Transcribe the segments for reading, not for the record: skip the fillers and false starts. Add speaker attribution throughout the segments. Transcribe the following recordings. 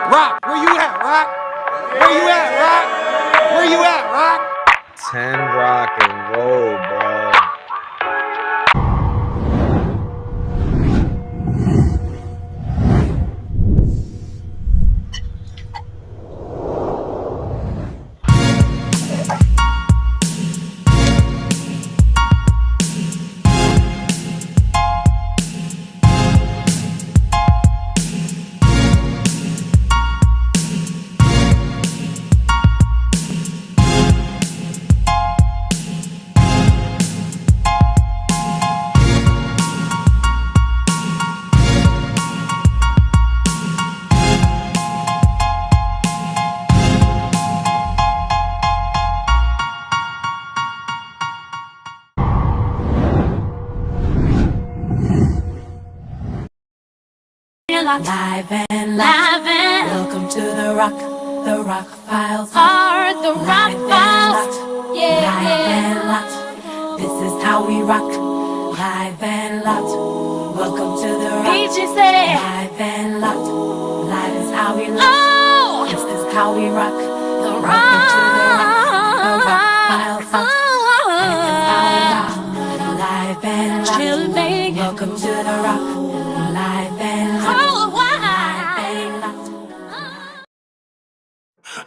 Speaker 1: Rock, where you at, Rock? Where you at, Rock? Where you at, Rock?
Speaker 2: 10 rock and roll, bro.
Speaker 3: Live and welcome to the rock files. The rock files. Yeah, live and locked. This is how we rock. Live and locked. Welcome to the rock. DJ say live and locked. Live is how we rock. Oh, this is how we rock. The rock. The rock files. Live and locked. Chill, baby. Welcome to the rock. Live and locked.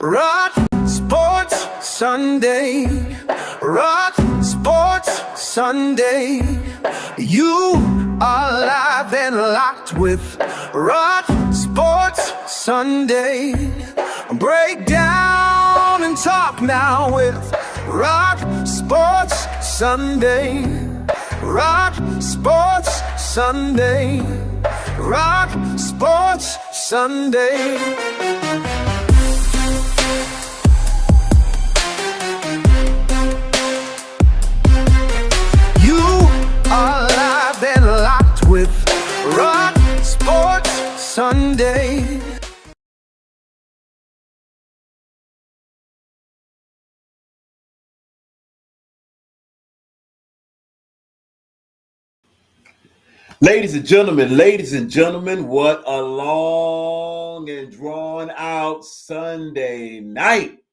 Speaker 1: Rock Sports Sunday. Rock Sports Sunday. You are live and locked with Rock Sports Sunday. Break down and talk now with Rock Sports Sunday. Rock Sports Sunday. Rock Sports Sunday. Alive and locked with Rock Sports Sunday.
Speaker 4: Ladies and gentlemen, what a long and drawn out Sunday night.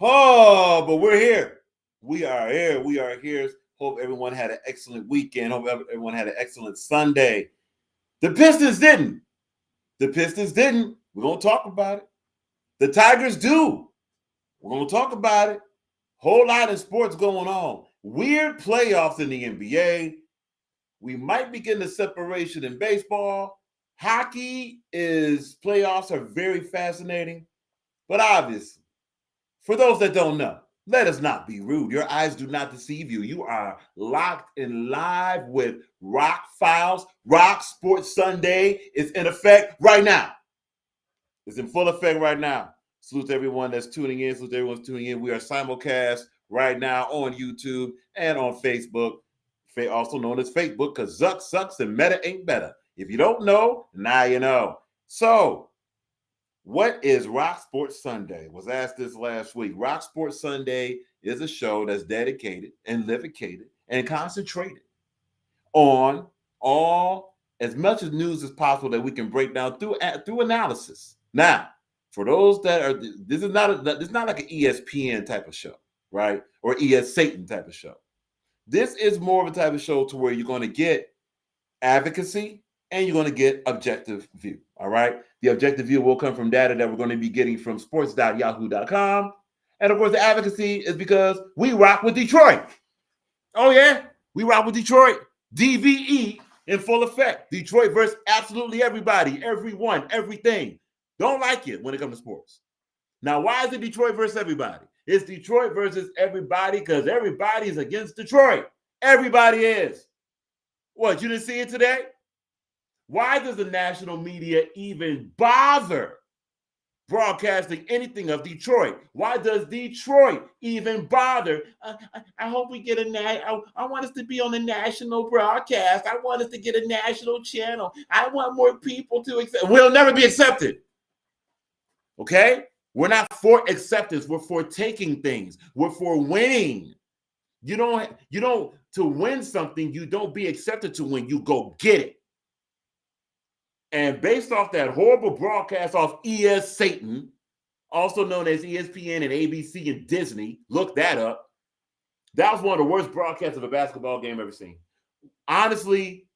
Speaker 4: Oh, but we're here. We are here. Hope everyone had an excellent weekend. Hope everyone had an excellent Sunday. The Pistons didn't. We're going to talk about it. The Tigers do. We're going to talk about it. Whole lot of sports going on. Weird playoffs in the NBA. We might be getting a separation in baseball. Hockey playoffs are very fascinating. But obviously, for those that don't know, let us not be rude. Your eyes do not deceive you. You are locked in live with Rock Files. Rock Sports Sunday is in effect right now. It's in full effect right now. Salute to everyone that's tuning in. Salute to everyone's tuning in. We are simulcast right now on YouTube and on Facebook, also known as Facebook, because Zuck sucks and Meta ain't better. If you don't know, now you know. So, what is Rock Sports Sunday? Was asked this last week. Rock Sports Sunday is a show that's dedicated and livicated and concentrated on as much of news as possible that we can break down through analysis. Now, for those that are, this is not like an ESPN type of show, right? Or ES Satan type of show. This is more of a type of show to where you're going to get advocacy and you're going to get objective view. All right. The objective view will come from data that we're going to be getting from sports.yahoo.com. And of course, the advocacy is because we rock with Detroit. Oh, yeah. We rock with Detroit. DVE in full effect. Detroit versus absolutely everybody, everyone, everything. Don't like it when it comes to sports. Now, why is it Detroit versus everybody? It's Detroit versus everybody because everybody is against Detroit. Everybody is. What, you didn't see it today? Why does the national media even bother broadcasting anything of Detroit? Why does Detroit even bother? I hope we get I want us to be on the national broadcast. I want us to get a national channel. I want more people to accept. We'll never be accepted. Okay? We're not for acceptance. We're for taking things. We're for winning. You don't, to win something, you don't be accepted to win. You go get it. And based off that horrible broadcast off ES Satan, also known as ESPN and ABC and Disney, look that up. That was one of the worst broadcasts of a basketball game I've ever seen. Honestly,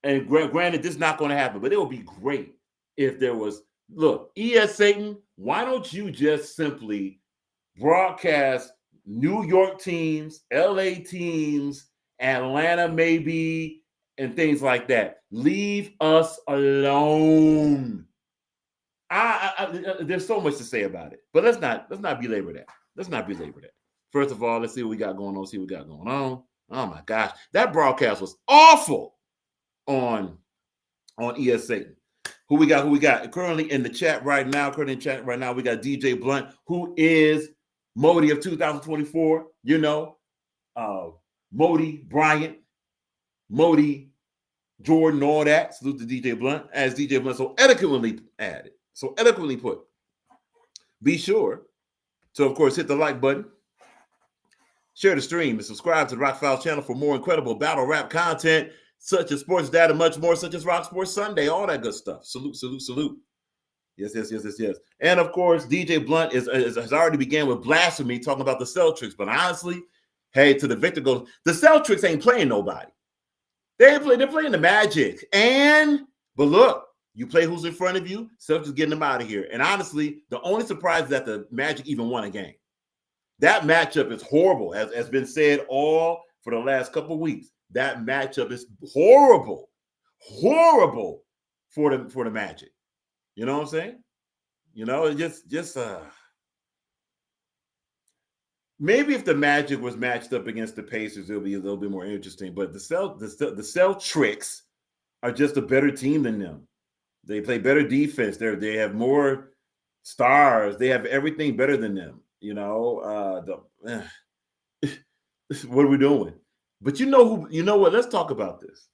Speaker 4: and granted, this is not going to happen, but it would be great if there was, look, ES Satan, why don't you just simply broadcast New York teams, LA teams, Atlanta maybe, and things like that. Leave us alone. There's so much to say about it, but let's not belabor that. Let's not belabor that. First of all, let's see what we got going on. Oh my gosh, that broadcast was awful on ES Satan. Who we got? Currently in the chat right now. We got DJ Blunt, who is Modi of 2024. You know, Modi Bryant, Modi Jordan, all that. Salute to DJ Blunt, as DJ Blunt so eloquently put. Be sure to, of course, hit the like button, share the stream, and subscribe to the Rock Files channel for more incredible battle rap content, such as sports data, much more, such as Rock Sports Sunday, all that good stuff. Salute. Yes. And of course, DJ Blunt has already began with blasphemy, talking about the Celtics. But honestly, hey, to the victor goes, the Celtics ain't playing nobody. They're playing the Magic. But look, you play who's in front of you, Celtics getting them out of here. And honestly, the only surprise is that the Magic even won a game. That matchup is horrible, as has been said all for the last couple of weeks. That matchup is horrible for the Magic. You know what I'm saying? You know, it just maybe if the Magic was matched up against the Pacers, it'll be a little bit more interesting. But the Celtics are just a better team than them. They play better defense. They have more stars. They have everything better than them. You know, what are we doing? But you know what? Let's talk about this.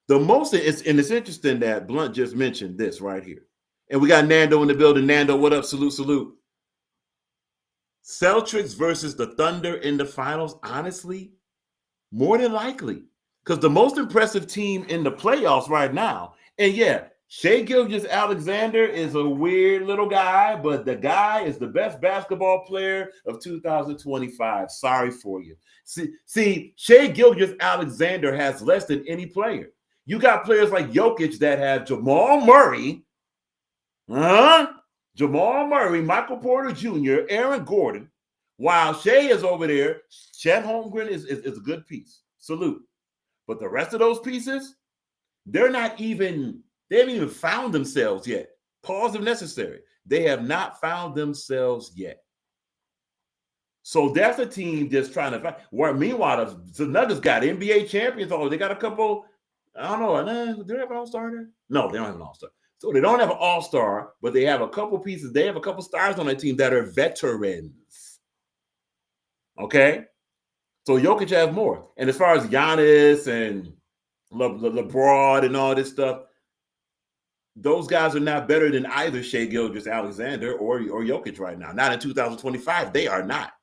Speaker 4: It's interesting that Blunt just mentioned this right here. And we got Nando in the building. Nando, what up? Salute. Celtics versus the Thunder in the finals, honestly, more than likely. Because the most impressive team in the playoffs right now, and yeah, Shai Gilgeous-Alexander is a weird little guy, but the guy is the best basketball player of 2025. Sorry for you. See, Shai Gilgeous-Alexander has less than any player. You got players like Jokic that have Jamal Murray, Michael Porter Jr., Aaron Gordon, while Shai is over there. Chet Holmgren is a good piece. Salute. But the rest of those pieces, they haven't even found themselves yet. Pause if necessary. They have not found themselves yet. So that's a team just trying to find. Where meanwhile, the Nuggets got NBA champions. They got a couple. I don't know. Do they have an all-star there? No, they don't have an all-star. So they don't have an all-star, but they have a couple pieces. They have a couple stars on their team that are veterans. Okay? So Jokic has more. And as far as Giannis and LeBron and all this stuff, those guys are not better than either Shai Gilgeous-Alexander or Jokic right now. Not in 2025. They are not.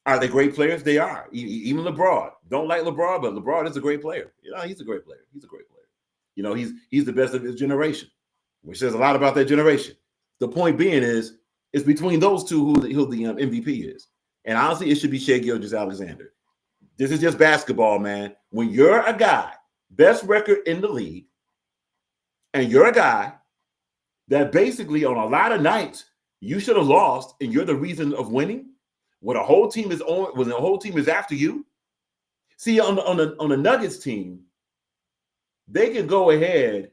Speaker 4: Are they great players? They are. Even LeBron. Don't like LeBron, but LeBron is a great player. You know, he's a great player. You know, he's the best of his generation, which says a lot about that generation. The point being is, it's between those two who the MVP is. And honestly, it should be Shai Gilgeous-Alexander. This is just basketball, man. When you're a guy, best record in the league, and you're a guy that basically on a lot of nights you should have lost, and you're the reason of winning, when the whole team is after you. See, on the Nuggets team, they can go ahead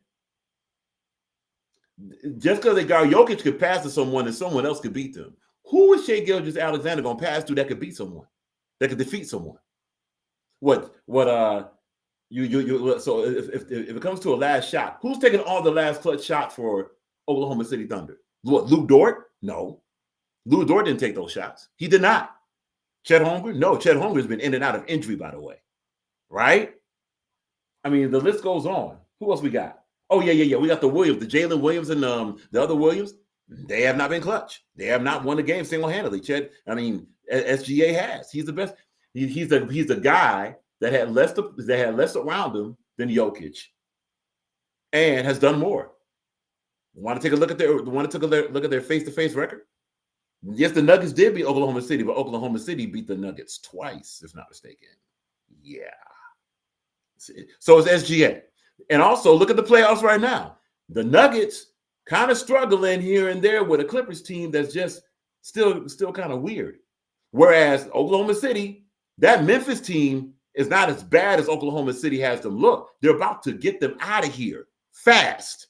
Speaker 4: just because they got Jokic could pass to someone and someone else could beat them. Who is Shai Gilgeous-Alexander going to pass to that could beat someone, that could defeat someone? So if it comes to a last shot, who's taking all the last clutch shots for Oklahoma City Thunder? What, Lou Dort? No. Lou Dort didn't take those shots. He did not. Chet Holmgren? No, Chet Holmgren's been in and out of injury, by the way. Right? I mean, the list goes on. Who else we got? Oh, yeah. We got the Williams, the Jalen Williams and the other Williams. They have not been clutch. They have not won the game single-handedly. Chet, I mean, SGA has. He's the best. He's the guy that had less around him than Jokic. and has done more. Want to take a look at their face-to-face record? Yes, the Nuggets did beat Oklahoma City, but Oklahoma City beat the Nuggets twice, if not mistaken. Yeah. So it's SGA. And also look at the playoffs right now. The Nuggets kind of struggling here and there with a Clippers team that's just still kind of weird. Whereas Oklahoma City, that Memphis team is not as bad as Oklahoma City has them look. They're about to get them out of here fast.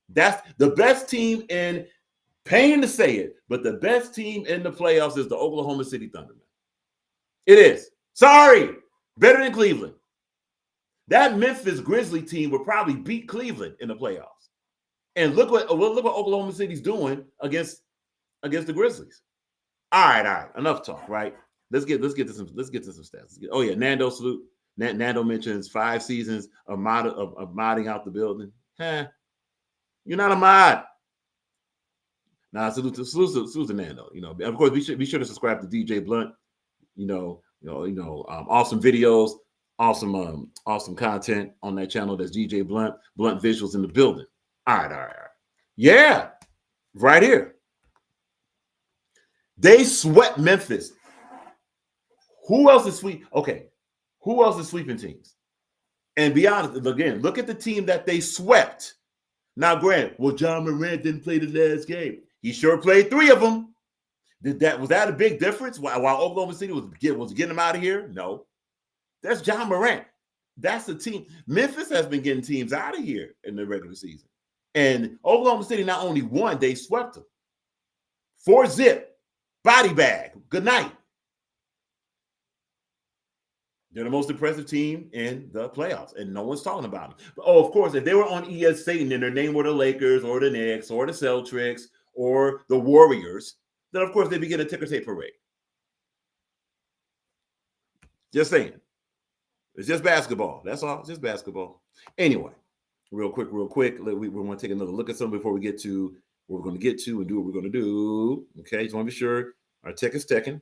Speaker 4: That's the best team in, pain to say it, but the best team in the playoffs is the Oklahoma City Thunder. It is. Sorry. Better than Cleveland. That Memphis Grizzly team would probably beat Cleveland in the playoffs. And look what Oklahoma City's doing against the Grizzlies. All right. Enough talk, right? Let's get to some stats. Oh yeah, Nando salute. Nando mentions 5 seasons of modding out the building. You're not a mod. Nah, salute to Nando. You know, of course, be sure to subscribe to DJ Blunt. Awesome videos, awesome content on that channel. That's DJ Blunt Visuals in the building. All right. Yeah, right here. They swept Memphis. Who else is sweep? Okay, who else is sweeping teams? And be honest, again, look at the team that they swept. Now, Grant, John Morant didn't play the last game. He sure played 3 of them. Was that a big difference? While Oklahoma City was getting them out of here? No. That's John Morant. That's the team. Memphis has been getting teams out of here in the regular season. And Oklahoma City not only won, they swept them. 4-0. Body bag. Good night. They're the most impressive team in the playoffs, and no one's talking about them. But, of course, if they were on ESPN and their name were the Lakers or the Knicks or the Celtics or the Warriors, then, of course, they'd begin a ticker tape parade. Just saying. It's just basketball. That's all. It's just basketball. Anyway, real quick, we want to take another look at something before we get to what we're going to get to and do what we're going to do. Okay, just want to be sure our tech is teching.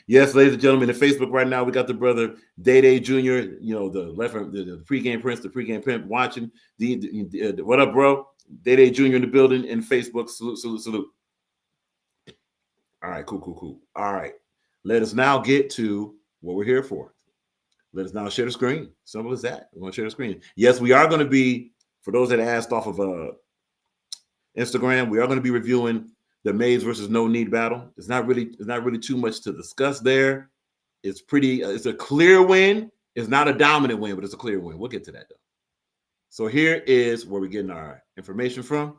Speaker 4: Yes, ladies and gentlemen, in Facebook right now, we got the brother Day Jr., the pregame prince, the pregame pimp watching. What up, bro? Day Jr. in the building in Facebook. Salute. All right, cool. All right. Let us now get to what we're here for. Let us now share the screen. Simple as that. We're going to share the screen. Yes, we are going to be, for those that asked off of Instagram, we are going to be reviewing the Mays versus Knowkneed battle. It's not really too much to discuss there. It's a clear win. It's not a dominant win, but it's a clear win. We'll get to that though. So here is where we're getting our information from.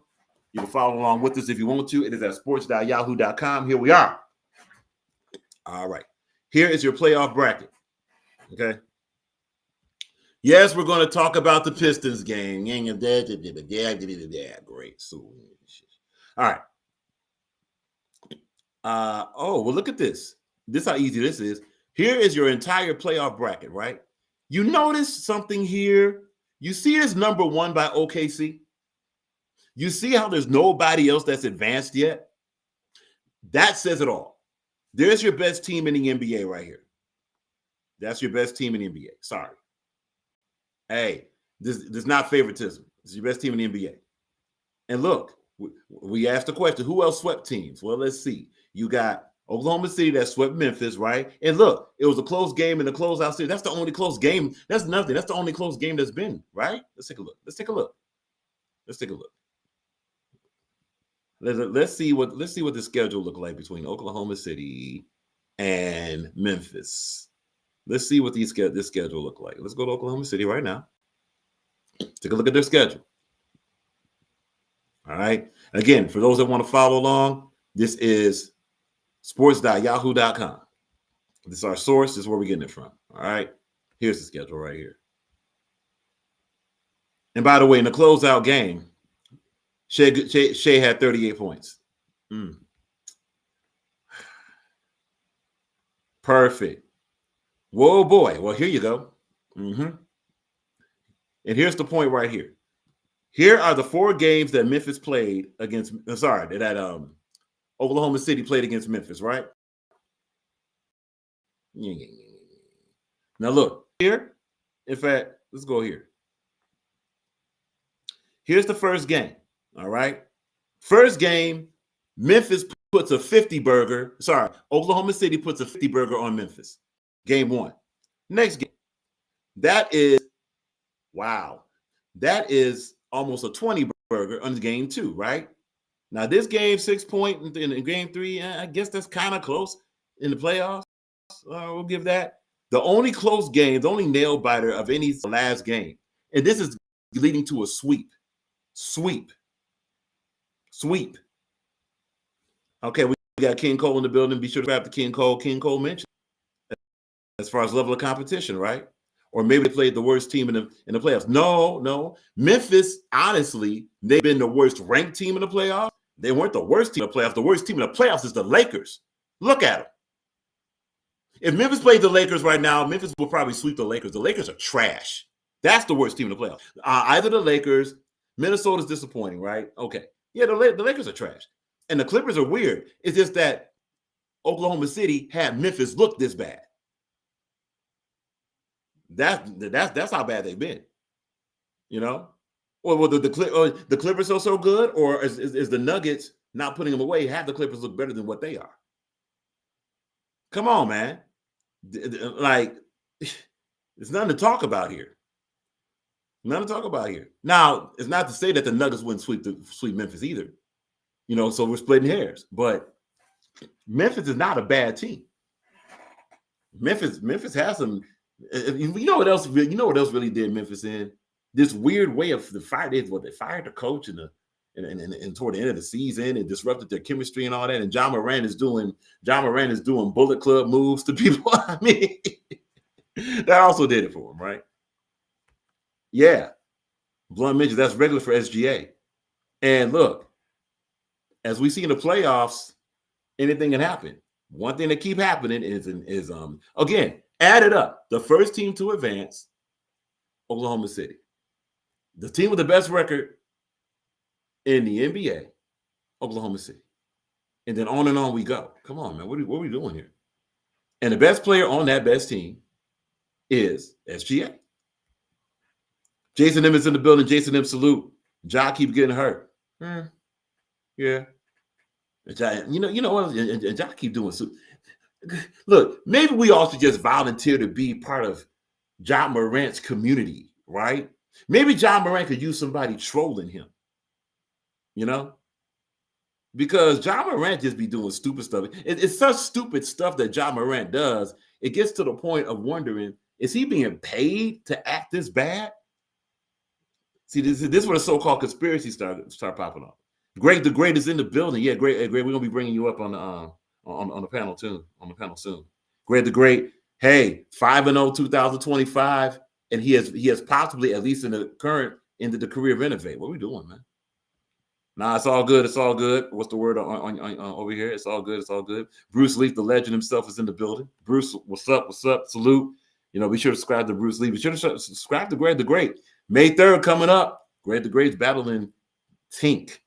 Speaker 4: You can follow along with us if you want to. It is at sports.yahoo.com. Here we are. All right. Here is your playoff bracket. Okay. Yes, we're going to talk about the Pistons game. Great. So, all right. Well, look at this. This is how easy this is. Here is your entire playoff bracket, right? You notice something here. You see this number 1 by OKC. You see how there's nobody else that's advanced yet? That says it all. There's your best team in the NBA right here. That's your best team in the NBA. Sorry. Hey, this is not favoritism. This is your best team in the NBA. And look, we asked the question, who else swept teams? Well, let's see. You got Oklahoma City that swept Memphis, right? And look, it was a close game in the closeout series. That's the only close game. That's nothing. That's the only close game that's been, right? Let's take a look. Let's see what the schedule look like between Oklahoma City and Memphis. Let's see what this schedule look like. Let's go to Oklahoma City right now. Take a look at their schedule. All right. Again, for those that want to follow along, this is sports.yahoo.com. This is our source. This is where we're getting it from. All right. Here's the schedule right here. And by the way, in the closeout game, Shea had 38 points. Perfect. Whoa, boy. Well, here you go. And here's the point right here. Here are the 4 games that Memphis played against. That Oklahoma City played against Memphis, right? Now look here. In fact, let's go here. Here's the first game. All right. First game, Memphis puts a 50 burger. Sorry, Oklahoma City puts a 50 burger on Memphis. Game 1. Next game. That is, wow. That is almost a 20 burger on game 2, right? Now, this game, 6 point in game 3, I guess that's kind of close in the playoffs. We'll give that. The only close game, the only nail biter of any last game, and this is leading to a sweep. Okay, we got King Cole in the building. Be sure to grab the King Cole. King Cole mentioned as far as level of competition, right? Or maybe they played the worst team in the playoffs. No. Memphis, honestly, they've been the worst ranked team in the playoffs. They weren't the worst team in the playoffs. The worst team in the playoffs is the Lakers. Look at them. If Memphis played the Lakers right now, Memphis will probably sweep the Lakers. The Lakers are trash. That's the worst team in the playoffs. Either the Lakers, Minnesota's disappointing, right? Okay. Yeah, the Lakers are trash. And the Clippers are weird. It's just that Oklahoma City had Memphis look this bad. That's how bad they've been. You know? Or the Clippers are so good, or is the Nuggets not putting them away have the Clippers look better than what they are? Come on, man. Like, there's nothing to talk about here. Nothing to talk about here. Now, it's not to say that the Nuggets wouldn't sweep Memphis either. You know, so we're splitting hairs. But Memphis is not a bad team. Memphis has some. You know what else? You know what else really did Memphis in? This weird way of the fire. They fired the coach and toward the end of the season and disrupted their chemistry and all that. And John Moran is doing Bullet Club moves to people. I mean, that also did it for him, right? Yeah. Blunt mentions that's regular for SGA. And look, as we see in the playoffs, anything can happen. One thing that keep happening is again, add it up. The first team to advance, Oklahoma City. The team with the best record in the NBA, Oklahoma City. And then on we go. Come on, man. What are we doing here? And the best player on that best team is SGA. Jason M is in the building. Jason M, salute. Ja keeps getting hurt. Yeah. You know what? And Ja keep doing so. Look, maybe we all should just volunteer to be part of Ja Morant's community, right? Maybe Ja Morant could use somebody trolling him, you know? Because Ja Morant just be doing stupid stuff. It's such stupid stuff that Ja Morant does. It gets to the point of wondering, is he being paid to act this bad? See, this is where the so-called conspiracy start popping up. Greg the Great is in the building. Yeah, Greg, we're gonna be bringing you up on the panel too. On the panel soon. Greg the Great. Hey, 5-0 2025, and he has possibly, at least in the current, ended the career of Innovate. What are we doing, man? Nah, it's all good. It's all good. What's the word on over here? It's all good. It's all good. Bruce Leaf, the legend himself, is in the building. Bruce, what's up? What's up? Salute. You know, be sure to subscribe to Bruce Leaf. Be sure to subscribe to Greg the Great. May 3rd coming up. Greg the Great's battling Tink.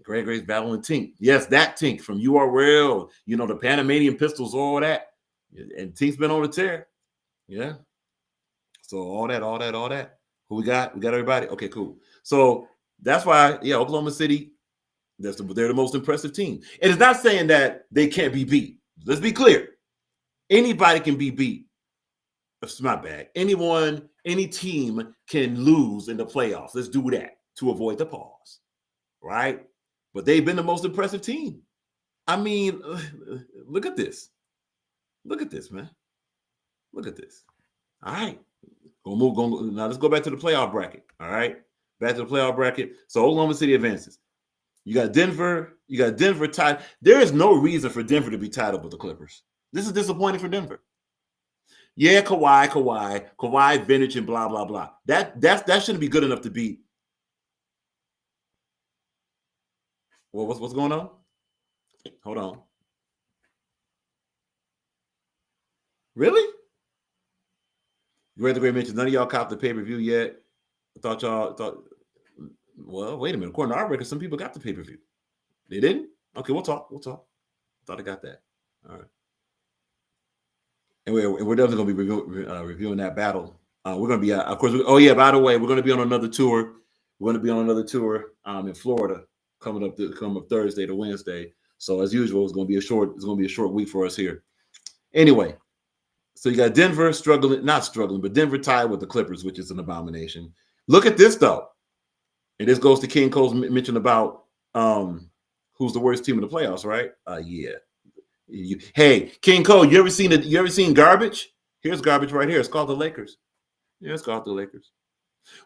Speaker 4: Greg Great's battling Tink. Yes, that Tink from URL. You know, the Panamanian Pistols, all that. And Tink's been on the tear. Yeah. So all that. Who we got? We got everybody? Okay, cool. So that's why, yeah, Oklahoma City, they're the most impressive team. And it's not saying that they can't be beat. Let's be clear. Anybody can be beat. It's my bad. Any team can lose in the playoffs. Let's do that to avoid the pause, right? But they've been the most impressive team. I mean, look at this. Look at this, man. Look at this. All right. Now let's go back to the playoff bracket. All right. Back to the playoff bracket. So Oklahoma City advances. You got Denver tied. There is no reason for Denver to be tied up with the Clippers. This is disappointing for Denver. Yeah, Kawhi, vintage, and blah, blah, blah. That shouldn't be good enough to beat. Well, what's going on? Hold on. Really? Greg the Great mentioned none of y'all copped the pay-per-view yet. I thought y'all thought. Well, wait a minute. According to our record, some people got the pay-per-view. They didn't? Okay, we'll talk. Thought I got that. All right. And we're definitely going to be reviewing that battle. We're going to be, of course. By the way, we're going to be on another tour. We're going to be on another tour in Florida coming up Thursday to Wednesday. So as usual, it's going to be a short week for us here. Anyway, so you got Denver not struggling, but Denver tied with the Clippers, which is an abomination. Look at this though, and this goes to King Cole's mention about who's the worst team in the playoffs, right? Yeah. Hey, King Cole, you ever seen garbage? Here's garbage right here. It's called the Lakers. Yeah, it's called the Lakers.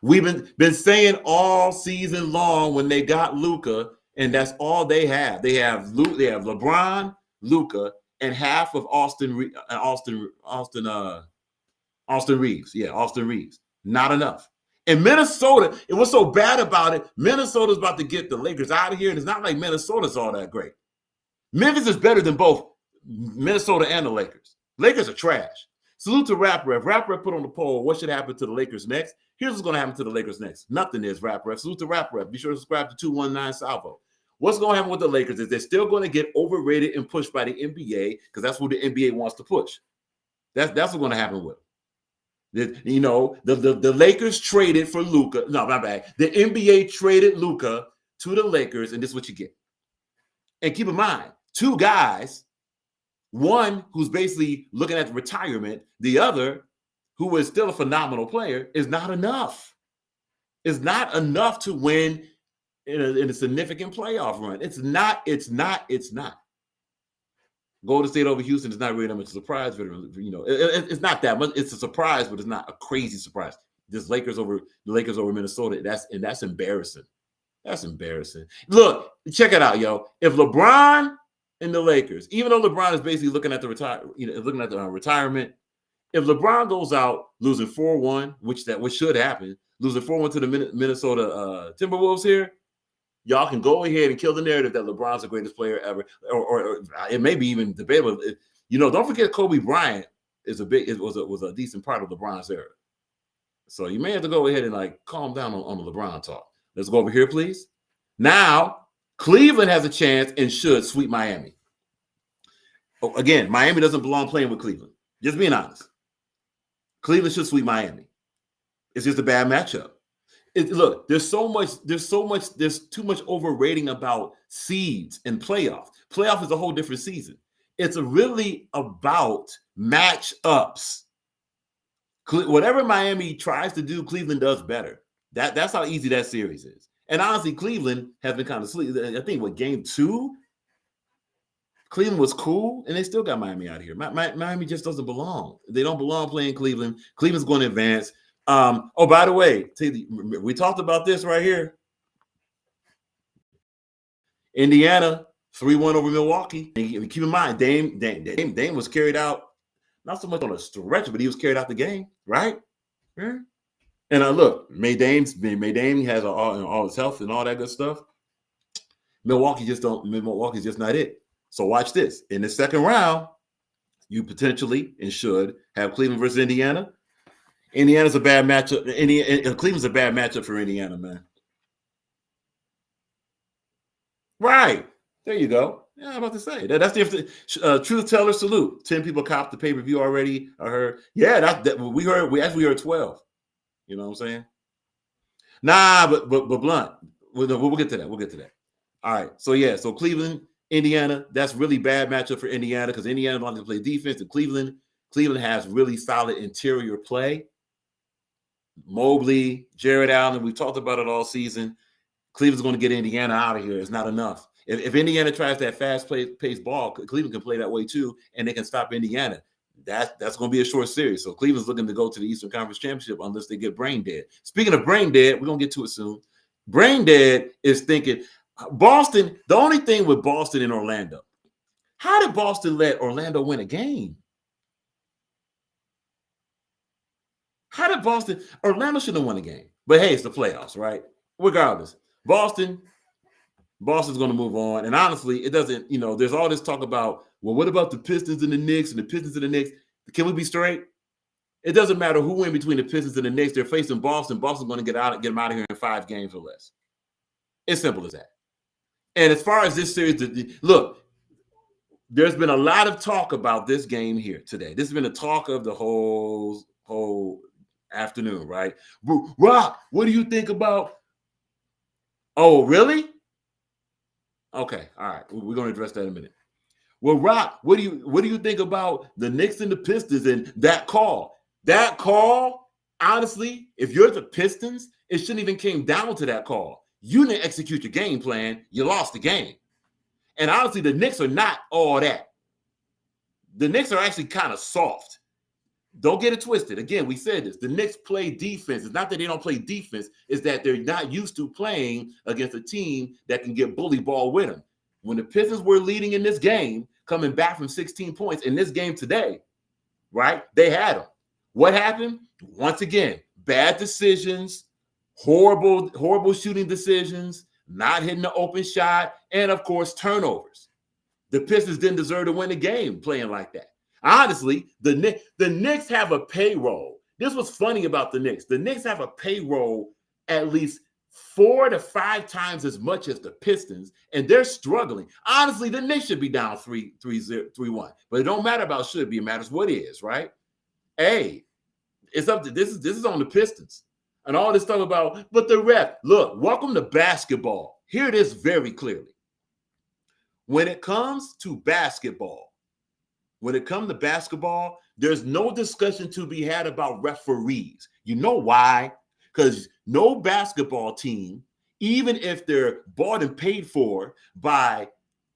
Speaker 4: We've been saying all season long when they got Luka, and that's all they have. They have LeBron, Luka, and half of Austin Reeves. Yeah, Austin Reeves. Not enough. And Minnesota, and what's so bad about it, Minnesota's about to get the Lakers out of here, and it's not like Minnesota's all that great. Memphis is better than both Minnesota and the Lakers. Lakers are trash. Salute to Rap Ref. Rap Ref put on the poll, what should happen to the Lakers next? Here's what's going to happen to the Lakers next. Nothing is, Rap Ref. Salute to Rap Ref. Be sure to subscribe to 219 Salvo. What's going to happen with the Lakers is they're still going to get overrated and pushed by the NBA because that's what the NBA wants to push. That's what's going to happen with them. The Lakers traded for Luka. No, my bad. The NBA traded Luka to the Lakers, and this is what you get. And keep in mind, two guys, one who's basically looking at retirement, the other who is still a phenomenal player, is not enough. It's not enough to win in a significant playoff run. It's not. Golden State over Houston is not really that much of a surprise. It's not that much. It's a surprise, but it's not a crazy surprise. The Lakers over Minnesota, that's embarrassing. That's embarrassing. Look, check it out, yo. If LeBron and the Lakers, even though LeBron is basically looking at the retirement, if LeBron goes out losing 4-1, which should happen, losing 4-1 to the Minnesota Timberwolves here, y'all can go ahead and kill the narrative that LeBron's the greatest player ever, or it may be even debatable. Don't forget Kobe Bryant was a decent part of LeBron's era. So you may have to go ahead and calm down on the LeBron talk. Let's go over here, please. Now, Cleveland has a chance and should sweep Miami. Oh, again, Miami doesn't belong playing with Cleveland. Just being honest. Cleveland should sweep Miami. It's just a bad matchup. Look, there's too much overrating about seeds and playoff. Playoff is a whole different season. It's really about matchups. Whatever Miami tries to do, Cleveland does better. That's how easy that series is. And honestly, Cleveland has been kind of sleep. I think game 2, Cleveland was cool, and they still got Miami out of here. Miami just doesn't belong. They don't belong playing Cleveland. Cleveland's going to advance. By the way, we talked about this right here. Indiana 3-1 over Milwaukee. And keep in mind, Dame was carried out not so much on a stretch, but he was carried out the game, right? Yeah. And look, Dame has all his health and all that good stuff. Milwaukee's just not it. So watch this. In the second round, you potentially and should have Cleveland versus Indiana. Indiana's a bad matchup. Cleveland's a bad matchup for Indiana, man. Right. There you go. Yeah, I'm about to say that's the truth teller salute. 10 people copped the pay-per-view already. I heard. Yeah, we actually heard 12. You know what I'm saying? Nah, but Blunt. We'll get to that. We'll get to that. All right. So Cleveland, Indiana, that's really bad matchup for Indiana because Indiana wants to play defense, and Cleveland has really solid interior play. Mobley, Jared Allen, we've talked about it all season. Cleveland's going to get Indiana out of here. It's not enough. If Indiana tries that fast-paced ball, Cleveland can play that way too, and they can stop Indiana. That's going to be a short series. So Cleveland's looking to go to the Eastern Conference Championship unless they get brain dead. Speaking of brain dead, we're going to get to it soon. Brain dead is thinking Boston. The only thing with Boston and Orlando, how did Boston let Orlando win a game? How did Orlando should have won a game. But hey, it's the playoffs, right? Regardless, Boston's going to move on. And honestly, it doesn't, there's all this talk about, well, what about the Pistons and the Knicks and the Pistons and the Knicks? Can we be straight? It doesn't matter who wins between the Pistons and the Knicks. They're facing Boston. Boston's going to get them out of here in 5 games or less. It's simple as that. And as far as this series, look, there's been a lot of talk about this game here today. This has been the talk of the whole afternoon, right? Rock, what do you think about Oh, really? Okay, all right. We're going to address that in a minute. Well, Rock, what do you think about the Knicks and the Pistons and that call? That call, honestly, if you're the Pistons, it shouldn't even came down to that call. You didn't execute your game plan. You lost the game. And honestly, the Knicks are not all that. The Knicks are actually kind of soft. Don't get it twisted. Again, we said this. The Knicks play defense. It's not that they don't play defense. It's that they're not used to playing against a team that can get bully ball with them. When the Pistons were leading in this game, coming back from 16 points in this game today, right? They had them. What happened? Once again, bad decisions, horrible shooting decisions, not hitting the open shot, and of course, turnovers. The Pistons didn't deserve to win the game playing like that. Honestly, the Knicks have a payroll. This was funny about the Knicks. The Knicks have a payroll at least 4 to 5 times as much as the Pistons, and they're struggling. Honestly, the Knicks should be down 3-1, but it don't matter about should be. It matters what is, right? Hey, it's up to this is on the Pistons and all this stuff about. But the ref, look, welcome to basketball. Hear this very clearly. When it comes to basketball, there's no discussion to be had about referees. You know why? Because no basketball team, even if they're bought and paid for by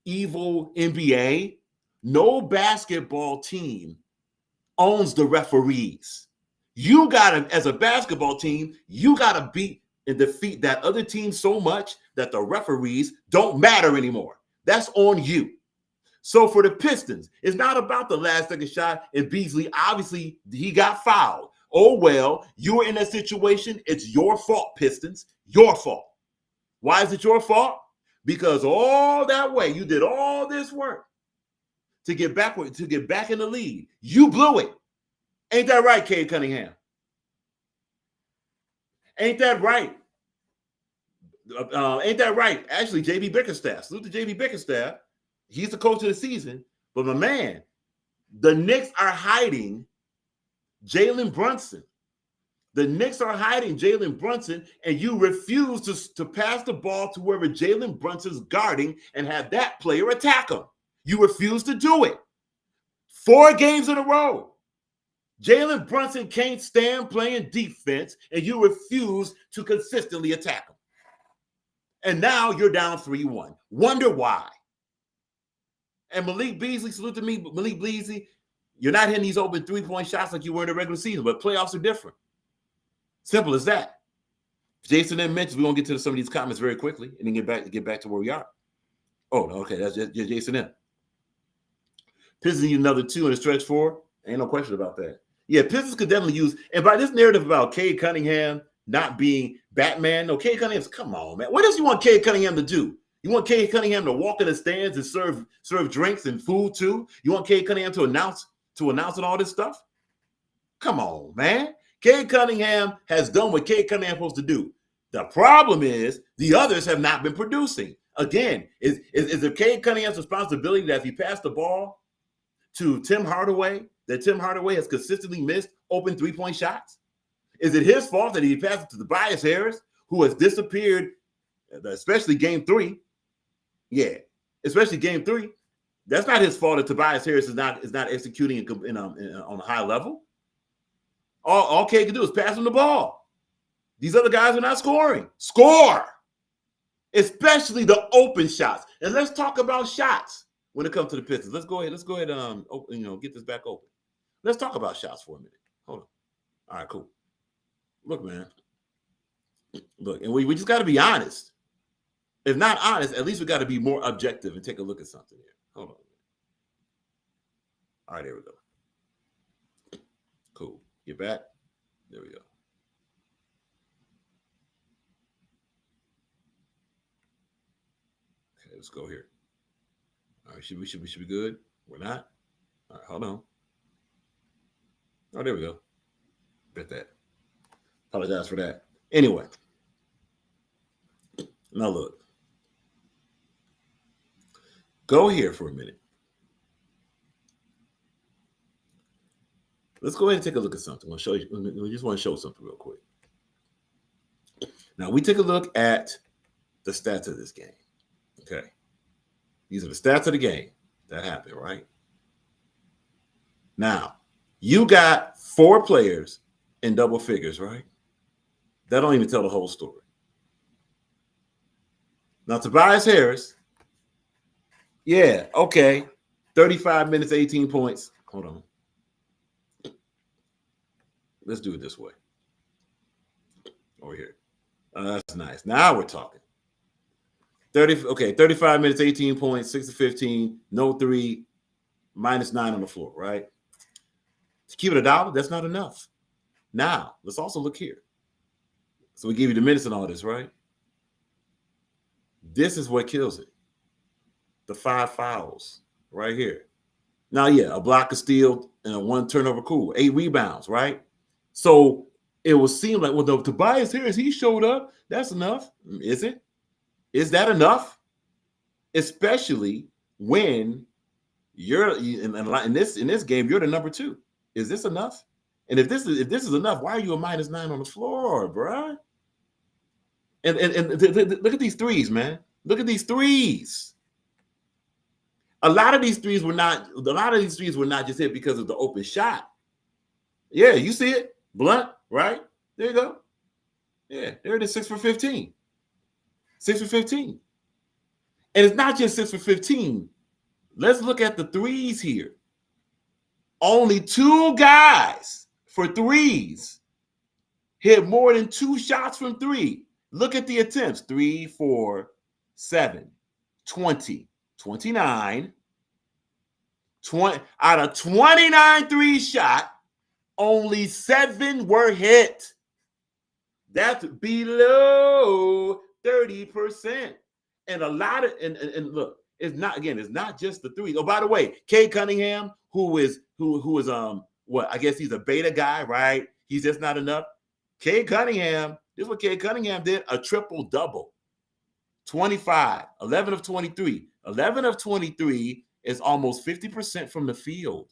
Speaker 4: evil NBA, no basketball team owns the referees. You gotta, as a basketball team, you gotta beat and defeat that other team so much that the referees don't matter anymore. That's on you. So for the Pistons, it's not about the last second shot. And Beasley, obviously, he got fouled. Oh, well, you were in that situation. It's your fault, Pistons. Your fault. Why is it your fault? Because all that way, you did all this work to get back in the lead. You blew it. Ain't that right, Cade Cunningham? Ain't that right? Ain't that right? Actually, J.B. Bickerstaff. Salute to J.B. Bickerstaff. He's the coach of the season. But my man, the Knicks are hiding Jalen Brunson. The Knicks are hiding Jalen Brunson, and you refuse to pass the ball to wherever Jalen Brunson's guarding and have that player attack him. You refuse to do it. 4 games in a row. Jalen Brunson can't stand playing defense, and you refuse to consistently attack him. And now you're down 3-1. Wonder why. And Malik Beasley, salute to me, Malik Beasley, you're not hitting these open 3-point shots like you were in the regular season, but playoffs are different. Simple as that. Jason then mentioned, we're going to get to some of these comments very quickly and then get back to where we are. Oh, okay, that's just Jason M. Pistons need another 2 in the stretch 4. Ain't no question about that. Yeah, Pistons could definitely use, and by this narrative about Cade Cunningham not being Batman, no, Cade Cunningham's, come on, man. What else you want Cade Cunningham to do? You want Cade Cunningham to walk in the stands and serve drinks and food too? You want Cade Cunningham to announce and all this stuff? Come on, man. Cade Cunningham has done what Cade Cunningham is supposed to do. The problem is the others have not been producing. Again, is it Cade Cunningham's responsibility that if he passed the ball to Tim Hardaway, that Tim Hardaway has consistently missed open 3-point shots? Is it his fault that he passed it to Tobias Harris, who has disappeared, especially game 3? Yeah, especially game 3. That's not his fault that Tobias Harris is not executing on a high level. All Cade can do is pass him the ball. These other guys are not scoring. Score, especially the open shots. And let's talk about shots when it comes to the Pistons. Let's go ahead. Get this back open. Let's talk about shots for a minute. Hold on. All right, cool. Look, man. Look, and we just got to be honest. If not honest, at least we got to be more objective and take a look at something here. Hold on. All right, there we go. Cool. Get back. There we go. Okay, let's go here. All right, we should be good. We're not. All right, hold on. Oh, there we go. Bet that. Apologize for that. Anyway, now look. Go here for a minute. Let's go ahead and take a look at something. I'll show you. We just want to show something real quick. Now we take a look at the stats of this game. Okay. These are the stats of the game that happened, right? Now, you got 4 players in double figures, right? That don't even tell the whole story. Now, Tobias Harris, yeah, okay. 35 minutes, 18 points. Hold on. Let's do it this way. Over here. That's nice. Now we're talking. 35 minutes, 18 points, 6 to 15, no 3, -9 on the floor, right? To keep it $1, that's not enough. Now, let's also look here. So we give you the minutes and all this, right? This is what kills it. The 5 fouls right here. Now, yeah, a block, a steal, and a 1 turnover, cool. 8 rebounds, right? So it will seem like, well, the Tobias Harris, he showed up. That's enough. Is it? Is that enough? Especially when you're in this game, you're the number 2. Is this enough? And if this is enough, why are you a -9 on the floor, bro? And look at these threes, man. Look at these threes. A lot of these threes were not just hit because of the open shot. Yeah, you see it. Blunt, right? There you go. Yeah, there it is, 6 for 15. 6 for 15. And it's not just 6 for 15. Let's look at the threes here. Only 2 guys for threes hit more than 2 shots from 3. Look at the attempts. 3, 4, 7, 20, 29. 20 out of 29 3 shot, only 7 were hit. That's below 30%. And a lot of and look, it's not just the threes. Oh, by the way, Cade Cunningham, who is what? I guess he's a beta guy, right? He's just not enough. Cade Cunningham, this is what Cade Cunningham did, a triple-double. 25, 11 of 23. 11 of 23 is almost 50% from the field.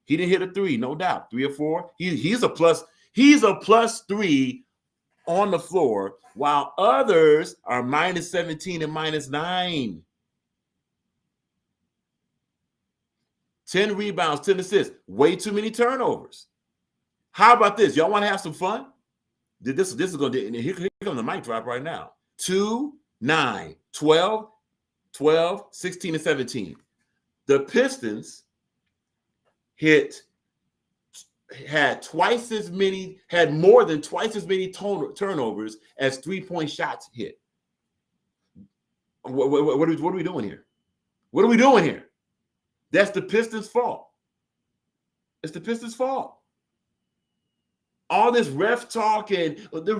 Speaker 4: He didn't hit a 3, no doubt. 3 or 4. He's a plus 3 on the floor, while others are -17 and -9. 10 rebounds, 10 assists. Way too many turnovers. How about this? Y'all want to have some fun? This is going to here comes the mic drop right now. 2, 9, 12, 16, and 17. The Pistons had more than twice as many turnovers as 3-point shots hit. What are we doing here? What are we doing here? That's the Pistons' fault. It's the Pistons' fault. All this ref talk and the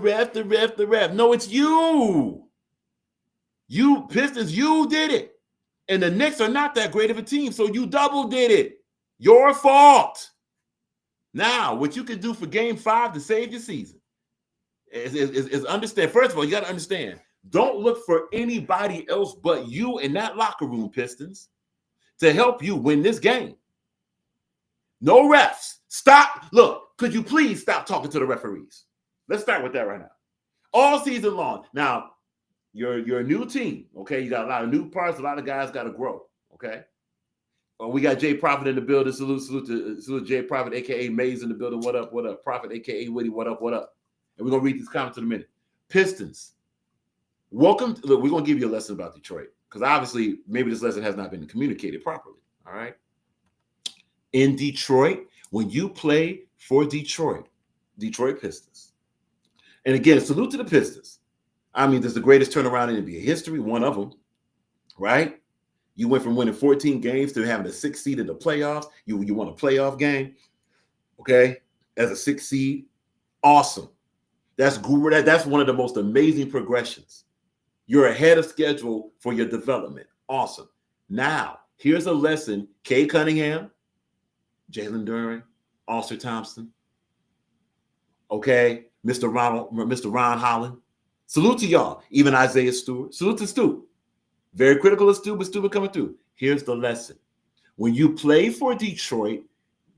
Speaker 4: ref. No, it's you. You Pistons, you did it. And the Knicks are not that great of a team, so you double did it. Your fault. Now, what you can do for game 5 to save your season is understand. First of all, you got to understand, don't look for anybody else but you in that locker room, Pistons, to help you win this game. No refs. Stop. Look, could you please stop talking to the referees? Let's start with that right now. All season long. Now, you're a new team, okay? You got a lot of new parts. A lot of guys got to grow, okay? We got Jay Prophet in the building. Salute to Jay Prophet, a.k.a. Maze in the building. What up, what up? Prophet, a.k.a. Witty, what up, what up? And we're going to read these comments in a minute. Pistons, welcome. Look, we're going to give you a lesson about Detroit because obviously maybe this lesson has not been communicated properly, all right? In Detroit, when you play for Detroit Pistons, and again, salute to the Pistons. I mean, this is the greatest turnaround in NBA history, one of them, right? You went from winning 14 games to having a 6th seed in the playoffs. You won a playoff game, okay, as a 6th seed. Awesome. That's one of the most amazing progressions. You're ahead of schedule for your development. Awesome. Now, here's a lesson. Cade Cunningham, Jalen Duren, Ulster Thompson, okay, Mr. Ron Holland. Salute to y'all. Even Isaiah Stewart. Salute to Stu. Very critical of Stu, but Stu coming through. Here's the lesson. When you play for Detroit,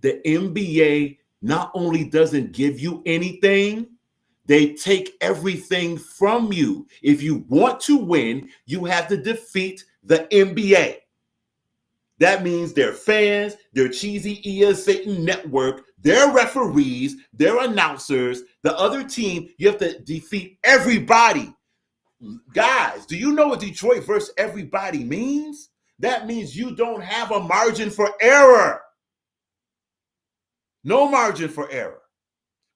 Speaker 4: the NBA not only doesn't give you anything, They take everything from you. If you want to win, you have to defeat the NBA. That means their fans, their cheesy ears, Satan network, their referees, their announcers, the other team. You have to defeat everybody. Guys, do you know what Detroit versus everybody means? That means you don't have a margin for error. No margin for error.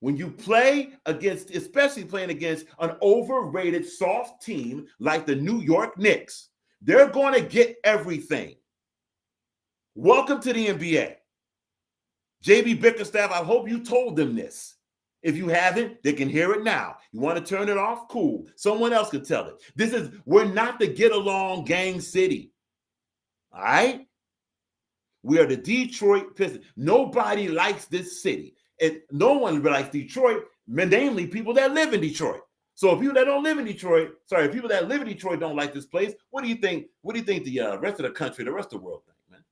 Speaker 4: When you play against, especially playing against an overrated soft team like the New York Knicks, they're going to get everything. Welcome to the NBA. JB Bickerstaff, I hope you told them this. If you haven't, they can hear it now. You want to turn it off? Cool. Someone else can tell it. We're not the get along gang city. All right? We are the Detroit Pistons. Nobody likes this city. And no one likes Detroit, namely people that live in Detroit. So people that don't live in Detroit, people that live in Detroit don't like this place. What do you think? What do you think the rest of the country, the rest of the world think, man?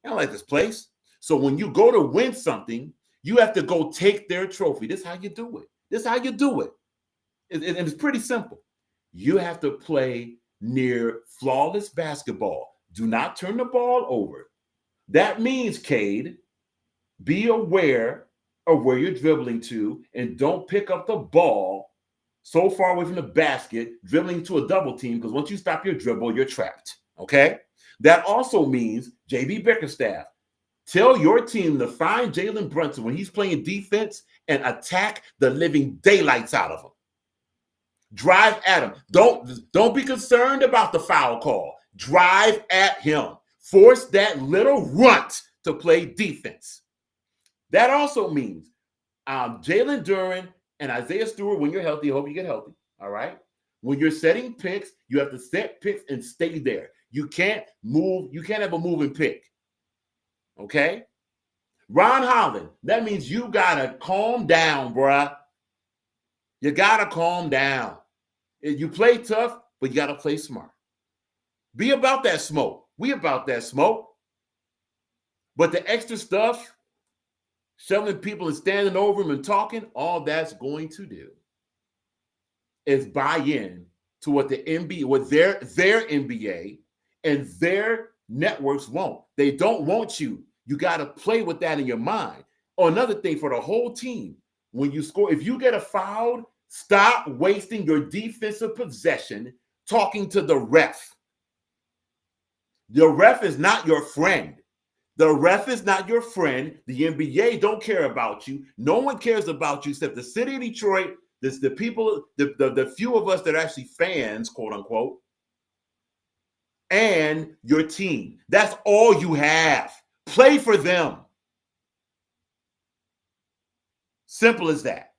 Speaker 4: They don't like this place. So when you go to win something, you have to go take their trophy. This is how you do it. This is how you do it. And it's pretty simple. You have to play near flawless basketball. Do not turn the ball over. That means, Cade, be aware of where you're dribbling to and don't pick up the ball so far away from the basket, dribbling to a double team, because once you stop your dribble, you're trapped, okay? That also means, JB Bickerstaff, tell your team to find Jalen Brunson when he's playing defense and attack the living daylights out of him. Drive at him. Don't be concerned about the foul call. Drive at him. Force that little runt to play defense. That also means Jalen Duren and Isaiah Stewart, when you're healthy, I hope you get healthy, all right? When you're setting picks, you have to set picks and stay there. You can't move. You can't have a moving pick, okay? Ron Holland, that means you got to calm down, bruh. You got to calm down. You play tough, but you got to play smart. Be about that smoke. We about that smoke. But the extra stuff, shoving people and standing over them and talking, all that's going to do is buy in to what the NBA, what their NBA and their networks want. They don't want you. You got to play with that in your mind. Oh, another thing for the whole team, when you score, if you get a foul, stop wasting your defensive possession talking to the ref. The ref is not your friend. The ref is not your friend. The NBA don't care about you. No one cares about you except the city of Detroit. This the people, the few of us that are actually fans, quote unquote, and your team. That's all you have. Play for them. Simple as that.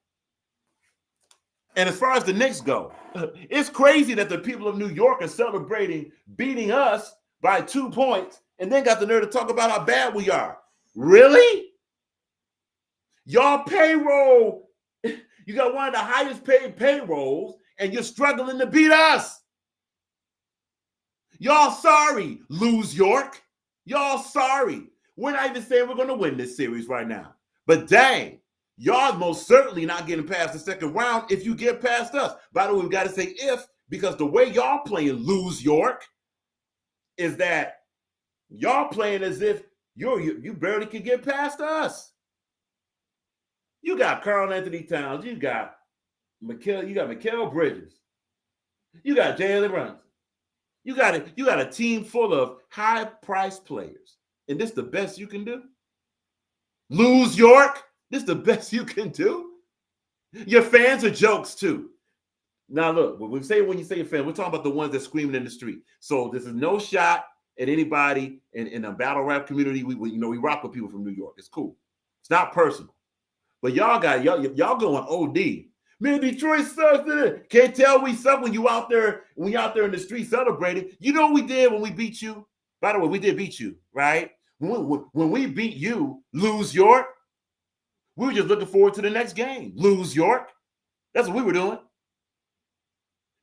Speaker 4: And as far as the Knicks go, it's crazy that the people of New York are celebrating beating us by 2 points and then got the nerve to talk about how bad we are. Really? Y'all payroll, you got one of the highest paid payrolls and you're struggling to beat us. Y'all sorry, lose York. Y'all sorry. We're not even saying we're going to win this series right now. But dang, y'all most certainly not getting past the second round if you get past us. By the way, we've got to say if, because the way y'all playing lose York is that y'all playing as if you barely can get past us. You got Karl Anthony Towns, you got Mikal Bridges, you got Jalen Brunson. You got a team full of high-priced players. And this the best you can do? Lose York? This the best you can do? Your fans are jokes too. Now look, when you say a fan, we're talking about the ones that screaming in the street. So this is no shot at anybody in the battle rap community. We rock with people from New York. It's cool. It's not personal. But y'all going OD. Man, Detroit sucks. Can't tell we suck when you out there in the street celebrating. You know what we did when we beat you? By the way, we did beat you, right? When we beat you, lose York, we were just looking forward to the next game. Lose York. That's what we were doing.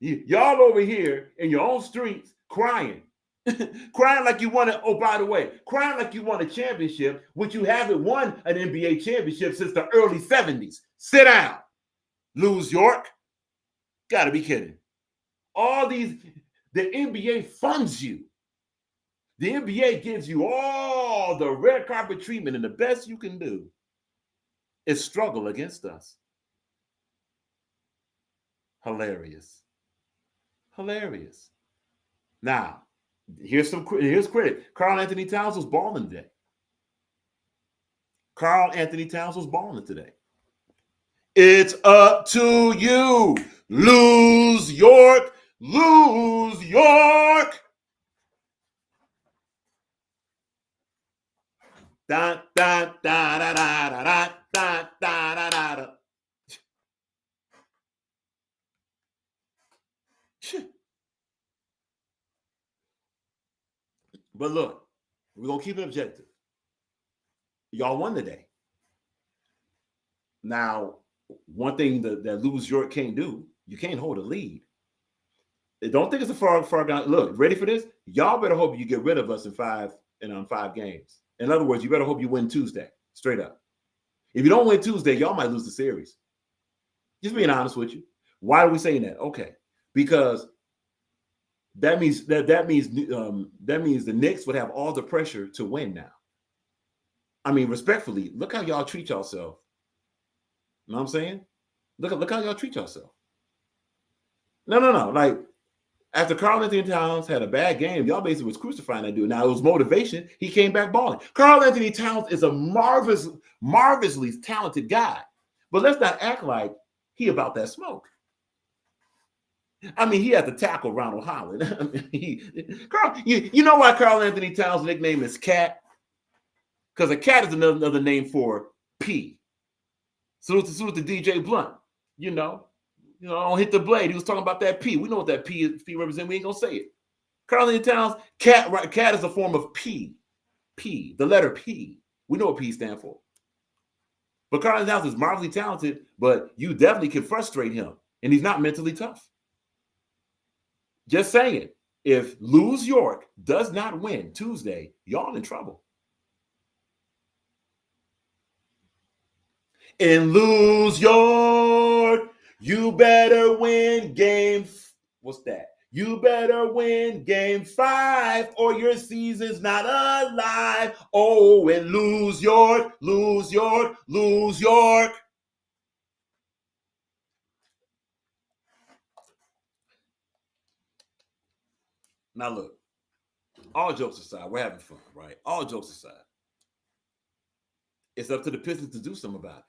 Speaker 4: Y'all over here in your own streets crying. Crying like you won it. Oh, by the way, crying like you won a championship, which you haven't won an NBA championship since the early 70s. Sit down. Lose York? Gotta be kidding. All these, the NBA funds you. The NBA gives you all the red carpet treatment, and the best you can do is struggle against us. Hilarious. Hilarious. Now, here's credit. Karl Anthony Towns was balling today. Karl Anthony Towns was balling today. It's up to you. Lose York. Lose York. Da da da da da da da da da da da. But look, we're gonna keep it objective. Y'all won today. Now, one thing that Lose York can't do, you can't hold a lead. Don't think it's a far down. Look, ready for this? Y'all better hope you get rid of us in 5 games. In other words, you better hope you win Tuesday, straight up. If you don't win Tuesday, y'all might lose the series. Just being honest with you. Why are we saying that? Okay, because that means the Knicks would have all the pressure to win now. I mean, respectfully, look how y'all treat yourself. You know what I'm saying? Look how y'all treat yourself. No. Like, after Karl Anthony Towns had a bad game, y'all basically was crucifying that dude. Now, it was motivation. He came back balling. Karl Anthony Towns is a marvelously talented guy. But let's not act like he about that smoke. I mean, he had to tackle Ronald Holland. I mean, you know why Karl Anthony Towns' nickname is Cat? Because a cat is another name for P. Salute to DJ Blunt. You know, don't hit the blade. He was talking about that P. We know what that P represents. We ain't gonna say it. Karl Anthony Towns, cat is a form of P. P, the letter P. We know what P stands for. But Karl Anthony Towns is marvelously talented, but you definitely can frustrate him, and he's not mentally tough. Just saying, if Lose York does not win Tuesday, y'all in trouble. And Lose York, you better win game. What's that? You better win game 5 or your season's not alive. Oh, and Lose York, Lose York, Lose York. Now look, all jokes aside, we're having fun, right? All jokes aside, it's up to the Pistons to do something about it.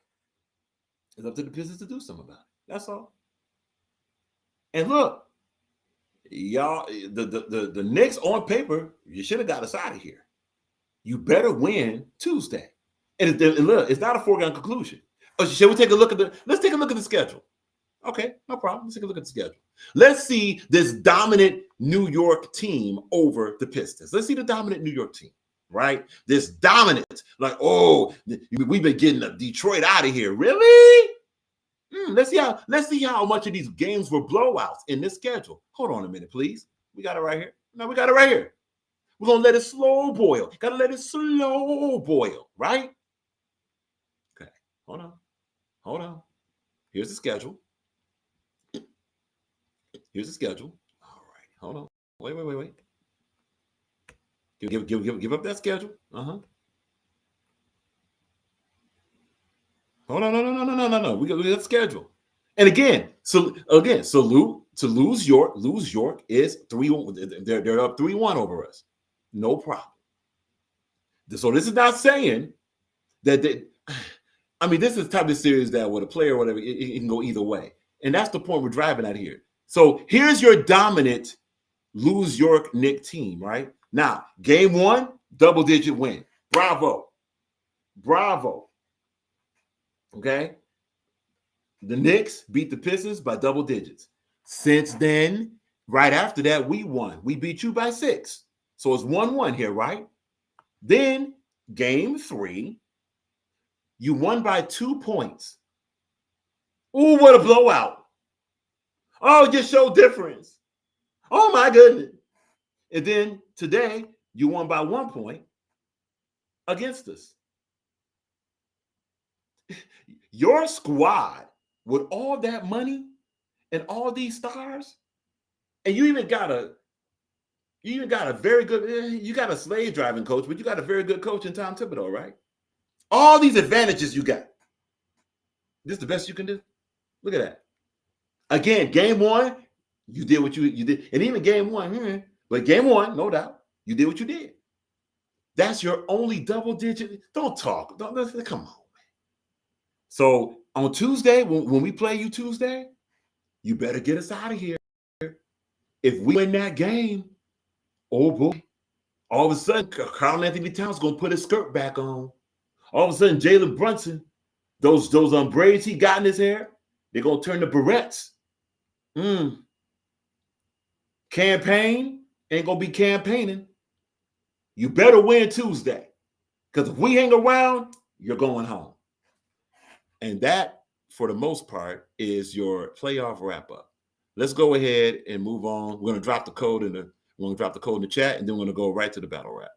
Speaker 4: It's up to the Pistons to do something about it. That's all. And look, y'all, the Knicks on paper, you should have got us out of here. You better win Tuesday. And look, it's not a foregone conclusion. Shall we take a look at let's take a look at the schedule. Okay, no problem. Let's take a look at the schedule. Let's see this dominant New York team over the Pistons. Let's see the dominant New York team, right? This dominant, like, oh, we've been getting Detroit out of here. Really? Let's see how much of these games were blowouts in this schedule. Hold on a minute, please. We got it right here. No, we got it right here. We're gonna let it slow boil. Gotta let it slow boil, right? Okay, hold on. Here's the schedule. Here's the schedule. All right, hold on. Wait. Give up that schedule. Oh no. We got the schedule. And again, salute to Lose York. Lose York is 3-1. They're up 3-1 over us. No problem. So this is not saying that this is the type of series that with a player or whatever, it can go either way. And that's the point we're driving at here. So here's your dominant Lose York Knick team, right? Now, game 1, double-digit win. Bravo. Okay? The Knicks beat the Pistons by double digits. Since then, right after that, we won. We beat you by 6. So it's 1-1 here, right? Then, game 3, you won by 2 points. Ooh, what a blowout. Oh, just show difference. Oh, my goodness. And then today, you won by 1 point against us. Your squad with all that money and all these stars, and you even got a very good, you got a slave driving coach, but you got a very good coach in Tom Thibodeau, right? All these advantages you got. This is the best you can do. Look at that. Again, game one, you did what you did. And even game one, but game one, no doubt, you did what you did. That's your only double digit. Don't talk. Come on, man. So on Tuesday, when we play you Tuesday, you better get us out of here. If we win that game, oh boy, all of a sudden, Karl Anthony Towns going to put his skirt back on. All of a sudden, Jalen Brunson, those braids he got in his hair, they're going to turn to barrettes. Campaign ain't going to be campaigning. You better win Tuesday, because if we hang around, you're going home. And that, for the most part, is your playoff wrap-up. Let's go ahead and move on. We're going to drop the code in the chat, and then we're going to go right to the battle rap.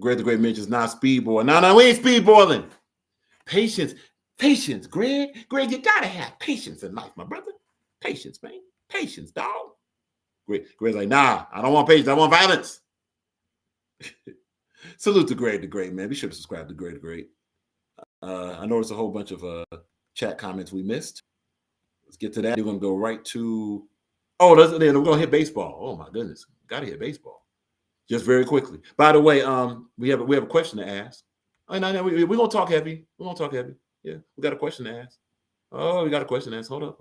Speaker 4: Greg the Great mentions not speedball. No, we ain't speedballing. Patience, Greg. Greg, you gotta have patience in life, my brother. Patience, man. Patience, dog. Greg's like, nah, I don't want patience. I want violence. Salute to Greg the Great, man. Be sure to subscribe to Greg the Great. I noticed a whole bunch of chat comments we missed. Let's get to that. We're going to go right to, we're going to hit baseball. Oh, my goodness. Got to hit baseball. Just very quickly. By the way, we have a question to ask. We're going to talk heavy. Yeah, we got a question to ask. Oh, we got a question to ask. Hold up.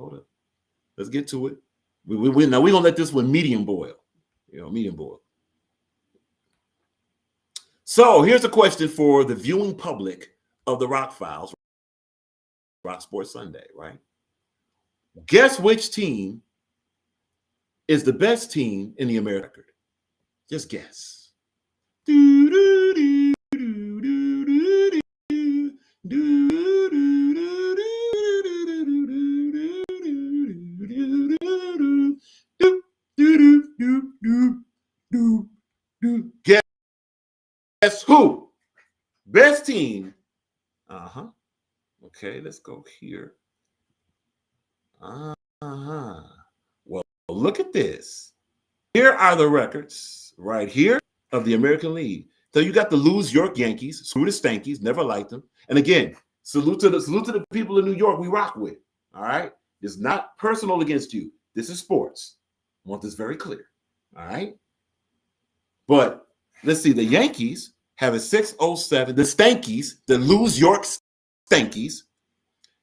Speaker 4: Let's get to it. Now we're going to let this one medium boil. Medium boil. So here's a question for the viewing public of the Rock Files, Rock Sports Sunday, right? Guess which team is the best team in the American record? Just guess. Guess who? Best team. Okay, let's go here. Well, look at this. Here are the records right here of the American League. So you got the Lose York Yankees, screw the Stankies, never liked them. And again, salute to the people in New York we rock with. All right, it's not personal against you. This is sports. I want this very clear. All right, but let's see. The Yankees have a 607. The Stankies, the Lose York Stankies,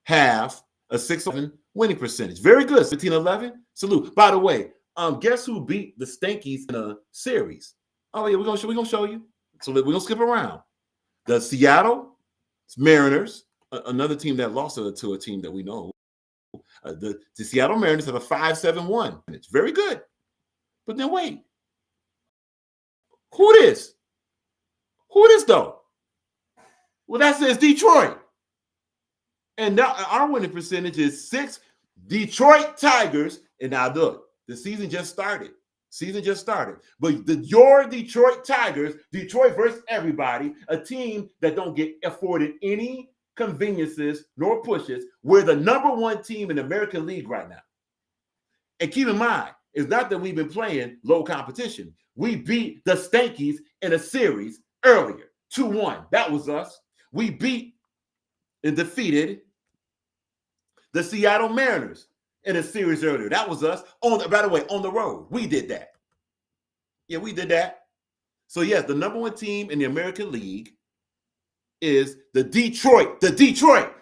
Speaker 4: have a 607 winning percentage. Very good. 15-11. Salute. By the way, guess who beat the Stankies in a series? Oh yeah, we're gonna show you. So we're gonna skip around. The Seattle Mariners, another team that lost to a team that we know. The Seattle Mariners have a 5-7-1. It's very good. But then wait, who this? Who this though? Well, that says Detroit. And now our winning percentage is 6. Detroit Tigers. And now look, the season just started. But your Detroit Tigers, Detroit versus everybody, a team that don't get afforded any conveniences nor pushes. We're the number one team in the American League right now. And keep in mind, it's not that we've been playing low competition. We beat the Stankies in a series earlier, 2-1. That was us. We beat and defeated the Seattle Mariners in a series earlier. That was us. By the way, on the road. We did that. Yeah, we did that. So, yes, the number one team in the American League is the Detroit Tigers.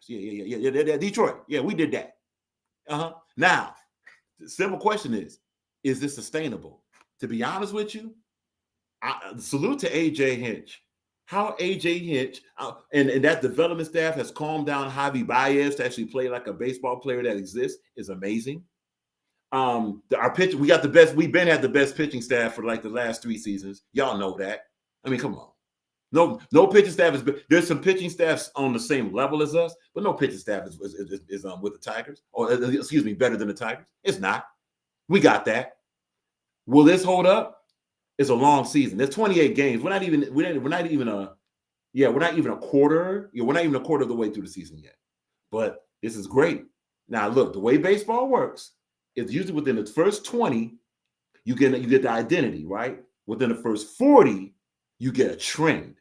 Speaker 4: Yeah, Detroit. Yeah, we did that. Now, the simple question is this sustainable? To be honest with you, salute to A.J. Hinch. How A.J. Hinch and that development staff has calmed down Javi Baez to actually play like a baseball player that exists is amazing. Our pitch, we've been had the best pitching staff for like the last 3 seasons. Y'all know that. I mean, come on. No pitching staff is. There's some pitching staffs on the same level as us, but no pitching staff is with the Tigers, or excuse me, better than the Tigers. It's not. We got that. Will this hold up? It's a long season. There's 28 games. We're not even Yeah, we're not even a quarter. Yeah, we're not even a quarter of the way through the season yet. But this is great. Now, look, the way baseball works is usually within the first 20, you get the identity, right? Within the first 40, you get a trend.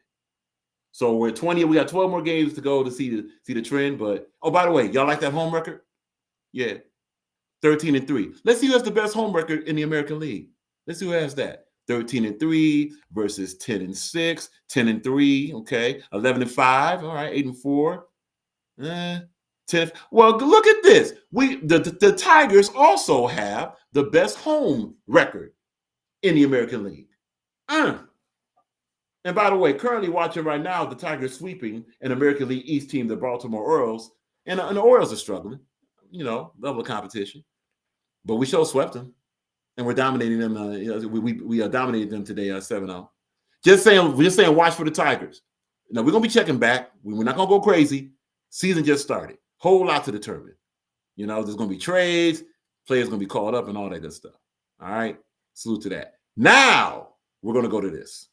Speaker 4: So we're at 20, we got 12 more games to go to see the trend. But oh, by the way, y'all like that home record? Yeah. 13-3. Let's see who has the best home record in the American League. Let's see who has that. 13-3 versus 10-6, 10-3, okay, 11-5, all right, 8-4. 10. Well, look at this. The Tigers also have the best home record in the American League. And by the way, currently watching right now, the Tigers sweeping an American League East team, the Baltimore Orioles, and the Orioles are struggling. Level of competition, but we sure swept them, and we're dominating them. We dominated them today 7-0. Just saying, watch for the Tigers. Now we're gonna be checking back. We're not gonna go crazy. Season just started. Whole lot to determine. There's gonna be trades, players gonna be called up, and all that good stuff. All right, salute to that. Now we're gonna go to this.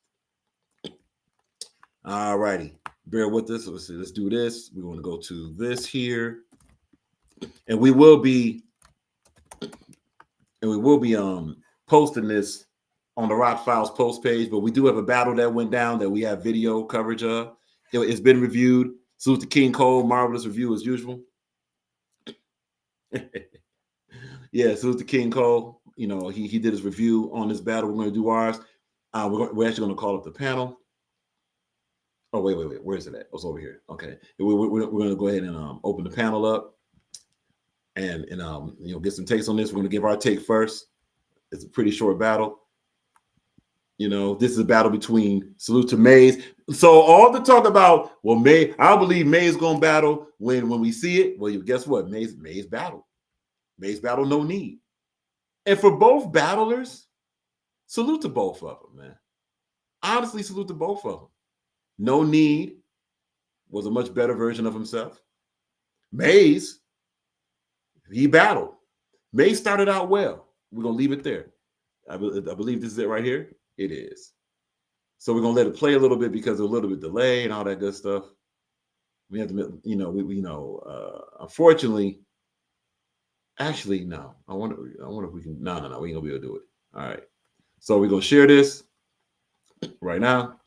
Speaker 4: All righty, bear with us. Let's do this. We want to go to this here, and we will be posting this on the Rock Files post page. But we do have a battle that went down that we have video coverage of. It's been reviewed. Salute to King Cole, marvelous review as usual. Yeah, salute to King Cole. He did his review on this battle. We're going to do ours. We're actually going to call up the panel. Oh, wait. Where is it at? Oh, it's over here. Okay. We're going to go ahead and open the panel up and get some takes on this. We're going to give our take first. It's a pretty short battle. This is a battle between salute to Mays. So all the talk about, well, I believe Mays is going to battle when we see it. Well, guess what? Mays battle. Mays battle Knowkneed. And for both battlers, salute to both of them, man. Honestly, salute to both of them. Knowkneed was a much better version of himself. Mays, he battled. Mays started out well. We're going to leave it there. I believe this is it right here. It is. So we're going to let it play a little bit because of a little bit delay and all that good stuff. We have to, unfortunately, actually, no. I wonder if we can. No, we ain't going to be able to do it. All right. So we're going to share this right now.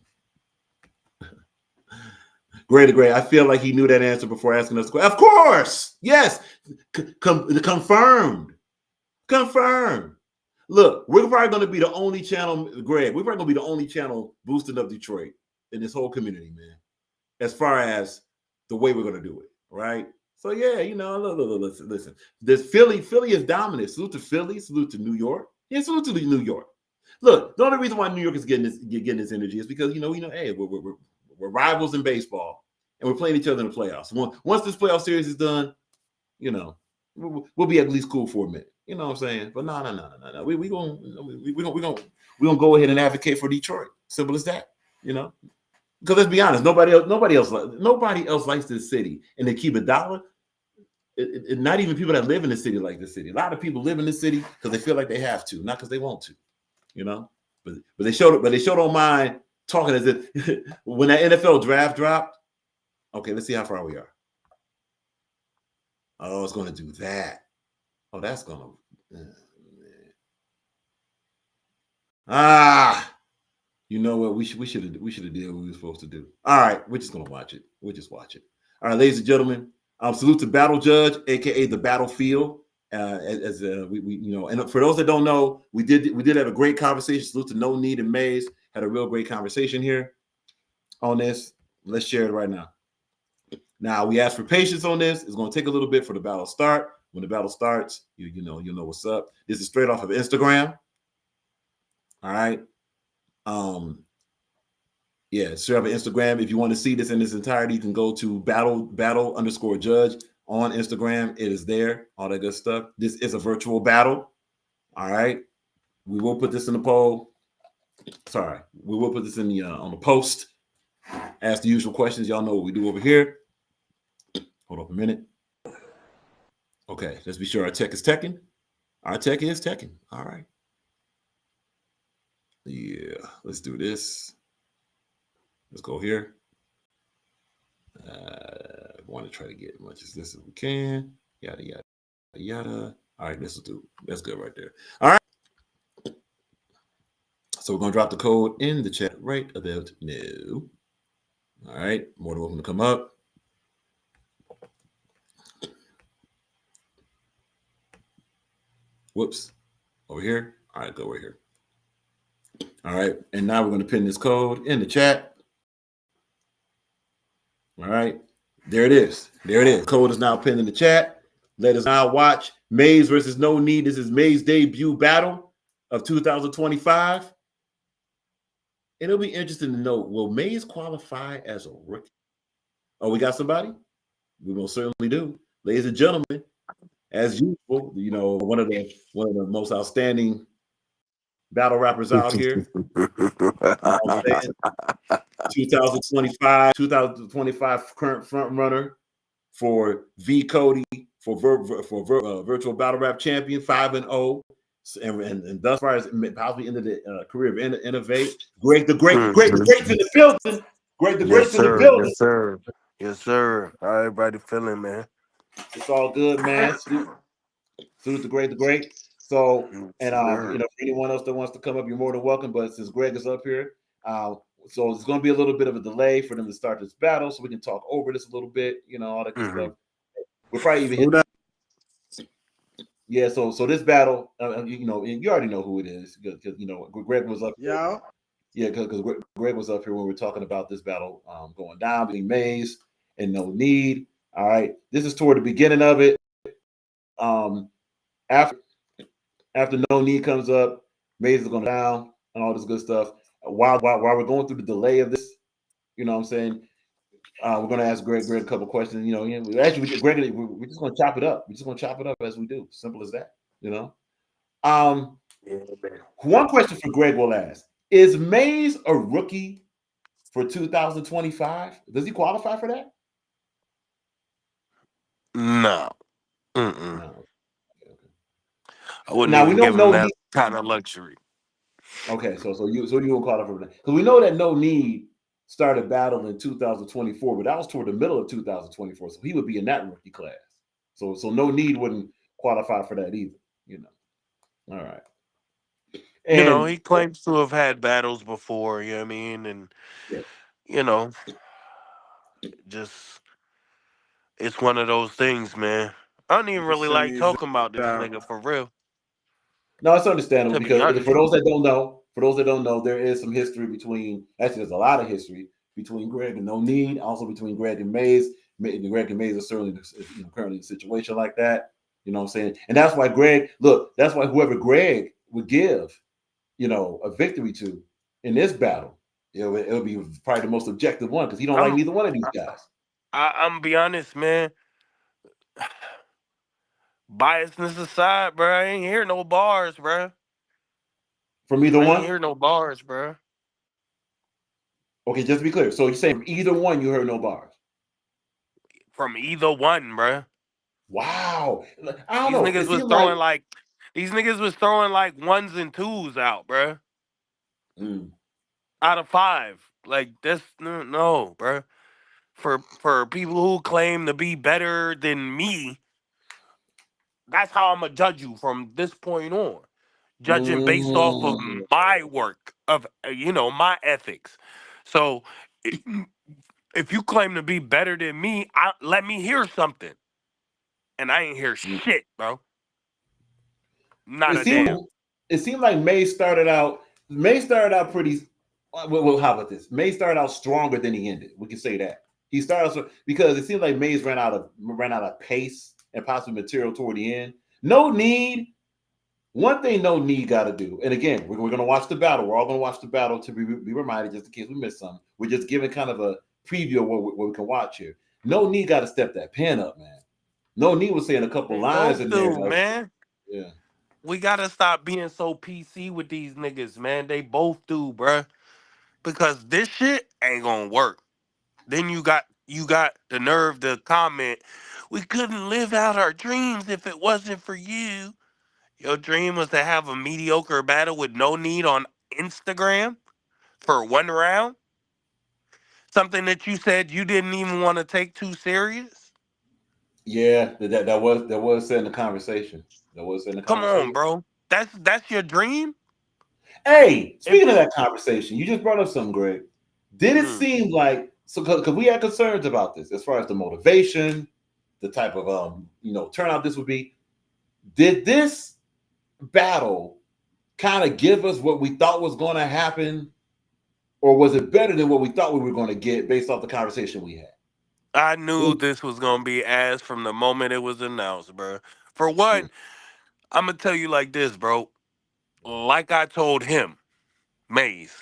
Speaker 4: Great. I feel like he knew that answer before asking us. Of course. Yes. Confirmed. Look, we're probably going to be the only channel, Greg. We're probably going to be the only channel boosting up Detroit in this whole community, man. As far as the way we're going to do it, right? So yeah, listen. This Philly is dominant. Salute to Philly. Salute to New York. Yeah, salute to New York. Look, the only reason why New York is getting this energy is because hey, we're rivals in baseball, and we're playing each other in the playoffs. Once this playoff series is done, we'll be at least cool for a minute. You know what I'm saying? But no. We're gonna go ahead and advocate for Detroit. Simple as that. Because let's be honest, nobody else likes this city, and they keep $1. Not even people that live in the city like this city. A lot of people live in the city because they feel like they have to, not because they want to. But they showed don't mind talking as if when that NFL draft dropped. Okay, let's see how far we are. Oh, it's going to do that. Oh, that's going to. You know what? We should have did what we were supposed to do. All right, we're just going to watch it. We'll just watch it. All right, ladies and gentlemen, salute to Battle Judge, aka the Battlefield. And for those that don't know, we did have a great conversation. Salute to Knowkneed and Mays. Had a real great conversation here on this. Let's share it right now. Now we ask for patience on this. It's going to take a little bit for the battle to start. When the battle starts, you know what's up. This is straight off of Instagram. All right. Straight off of Instagram. If you want to see this in its entirety, you can go to battle_judge on Instagram. It is there. All that good stuff. This is a virtual battle. All right. We will put this in the poll. Sorry, we will put this in the on the post. Ask the usual questions. Y'all know what we do over here. Hold up a minute. Okay, let's be sure our tech is teching. Our tech is teching. All right. Yeah, let's do this. Let's go here. want to try to get as much as this as we can. Yada yada yada. All right, this will do. That's good right there. All right. So we're gonna drop the code in the chat right about now. All right, more than welcome to come up. Whoops, over here. All right, go over here. All right, and now we're gonna pin this code in the chat. All right, there it is. There it is. Code is now pinned in the chat. Let us now watch Maze versus Knowkneed. This is Maze's debut battle of 2025. And it'll be interesting to know, will Maze qualify as a rookie? Oh, we got somebody? We most certainly do. Ladies and gentlemen, as usual, you know, one of the most outstanding battle rappers out here. 2025 current front runner for V Cody for virtual battle rap champion 5-0, and thus far as possibly ended the career of Innovate. Greg the Great, Greg the Great's in the building. Greg the Great's in the building.
Speaker 5: Yes, sir. Yes, sir. How everybody feeling, man?
Speaker 4: It's all good, man. Salute the Great. So, and you know, for anyone else that wants to come up, you're more than welcome. But since Greg is up here, so it's going to be a little bit of a delay for them to start this battle, so we can talk over this a little bit. You know, all that good stuff. We'll probably even hit. Yeah. So this battle, you know, you already know who it is because you know Greg was up.
Speaker 1: Yeah.
Speaker 4: Yeah, because Greg was up here when we were talking about this battle going down between Maze and Knowkneed. All right, this is toward the beginning of it. After Knowkneed comes up, Maze is going down and all this good stuff. While we're going through the delay of this, you know what I'm saying, we're going to ask Greg a couple questions. You know, actually, we're just going to chop it up. We're just going to chop it up as we do. Simple as that, you know. One question for Greg will ask. Is Maze a rookie for 2025? Does he qualify for that?
Speaker 5: No.
Speaker 4: No.
Speaker 5: I wouldn't even give him that kind of luxury.
Speaker 4: Okay, so you will qualify for that. Because we know that Knowkneed started battle in 2024, but that was toward the middle of 2024. So he would be in that rookie class. So Knowkneed wouldn't qualify for that either, you know. All right. And,
Speaker 5: you know, he claims to have had battles before, you know what I mean? And, you know, just, it's one of those things, man. I don't even really like talking about this nigga for real.
Speaker 4: No, it's understandable because for those that don't know, there is some history between, actually, there's a lot of history between Greg and Knowkneed, also between Greg and Maze. Greg and Maze are certainly currently in a situation like that. You know what I'm saying? And that's why that's why whoever Greg would give, you know, a victory to in this battle, it'll be probably the most objective one because he don't like neither one of these guys.
Speaker 5: I'm gonna be honest, man. Biasness aside, bro, I ain't hear no bars, bro.
Speaker 4: From either one?
Speaker 5: I ain't hear no bars, bro.
Speaker 4: Okay, just to be clear. So you're saying from either one you heard no bars?
Speaker 5: From either one, bro.
Speaker 4: Wow. I don't know.
Speaker 5: These niggas was throwing like ones and twos out, bro. Out of 5. Like, that's no, bro. For people who claim to be better than me, that's how I'm gonna judge you from this point on. Judging based off of my work, of my ethics. So if you claim to be better than me, let me hear something. And I ain't hear shit, bro.
Speaker 4: It seemed like Maze started out pretty. Well, how about this? Maze started out stronger than he ended. We can say that. He started because it seemed like Maze ran out of pace and possibly material toward the end. One thing Knowkneed got to do, and again, we're going to watch the battle. We're all going to watch the battle to be reminded just in case we miss something. We're just giving kind of a preview of what we can watch here. Knowkneed got to step that pen up, man. Knowkneed was saying a couple lines in there,
Speaker 5: man.
Speaker 4: Yeah.
Speaker 5: We got to stop being so PC with these niggas, man. They both do, bruh. Because this shit ain't going to work. Then you got the nerve to comment, we couldn't live out our dreams if it wasn't for you. Your dream was to have a mediocre battle with Knowkneed on Instagram for 1 round? Something that you said you didn't even want to take too serious?
Speaker 4: Yeah, that was said in the conversation. That was said in the
Speaker 5: Come on,
Speaker 4: conversation.
Speaker 5: bro. That's your dream.
Speaker 4: Hey,
Speaker 5: If
Speaker 4: speaking of
Speaker 5: you,
Speaker 4: that conversation, you just brought up something, Greg. Did it
Speaker 5: mm,
Speaker 4: seem like so? Because we had concerns about this as far as the motivation, the type of turnout this would be. Did this battle kind of give us what we thought was going to happen, or was it better than what we thought we were going to get based off the conversation we had?
Speaker 5: I knew this was gonna be ass from the moment it was announced, bro. For one,
Speaker 4: Mm.
Speaker 5: I'm gonna tell you like this, bro. Like I told him, Maze.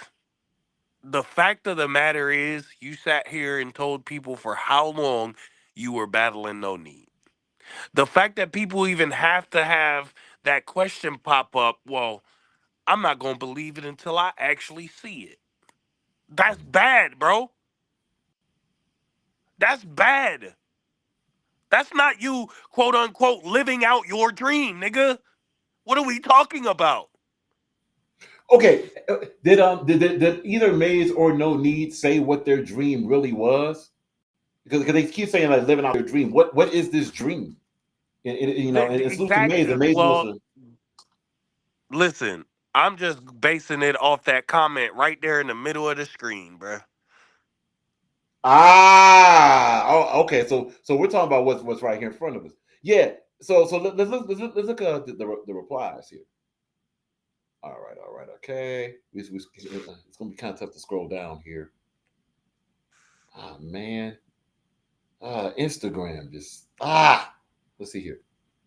Speaker 5: The fact of the matter is, you sat here and told people for how long you were battling no need. The fact that people even have to have that question pop up, well, I'm not gonna believe it until I actually see it. That's bad, bro. That's bad. That's not you, quote unquote, living out your dream, nigga. What are we talking about?
Speaker 4: Okay, did either Maze or No Need say what their dream really was? Because they keep saying like living out their dream. What is this dream? And salute to Maze. And Maze was
Speaker 5: Well, listen, I'm just basing it off that comment right there in the middle of the screen, bruh.
Speaker 4: Okay. So we're talking about what's right here in front of us. Yeah. So let's look at the replies here. All right. Okay. It's gonna be kind of tough to scroll down here. Oh man. Instagram just let's see here.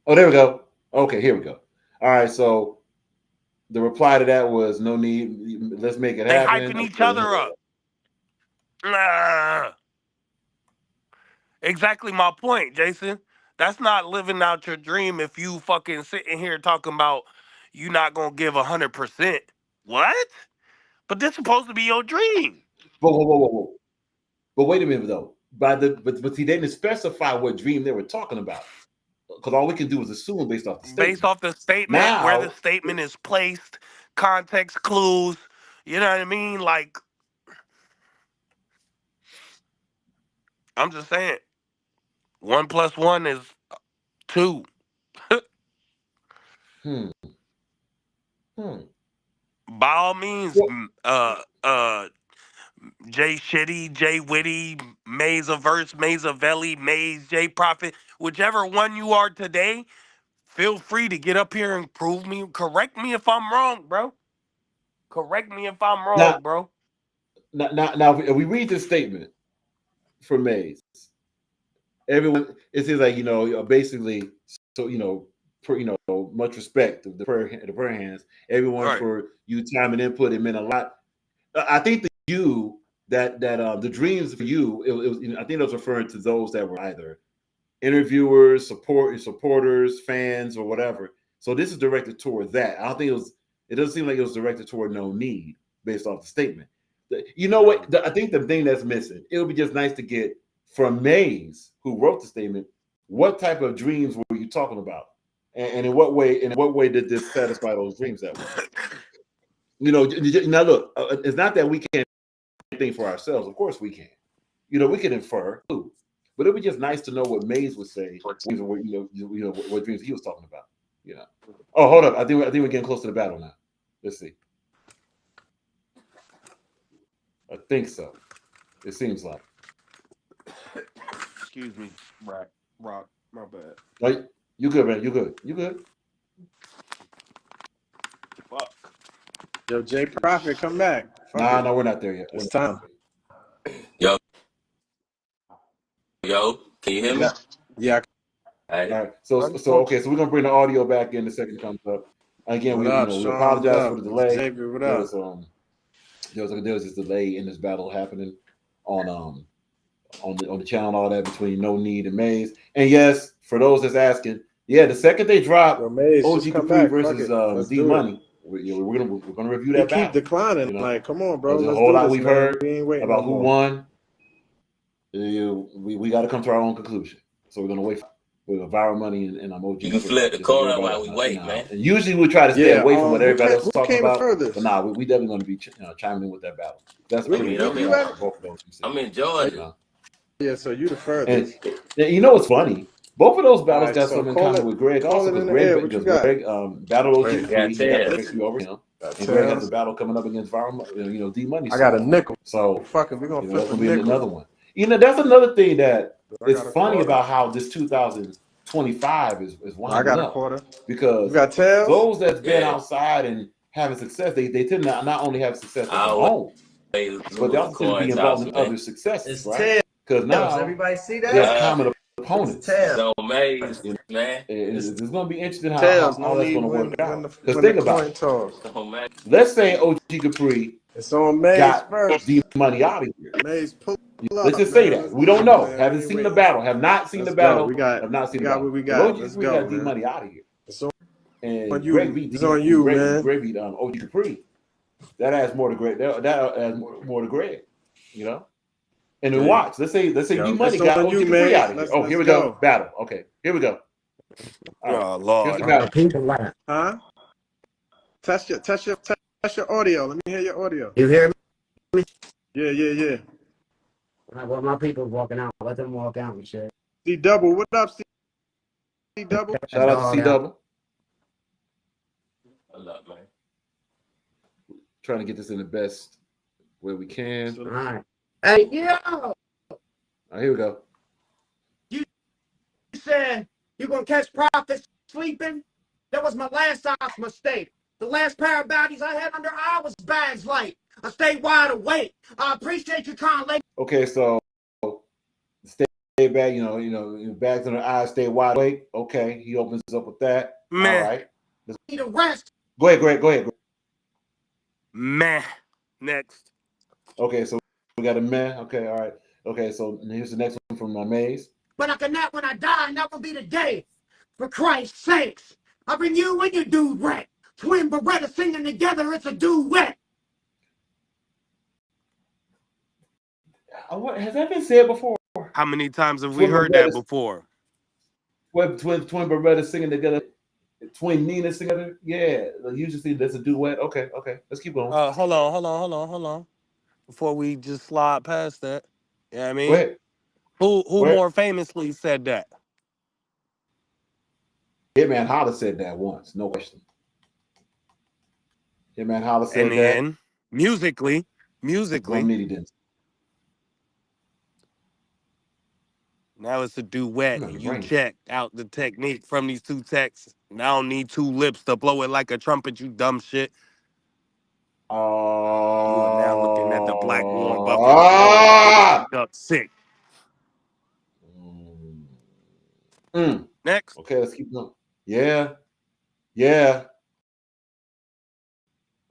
Speaker 4: Oh, there we go. Okay, here we go. All right, so the reply to that was no need. Let's make it
Speaker 5: They
Speaker 4: happen.
Speaker 5: hyping each other up. Ah, exactly my point, Jason. That's not living out your dream if you fucking sitting here talking about you not gonna give 100%. What? But this supposed to be your dream.
Speaker 4: Whoa. But wait a minute though. But see, they didn't specify what dream they were talking about because all we can do is assume based off the
Speaker 5: Based
Speaker 4: statement.
Speaker 5: off the statement, where the
Speaker 4: Now,
Speaker 5: statement is placed, context clues, you know what I mean? Like, I'm just saying, 1 + 1 is 2.
Speaker 4: hmm, hmm.
Speaker 5: By all means,
Speaker 4: Well,
Speaker 5: Jay Shitty, Jay Witty, Maze Averse, Maze Avelli, Maze, J Prophet, whichever one you are today, feel free to get up here and prove me, correct me if I'm wrong, bro. Correct me if I'm
Speaker 4: now,
Speaker 5: wrong, bro.
Speaker 4: now, if we read this statement from Mays, everyone it seems like basically so much respect to the prayer hands everyone
Speaker 5: Right.
Speaker 4: for you time and input. It meant a lot. I think the dreams for you it was I think it was referring to those that were either interviewers, supporters, fans, or whatever. So this is directed toward that. I don't think it doesn't seem like it was directed toward no need based off the statement. You know what?
Speaker 5: Mm.
Speaker 4: I think the thing that's missing, it would be just nice to get from Mays, who wrote the statement, what type of dreams were you talking about? And in what way did this satisfy those dreams that way? Now look, it's not that we can't think for ourselves. Of course we can. We can infer, but it would be just nice to know what Mays would say. What dreams he was talking about. Oh, hold up. I think we're getting close to the battle now. Let's see. I think so. It seems like.
Speaker 5: Excuse me, Rock, my bad.
Speaker 4: Right? You good, man? You good? You good?
Speaker 5: Fuck.
Speaker 1: Yo, J Prophet, come back. Fuck
Speaker 4: Nah,
Speaker 1: it.
Speaker 4: no, we're not there yet.
Speaker 1: It's time.
Speaker 6: Yo, can you hear me?
Speaker 1: Yeah. Yeah.
Speaker 6: All right.
Speaker 4: All right. So okay. So we're gonna bring the audio back in. The second it comes up. Again,
Speaker 1: What
Speaker 4: we
Speaker 1: up,
Speaker 4: we
Speaker 1: Sean? What
Speaker 4: apologize
Speaker 1: up?
Speaker 4: for the delay.
Speaker 1: Xavier, what
Speaker 4: There
Speaker 1: up?
Speaker 4: was there was this delay in this battle happening on the channel and all that between No Need and Maze. And yes, for those that's asking, yeah, the second they drop
Speaker 1: Yo, Maze,
Speaker 4: OG
Speaker 1: just come
Speaker 4: Capri
Speaker 1: back. Fuck
Speaker 4: versus
Speaker 1: it. Let's
Speaker 4: D
Speaker 1: do it.
Speaker 4: Money, we're gonna review
Speaker 1: He
Speaker 4: that
Speaker 1: keep
Speaker 4: battle.
Speaker 1: declining. Like, come on, bro.
Speaker 4: There's a
Speaker 1: Let's
Speaker 4: whole
Speaker 1: do
Speaker 4: lot
Speaker 1: this,
Speaker 4: we've
Speaker 1: man.
Speaker 4: heard
Speaker 1: We ain't waiting
Speaker 4: about
Speaker 1: no
Speaker 4: who
Speaker 1: more.
Speaker 4: won. We got to come to our own conclusion. So we're gonna wait for the viral money and OG.
Speaker 6: You can flip the
Speaker 4: just like
Speaker 6: coin
Speaker 4: everybody
Speaker 6: while
Speaker 4: else.
Speaker 6: we wait, man.
Speaker 4: And usually we try to stay
Speaker 1: Yeah.
Speaker 4: away from what everybody else is
Speaker 1: Who
Speaker 4: talking
Speaker 1: came the
Speaker 4: about.
Speaker 1: furthest?
Speaker 4: But nah, we definitely going to be chiming in with that battle. That's
Speaker 1: We-
Speaker 4: pretty
Speaker 6: I mean,
Speaker 4: important for both of those.
Speaker 6: I'm in
Speaker 1: Oh,
Speaker 6: Georgia.
Speaker 1: yeah. So you the
Speaker 4: And
Speaker 1: furthest.
Speaker 4: you know what's funny? Both of those battles
Speaker 1: Alright,
Speaker 4: got
Speaker 1: so
Speaker 4: some in
Speaker 1: call
Speaker 4: common
Speaker 1: it-
Speaker 4: with Greg
Speaker 1: call
Speaker 4: also,
Speaker 1: it
Speaker 4: because
Speaker 1: in the air. What you got?
Speaker 4: Greg battled OG
Speaker 6: Greg
Speaker 4: Capri,
Speaker 6: got
Speaker 4: he got the
Speaker 6: Taz.
Speaker 4: victory over him,
Speaker 1: Got
Speaker 4: and Greg has
Speaker 1: tails.
Speaker 4: a battle coming up against D Money.
Speaker 1: I got a nickel.
Speaker 4: So
Speaker 1: Fuck it, we're gonna
Speaker 4: that's
Speaker 1: flip a
Speaker 4: gonna be
Speaker 1: nickel.
Speaker 4: another one. That's another thing that
Speaker 1: I
Speaker 4: is
Speaker 1: got a
Speaker 4: funny
Speaker 1: quarter.
Speaker 4: about how this 2025 is
Speaker 1: I
Speaker 4: winding
Speaker 1: got a
Speaker 4: up,
Speaker 1: quarter.
Speaker 4: because
Speaker 1: You got tails?
Speaker 4: those that's been
Speaker 6: Yeah.
Speaker 4: outside and having success, they tend to not only have success at
Speaker 6: I
Speaker 4: their
Speaker 6: always
Speaker 4: home, but they also tend to be
Speaker 6: coin
Speaker 4: involved
Speaker 6: toss,
Speaker 4: in
Speaker 6: man.
Speaker 4: other successes,
Speaker 1: It's
Speaker 4: right?
Speaker 1: tails.
Speaker 4: Because now
Speaker 1: Everybody see that?
Speaker 4: there's common opponents.
Speaker 1: Tails.
Speaker 6: So Maze, man.
Speaker 4: It's going to be interesting how
Speaker 1: Tails.
Speaker 4: all
Speaker 1: No
Speaker 4: that's
Speaker 1: need
Speaker 4: going to
Speaker 1: when
Speaker 4: work out.
Speaker 1: the
Speaker 4: Because
Speaker 1: when
Speaker 4: think
Speaker 1: the
Speaker 4: about
Speaker 1: coin
Speaker 4: it.
Speaker 1: toss.
Speaker 6: So man.
Speaker 4: Let's say OG Capri
Speaker 1: It's on Maze
Speaker 4: got
Speaker 1: first.
Speaker 4: D Money out of here.
Speaker 1: Maze pull up.
Speaker 4: Let's just say
Speaker 1: man.
Speaker 4: that. We don't know.
Speaker 1: Man,
Speaker 4: Haven't
Speaker 1: we
Speaker 4: seen
Speaker 1: ain't
Speaker 4: the
Speaker 1: waiting.
Speaker 4: battle. Have not seen
Speaker 1: Let's
Speaker 4: the battle.
Speaker 1: go. We got.
Speaker 4: Have not seen
Speaker 1: We
Speaker 4: the
Speaker 1: got
Speaker 4: battle.
Speaker 1: what we
Speaker 4: If
Speaker 1: got.
Speaker 4: OG
Speaker 1: Let's
Speaker 4: Capri
Speaker 1: go,
Speaker 4: got D
Speaker 1: man.
Speaker 4: Money out of here,
Speaker 1: It's on
Speaker 4: and
Speaker 1: you.
Speaker 4: Greg beat
Speaker 1: It's on you, man.
Speaker 4: Greg beat OG Capri. That adds more to Greg. That adds more to Greg. And then watch. Let's say
Speaker 1: Yo,
Speaker 4: D Money
Speaker 1: it's
Speaker 4: got
Speaker 1: on
Speaker 4: OG
Speaker 1: you,
Speaker 4: Capri
Speaker 1: man.
Speaker 4: out of here.
Speaker 1: Let's-
Speaker 4: Oh,
Speaker 1: let's
Speaker 4: here we
Speaker 1: go.
Speaker 4: go. Battle. Okay, here we go. All right.
Speaker 5: Oh
Speaker 4: Here's
Speaker 5: Lord.
Speaker 4: the battle.
Speaker 1: Huh? Test your audio. Let me hear your audio.
Speaker 7: You hear me?
Speaker 1: Yeah.
Speaker 7: Well, my people's walking out. Let them walk out and shit.
Speaker 1: C double. What up, C double?
Speaker 4: Shout out to C Double.
Speaker 6: I love, man.
Speaker 4: Trying to get this in the best way we can.
Speaker 7: All right. Hey, yo!
Speaker 4: All right, here we go.
Speaker 7: You said you gonna catch prophets sleeping? That was my last off mistake. The last pair of baddies I had under eye was bags light. I stayed wide awake. I appreciate you trying to lay.
Speaker 4: Okay, so stay back, bags on the eyes, stay wide awake. Okay, he opens up with that.
Speaker 5: Meh.
Speaker 4: All right.
Speaker 7: Me to rest.
Speaker 4: Go ahead, Greg. Go ahead.
Speaker 5: Meh. Next.
Speaker 4: Okay, so we got a meh. Okay, all right. Okay, so here's the next one from my Maze.
Speaker 7: But I can nap when I die, and that will be the day. For Christ's sakes. I bring you and your dude wreck. Twin Beretta singing together, it's a duet.
Speaker 4: Has that been said before?
Speaker 5: How many times have we
Speaker 4: Twin
Speaker 5: heard that
Speaker 4: Berettas.
Speaker 5: before?
Speaker 4: Twin Beretta singing together, twin Nina singing together. Yeah, usually that's a duet. Okay. Let's keep going.
Speaker 5: Hold on. Before we just slide past that. You know what I mean?
Speaker 4: Go ahead.
Speaker 5: Who
Speaker 4: Go ahead.
Speaker 5: more famously said that?
Speaker 4: Hitman Holla said that once, no question. Hitman Holla said
Speaker 5: And
Speaker 4: that.
Speaker 5: then musically,
Speaker 4: Knowkneed didn't.
Speaker 5: now it's a duet.
Speaker 4: I'm
Speaker 5: And
Speaker 4: in
Speaker 5: you
Speaker 4: range.
Speaker 5: check out the technique from these two texts. And I don't need two lips to blow it like a trumpet, you dumb shit. You are now looking at the black Warren Buffett. Up sick. Next.
Speaker 4: Okay, let's keep going. Yeah.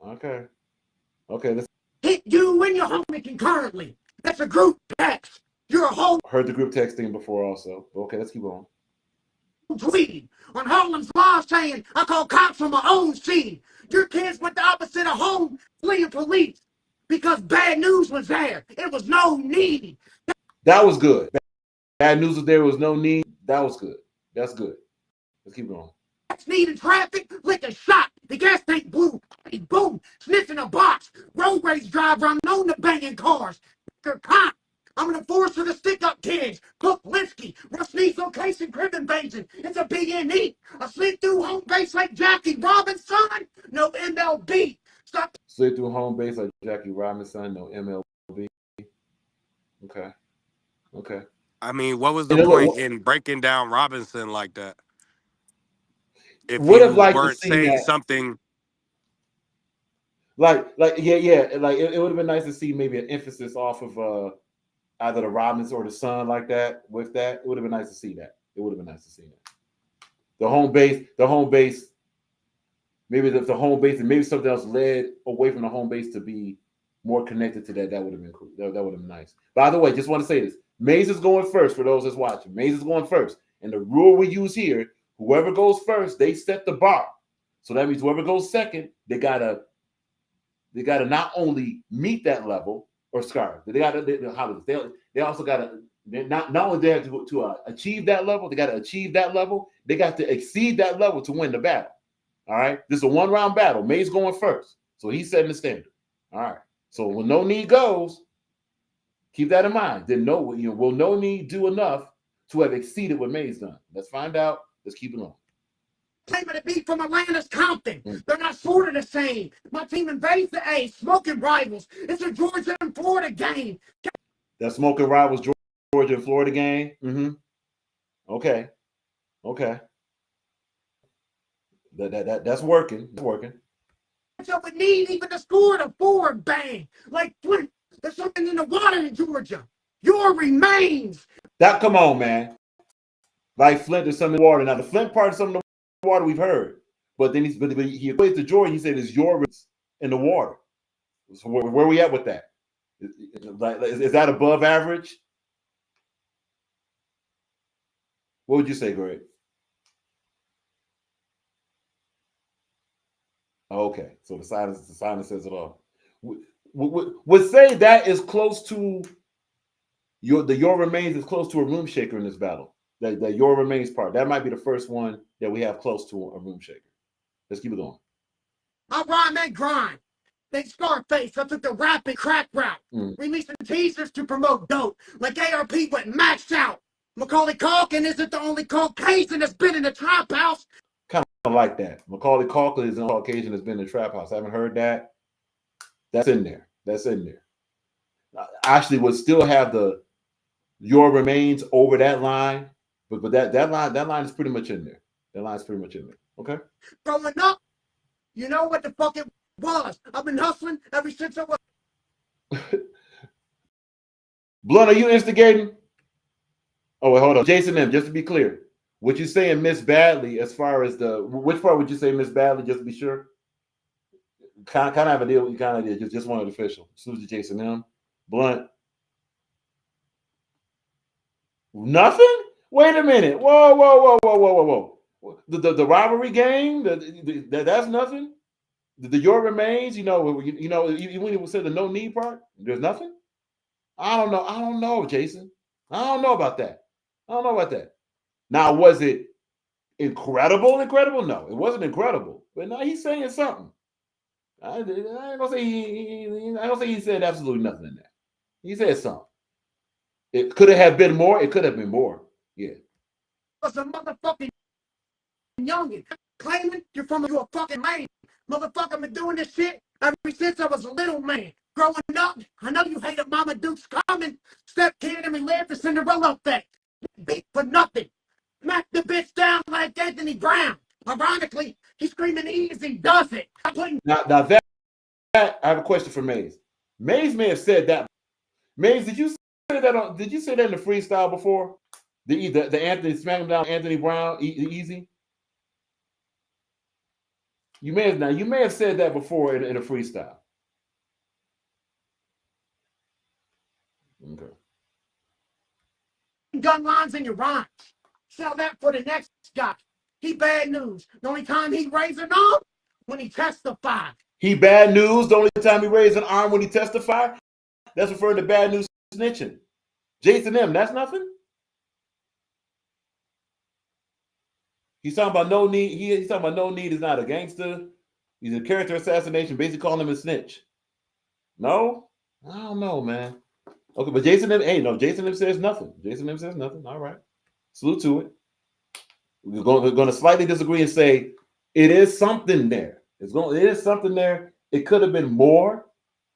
Speaker 4: Okay. Let's
Speaker 7: Hit you and your homie concurrently. That's a group text. You're a whole
Speaker 4: heard the group texting before also. Okay, let's keep going.
Speaker 7: tweet on Harlem's law saying I call cops from my own scene. Your kids went the opposite of home, fleeing police because bad news was there. It was no need.
Speaker 4: That was good. Bad news was there was no need. That was good. That's good. Let's keep going.
Speaker 7: That's need in traffic, lick a shot. The gas tank blew. Hey, boom, snitching a box. Road rage driver, I'm known to banging cars. Cop. I'm gonna force her to stick up kids. Cook Linsky, Russ Needs location, crib invasion. It's a B&E. I slid through home base like Jackie Robinson. No MLB. Stop.
Speaker 4: Slid through home base like Jackie Robinson, no MLB. Okay.
Speaker 5: I mean, what was the point in breaking down Robinson like that? If
Speaker 4: Would have
Speaker 5: you
Speaker 4: liked to
Speaker 5: weren't
Speaker 4: see
Speaker 5: saying
Speaker 4: that.
Speaker 5: something.
Speaker 4: Like it would have been nice to see maybe an emphasis off of either the Robinson or the Sun like that. With that, it would have been nice to see that. The home base. Maybe the home base and maybe something else led away from the home base to be more connected to that. That would have been cool. That would have been nice. By the way, just want to say this: Maze is going first for those that's watching. Maze is going first, and the rule we use here: whoever goes first, they set the bar. So that means whoever goes second, they gotta not only meet that level or scar. They also gotta not only they have to achieve that level. They gotta achieve that level. They got to exceed that level to win the battle. All right, this is a 1-round battle. Maze going first, so he's setting the standard. All right, so when Knowkneed goes, keep that in mind. Then will Knowkneed do enough to have exceeded what May's done? Let's find out. Let's keep it on.
Speaker 7: Claiming to be from Atlanta's Compton. They're not sort of the same. My team invades the A, smoking rivals. It's a Georgia and Florida game.
Speaker 4: That smoking rivals Georgia and Florida game. Mm-hmm. Okay. That's working. It's working.
Speaker 7: So we need even to score the forward bang. Like Flint, there's something in the water in Georgia. Your remains.
Speaker 4: That come on, man. Like Flint, there's something in the water. Now the Flint part is something in the water we've heard, but then he equates to Jordan. He said it's your in the water. So where we at with that? Is that above average? What would you say, Greg? Okay, so the silence says it all. Would say that is close to your remains is close to a room shaker in this battle. That your remains part. That might be the first one that we have close to a room shaker. Let's keep it going.
Speaker 7: I rhyme and grind. They Scarface, I took the rap and crack route. Releasing teasers to promote dope. Like ARP went maxed out. Macaulay Culkin isn't the only Caucasian that's been in the trap house.
Speaker 4: Kind of like that. Macaulay Culkin is an Caucasian that's been in the trap house. I haven't heard that. That's in there. I actually would still have the your remains over that line, but that line is pretty much in there. That line's pretty much in there. Okay.
Speaker 7: Growing up, you know what the fuck it was. I've been hustling ever since I was.
Speaker 4: Blunt, are you instigating? Oh, wait, hold on. Jason M, just to be clear, what you saying miss badly as far as which part would you say miss badly, just to be sure? Kind of have a deal. You kind of did. Just one of the official. Susie Jason M. Blunt. Nothing? Wait a minute. Whoa. The rivalry game, that's nothing? The your remains, you when you said the Knowkneed part, there's nothing? I don't know, Jason. I don't know about that. Now, was it incredible? No, it wasn't incredible. But no, he's saying something. I ain't gonna say he said absolutely nothing in that. He said something. It could have been more. It could have been more. Yeah.
Speaker 7: Was a motherfucking youngin claiming you're from a fucking lane. Motherfucker, I've been doing this shit ever since I was a little man. Growing up, I know you hated Mama Duke's coming. Step kid and we lived the Cinderella effect. Beat for nothing. Smack the bitch down like Anthony Brown. Ironically, he's screaming easy, does it?
Speaker 4: Now that I have a question for Maze. Maze may have said that. Maze, did you say that? Did you say that in the freestyle before? The Anthony smacking down Anthony Brown easy. You may have said that before in a freestyle. Okay.
Speaker 7: Gun lines in your rhymes. Sell that for the next guy. He bad news. The only time he raised an arm when he testified.
Speaker 4: He bad news. The only time he raised an arm when he testified. That's referring to bad news snitching. Jason M. That's nothing. He's talking about Knowkneed. He's talking about Knowkneed is not a gangster. He's a character assassination, basically calling him a snitch. No, I don't know, man. Okay, but Jason M. Hey, no, Jason M. says nothing. All right, salute to it. We're going to slightly disagree and say it is something there. It is something there. It could have been more,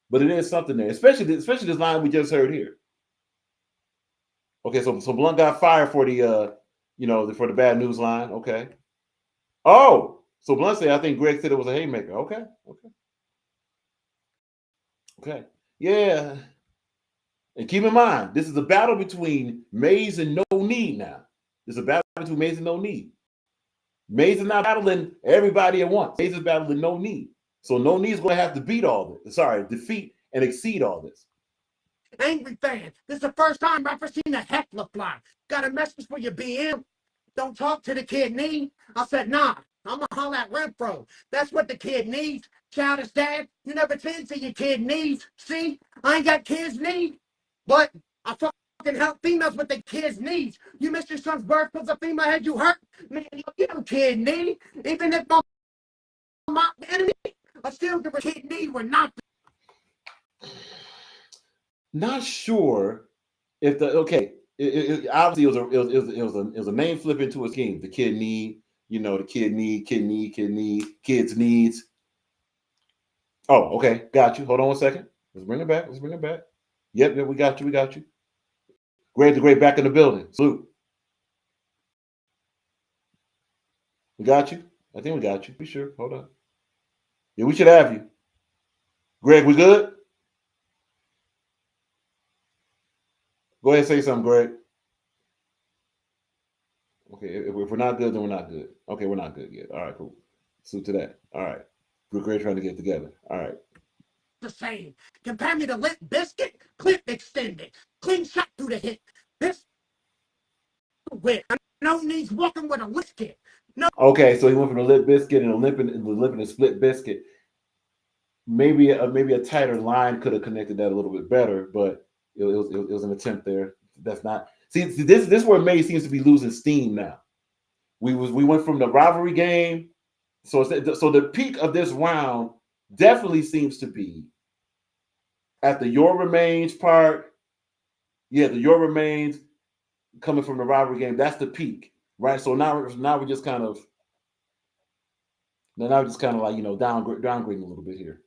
Speaker 4: but it is something there. Especially this line we just heard here. Okay, so Blunt got fired for the for the bad news line. Okay. Oh, so Blunt said, I think Greg said it was a haymaker. Okay. Yeah. And keep in mind, this is a battle between Maze and Knowkneed now. This is a battle between Maze and Knowkneed. Maze is not battling everybody at once. Maze is battling Knowkneed. So Knowkneed is going to have to defeat and exceed all this.
Speaker 7: Angry fan, this is the first time I've ever seen a heckler fly. Got a message for your BM? Don't talk to the kid need. I said, nah, I'm going to holler at Renfro. That's what the kid needs. Childish dad, you never tend to your kid needs. See, I ain't got kids need, but I fucking help females with their kids needs. You missed your son's birth because a female had you hurt? Man, you don't kid need. Even if my enemy, I still give a kid need when not. Not
Speaker 4: sure if obviously it was a name flip into a scheme. The kid need, the kid need, kids needs. Oh, okay, got you. Hold on one second. Let's bring it back. Yep, we got you. Greg the Great back in the building. Salute. We got you. I think we got you. Be sure. Hold on. Yeah, we should have you. Greg, we good? Go ahead and say something, Greg. Okay, if we're not good, then we're not good. Okay, we're not good yet. All right, cool. Salute to that. All right. We're great trying to get together. All right.
Speaker 7: The same. Compare me to Limp Biscuit, clip extended. Clean shot through the hip. This with Knowkneed's walking with a biscuit. No.
Speaker 4: Okay, so he went from the lip biscuit and the lip and split biscuit. Maybe a tighter line could have connected that a little bit better, but it was an attempt there. That's not this is where May seems to be losing steam now. We went from the rivalry game, so the peak of this round definitely seems to be at the Your Remains part. Yeah, the Your Remains coming from the rivalry game. That's the peak, right? So now we're just kind of like downgrading a little bit here.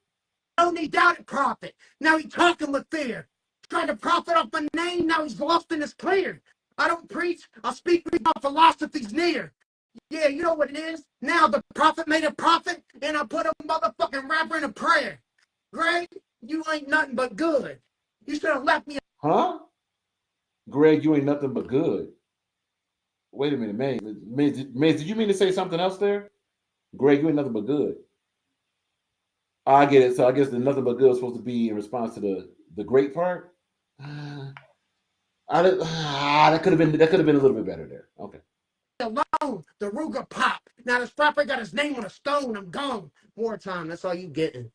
Speaker 7: Only doubted prophet. Now he's talking with fear. Trying to profit off my name. Now he's lost in his clear. I don't preach. I speak with my philosophy's near. Yeah, you know what it is. Now the prophet made a prophet, and I put a motherfucking rapper in a prayer. Greg, you ain't nothing but good. You should have left me.
Speaker 4: Huh? Greg, you ain't nothing but good. Wait a minute, Maze, did you mean to say something else there? Greg, you ain't nothing but good. I get it. So I guess the nothing but good is supposed to be in response to the great part. That could have been a little bit better there. Okay.
Speaker 7: Alone, the Ruger pop. Now the strapper got his name on a stone. I'm gone. More time. That's all you getting.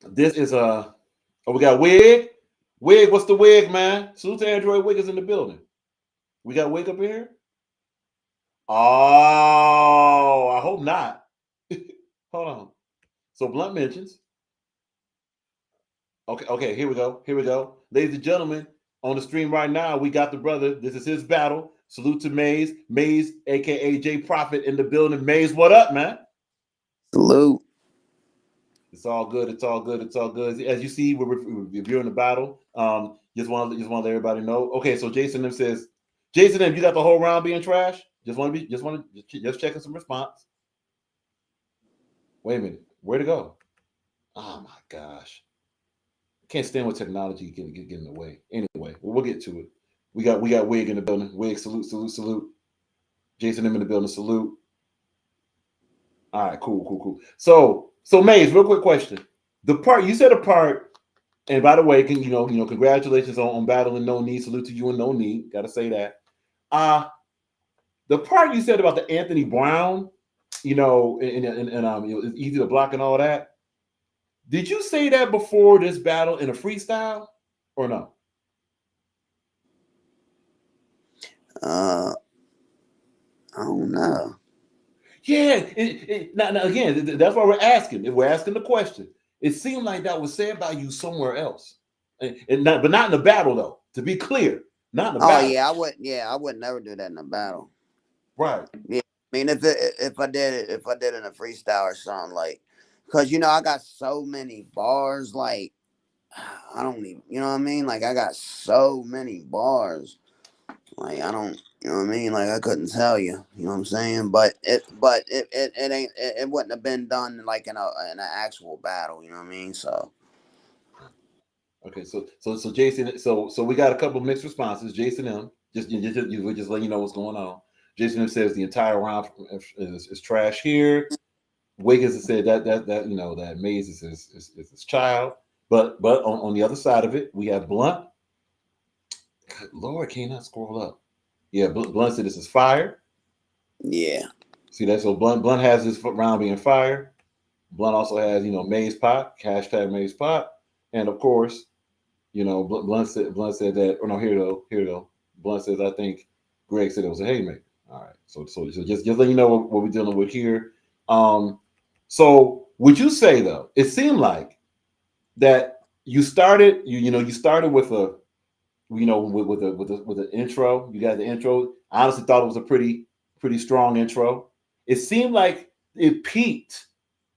Speaker 4: This is we got Wig. Wig, what's the wig, man? Salute to Android. Wig is in the building. We got Wig up here. Oh, I hope not. Hold on. So Blunt mentions. Okay, here we go. Ladies and gentlemen, on the stream right now, we got the brother. This is his battle. Salute to Maze. Maze, aka J Prophet, in the building. Maze, what up, man?
Speaker 8: Salute.
Speaker 4: It's all good. As you see, we're reviewing the battle. Just want to let everybody know. Okay, so Jason M says, Jason M, you got the whole round being trash? Just checking some response. Wait a minute, where'd it go? Oh my gosh. Can't stand with technology getting in the way. Anyway, we'll get to it. We got Wig in the building. Wig, salute. Jason M in the building, salute. All right, cool. So Maze, real quick question. The part you said and by the way, congratulations on battling Knowkneed. Salute to you and Knowkneed. Gotta say that. The part you said about the Anthony Brown, and it's easy to block and all that. Did you say that before this battle in a freestyle or no?
Speaker 8: I don't know.
Speaker 4: Yeah. Now again, that's why we're asking. We're asking the question. It seemed like that was said by you somewhere else, but not in the battle though. To be clear, not in the battle.
Speaker 8: I would never do that in a battle.
Speaker 4: Right.
Speaker 8: Yeah. I mean, if I did it in a freestyle or something, like, because I got so many bars, like, I don't even, you know what I mean? Like, I got so many bars, like, I don't, you know what I mean? Like, I couldn't tell you, you know what I'm saying? But it ain't, it wouldn't have been done like in an actual battle, you know what I mean? So.
Speaker 4: Okay, so Jason, so we got a couple of mixed responses. Jason M, we're just letting you know what's going on. Jason M says the entire round is trash here. Wiggins has said that Maze is his child, but on the other side of it, we have Blunt. Good Lord, can you not scroll up? Yeah, Blunt said this is fire.
Speaker 8: Yeah.
Speaker 4: See that? So Blunt has his round being fire. Blunt also has Maze Pot, hashtag Maze Pot, and of course, Blunt said that. Oh no, here we go. Blunt says I think Greg said it was a haymaker. All right, so just letting you know what we're dealing with here. So would you say though, it seemed like that you started you started with a with an intro. You got the intro. I honestly thought it was a pretty strong intro. It seemed like it peaked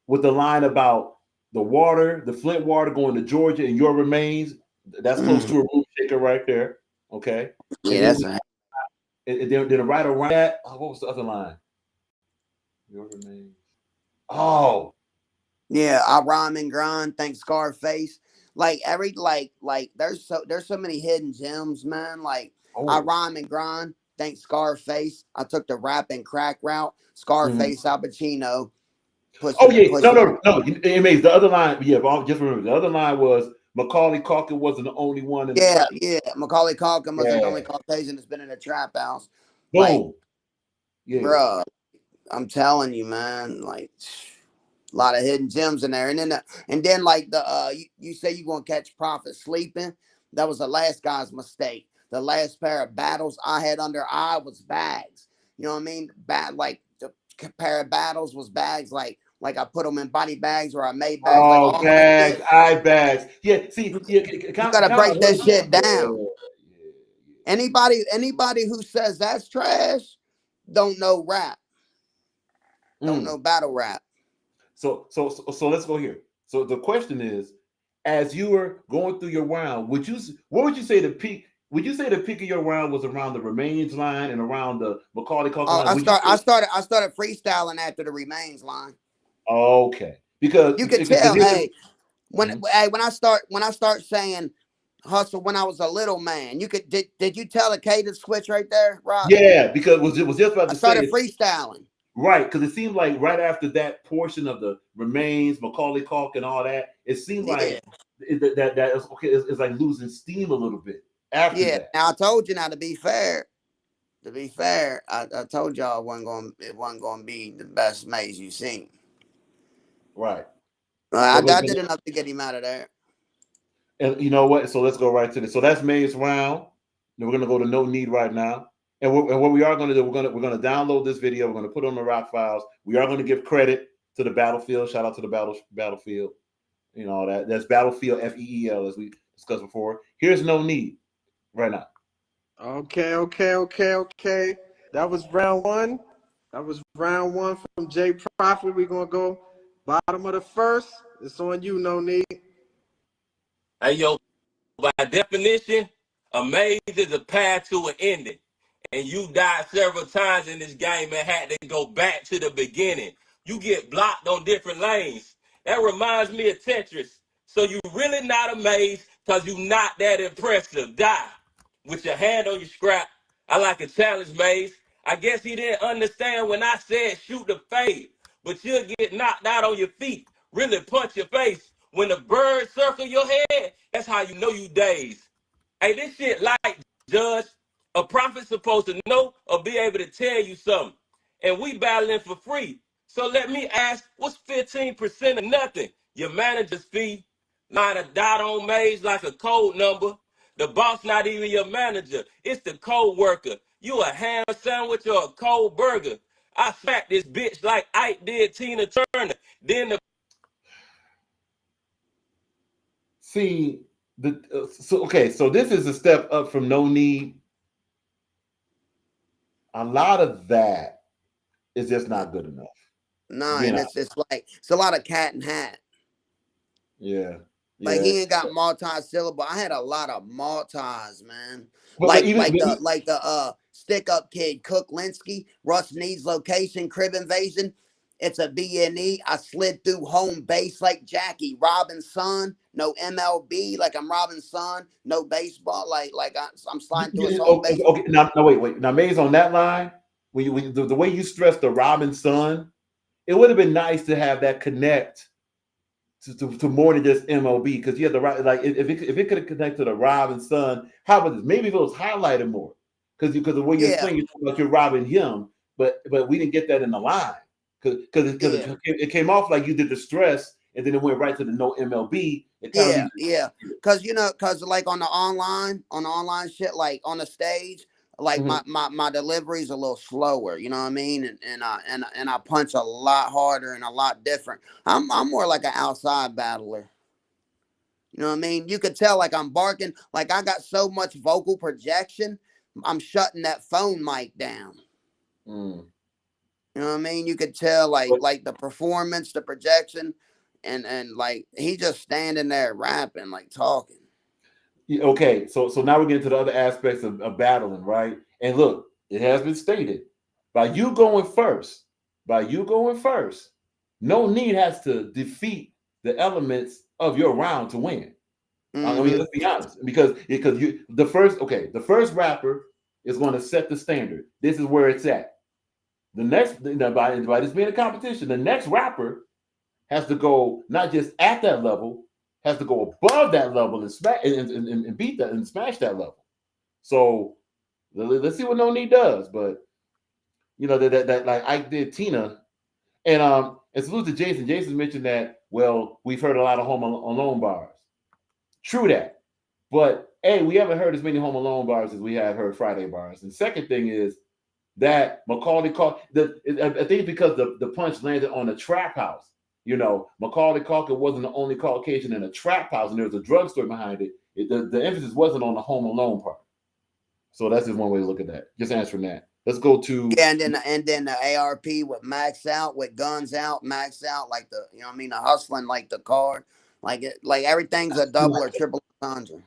Speaker 4: with the line about the Flint water going to Georgia and your remains. That's close to a room shaker right there. Okay.
Speaker 8: Yeah,
Speaker 4: And then
Speaker 8: that's a
Speaker 4: right around that, what was the other line? Your remains. Oh,
Speaker 8: yeah. I rhyme and grind. Thank Scarface. Like every like there's so many hidden gems, man. Like I
Speaker 4: oh,
Speaker 8: rhyme and grind. Thank Scarface. I took the rap and crack route.
Speaker 4: mhm.
Speaker 8: Scarface, Al Pacino,
Speaker 4: Oh
Speaker 8: pushing
Speaker 4: yeah, no,
Speaker 8: pushing.
Speaker 4: no, no. It makes the other line. Yeah, but just remember the other line was Macaulay Culkin wasn't the only one in the
Speaker 8: Yeah,
Speaker 4: trap.
Speaker 8: yeah. Macaulay Culkin wasn't the
Speaker 4: Yeah,
Speaker 8: only Caucasian that's been in a trap house. Like,
Speaker 4: boom. Yeah.
Speaker 8: bruh, I'm telling you, man. Like, a lot of hidden gems in there. And then like you say you gonna catch Prophet sleeping. That was the last guy's mistake. The last pair of battles I had under eye was bags. You know what I mean? Like the pair of battles was bags. Like I put them in body bags or I made bags. Like
Speaker 4: Oh,
Speaker 8: all my
Speaker 4: bags,
Speaker 8: shit.
Speaker 4: eye bags. Yeah, see, yeah,
Speaker 8: You
Speaker 4: kind
Speaker 8: gotta
Speaker 4: of
Speaker 8: break that shit
Speaker 4: yeah,
Speaker 8: down. Anybody who says that's trash don't know rap.
Speaker 4: yeah.
Speaker 8: Don't know battle rap.
Speaker 4: So let's go here. So the question is, as you were going through your round, what would you say the peak? Would you say the peak of your round was around the remains line and around the Macaulay Culkin
Speaker 8: Oh,
Speaker 4: line? Would you say
Speaker 8: I started freestyling after the remains line.
Speaker 4: okay? Because
Speaker 8: You could
Speaker 4: because
Speaker 8: tell,
Speaker 4: here's the,
Speaker 8: hey,
Speaker 4: mhm.
Speaker 8: when I start saying hustle when I was a little man, you could did you tell a cadence switch right there, Rock?
Speaker 4: Yeah, because was just about
Speaker 8: I
Speaker 4: to say
Speaker 8: started
Speaker 4: it,
Speaker 8: freestyling.
Speaker 4: right, because it seemed like right after that portion of the remains, Macaulay Culkin, all that, it seemed
Speaker 8: Yeah,
Speaker 4: like that is okay. It's like losing steam a little bit after
Speaker 8: yeah.
Speaker 4: that.
Speaker 8: Now I told you now to be fair, I told y'all it wasn't going to be the best maze you seen.
Speaker 4: Right.
Speaker 8: I did enough to get him out of there.
Speaker 4: And you know what? So let's go right to this. So that's May's round. Then we're gonna go to Knowkneed right now. And what we are gonna do, we're gonna download this video. We're gonna put it on the rock files. We are gonna give credit to the battlefield. Shout out to the battlefield. You know all that. That's Battlefield FEEL as we discussed before. Here's Knowkneed right now.
Speaker 2: Okay. That was round one. That was round one from J Profit. We're gonna go bottom of the first. It's on you, no need.
Speaker 6: Hey, yo, by definition, a maze is a path to an ending. And you died several times in this game and had to go back to the beginning. You get blocked on different lanes. That reminds me of Tetris. So you really not a maze because you not that impressive. Die with your hand on your scrap. I like a challenge, maze. I guess he didn't understand when I said shoot the fade. But you'll get knocked out on your feet. Really punch your face. When the birds circle your head, that's how you know you dazed. Hey, this shit like, Judge, a prophet's supposed to know or be able to tell you something. And we battling for free. So let me ask, what's 15% of nothing? Your manager's fee, line a dot on maze like a code number. The boss not even your manager. It's the co-worker. You a ham sandwich or a cold burger. I smacked this bitch like Ike did Tina Turner. Then the
Speaker 4: See so okay. So this is a step up from Knowkneed. A lot of that is just not good enough.
Speaker 8: No,
Speaker 4: Being
Speaker 8: and
Speaker 4: honest.
Speaker 8: it's like it's a lot of cat and hat.
Speaker 4: Yeah.
Speaker 8: Like
Speaker 4: Yeah.
Speaker 8: he ain't got multi-syllable. I had a lot of multis, man.
Speaker 4: But
Speaker 8: Like the stick up kid Cook Linsky, Russ needs location, crib invasion. It's a BNE. I slid through home base like Jackie Robinson. No MLB, like I'm Robinson. No baseball, I'm sliding through his home base.
Speaker 4: okay. Now, no, wait. Now, Maze on that line, the way you stressed the Robin son, it would have been nice to have that connect to more than just MLB because you had the right, like if it could have connected to the Robin son, how about this? Maybe if it was highlighted more because the way you're
Speaker 8: Yeah,
Speaker 4: explaining, you're like you're robbing him, but we didn't get that in the line because
Speaker 8: yeah.
Speaker 4: it came off like you did the stress and then it went right to the no MLB. It kind of
Speaker 8: Yeah,
Speaker 4: leaves.
Speaker 8: yeah. Cause like on the online shit, like on the stage, like
Speaker 4: Mhm.
Speaker 8: my delivery is a little slower. You know what I mean? And I punch a lot harder and a lot different. I'm more like an outside battler. You know what I mean? You could tell like I'm barking, like I got so much vocal projection, I'm shutting that phone mic down.
Speaker 4: Mm.
Speaker 8: You know what I mean? You could tell
Speaker 4: But,
Speaker 8: like the performance, the projection, and like he just standing there rapping, like talking.
Speaker 4: okay, so now we're getting to the other aspects of battling, right? And look, it has been stated by you going first, Knowkneed has to defeat the elements of your round to win. I mean,
Speaker 8: Mm-hmm.
Speaker 4: let's be honest, because you the first rapper is going to set the standard. This is where it's at. The next, by this being a competition, the next rapper has to go not just at that level, has to go above that level and smash and beat that and smash that level. So let's see what Knowkneed does. But you know that like I did Tina, and salute to Jason. Jason mentioned that, well, we've heard a lot of Home Alone bars. True that. But hey, we haven't heard as many Home Alone bars as we have heard Friday bars. And second thing is that Macaulay called I think because the punch landed on a trap house. You know, Macaulay Culkin wasn't the only Caucasian in a trap house, and there was a drugstore behind it. The emphasis wasn't on the Home Alone part. So that's just one way to look at that. Just answering that. Let's go to
Speaker 8: Yeah, and then the ARP with Max Out, with Guns Out, Max Out, like the you know what I mean, the hustling like the card, like it, like everything's a double or triple entendre.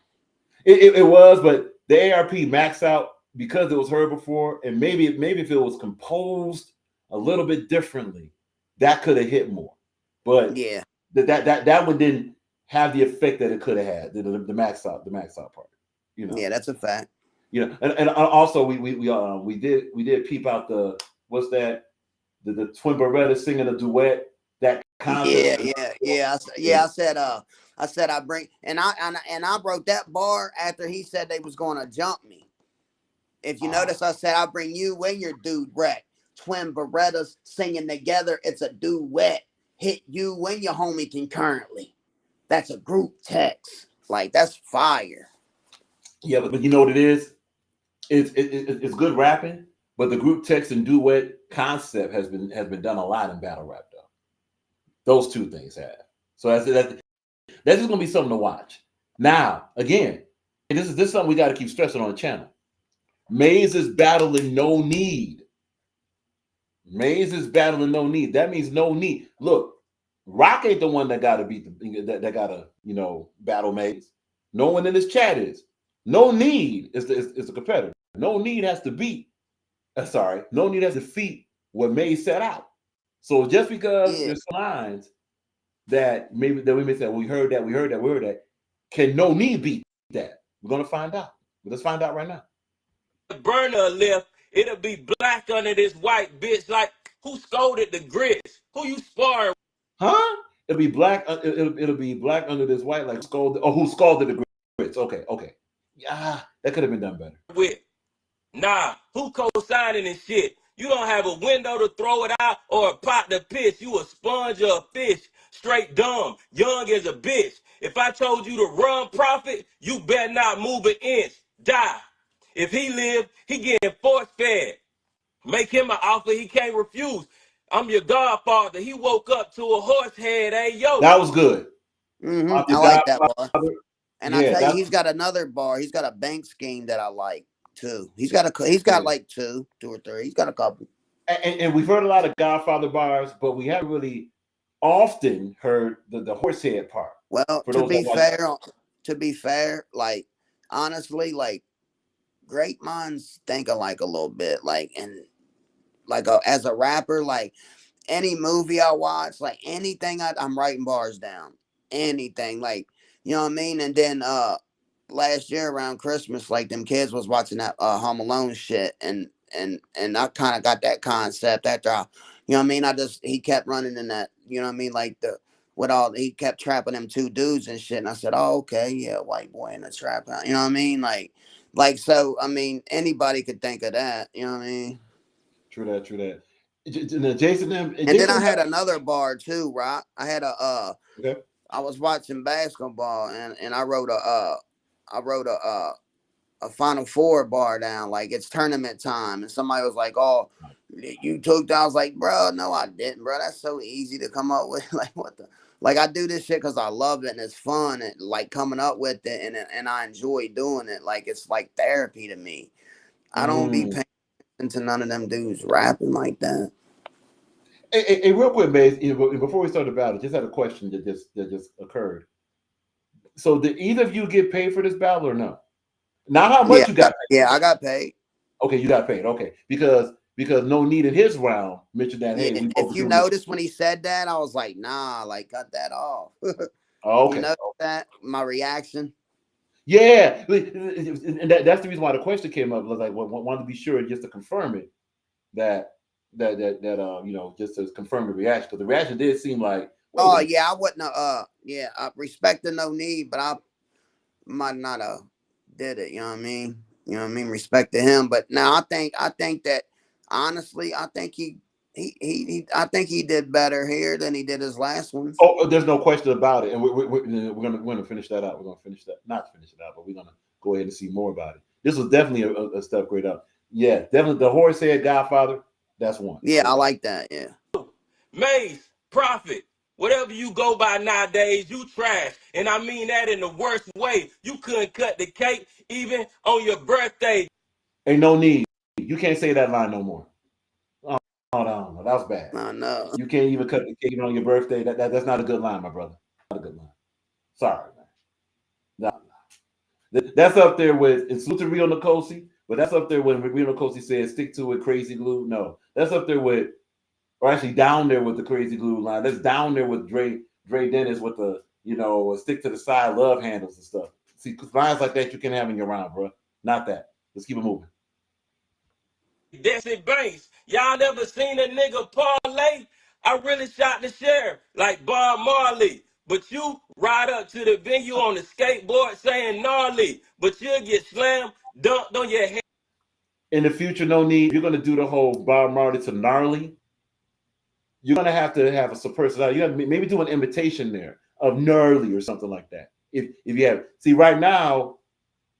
Speaker 4: it was, but the ARP max out because it was heard before, and maybe if it was composed a little bit differently, that could have hit more. But
Speaker 8: Yeah,
Speaker 4: that one didn't have the effect that it could have had. The max out part, you know.
Speaker 8: yeah, that's a fact.
Speaker 4: You know, and also we did peep out the what's that the twin Beretta singing a duet, that concept.
Speaker 8: I said I bring and I wrote that bar after he said they was gonna jump me. If you notice, I said I bring you and your dude wreck. Twin Berettas singing together, it's a duet. Hit you and your homie concurrently. That's a group text. Like that's fire.
Speaker 4: Yeah, but you know what it is? It's good rapping, but the group text and duet concept has been done a lot in battle rap though. Those two things have. So that's just gonna be something to watch. Now, again, this is something we got to keep stressing on the channel. Maze is battling Knowkneed. Maze is battling Knowkneed. That means Knowkneed. Look, Rock ain't the one that gotta beat that gotta battle Maze. No one in this chat is. Knowkneed is the competitor. Knowkneed has to beat. Knowkneed has to defeat what Maze set out. So just because there's lines that we may say, we heard that, can Knowkneed beat that? We're gonna find out. Let's find out right now.
Speaker 6: Burner left, it'll be black under this white bitch. Like, who scolded the grits? Who you sparring?
Speaker 4: Huh? It'll be black. It'll be black under this white, like scolded. Oh, who scalded the grits? Okay. Yeah, that could have been done better.
Speaker 6: With nah, who co-signing and shit? You don't have a window to throw it out or a pot to piss. You a sponge or a fish. Straight dumb. Young as a bitch. If I told you to run profit, you better not move an inch. Die. If he live, he getting force fed. Make him an offer he can't refuse. I'm your godfather. He woke up to a horse head. Hey, yo.
Speaker 4: That was good.
Speaker 8: I like that bar. And I tell you, he's got another bar. He's got a bank scheme that I like too. He's got like two or three. He's got a couple.
Speaker 4: And we've heard a lot of Godfather bars, but we haven't really often heard the horsehead part.
Speaker 8: Well, to be fair, like honestly, like great minds think alike a little bit. Like and like as a rapper, like any movie I watch, like anything I'm writing bars down. Anything, like you know what I mean? And then last year around Christmas, like them kids was watching that Home Alone shit, and I kind of got that concept after you know what I mean? He kept running in that, you know what I mean, like he kept trapping them two dudes and shit, and I said, oh okay, yeah, white boy in the trap house, you know what I mean, like so I mean anybody could think of that, you know what I mean?
Speaker 4: True that. Jason,
Speaker 8: and then I had another bar too, right? I had
Speaker 4: okay.
Speaker 8: I was watching basketball and I wrote a Final Four bar down, like it's tournament time, and somebody was like, "Oh, you took that?" I was like, "Bro, no, I didn't, bro. That's so easy to come up with. Like, what the like I do this shit because I love it and it's fun and like coming up with it and I enjoy doing it. Like it's like therapy to me. I don't be paying attention to none of them dudes rapping like that.
Speaker 4: Hey, real quick, Maze, before we start about it, just had a question that just occurred. So did either of you get paid for this battle or no? Not how much you got paid.
Speaker 8: Yeah, I got paid.
Speaker 4: Okay, you got paid. Okay, because Knowkneed in his round mentioned that, hey,
Speaker 8: Yeah,
Speaker 4: we both
Speaker 8: if you
Speaker 4: doing this.
Speaker 8: notice when he said that, I was like, nah, like cut that off.
Speaker 4: Oh, okay.
Speaker 8: You know that? My reaction?
Speaker 4: Yeah, and that's the reason why the question came up. Was like, wanted to be sure just to confirm it that just to confirm the reaction, because the reaction did seem like, wait a
Speaker 8: Oh
Speaker 4: minute.
Speaker 8: yeah, I wouldn't I respect the no need, but I might not have did it, you know what I mean? You know what I mean? Respect to him. But now I think that honestly, I think I think he did better here than he did his last ones.
Speaker 4: Oh, there's no question about it, and we're gonna finish that out. We're gonna finish that, not finish it out, but we're gonna go ahead and see more about it. This was definitely a step grade up. Yeah, definitely the horsehead Godfather. That's one.
Speaker 8: Yeah, I like that. Yeah.
Speaker 6: Maze, Prophet, whatever you go by nowadays, you trash. And I mean that in the worst way. You couldn't cut the cake even on your birthday.
Speaker 4: Ain't no need. You can't say that line no more. Oh, no, that was bad.
Speaker 8: I know.
Speaker 4: You can't even cut the cake on your birthday. That's not a good line, my brother. Not a good line. Sorry, man. No. That's up there with, it's salute to Rio Nicosi, but that's up there when Rio Nicosi said, stick to it, crazy glue. No, that's up there with, or actually down there with the crazy glue line. That's down there with Dre Dennis with the, stick to the side love handles and stuff. See, lines like that you can have in your round, bro. Not that. Let's keep it moving.
Speaker 6: Desi Banks, y'all never seen a nigga parlay? I really shot the sheriff like Bob Marley. But you ride up to the venue on the skateboard saying gnarly, but you'll get slammed, dunked on your head.
Speaker 4: In the future, no need. You're going to do the whole Bob Marley to gnarly. You're going to have a personality. You have to maybe do an imitation there of gnarly or something like that. If you have, see, right now,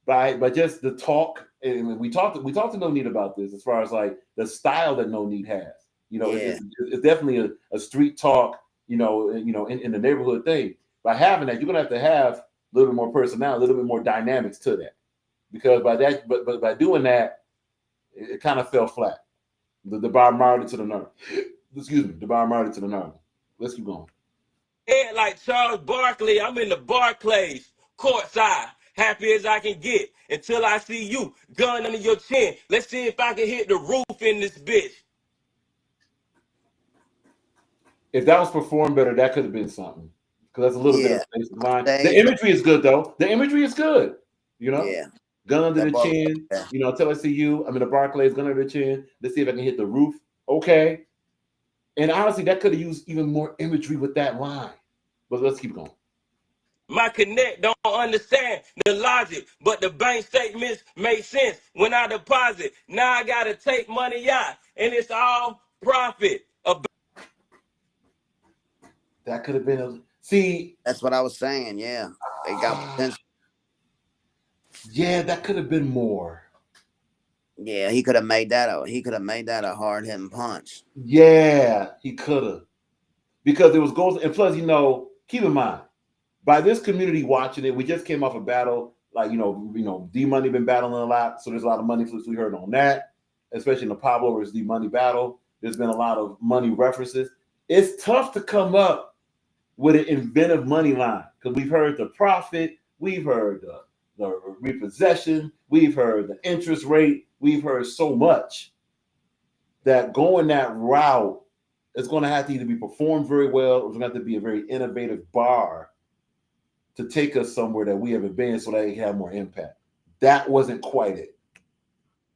Speaker 4: by just the talk, and we talked to Knowkneed about this as far as like the style that Knowkneed has. It's definitely a street talk, in the neighborhood thing. By having that, you're gonna have a little bit more personality, a little bit more dynamics to that. Because by that, but by doing that, it kind of fell flat. The Bob Marley to the nerve. Excuse me, the Bob Marley to the nerve. Let's keep going.
Speaker 6: Head like Charles Barkley, I'm in the Barclays, courtside, happy as I can get until I see you, gun under your chin. Let's see if I can hit the roof in this bitch.
Speaker 4: If that was performed better, that could have been something. Because that's a little bit of space line.
Speaker 8: Thanks.
Speaker 4: The imagery is good though. The imagery is good.
Speaker 8: Yeah.
Speaker 4: Gun under
Speaker 8: That
Speaker 4: the chin. Until I see you. I'm in the Barclays, gun under the chin. Let's see if I can hit the roof. Okay. And honestly, that could have used even more imagery with that line. But let's keep going.
Speaker 6: My connect don't understand the logic, but the bank statements make sense when I deposit. Now I gotta take money out, and it's all profit.
Speaker 4: That could have been see.
Speaker 8: That's what I was saying. Yeah, they got potential.
Speaker 4: Yeah, that could have been more.
Speaker 8: Yeah, he could have made that a hard hitting punch.
Speaker 4: Yeah, he could have, because it was goals, and plus, keep in mind, by this community watching it, we just came off a battle. Like D Money been battling a lot, so there's a lot of money flips we heard on that, especially in the Pablo versus D Money battle. There's been a lot of money references. It's tough to come up with an inventive money line because we've heard the profit, we've heard the repossession, we've heard the interest rate, we've heard so much that going that route is going to have to either be performed very well or it's going to have to be a very innovative bar to take us somewhere that we haven't been so that it can have more impact. That wasn't quite it.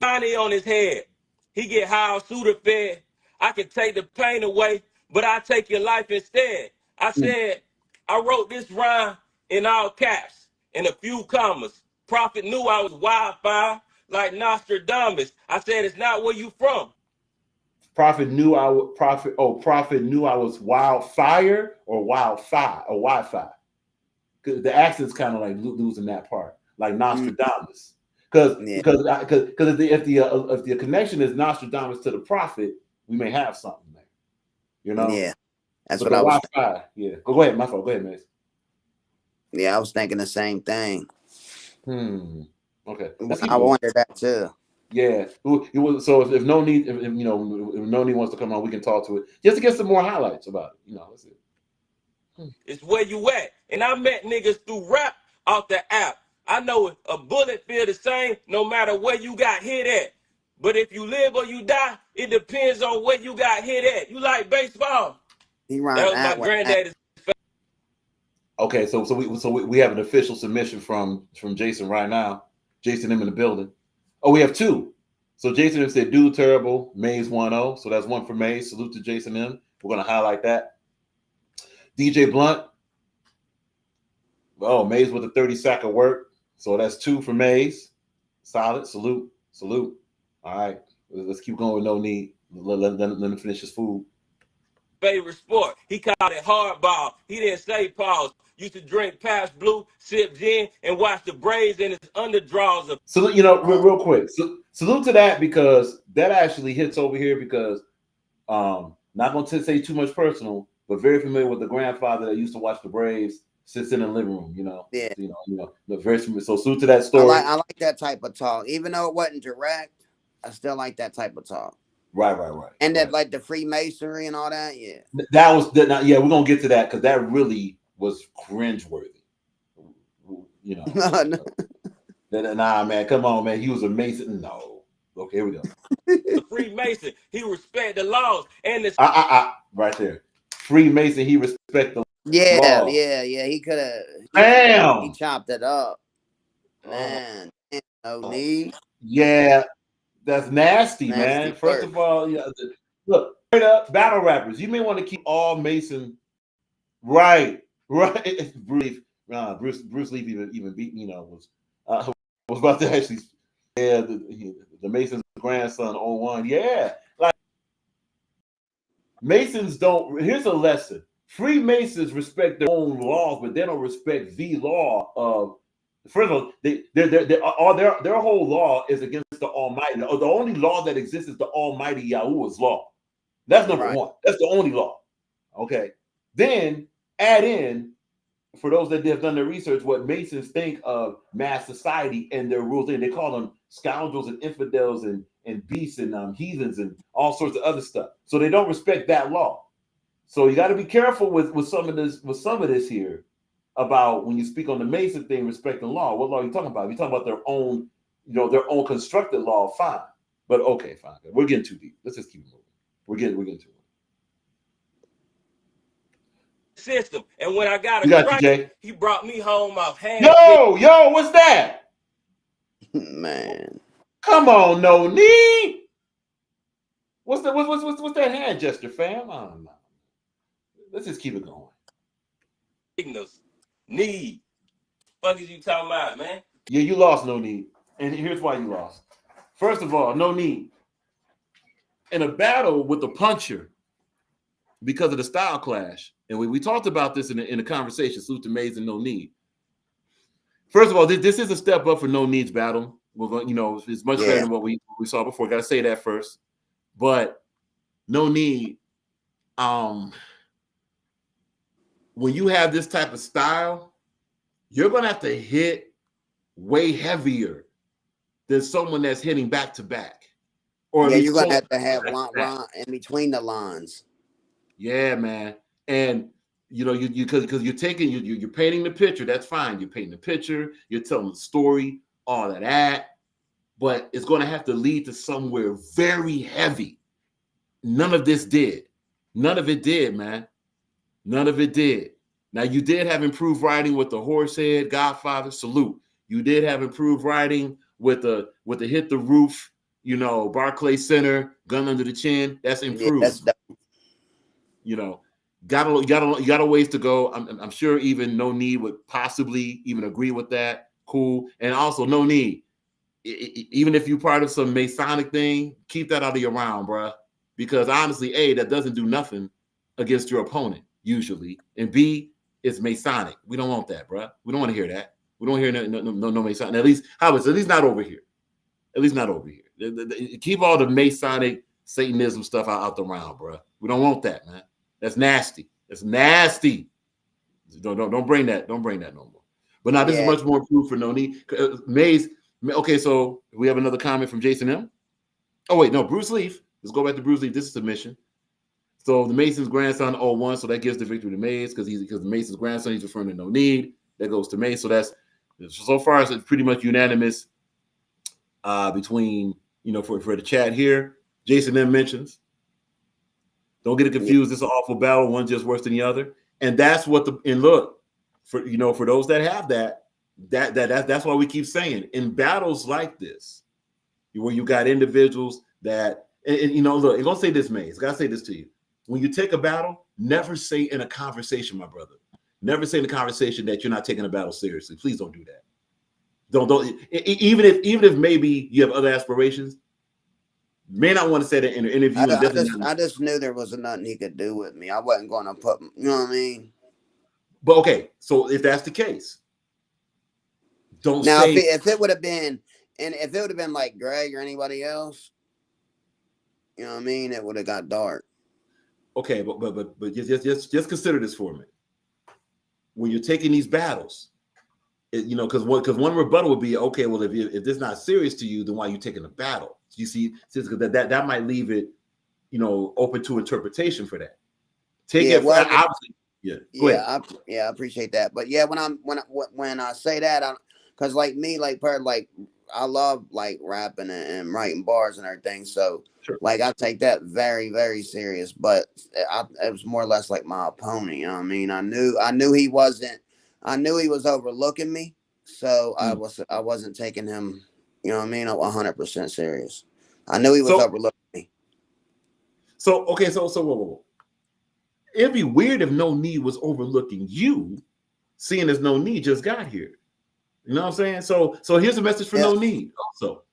Speaker 6: Money on his head. He get high on Sudafed. I can take the pain away, but I take your life instead. I said, I wrote this rhyme in all caps, in a few commas. Prophet knew I was wildfire, like Nostradamus. I said, it's not where you from.
Speaker 4: Prophet knew I was wildfire or wildfire or Wi-Fi. Because the accent's kind of like losing that part, like Nostradamus. Because if the connection is Nostradamus to the prophet, we may have something there.
Speaker 8: Yeah. That's
Speaker 4: But
Speaker 8: what
Speaker 4: the
Speaker 8: I was.
Speaker 4: Wi-Fi, yeah. Go ahead, my fault. Go ahead, man.
Speaker 8: Yeah, I was thinking the same thing.
Speaker 4: Okay, let's keep
Speaker 8: I
Speaker 4: moving.
Speaker 8: wondered that too.
Speaker 4: Yeah, so if no need, if no need wants to come on, we can talk to it just to get some more highlights about it. That's it.
Speaker 6: It's where you at. And I met niggas through rap off the app. I know a bullet feel the same no matter where you got hit at. But if you live or you die, it depends on where you got hit at. You like baseball?
Speaker 8: He
Speaker 6: That
Speaker 8: rhymed
Speaker 6: was my
Speaker 8: that one.
Speaker 6: granddaddy's.
Speaker 4: Okay, so we have an official submission from Jason right now. Jason M in the building. Oh, we have two. So Jason M said, "Dude, terrible." Maze 1-0. So that's one for Maze. Salute to Jason M. We're gonna highlight that. DJ Blunt. Oh, Maze with a 30 sack of work. So that's two for Maze. Solid. Salute. All right. Let's keep going with no need. Let him finish his food.
Speaker 6: Favorite sport. He called it hardball. He didn't say pause. Used to drink past blue, sip gin, and watch the Braves and his underdraws of.
Speaker 4: So real quick. Salute to that, because that actually hits over here, because not going to say too much personal, but very familiar with the grandfather that used to watch the Braves, sits in the living room.
Speaker 8: Yeah.
Speaker 4: Very familiar. So salute to that story.
Speaker 8: I like that type of talk, even though it wasn't direct. I still like that type of talk.
Speaker 4: Right.
Speaker 8: And that, like, the Freemasonry and all that. Yeah.
Speaker 4: That was yeah. We're gonna get to that, because that really was cringeworthy. Nah, man, come on, man. He was a Mason. No. Okay, here we go.
Speaker 6: The Freemason. He respect the laws and the.
Speaker 4: Right there. Freemason. He respect the laws.
Speaker 8: Yeah. He could have.
Speaker 4: Damn.
Speaker 8: He chopped it up. Man, no need.
Speaker 4: Yeah, that's nasty, man.
Speaker 8: Nasty
Speaker 4: First of all, look, straight up battle rappers. You may want to keep all Mason. Right. Bruce Lee even beat was about to actually the Mason's grandson 01. Yeah, like Masons don't. Here's a lesson: Freemasons respect their own laws, but they don't respect the law of. First of all, their whole law is against the Almighty. The only law that exists is the Almighty Yahuwah's law. That's number one. That's the only law. Okay. Then add in, for those that have done their research, what Masons think of mass society and their rules. They call them scoundrels and infidels and beasts and heathens and all sorts of other stuff. So they don't respect that law. So you got to be careful with some of this here about when you speak on the Mason thing, respecting law. What law are you talking about? If you're talking about their own, their own constructed law, fine. But okay, fine. We're getting too deep. Let's just keep moving. We're getting too deep.
Speaker 6: System. And when I got a strike, he brought me home off hand.
Speaker 4: Yo, what's that?
Speaker 8: Man.
Speaker 4: Come on, no need. What's that hand gesture, fam? I don't know. Let's just keep it going.
Speaker 6: Signals. Need. Fuck is you talking about, man?
Speaker 4: Yeah, you lost, no need. And here's why you lost. First of all, no need. In a battle with the puncher, because of the style clash, and we talked about this in the conversation, salute to Maze and No Need. First of all, this is a step up for No Need's battle. We're going, it's much better than what we saw before. Got to say that first. But No Need, when you have this type of style, you're going to have to hit way heavier than someone that's hitting back to back. Or
Speaker 8: you're going to have line in between the lines.
Speaker 4: Yeah, man. And you because you're taking you're painting the picture. That's fine. You're painting the picture. You're telling the story, all of that. But it's going to have to lead to somewhere very heavy. None of this did. None of it did, man. None of it did. Now, you did have improved writing with the Horsehead, Godfather, salute. You did have improved writing with the Hit the Roof, Barclay Center, Gun Under the Chin. That's improved.
Speaker 8: Yeah, that's dope.
Speaker 4: Got a ways to go. I'm sure even No Need would possibly even agree with that. Cool. And also No Need. Even if you're part of some Masonic thing, keep that out of your round, bro. Because honestly, A, that doesn't do nothing against your opponent, usually. And B, it's Masonic. We don't want that, bro. We don't want to hear that. We don't hear no Masonic. At least not over here. At least not over here. Keep all the Masonic Satanism stuff out the round, bro. We don't want that, man. That's nasty. It's nasty. Don't bring that. Don't bring that no more. But now this is
Speaker 8: Yeah,
Speaker 4: much more proof for Knowkneed. Maze. Okay, so we have another comment from Jason M. Oh wait, no, Bruce Leaf. Let's go back to Bruce Leaf. This is submission. So the Mason's grandson 0-1, so that gives the victory to Maze because the Mason's grandson. He's referring to Knowkneed. That goes to Maze. So that's so far as it's pretty much unanimous between for the chat here. Jason M mentions. Don't get it confused. It's an awful battle. One just worse than the other. And that's what look, for those that have that's why we keep saying in battles like this, where you got individuals that look, I'm gonna say this, Maze. Gotta say this to you. When you take a battle, never say in a conversation, my brother. Never say in a conversation that you're not taking a battle seriously. Please don't do that. Don't even if maybe you have other aspirations. May not want to say that in an interview.
Speaker 8: I just knew there wasn't nothing he could do with me. I wasn't going to put, you know what I mean?
Speaker 4: But okay, so if that's the case, don't
Speaker 8: now,
Speaker 4: say.
Speaker 8: if it would have been, and if it would have been like Greg or anybody else, you know what I mean, it would have got dark.
Speaker 4: Okay, but just consider this for a minute. When you're taking these battles, because one rebuttal would be, okay, well, if this is not serious to you, then why are you taking a battle? You see, because that might leave it, open to interpretation for that. Take it. Well, obviously, yeah. Go ahead.
Speaker 8: I appreciate that. But yeah, when I say that, because like me, like I love like rapping and writing bars and everything. So
Speaker 4: sure.
Speaker 8: Like I take that very, very serious. But it was more or less like my opponent. You know what I mean? I knew he wasn't. I knew he was overlooking me. So I wasn't taking him. You know what I mean? 100% serious. I knew he was overlooking me.
Speaker 4: So okay, so whoa. It'd be weird if Knowkneed was overlooking you, seeing as Knowkneed just got here. You know what I'm saying? So here's a message for Knowkneed. Also,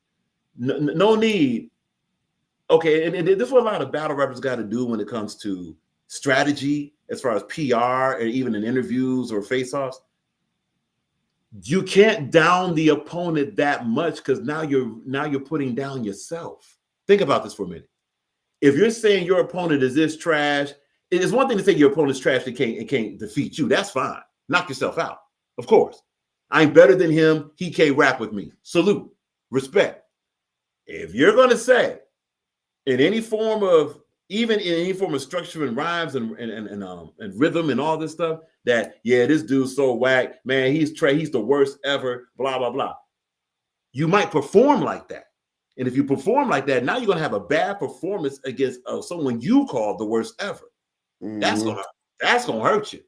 Speaker 4: Knowkneed. Okay, and this is what a lot of battle rappers got to do when it comes to strategy, as far as PR, or even in interviews or face-offs. You can't down the opponent that much because now you're putting down yourself. Think about this for a minute. If you're saying your opponent is this trash, it's one thing to say your opponent's trash and can't defeat you. That's fine. Knock yourself out. Of course. I'm better than him. He can't rap with me. Salute. Respect. If you're going to say in any form of structure and rhymes and rhythm and all this stuff that, yeah, this dude's so whack, man, he's the worst ever, blah, blah, blah. You might perform like that. And if you perform like that, now you're going to have a bad performance against someone you call the worst ever. Mm-hmm. That's going to hurt you.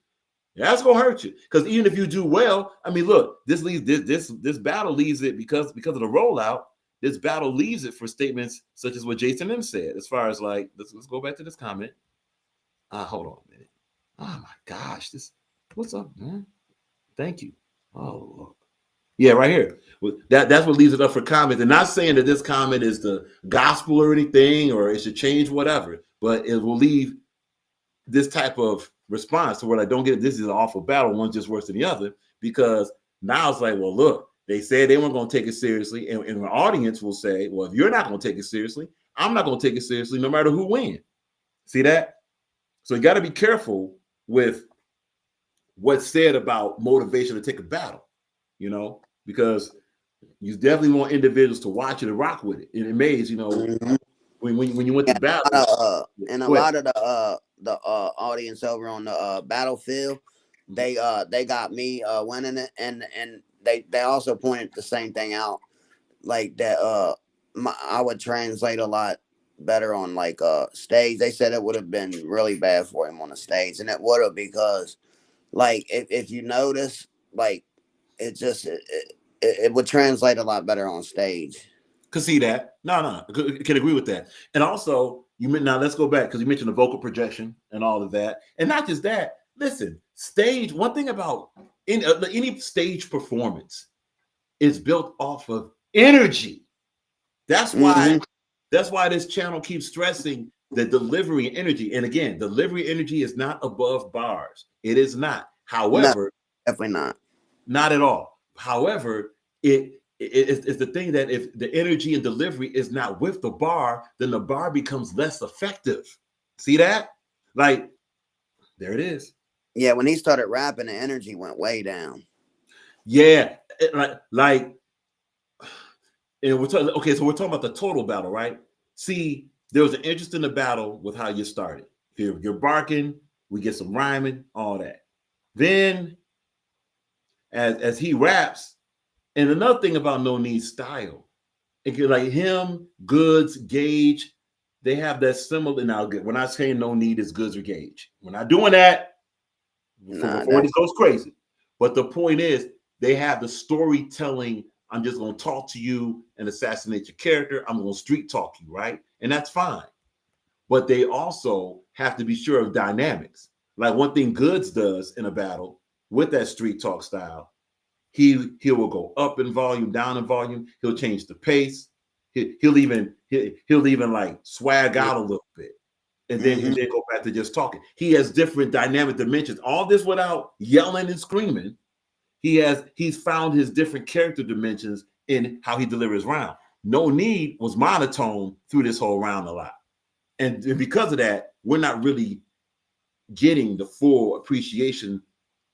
Speaker 4: That's going to hurt you. Because even if you do well, I mean, look, this battle leaves it because of the rollout. This battle leaves it for statements such as what Jason M said, as far as like, let's go back to this comment. Hold on a minute. Oh my gosh, what's up, man? Thank you. Oh, Lord. Yeah, right here. That's what leaves it up for comments. And not saying that this comment is the gospel or anything, or it should change whatever, but it will leave this type of response to where I don't get it. This is an awful battle. One's just worse than the other, because now it's like, well, look, they said they weren't going to take it seriously. And the audience will say, well, if you're not going to take it seriously, I'm not going to take it seriously no matter who wins. See that? So you got to be careful with what's said about motivation to take a battle, because you definitely want individuals to watch it and rock with it. And it may, mm-hmm. when you went to battle.
Speaker 8: And a lot of the audience over on the battlefield, they got me winning it, and they also pointed the same thing out, like that I would translate a lot better on like stage. They said it would have been really bad for him on the stage, and it would have, because like if you notice, like it would translate a lot better on stage.
Speaker 4: Could see that. No, can agree with that. And also, now let's go back, because you mentioned the vocal projection and all of that, and not just that. Listen, stage. One thing about any stage performance is built off of energy. That's why. Mm-hmm. That's why this channel keeps stressing the delivery and energy. And again, delivery energy is not above bars. It is not. However,
Speaker 8: no, definitely not.
Speaker 4: Not at all. However, it's the thing that if the energy and delivery is not with the bar, then the bar becomes less effective. See that? Like, There it is.
Speaker 8: Yeah, when he started rapping, the energy went way down.
Speaker 4: Yeah, like and we're talking. Okay, so we're talking about the total battle, right? See, there was an interest in the battle with how you started. You're barking, we get some rhyming, all that. Then, as he raps, and another thing about Knowkneed's style, like him, Goods, Gage, they have that similar. Now, when I say Knowkneed is Goods or Gage, we're not doing that before this goes crazy. But the point is, they have the storytelling. I'm just going to talk to you and assassinate your character. I'm going to street talk you, right? And that's fine. But they also have to be sure of dynamics. Like one thing Goods does in a battle with that street talk style, he will go up in volume, down in volume. He'll change the pace. He'll even like swag out a little bit, and then go back to just talking. He has different dynamic dimensions. All this without yelling and screaming. He's found his different character dimensions in how he delivers round. Knowkneed was monotone through this whole round a lot, and because of that, we're not really getting the full appreciation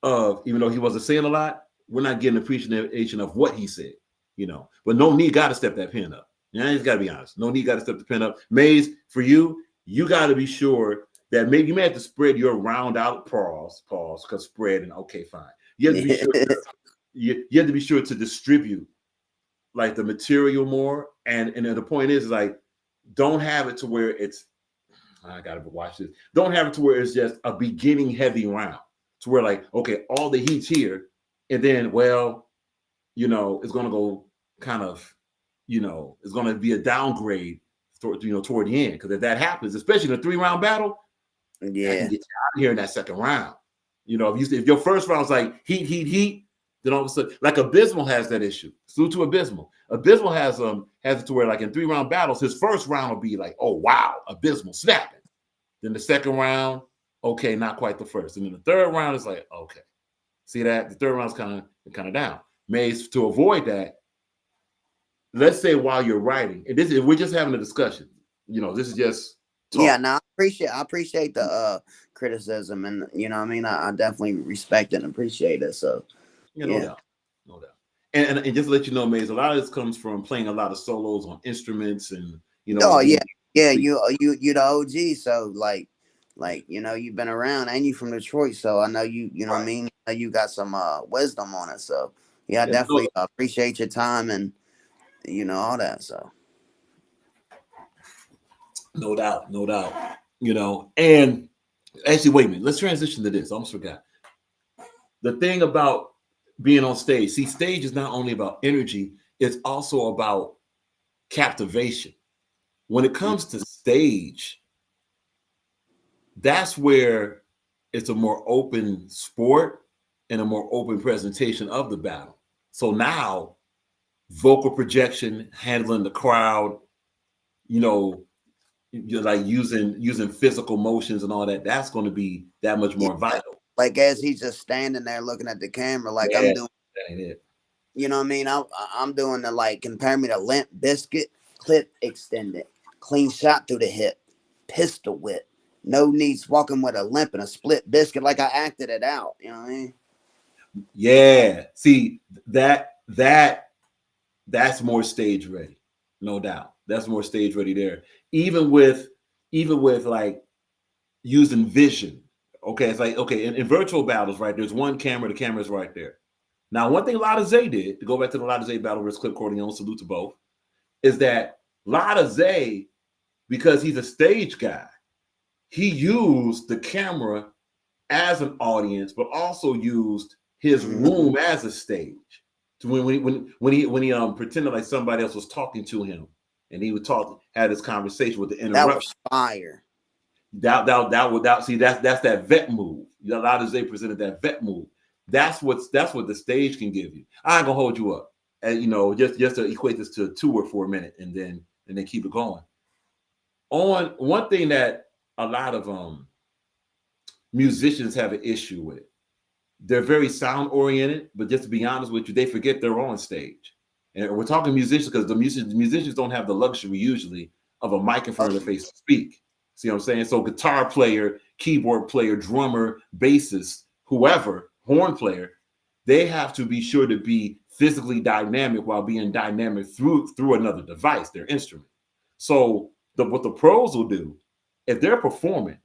Speaker 4: of, even though he wasn't saying a lot, we're not getting appreciation of what he said, But Knowkneed got to step that pen up. He's got to be honest. Knowkneed got to step the pen up. Maze, for you, you got to be sure that maybe you may have to spread your round out pause, because spread and okay, fine. You have to be sure. You have to be sure to distribute like the material more, and the point is like, don't have it to where it's. I gotta watch this. Don't have it to where it's just a beginning heavy round, to where like, okay, all the heat's here, and then it's gonna go kind of, it's gonna be a downgrade toward the end, because if that happens, especially in a 3-round battle, that can get you out of here in that second round. If your first round's like heat, then all of a sudden, like Abysmal has that issue. Salute to Abysmal. Abysmal has it to where like in 3-round battles, his first round will be like, oh wow, Abysmal snapping. Then the second round, okay, not quite the first. And then the third round is like, okay. See that? The third round's kind of down. Maze, to avoid that, let's say while you're writing, and we're just having a discussion. This is just talk.
Speaker 8: Yeah, no, I appreciate the criticism, and I definitely respect it and appreciate it. So
Speaker 4: no doubt. And just to let you know, Maze, a lot of this comes from playing a lot of solos on instruments, and
Speaker 8: Oh yeah, you the OG, so like you've been around, and you from Detroit, so I know you know what I mean. You got some wisdom on it, so yeah, I definitely appreciate your time and all that. So
Speaker 4: no doubt. And actually, wait a minute. Let's transition to this. I almost forgot. The thing about being on stage, see, stage is not only about energy, it's also about captivation. When it comes to stage, that's where it's a more open sport and a more open presentation of the battle. So now, vocal projection, handling the crowd, you're like using physical motions and all that. That's going to be that much more vital.
Speaker 8: Like as he's just standing there looking at the camera, like I'm doing.
Speaker 4: That ain't it.
Speaker 8: You know what I mean? I'm doing the like, compare me to Limp Bizkit, clip extended, clean shot through the hip, pistol whip, Knowkneed walking with a limp and a split biscuit, like I acted it out. You know what I mean?
Speaker 4: Yeah. See, that's more stage ready, no doubt. That's more stage ready there. Even with like using vision. Okay, it's like, okay, in virtual battles, right? There's one camera, the camera's right there. Now, one thing Lotta Zay did, to go back to the Lotta Zay battle versus Clip Corleone, salute to both, is that Lotta Zay, because he's a stage guy, he used the camera as an audience, but also used his room as a stage. So when he pretended like somebody else was talking to him, and he would had this conversation with the interruption.
Speaker 8: That was fire.
Speaker 4: See, that's that vet move. A lot of they presented that vet move. That's what the stage can give you. I ain't gonna hold you up, and just to equate this to a tour for a minute, and then keep it going. On one thing that a lot of musicians have an issue with, they're very sound oriented, but just to be honest with you, they forget they're on stage. And we're talking musicians because the musicians don't have the luxury usually of a mic in front of their face to speak. See what I'm saying? So guitar player keyboard player, drummer, bassist, whoever, horn player, they have to be sure to be physically dynamic while being dynamic through another device, their instrument. So what the pros will do, if they're performing,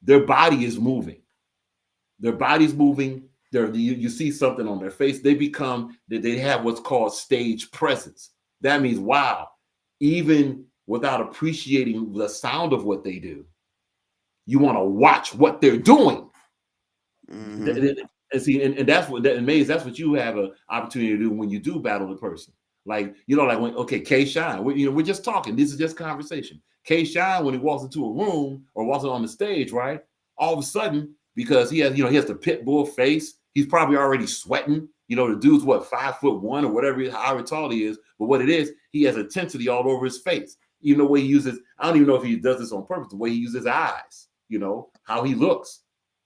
Speaker 4: their body is moving. Their body's moving. You see something on their face. They have what's called stage presence. That means, wow, even without appreciating the sound of what they do, you want to watch what they're doing.
Speaker 8: Mm-hmm.
Speaker 4: And see, and that's what that amazes. That's what you have an opportunity to do when you do battle the person. Like, like when, okay, K Shine, we're just talking. This is just conversation. K Shine, when he walks into a room or walks on the stage, right? All of a sudden, because he has the pit bull face, he's probably already sweating. The dude's what, 5'1" or whatever, however tall he is. But what it is, he has intensity all over his face. Even the way he uses, I don't even know if he does this on purpose, the way he uses his eyes, how he looks,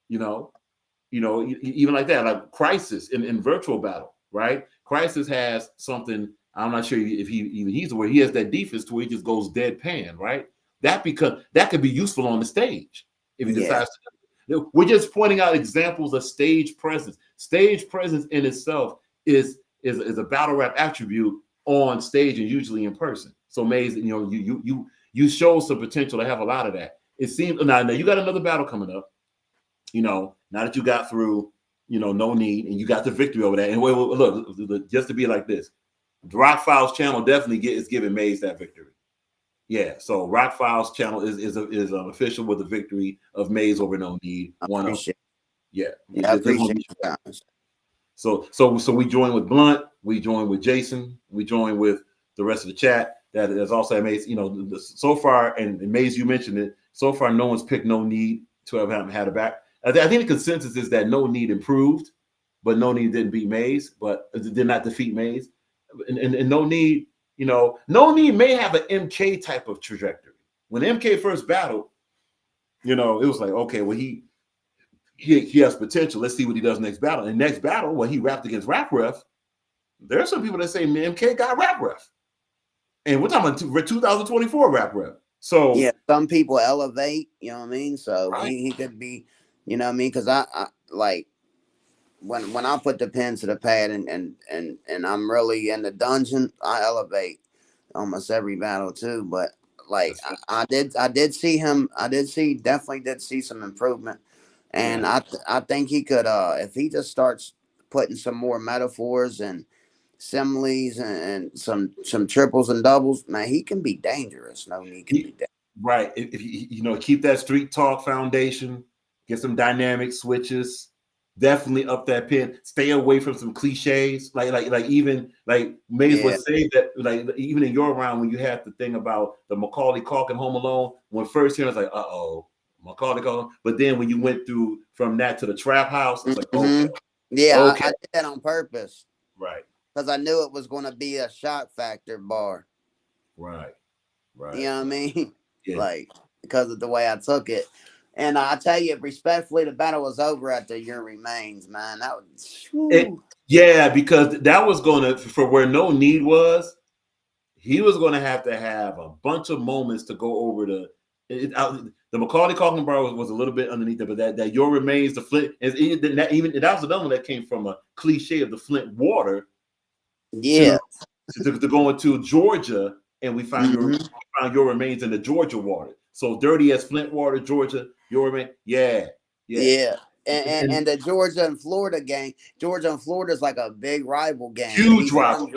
Speaker 4: even like that, like Crisis in virtual battle, right? Crisis has something, I'm not sure if he's aware, he has that defense to where he just goes deadpan, right? That could be useful on the stage if he decides to. We're just pointing out examples of stage presence. Stage presence in itself is a battle rap attribute on stage and usually in person. So Maze, you show some potential to have a lot of that. It seems now you got another battle coming up. Now that you got through, Knowkneed, and you got the victory over that. And look, just to be like this, the Rock Files channel definitely is giving Maze that victory. Yeah, so Rock Files channel is official with the victory of Maze over Knowkneed. Yeah,
Speaker 8: I appreciate you guys.
Speaker 4: So we join with Blunt, we join with Jason, we join with the rest of the chat. That is also Maze. So far, and Maze, you mentioned it. So far, no one's picked Knowkneed to have had a back. I think the consensus is that Knowkneed improved, but Knowkneed didn't beat Maze, but did not defeat Maze. And Knowkneed, Knowkneed may have an MK type of trajectory. When MK first battled, it was like, okay, well, he has potential. Let's see what he does next battle. And next battle, when he rapped against Rap Ref, there are some people that say MK got Rap Ref. And we're talking about 2024 Rap Ref. So
Speaker 8: yeah, some people elevate, you know what I mean? So
Speaker 4: right.
Speaker 8: he could be, you know what I mean? Because I like when I put the pen to the pad and I'm really in the dungeon, I elevate almost every battle too. But like I did see him, definitely did see some improvement. And
Speaker 4: yeah.
Speaker 8: I think he could if he just starts putting some more metaphors and similes and some triples and doubles, man, he can be dangerous. Knowkneed can be dangerous.
Speaker 4: Right. If you keep that street talk foundation, get some dynamic switches, definitely up that pin. Stay away from some cliches. Like even like may as well say that, like, even in your round when you had the thing about the Macaulay Culkin Home Alone, when first here I was like, Macaulay Culkin. But then when you went through from that to the Trap House, it's like, okay.
Speaker 8: Yeah, okay. I did that on purpose.
Speaker 4: Right.
Speaker 8: Because I knew it was going to be a shot factor bar.
Speaker 4: Right.
Speaker 8: You know what I mean?
Speaker 4: Yeah.
Speaker 8: Like, because of the way I took it. And I tell you, respectfully, the battle was over after Your Remains, man. That was...
Speaker 4: because that was going to, for where Knowkneed was, he was going to have a bunch of moments to go over the Macaulay Culkin bar was a little bit underneath it, but that Your Remains, the Flint, that was another one that came from a cliche of the Flint water.
Speaker 8: Yeah.
Speaker 4: To go into Georgia, and we found your remains in the Georgia water. So dirty as Flint water, Georgia, your remains. Yeah.
Speaker 8: And the Georgia and Florida game. Georgia and Florida is like a big rival game.
Speaker 4: Huge rival.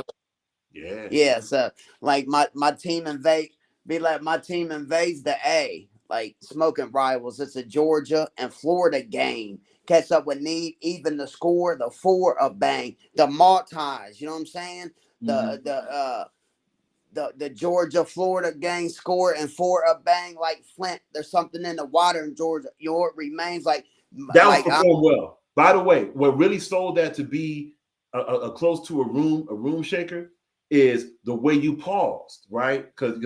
Speaker 8: Yeah. So like my team invades the A, like smoking rivals. It's a Georgia and Florida game. Catch up with Need, even the score, the 4 of bang, the multis. You know what I'm saying? The Georgia Florida gang score and 4 of bang like Flint. There's something in the water in Georgia. Your Remains like
Speaker 4: that was performed well. By the way, what really sold that to be a close to a room shaker is the way you paused, right? Because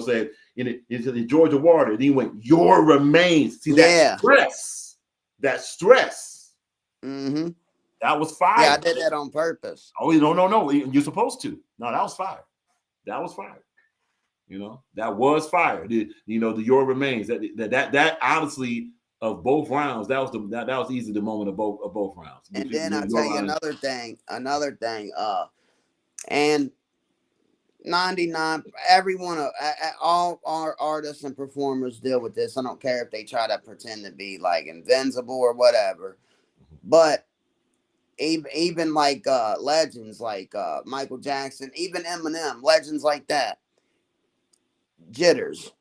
Speaker 4: say into the Georgia water, then you went Your Remains. See that stress. That stress.
Speaker 8: Mm-hmm.
Speaker 4: That was fire.
Speaker 8: Yeah, I did that on purpose.
Speaker 4: Oh, no. You're supposed to. No, that was fire. That was fire. You know, that was fire. The Your Remains. That honestly, of both rounds, that was easily the moment of both rounds.
Speaker 8: And then I'll tell you another thing. And 99, everyone, all our artists and performers deal with this. I don't care if they try to pretend to be like invincible or whatever, but even like legends like Michael Jackson, even Eminem, legends like that, jitters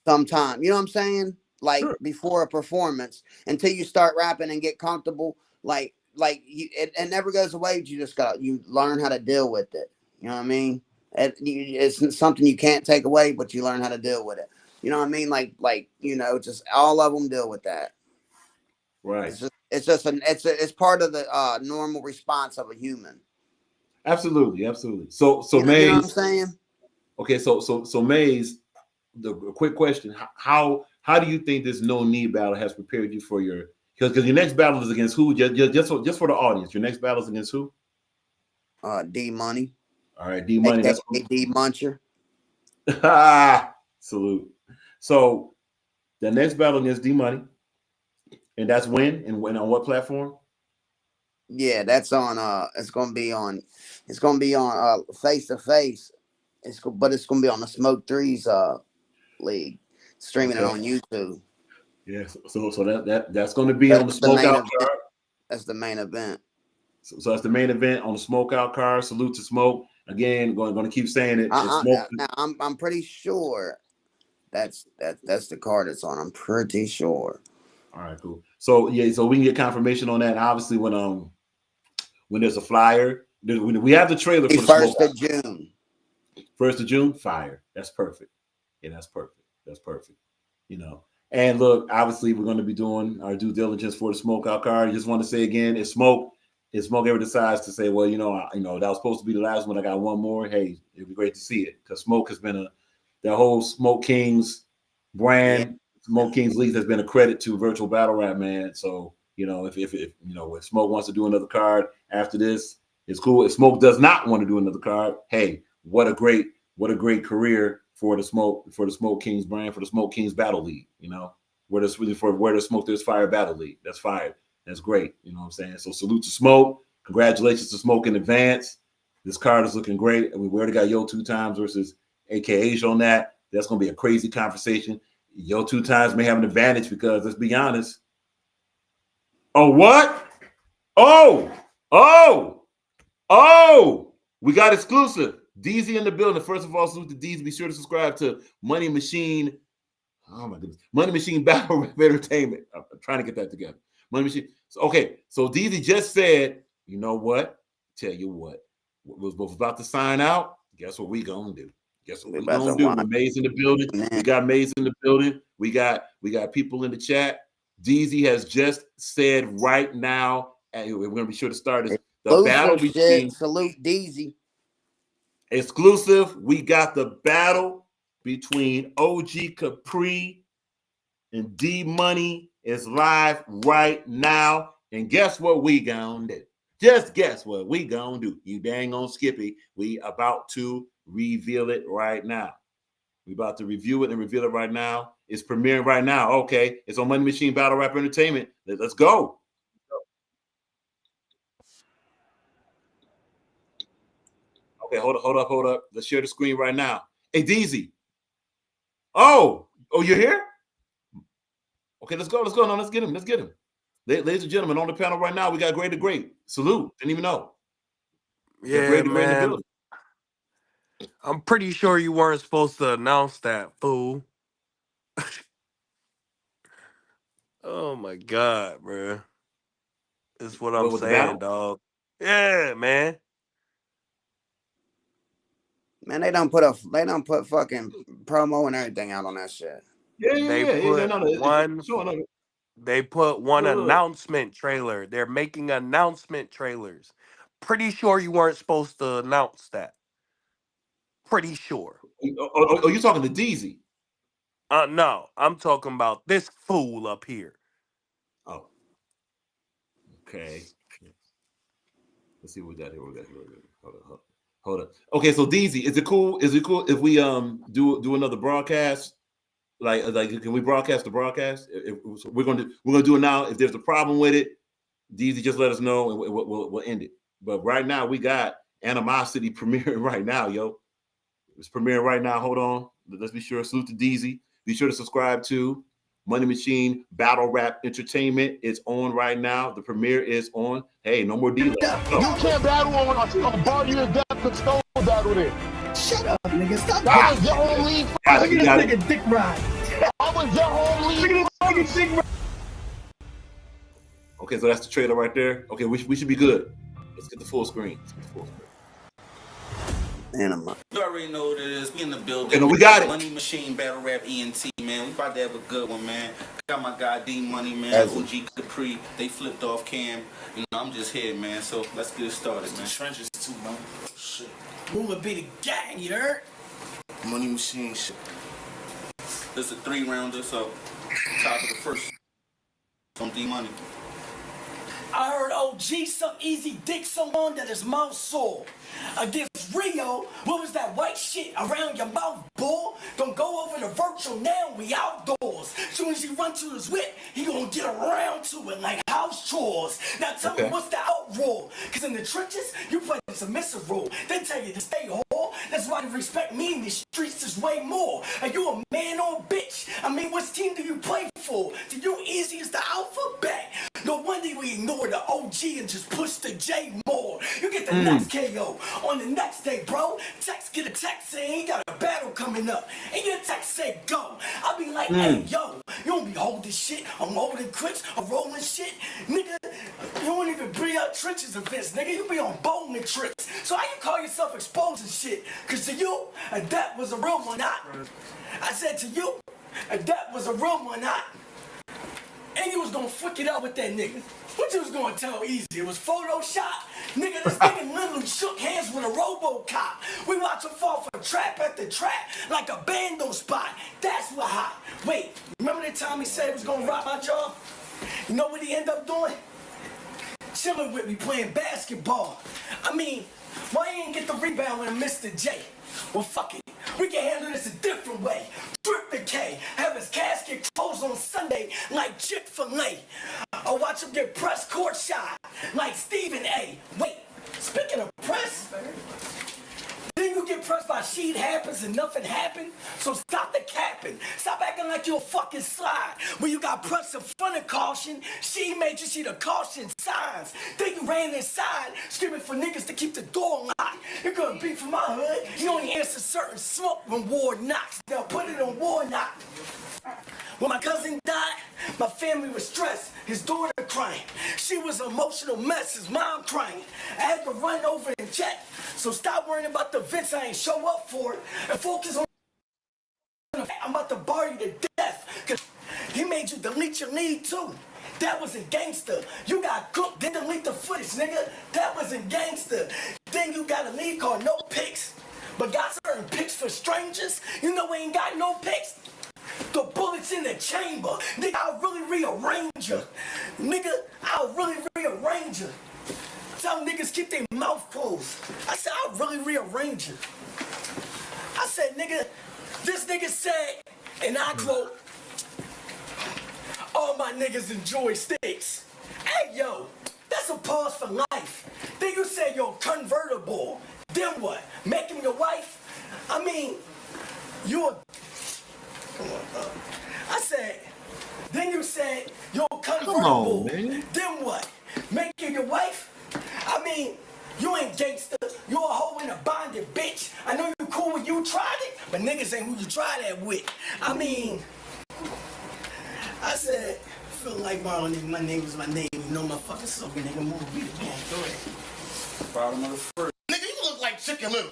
Speaker 8: sometime. You know what I'm saying? Like
Speaker 4: Sure.
Speaker 8: before a performance, until you start rapping and get comfortable, it never goes away. You learn how to deal with it. You know what I mean? It's something you can't take away, but you learn how to deal with it. You know what I mean? Just all of them deal with that.
Speaker 4: Right.
Speaker 8: It's part of the normal response of a human.
Speaker 4: Absolutely. So
Speaker 8: You know what I'm
Speaker 4: Maze.
Speaker 8: saying?
Speaker 4: Okay, so Maze, the quick question: How do you think this Knowkneed battle has prepared you for your? Because your next battle is against who? Just for the audience, your next battle is against who?
Speaker 8: D Money.
Speaker 4: All right, D Money.
Speaker 8: AKA
Speaker 4: That's
Speaker 8: D Muncher.
Speaker 4: Salute. So the next battle against D Money, and that's when on what platform?
Speaker 8: Yeah, that's on. It's gonna be on Face to Face. But it's gonna be on the Smoke Threes league, streaming it
Speaker 4: Okay.
Speaker 8: on YouTube.
Speaker 4: Yeah. So that's going to be on the
Speaker 8: That's the main
Speaker 4: Smokeout
Speaker 8: event.
Speaker 4: card.
Speaker 8: That's the main event.
Speaker 4: So that's the main event on the Smokeout card. Salute to Smoke again. Going to keep saying it. It's Smoke.
Speaker 8: Now I'm pretty sure that's the card it's on. I'm pretty sure.
Speaker 4: All right, cool. So yeah, so we can get confirmation on that. And obviously, when there's a flyer, we have the trailer for the
Speaker 8: First
Speaker 4: Smokeout.
Speaker 8: of June.
Speaker 4: 1st of June, fire. That's perfect. Yeah, that's perfect. And look, obviously, we're going to be doing our due diligence for the Smokeout card. I just want to say again, if Smoke ever decides to say, well, that was supposed to be the last one, I got one more. Hey, it'd be great to see it, because Smoke has been the whole Smoke Kings brand.
Speaker 8: Yeah.
Speaker 4: Smoke Kings League has been a credit to virtual battle rap, man. So if Smoke wants to do another card after this, it's cool. If Smoke does not want to do another card, hey, what a great career for the Smoke Kings brand, for the Smoke Kings Battle League. Where the Smoke There's Fire Battle League. That's fire. That's great. You know what I'm saying? So salute to Smoke. Congratulations to Smoke in advance. This card is looking great. And we already got Yo 2 Times versus AKH on that. That's going to be a crazy conversation. Yo 2 Times may have an advantage because, let's be honest. Oh, what? Oh, we got exclusive. DZ in the building. First of all, salute to DZ. Be sure to subscribe to Money Machine. Oh my goodness. Money Machine Battle Rap Entertainment. I'm trying to get that together. Money Machine. So DZ just said, you know what? Tell you what. Was about to sign out. Guess what we gonna do? Guess what we gonna do? We're Maze in the building. We got Maze in the building. We got people in the chat. DZ has just said right now, and we're gonna be sure to start this. The battle between
Speaker 8: Salute DZ.
Speaker 4: Exclusive. We got the battle between OG Capri and D Money is live right now. And guess what we gonna do? Just guess what we gonna do. You dang on Skippy. We about to reveal it right now. We about to review it and reveal it right now. It's premiering right now. Okay. It's on Money Machine Battle Rap Entertainment. Let's go. Okay, hold up. Let's share the screen right now. Hey, DZ. Oh, you're here? Okay, let's go. No, let's get him. Ladies and gentlemen, on the panel right now, we got Great to Great. Salute. Didn't even know.
Speaker 5: Yeah, man. I'm pretty sure you weren't supposed to announce that, fool. Oh my God, bro. That's what I'm saying, dog. Yeah, man.
Speaker 8: Man, they don't put fucking promo and everything out on that shit.
Speaker 5: They put one announcement trailer. They're making announcement trailers. Pretty sure you weren't supposed to announce that. Pretty sure.
Speaker 4: Oh, you talking to DZ?
Speaker 5: No, I'm talking about this fool up here.
Speaker 4: Oh. Okay. Let's see what we got here. Hold up. Okay, so DZ, is it cool? Is it cool if we do another broadcast? Like can we broadcast the broadcast? We're gonna do it now. If there's a problem with it, DZ, just let us know and we'll end it. But right now we got Animosity premiering right now, yo. It's premiering right now. Hold on. Let's be sure. Salute to DZ. Be sure to subscribe to Money Machine Battle Rap Entertainment. It's on right now. The premiere is on. Hey, no more delay.
Speaker 9: You can't battle on a bar you to death could stone battle there.
Speaker 10: Shut up, nigga. Stop.
Speaker 9: That was your whole league.
Speaker 10: Look at this nigga dick ride.
Speaker 9: That was your whole league.
Speaker 10: Look at this nigga dick ride.
Speaker 4: Okay, so that's the trailer right there. Okay, we should be good. Let's get the full screen.
Speaker 8: Anima.
Speaker 11: You already know what it is. We in the building.
Speaker 4: Okay, no, we got it.
Speaker 11: Money Machine Battle Rap ENT, man. We about to have a good one, man. Got my guy D Money, man. OG Capri. They flipped off cam. You know, I'm just here, man. So let's get it started, man.
Speaker 10: Trenches too, man. Shit. Who would be the gang, you heard?
Speaker 11: Money Machine shit. This is a 3-rounder, so top of the first. Some D Money.
Speaker 10: I heard OG some easy dick someone that his mouth sore. Against Rio, what was that white shit around your mouth, bull? Don't go over the virtual now, we outdoors. Soon as he run to his whip, he gonna get around to it like house chores. Now tell me what's the outroar? Cause in the trenches, you play the submissive role. They tell you to stay whore. That's why they respect me in these streets is way more. Are you a man or a bitch? I mean, which team do you play for? To you, easy as the alphabet. No wonder we ignore the OG and just push the J more. You get the next KO on the next day, bro. Text, get a text saying he got a battle coming up. And your text say go. I'll be like, hey, yo, you don't be holding shit. I'm holding clips, I'm rolling shit. Nigga, you don't even bring out trenches events, nigga. You be on bowling trips. So how you call yourself exposing shit? Cause to you, that was a real one, not. I said to you, that was a real one, not. And you was gonna fuck it up with that nigga. What you was gonna tell Easy? It was Photoshop? Nigga, this nigga literally shook hands with a RoboCop. We watch him fall for trap after trap like a bando spot. That's what hot. Wait, remember that time he said he was gonna rock my jaw? You know what he ended up doing? Chilling with me playing basketball. I mean, why he ain't get the rebound when I missed the J? Well, fuck it. We can handle this a different way. Drip the K, have his casket closed on Sunday like Chick-fil-A. Or watch him get pressed court shot like Stephen A. Wait, speaking of press, then you get pressed by shit happens and nothing happened. So stop the capping. Stop acting like you're a fucking slide. When you got pressed in front of caution, she made you see the caution signs. Then you ran inside, screaming for niggas to keep the door locked. You're gonna be from my hood. You only answer certain smoke when war knocks. They'll put it on war knock. When my cousin died, my family was stressed, his daughter crying. She was an emotional mess, his mom crying. I had to run over and check. So stop worrying about the events I ain't show up for it and focus on I'm about to bar you to death. Cause he made you delete your lead too. That wasn't gangster. You got cooked, then delete the footage, nigga. That wasn't gangster. Then you got a lead called No Pics. But got certain pics for strangers. You know we ain't got no pics. The bullets in the chamber. Nigga, I'll really rearrange you. Nigga, I'll really rearrange you. Tell niggas keep their mouth closed. I said, I'll really rearrange you. I said, nigga, this nigga said, and I quote, all my niggas enjoy sticks. Hey, yo, that's a pause for life. Then you said you're convertible. Then what? Make him your wife? I mean, you're I said, then you said, you're convertible. Then what? Make you your wife? I mean, you ain't gangster. You a hoe in a bonded bitch. I know you cool when you tried it, but niggas ain't who you tried that with. I mean, I said, feel like my name was my name. You know my fucking sucker nigga move. Be the gang. Go ahead.
Speaker 11: Bottom of the first.
Speaker 9: Nigga, you look like Chicken Little.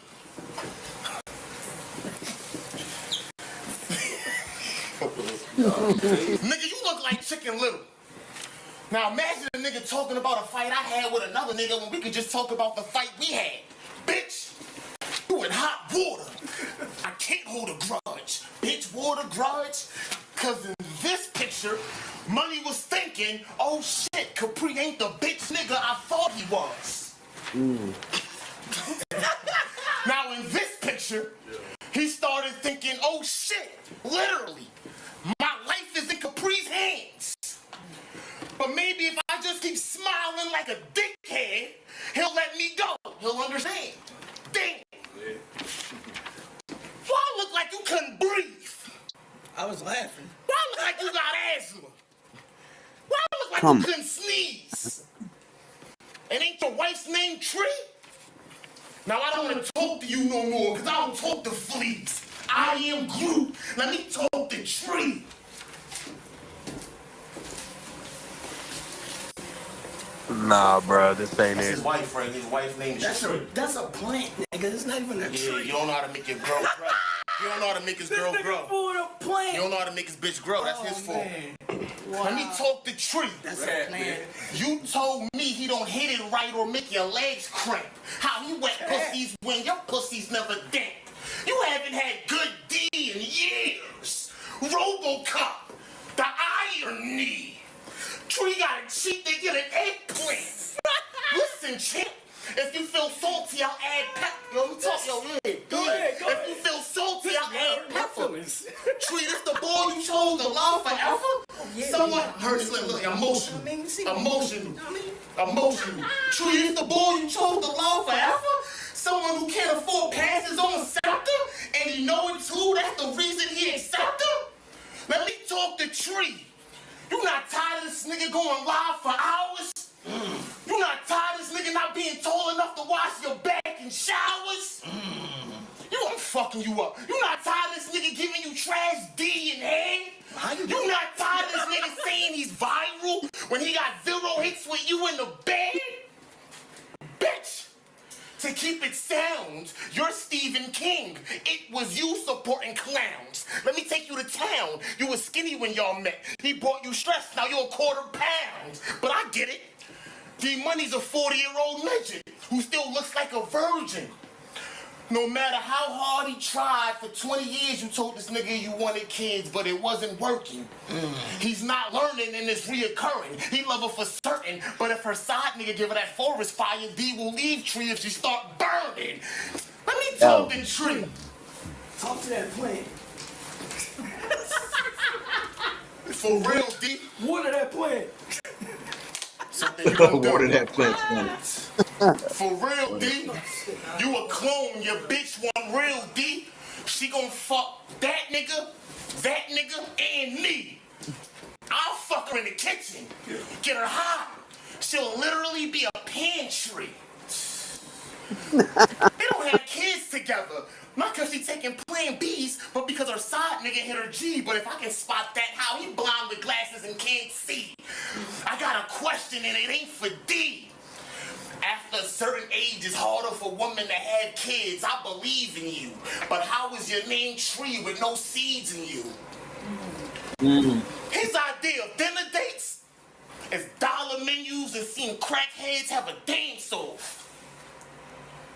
Speaker 9: Nigga, you look like Chicken Little. Now imagine a nigga talking about a fight I had with another nigga when we could just talk about the fight we had. Bitch, you in hot water. I can't hold a grudge. Bitch, water grudge. Cause in this picture, Money was thinking, oh shit, Capri ain't the bitch nigga I thought he was. in this picture, he started thinking, oh shit, literally, my life is in Capri's hands. But maybe if I just keep smiling like a dickhead, he'll let me go. He'll understand. Damn. Why I look like you couldn't breathe?
Speaker 10: I was laughing.
Speaker 9: Why I look like you got asthma? Why I look like
Speaker 8: Come
Speaker 9: you couldn't sneeze? And ain't your wife's name Tree? Now I don't want to talk to you no more, because I don't talk to fleas. I am Groot. Let me talk to Tree.
Speaker 5: Nah, bro, this ain't
Speaker 9: That's
Speaker 5: it.
Speaker 9: his wife, Frank. His wife's name is Tree.
Speaker 10: That's a plant, nigga. It's not even a
Speaker 9: Yeah,
Speaker 10: tree.
Speaker 9: you don't know how to make your girl grow. You don't know how to make his girl grow.
Speaker 10: For a plant.
Speaker 9: You don't know how to make his bitch grow. That's his fault.
Speaker 10: Wow.
Speaker 9: Let me talk to Tree.
Speaker 10: That's a plant.
Speaker 9: You told me he don't hit it right or make your legs cramp. How you wet pussies when your pussies never damp. You haven't had good D in years. RoboCop, the irony. Tree gotta cheat to get an eggplant. Listen, champ. If you feel salty, I'll add pepper. Yo, let me talk. Yo,
Speaker 10: Go ahead.
Speaker 9: If you feel salty, I'll add pepper. Tree, this the boy you chose to love forever? Someone heard this. Look, emotional. Emotional. Tree, this the boy you chose to love forever? Someone who can't afford passes on a scepter, and he know it too. That's the reason he accept him. Let me talk to Tree. You not tired of this nigga going live for hours? You not tired of this nigga not being tall enough to wash your back in showers? I'm fucking you up. You not tired of this nigga giving you trash D in head? You not tired of this nigga saying he's viral when he got 0 hits with you in the bed? Bitch! To keep it sound, you're Stephen King. It was you supporting clowns. Let me take you to town. You was skinny when y'all met. He brought you stress, now you're a quarter pound. But I get it. D-Money's a 40-year-old legend who still looks like a virgin. No matter how hard he tried, for 20 years you told this nigga you wanted kids, but it wasn't working. He's not learning and it's reoccurring. He love her for certain, but if her side nigga give her that forest fire, D will leave Tree if she start burning. Let me talk to Tree.
Speaker 10: Talk to that plant.
Speaker 9: For real, D.
Speaker 10: Water that plant.
Speaker 9: Something you gonna do.
Speaker 2: Water that plant.
Speaker 9: For real, D. You a clone, your bitch want real, D. She gon' fuck that nigga, and me. I'll fuck her in the kitchen. Get her hot. She'll literally be a pantry. They don't have kids together. Not because she taking plan B's, but because her side nigga hit her G. But if I can spot that, how he blind with glasses and can't see. I got a question and it ain't for D. After a certain age, it's harder for women to have kids. I believe in you. But how is your name Tree with no seeds in you? His idea of dinner dates is dollar menus and seeing crackheads have a dance off.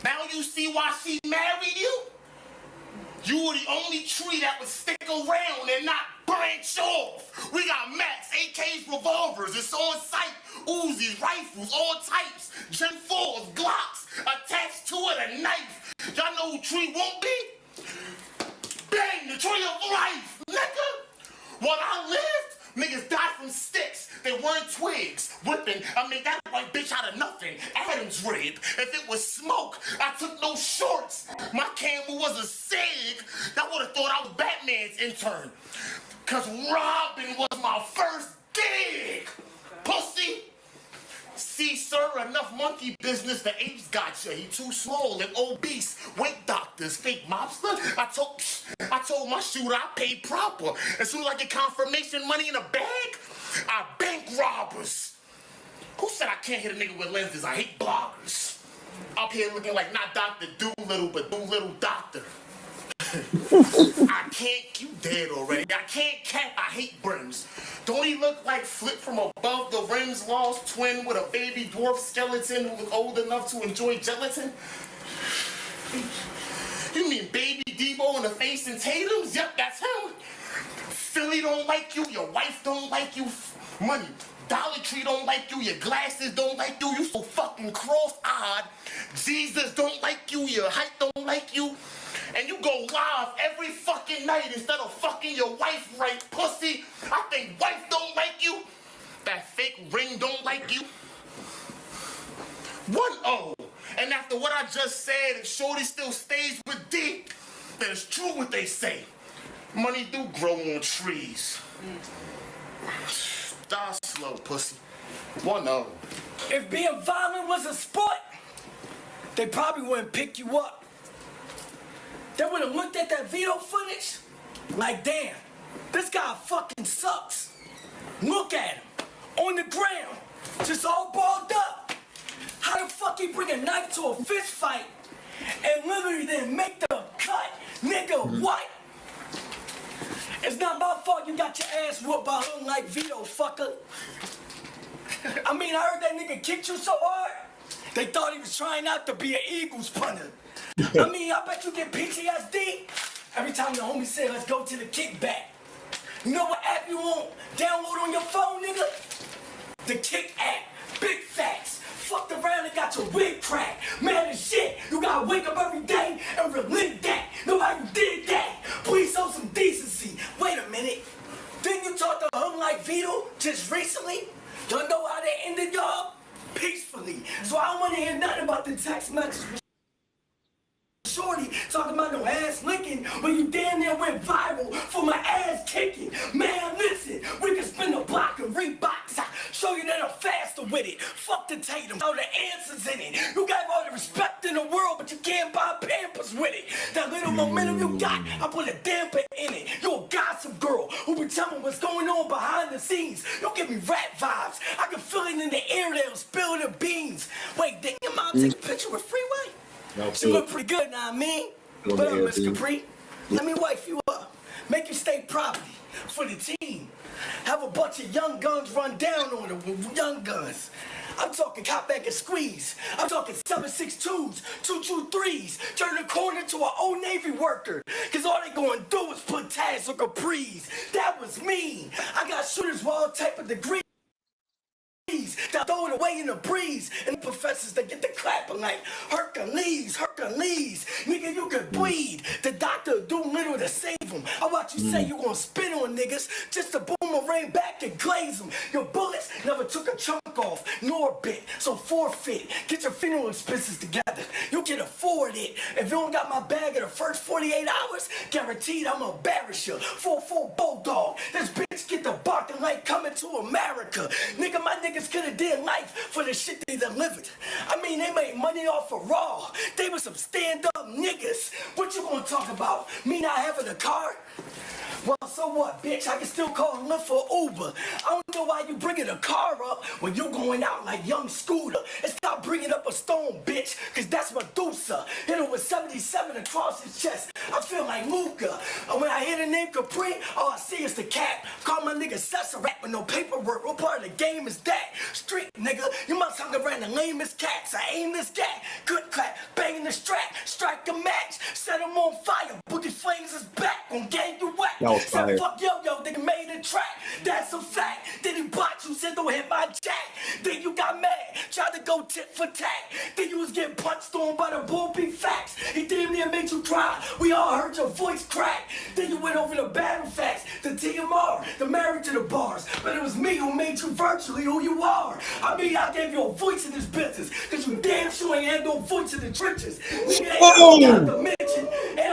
Speaker 9: Now you see why she married you? You were the only Tree that would stick around and not branch off. We got Max, AKs, revolvers, it's on site, Uzis, rifles, all types, Gen 4s, Glocks, attached to it a knife. Y'all know who Tree won't be? Bang, the Tree of life, nigga. While I lived, niggas died from sticks. They weren't twigs. Whipping, I made that white bitch out of nothing. Adam's rib. If it was smoke, I took no shorts. My camel was a SIG. Y'all would have thought I was Batman's intern. Cause Robin was my first gig. Pussy. See, sir, enough monkey business. The apes got you. He too small and obese. Weight doctors, fake mobster. I told my shooter I paid proper. As soon as I get confirmation money in a bag, I bank robbers. Who said I can't hit a nigga with lenses? I hate bloggers. Up here looking like not Dr. Doolittle, but Doolittle Doctor. I can't, you dead already. I can't cap, I hate brims. Don't he look like Flip from above the rims, lost twin with a baby dwarf skeleton who was old enough to enjoy gelatin? You mean baby Debo in the face and Tatum's? Yep, that's him. Philly don't like you, your wife don't like you. Money, Dollar Tree don't like you, your glasses don't like you, you so fucking cross-eyed. Jesus don't like you, your height don't like you. And you go live every fucking night instead of fucking your wife right, pussy. I think wife don't like you. That fake ring don't like you. 1-0. And after what I just said, if Shorty still stays with D, then it's true what they say. Money do grow on trees. Die slow, pussy. 1-0.
Speaker 10: If being violent was a sport, they probably wouldn't pick you up. They would have looked at that video footage like, damn, this guy fucking sucks. Look at him, on the ground, just all balled up. How the fuck he bring a knife to a fist fight and literally then make the cut? Nigga, what? It's not my fault you got your ass whooped by a like Vito, fucker. I mean, I heard that nigga kicked you so hard, they thought he was trying out to be an Eagles punter. I mean, I bet you get PTSD every time the homie say, let's go to the kickback. You know what app you want? Download on your phone, nigga? The Kick app. Big facts. Fucked around and got your wig cracked. Man, as shit, you gotta wake up every day and relive that. Know how you did that? Please show some decency. Wait a minute. Didn't you talk to him like Vito just recently? Y'all know how they ended y'all? Peacefully. So I don't want to hear nothing about the text messages. Shorty talking about no ass licking when you damn near went viral for my ass kicking. Man, listen, we can spin the block and Reeboks. I show you that I'm faster with it. Fuck the Tatum, all the answers in it. You got all the respect in the world, but you can't buy Pampers with it. That little momentum you got, I put a damper in it. You a gossip girl who be telling what's going on behind the scenes. You give me rap vibes. I can feel it in the air, they'll spill the beans. Wait, didn't your mom take a picture with Freeway? She look pretty good now, I mean. But Miss Capri, let me wife you up. Make you stay property for the team. Have a bunch of young guns run down on them with young guns. I'm talking cop back and squeeze. I'm talking 7.62s, 223s. Turn the corner to an old Navy worker. Cause all they gonna do is put tags on capris. That was me. I got shooters with all type of degrees. They'll throw it away in the breeze. And the professors that get the clapping like Hercules, Hercules. Nigga, you could bleed. The doctor do little to save him. I watch you say you gonna spin on niggas just to boomerang back and glaze them. Your bullets never took a chunk off, nor a bit. So forfeit. Get your funeral expenses together. You can afford it. If you don't got my bag in the first 48 hours, guaranteed I'ma embarrass you. 4-4 Bulldog. This bitch get the barking like coming to America. Nigga, my niggas could have did life for the shit they delivered. I mean, they made money off of Raw. They were some stand-up niggas. What you gonna talk about? Me not having a car? Well, so what, bitch? I can still call and Lyft for Uber. I don't know why you bringing a car up when you going out like young Scooter. And stop bringing up a stone, bitch, because that's Medusa. Hit her with 77 across his chest. I feel like Luca. And when I hear the name Capri, all I see is the cat. Call my nigga Cesarac with no paperwork. What part of the game is that? Street, nigga. You must hang around the lamest cats. I aim this gat. Good clap. Banging the strap. Strike a match. Set him on fire. Boogie Flames is back. Gonna gang you whack. Said fuck yo, they made a track. That's a fact. Then he blocked you, said don't hit my jack. Then you got mad, tried to go tit for tat. Then you was getting punched on by the bull beat facts. He damn near made you cry. We all heard your voice crack. Then you went over the battle facts, the TMR, the married to the bars. But it was me who made you virtually who you are. I mean, I gave you a voice in this business, cause you damn sure ain't had no voice in the trenches. Nigga,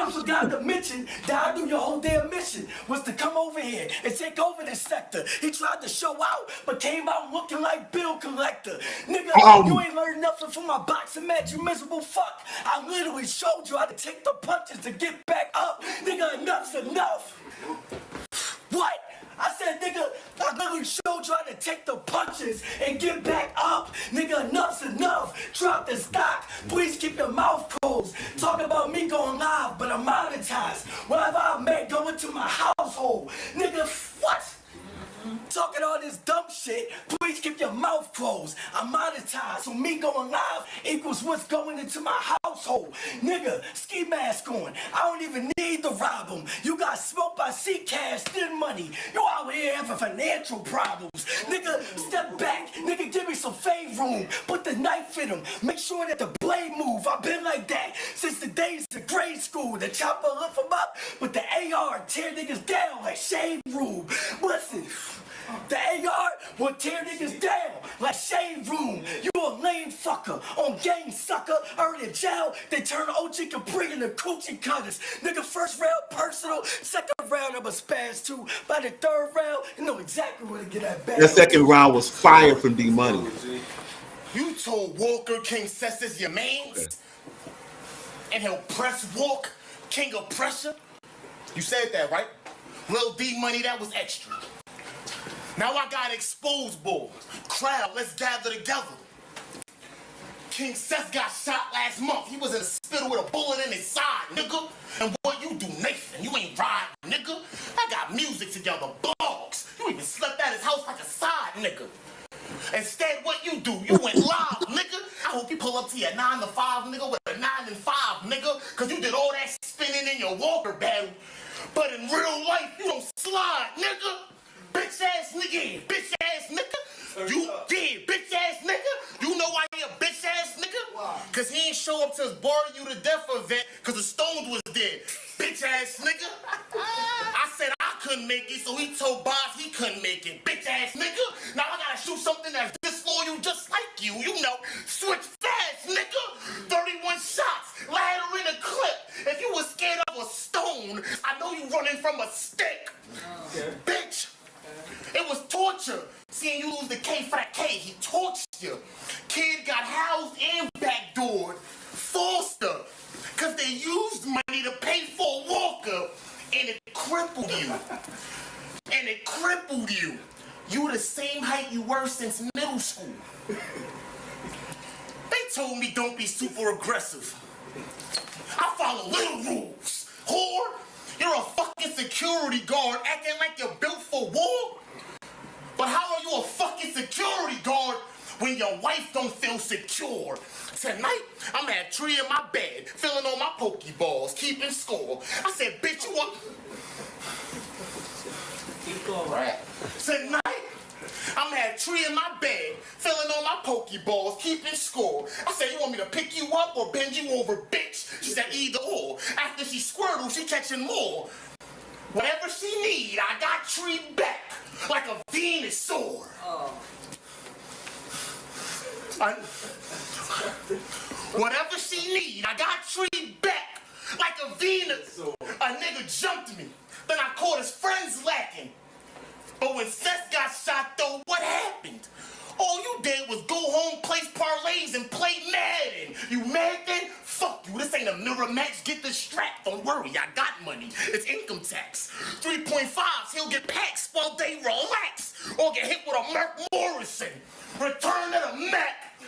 Speaker 10: I forgot to mention that I knew your whole damn mission was to come over here and take over this sector. He tried to show out, but came out looking like bill collector. Nigga, you ain't learned nothing from my boxing match, you miserable fuck. I literally showed you how to take the punches to get back up. Nigga, enough's enough. What? I said, nigga, I literally showed you how to take the punches and get back up. Nigga, enough's enough. Drop the stock. Please keep your mouth closed. Talk about me going live, but I'm monetized. Whatever I make, go into my household. Nigga, what? Talking all this dumb shit. shit, please keep your mouth closed. I'm monetized, so me going live equals what's going into my household. Nigga, ski mask on. I don't even need to rob them. You got smoked by C-Cash, thin money. You out here having financial problems. Nigga, step back. Nigga, give me some fade room. Put the knife in him. Make sure that the blade move. I've been like that since the days of grade school. The chopper lift him up with the AR, tear niggas down like Shade Room. Listen, the AR will tear niggas down like Shade Room. You a lame fucker on game sucker. Early in jail, they turn OG Capri into coochie cutters. Nigga, first round personal, second round I'm a spaz too. By the third round, you know exactly where to get that back.
Speaker 4: That second round was fire from D Money.
Speaker 9: You told Walker King Cessus your mans, and he'll press walk, king of pressure. You said that, right? Lil D Money, that was extra. Now I got exposed, boy. Crowd, let's gather together. King Seth got shot last month. He was in the hospital with a bullet in his side, nigga. And what you do, Nathan? You ain't riding, nigga. I got music together, blogs. You even slept at his house like a side, nigga. Instead, what you do? You went live, nigga. I hope you pull up to your 9 to 5, nigga, with a 9 and 5, nigga. Cause you did all that spinning in your Walker battle. But in real life, you don't slide, nigga. Bitch ass nigga, bitch ass nigga. You did, bitch ass nigga. You know why he a bitch ass nigga? Why? Cause he ain't show up to his Bar You to Death event cause the Stones was dead. Bitch ass nigga. I said I couldn't make it, so he told Boz he couldn't make it. Bitch ass nigga. Now I gotta shoot something that's disloyal just like you. You know, switch fast, nigga. 31 shots, ladder in a clip. If you was scared of a stone, I know you running from a stick. Okay. Bitch. It was torture. Seeing you lose the K for that K, he tortured you. Kid got housed and backdoored. Foster. Cause they used money to pay for a Walker. And it crippled you. And it crippled you. You the same height you were since middle school. They told me don't be super aggressive. I follow little rules. Whore, you're a fucking security guard acting like you're built for war? But how are you a fucking security guard when your wife don't feel secure? Tonight, I'm at a tree in my bed, filling on my Pokeballs, keeping score. I said, bitch, you want... Keep going. Right. Tonight, I'm at a tree in my bed, filling on my Pokeballs, keeping score. I said, you want me to pick you up or bend you over, bitch? She said, either or. After she squirtled, she catching more. Whatever she need, I got tree back like a Venus sword. Oh. Whatever she need, I got tree back like a Venus. A nigga jumped me, then I caught his friends lacking. But when Seth got shot though, what happened? All you did was go home, place parlays, and play Madden. You mad then? Fuck you. This ain't a mirror match. Get the strap. Don't worry, I got money. It's income tax. 3.5s, he'll get packs while they relax. Or get hit with a Mark Morrison. Return to the Mac.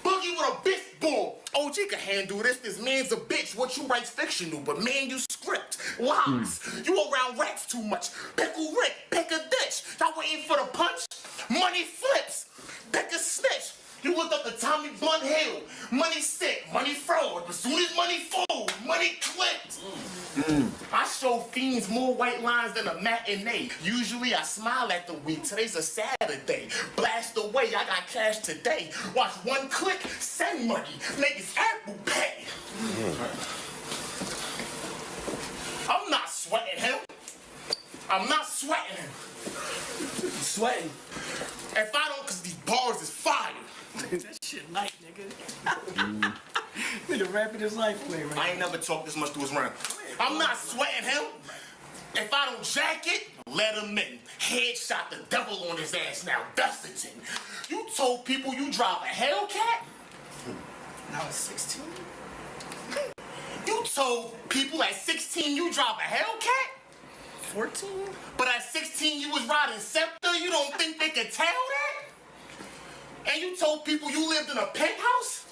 Speaker 9: Boogie with a bitch ball. OG can handle this. This man's a bitch. What you write's fictional, but man, you script. Lies. You around rats too much. Pickle Rick, pick a ditch. Y'all waiting for the punch? Money flips. Pick a snitch. You looked up the Tommy Blunt Hill. Money sick, money fraud. As soon as money fold, money clipped. I show fiends more white lines than a matinee. Usually I smile at the week. Today's a Saturday. Blast away, I got cash today. Watch one click, send money. Niggas Apple Pay. I'm not sweating him. I'm not sweating him.
Speaker 10: Sweating.
Speaker 9: If I don't, cause these bars is fire.
Speaker 10: That shit light, nigga. Nigga rapping his life away, right?
Speaker 9: I ain't never talked this much to his round. I'm not sweating him. If I don't jack it, let him in. Headshot the devil on his ass now. Dustin. You told people you drive a Hellcat?
Speaker 10: When I was 16?
Speaker 9: You told people at 16 you drive a Hellcat?
Speaker 10: 14?
Speaker 9: But at 16 you was riding Scepter? You don't think they could tell that? And you told people you lived in a penthouse?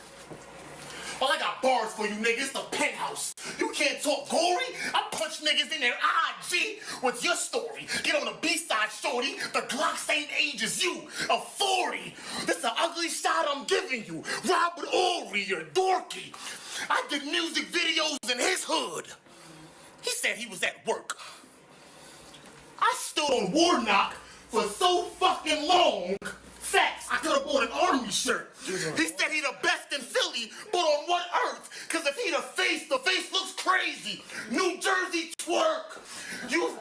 Speaker 9: Well, I got bars for you niggas, the penthouse. You can't talk gory? I punch niggas in their IG. What's your story? Get on the B-side show shorty. The Glock same age as you, a 40. This an ugly shot I'm giving you. Robert Ory, you're dorky. I did music videos in his hood. He said he was at work. I stood on Warnock for so fucking long. Facts, I could have bought an army shirt. He said he the best in Philly, but on what earth? Cause if he the face looks crazy. New Jersey twerk. If you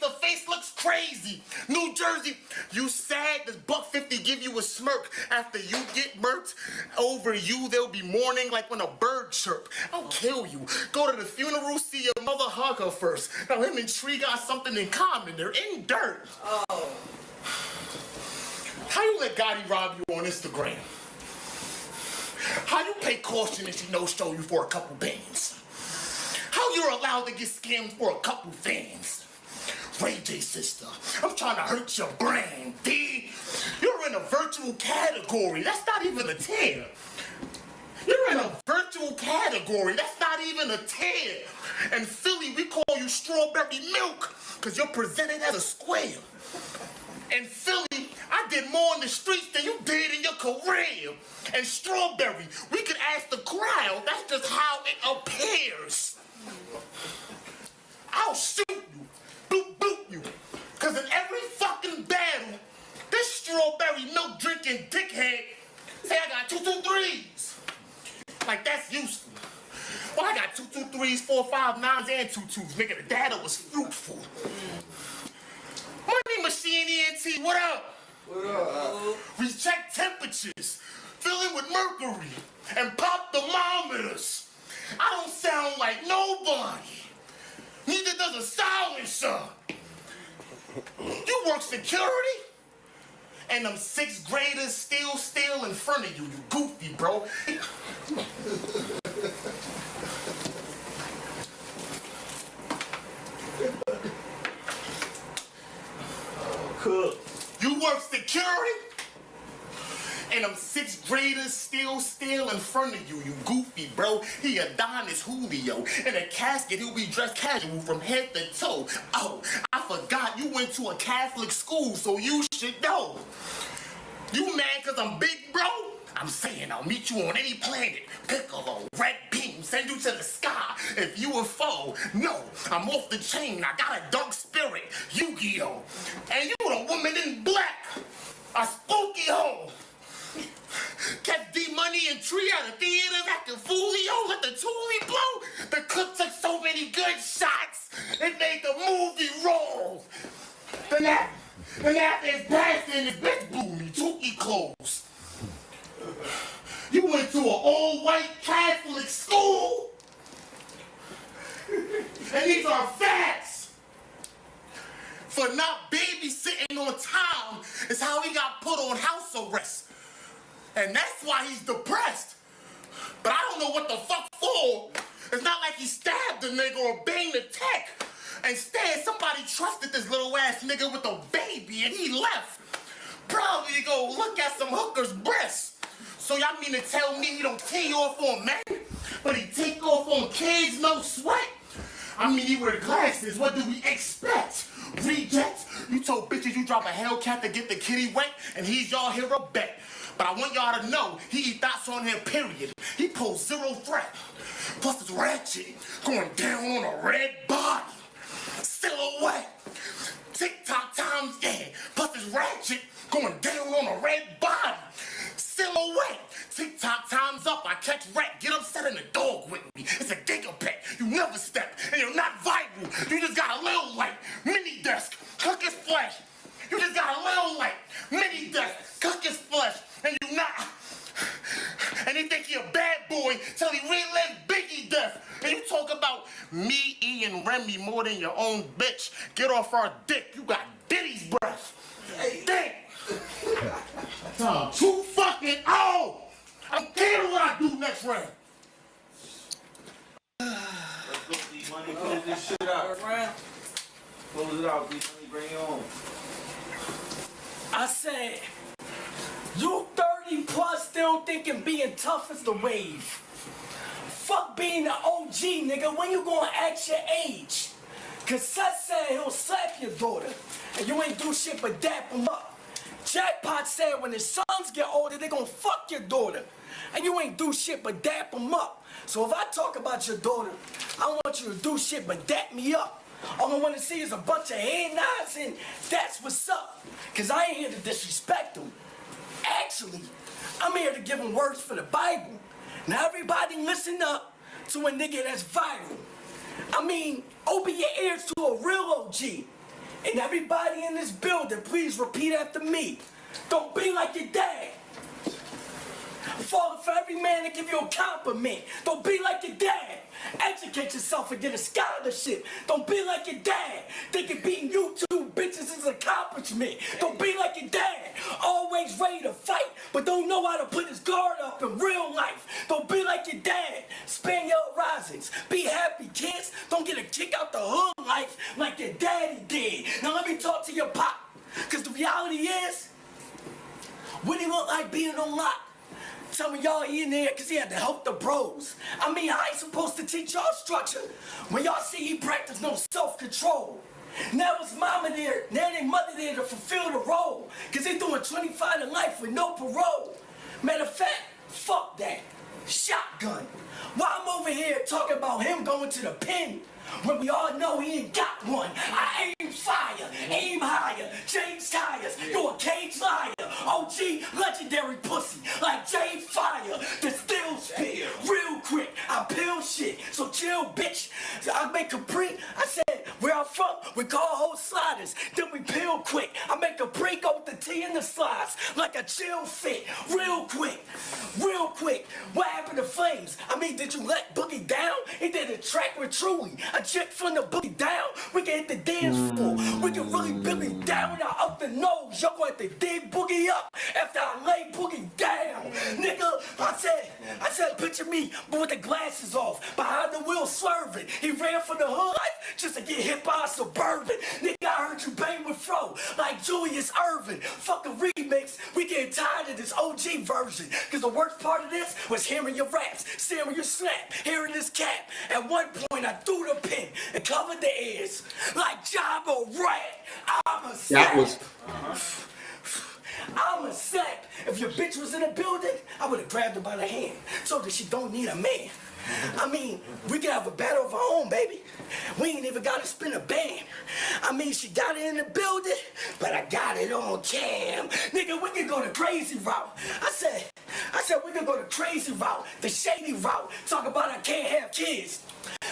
Speaker 9: the face looks crazy. New Jersey, you sad, does $150 give you a smirk? After you get murked, over you there'll be mourning like when a bird chirp. I'll kill you. Go to the funeral, see your mother, hug her first. Now him and Tree got something in common, they're in dirt. Oh. How you let Gotti rob you on Instagram? How you pay caution and she no-show you for a couple bands? How you're allowed to get scammed for a couple fans? Ray J sister, I'm trying to hurt your brain, D. You're in a virtual category, that's not even a tier. You're in a virtual category, that's not even a tier. In Philly, we call you strawberry milk, because you're presented as a square. In Philly, I did more in the streets than you did in your career. And Strawberry, we could ask the crowd, that's just how it appears. I'll shoot you, boot you. Cause in every fucking battle, this Strawberry milk drinking dickhead say I got 223s. Like that's useful. Well, I got 223s, 459s, and 22s. Nigga, the data was fruitful. Money Machine ENT, what up? What up? We check temperatures, fill it with mercury, and pop thermometers. I don't sound like nobody. Neither does a silencer. You work security? And them 6th graders still in front of you, you goofy, bro. You work security? And them 6th graders still in front of you, you goofy, bro. He Adonis Julio. In a casket, he'll be dressed casual from head to toe. Oh, I forgot you went to a Catholic school, so you should know. You mad cause I'm big, bro? I'm saying I'll meet you on any planet. Piccolo, red beam, send you to the sky. If you a foe, no, I'm off the chain. I got a dark spirit, Yu-Gi-Oh! And you the woman in black, a spooky hoe. Kept D-Money and Tree out of theaters acting Foolio, let the toolie blow. The cook took so many good shots, it made the movie roll. The nap is passing, this bitch blew me, Tookie clothes. You went to an all-white Catholic school? And these are facts. For not babysitting on time is how he got put on house arrest. And that's why he's depressed. But I don't know what the fuck for. It's not like he stabbed the nigga or banged the tech. Instead, somebody trusted this little ass nigga with a baby and he left. Probably to go look at some hooker's breasts. So y'all mean to tell me he don't tee off on men, but he take off on kids, no sweat? I mean, he wear glasses, what do we expect? Rejects? You told bitches you drop a Hellcat to get the kitty wet, and he's y'all hero bet. But I want y'all to know, he eat thoughts on him, period. He posed 0 threat. Plus it's ratchet, going down on a red body. Silhouette. TikTok times, yeah. Plus it's ratchet, going down on a red body. Silhouette. TikTok time's up, I catch rat, get upset in the dog with me. It's a gigapet, you never step, and you're not viral. You just got a little light, mini desk, cook his flesh. You just got a little light, mini desk, cook his flesh, and you not. And they think he a bad boy till he relived Biggie death. And you talk about me eating Remy more than your own bitch. Get off our dick, you got Diddy's breath. Hey, damn. Too fucking old. I'm scared what I do next round.
Speaker 11: Let's go, D-Money. Close this shit out. Close it out, D-Money. Bring it on.
Speaker 10: I said, you 30 plus still thinking being tough is the wave. Fuck being the OG, nigga. When you gonna act your age? Cause Seth said he'll slap your daughter. and you ain't do shit but dap them up. Jackpot said when his sons get older, they gonna fuck your daughter. And you ain't do shit but dap them up. So if I talk about your daughter, I don't want you to do shit but dap me up. All I want to see is a bunch of head nods and that's what's up. Cause I ain't here to disrespect them. Actually, I'm here to give them words for the Bible. Now everybody listen up to a nigga that's viral. I mean, open your ears to a real OG. And everybody in this building, please repeat after me. Don't be like your dad. Falling for every man to give you a compliment. Don't be like your dad. Educate yourself and get a scholarship. Don't be like your dad. Thinking beating YouTube bitches is an accomplishment. Don't be like your dad. Always ready to fight, but don't know how to put his guard up in real life. Don't be like your dad. Span your horizons. Be happy, kids. Don't get a kick out the hood life like your daddy did. Now let me talk to your pop. Because the reality is, what he look like being on lock? Some of y'all in there because he had to help the bros. I mean, I ain't supposed to teach y'all structure when y'all see he practice no self-control. Now his mama there, now their mother there to fulfill the role. Because they doing 25 to life with no parole. Matter of fact, fuck that. Shotgun. While I'm over here talking about him going to the pen, when we all know he ain't got one. I aim fire, aim higher, change tires, you a cage liar. OG, legendary pussy, like Jay Fire, the still spit, real quick, I peel shit, so chill bitch. I make Capri, I said, where I'm from, we call whole sliders, then we peel quick. I make a break with the T in the slides, like a chill fit, real quick, real quick. What happened to Flames? I mean, did you let Boogie down? He did a track with Truly. A chick from the boogie down, we can hit the dance floor. We can really Billy down without up the nose. Y'all want to dig Boogie up after I lay Boogie down. Nigga, I said, picture me, but with the glasses off, behind the wheel swerving. He ran for the hood life just to get hit by a Suburban. Nigga, I heard you bang with Fro, like Julius Irvin. Fuck a remix, we getting tired of this OG version. Cause the worst part of this was hearing your raps, seeing your snap, hearing this cap. At one point, I threw the pen and covered the ears like Jabba Rat. I'm a sap. I'm a sap. If your bitch was in the building, I would have grabbed her by the hand, told her she don't need a man. I mean, we can have a battle of our own, baby. We ain't even gotta spin a band. I mean, she got it in the building, but I got it on cam. Nigga, we can go the crazy route. I said we can go the crazy route, the shady route. Talk about I can't have kids.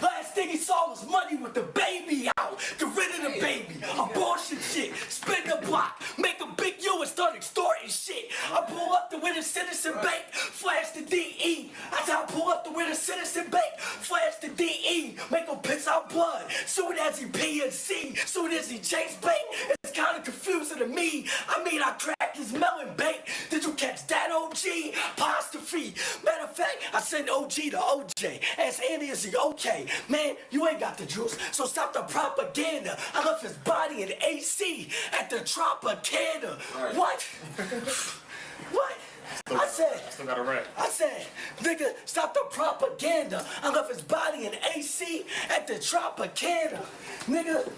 Speaker 10: Last thing he saw was money with the baby out. Get rid of the baby. Abortion shit. Spin the block. Make a big U and start extorting shit. I pull up to where the Citizen Bank. Flash the DE. I said I pull up to where the Citizen Bank. Flash the DE. Make him piss out blood. Soon as he PNC. Soon as he Chase Bank. It's kind of confusing to me. I mean, I cracked his melon bank. Did you catch that OG? Apostrophe. Matter of fact, I sent OG to OJ. Ask Andy, is he okay? Man, you ain't got the juice, so stop the propaganda. I left his body in AC at the Tropicana. Right. What? What? I still got a rap. I said, nigga, stop the propaganda. I left his body in AC at the Tropicana. Nigga,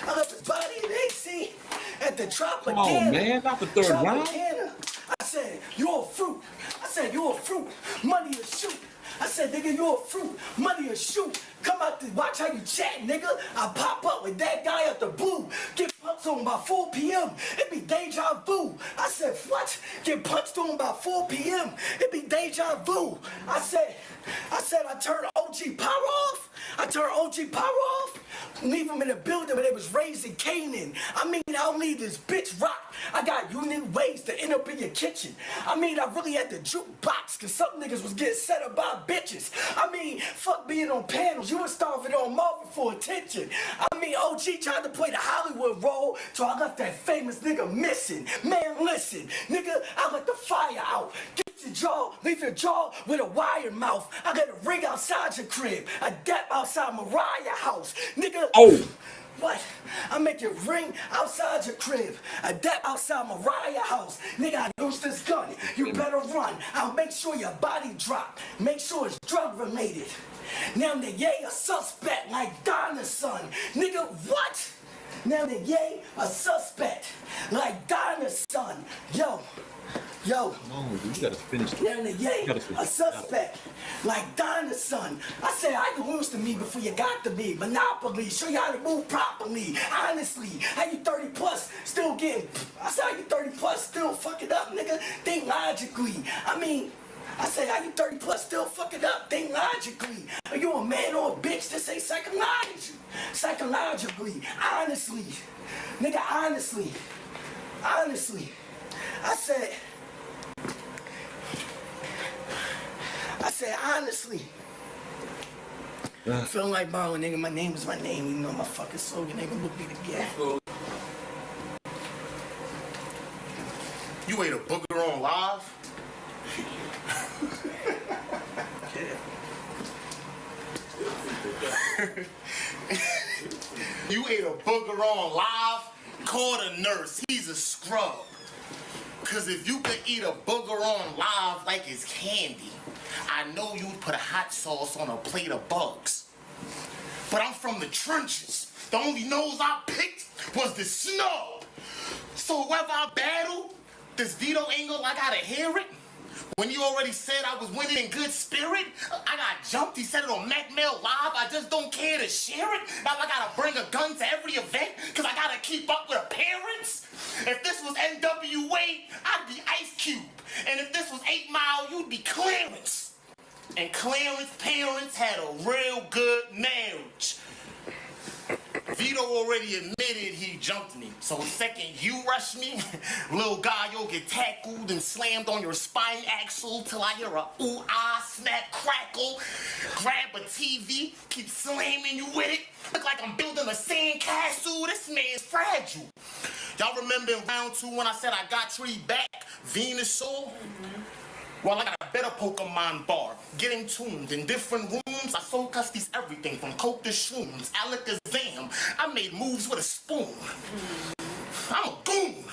Speaker 10: I left his body in AC at the Tropicana.
Speaker 4: Come on, man, not the third round.
Speaker 10: I said, you're a fruit. I said, you're a fruit. Money to shoot. I said, nigga, you're a fruit. Money to shoot. Come out to watch how you chat, nigga. I pop up with that guy at the blue. Get punched on by 4 p.m. It be deja vu. I said, what? Get punched on by 4 p.m. It be deja vu. I said, I turned OG power off. I turned OG power off. Leave him in the building where they was raising Canaan. I mean, I don't leave this bitch rock. I got unique ways to end up in your kitchen. I mean, I really had to jukebox because some niggas was getting set up by bitches. I mean, fuck being on panels. You was starving on Marvin for attention. I mean, OG tried to play the Hollywood role, so I left that famous nigga missing. Man, listen, nigga, I let the fire out. Leave your jaw with a wire mouth. I got a ring outside your crib, a dap outside Mariah house. Nigga, what? I make you ring outside your crib, a dap outside Mariah house. Nigga, I use this gun. You better run. I'll make sure your body drop. Make sure it's drug related. Now the a suspect like Donna's son. Nigga, what? Now the yay, a suspect, like Dinah's son. Yo.
Speaker 4: No, you gotta finish.
Speaker 10: Now the yay, a suspect, like Dinah's son. I said, how you lose to me before you got to me? Monopoly, show you how to move properly. Honestly, how you 30 plus still getting, I said, how you 30 plus still fucking up, nigga? Think logically. I say, how you 30 plus still fucking up? Think logically. Are you a man or a bitch to say psychologically? Psychologically, honestly. Nigga, honestly. Honestly. I said, honestly. Feeling like Marlon, nigga, my name is my name. You know my fucking slogan, nigga, look me together.
Speaker 9: You ate a booger on live? You ate a booger on live? Call the nurse. He's a scrub. Cause if you could eat a booger on live like it's candy, I know you'd put a hot sauce on a plate of bugs. But I'm from the trenches. The only nose I picked was the snub. So whoever I battle, this veto angle, I gotta hear it. When you already said I was winning in good spirit, I got jumped. He said it on Mac Mail Live. I just don't care to share it. Now I gotta bring a gun to every event because I gotta keep up with appearance. If this was NWA, I'd be Ice Cube. And if this was 8 Mile, you'd be Clarence. And Clarence's parents had a real good marriage. Vito already admitted he jumped me. So the second you rush me, little guy, you'll get tackled and slammed on your spine axle till I hear a ooh, ah, snap, crackle. Grab a TV, keep slamming you with it. Look like I'm building a sand castle. This man's fragile. Y'all remember in round 2 when I said I got Tree back, Venus Soul? Well, I got a better Pokemon bar, getting tuned in different rooms. I sold custies everything from coke to shrooms, Alakazam. I made moves with a spoon. I'm a goon.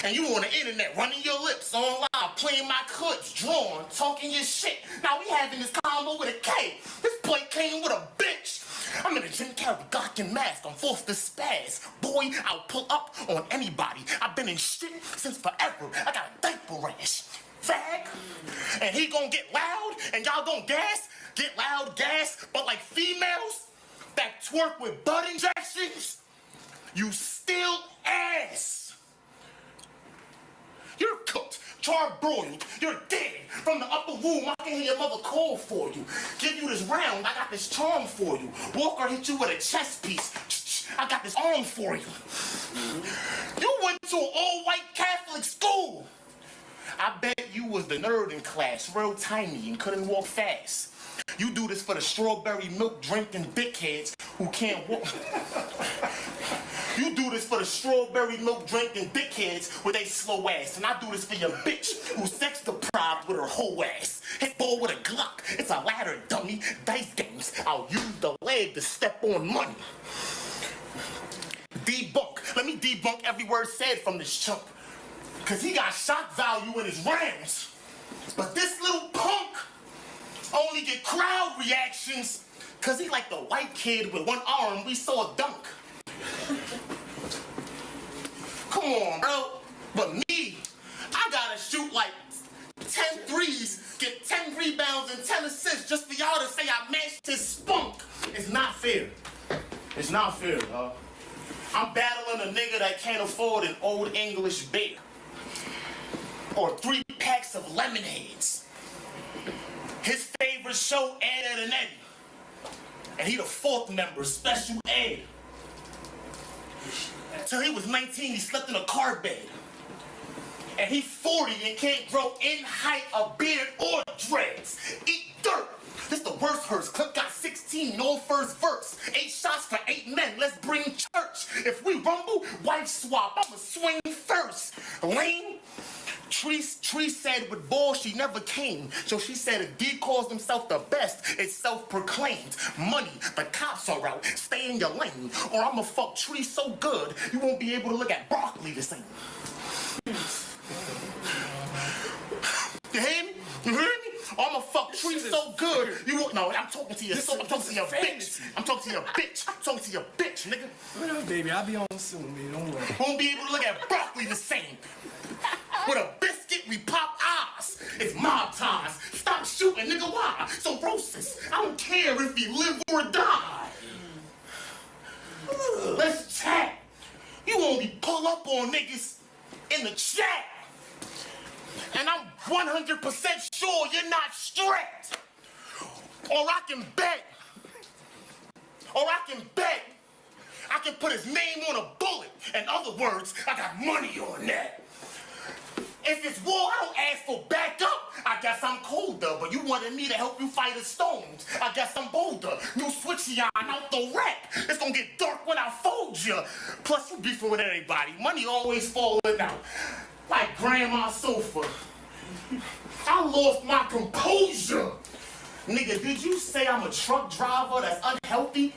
Speaker 9: And you on the internet running your lips on live, playing my clips, drawing, talking your shit. Now we having this combo with a K. This plate came with a bitch. I'm in a Jim Carrey gawking mask. I'm forced to spaz. Boy, I'll pull up on anybody. I've been in shit since forever. I got a diaper rash. Fag. And he gonna get loud, and y'all gonna gas, get loud, gas, but like females that twerk with butt injections, you still ass. You're cooked, charbroiled, you're dead. From the upper room, I can hear your mother call for you. Give you this round, I got this charm for you. Walker hit you with a chest piece. I got this arm for you. You went to an all-white Catholic school. I bet you was the nerd in class, real tiny and couldn't walk fast. You do this for the strawberry milk drinking dickheads who can't walk. You do this for the strawberry milk drinking dickheads with a slow ass. And I do this for your bitch who's sex deprived with her whole ass. Hit ball with a Glock. It's a ladder, dummy. Dice games. I'll use the leg to step on money. Debunk. Let me debunk every word said from this chump. Cause he got shock value in his rounds. But this little punk only get crowd reactions cause he like the white kid with one arm we saw dunk. Come on, bro. But me, I gotta shoot like 10 threes, get 10 rebounds and 10 assists just for y'all to say I matched his spunk. It's not fair. It's not fair, dog. I'm battling a nigga that can't afford an Old English beer. Or 3 packs of lemonades. His favorite show, Ed, Ed, and Eddie. And he the 4th member, Special Ed. Till he was 19, he slept in a car bed. And he 40 and can't grow in height, a beard, or dreads. Eat dirt. This the worst hurts. Clip got 16, no first verse. 8 shots for 8 men, let's bring church. If we rumble, wife swap, I'ma swing first. Lame. Tree said with balls she never came. So she said if D calls himself the best, it's self-proclaimed. Money, the cops are out, stay in your lane. Or I'ma fuck Tree so good, you won't be able to look at broccoli the same. You hear me? You hear me? I'ma fuck Tree so good. You won't. No, I'm talking to your. I'm talking to your bitch. I'm talking to your bitch. I'm talking to your bitch, nigga.
Speaker 10: Well, baby, I'll be on soon, man. Don't worry.
Speaker 9: Won't be able to look at broccoli the same. With a biscuit, we pop eyes. It's mob ties. Stop shooting, nigga. Why? So roses. I don't care if you live or die. Let's chat. You only pull up on niggas in the chat. And I'm 100% sure you're not strict. Or I can bet. I can put his name on a bullet. In other words, I got money on that. If it's war, I don't ask for backup. I guess I'm colder, but you wanted me to help you fight the stones. I guess I'm bolder. New switchy on out the rack. It's gonna get dark when I fold you. Plus, you beefing with everybody. Money always falling out. Like grandma's sofa. I lost my composure. Nigga, did you say I'm a truck driver that's unhealthy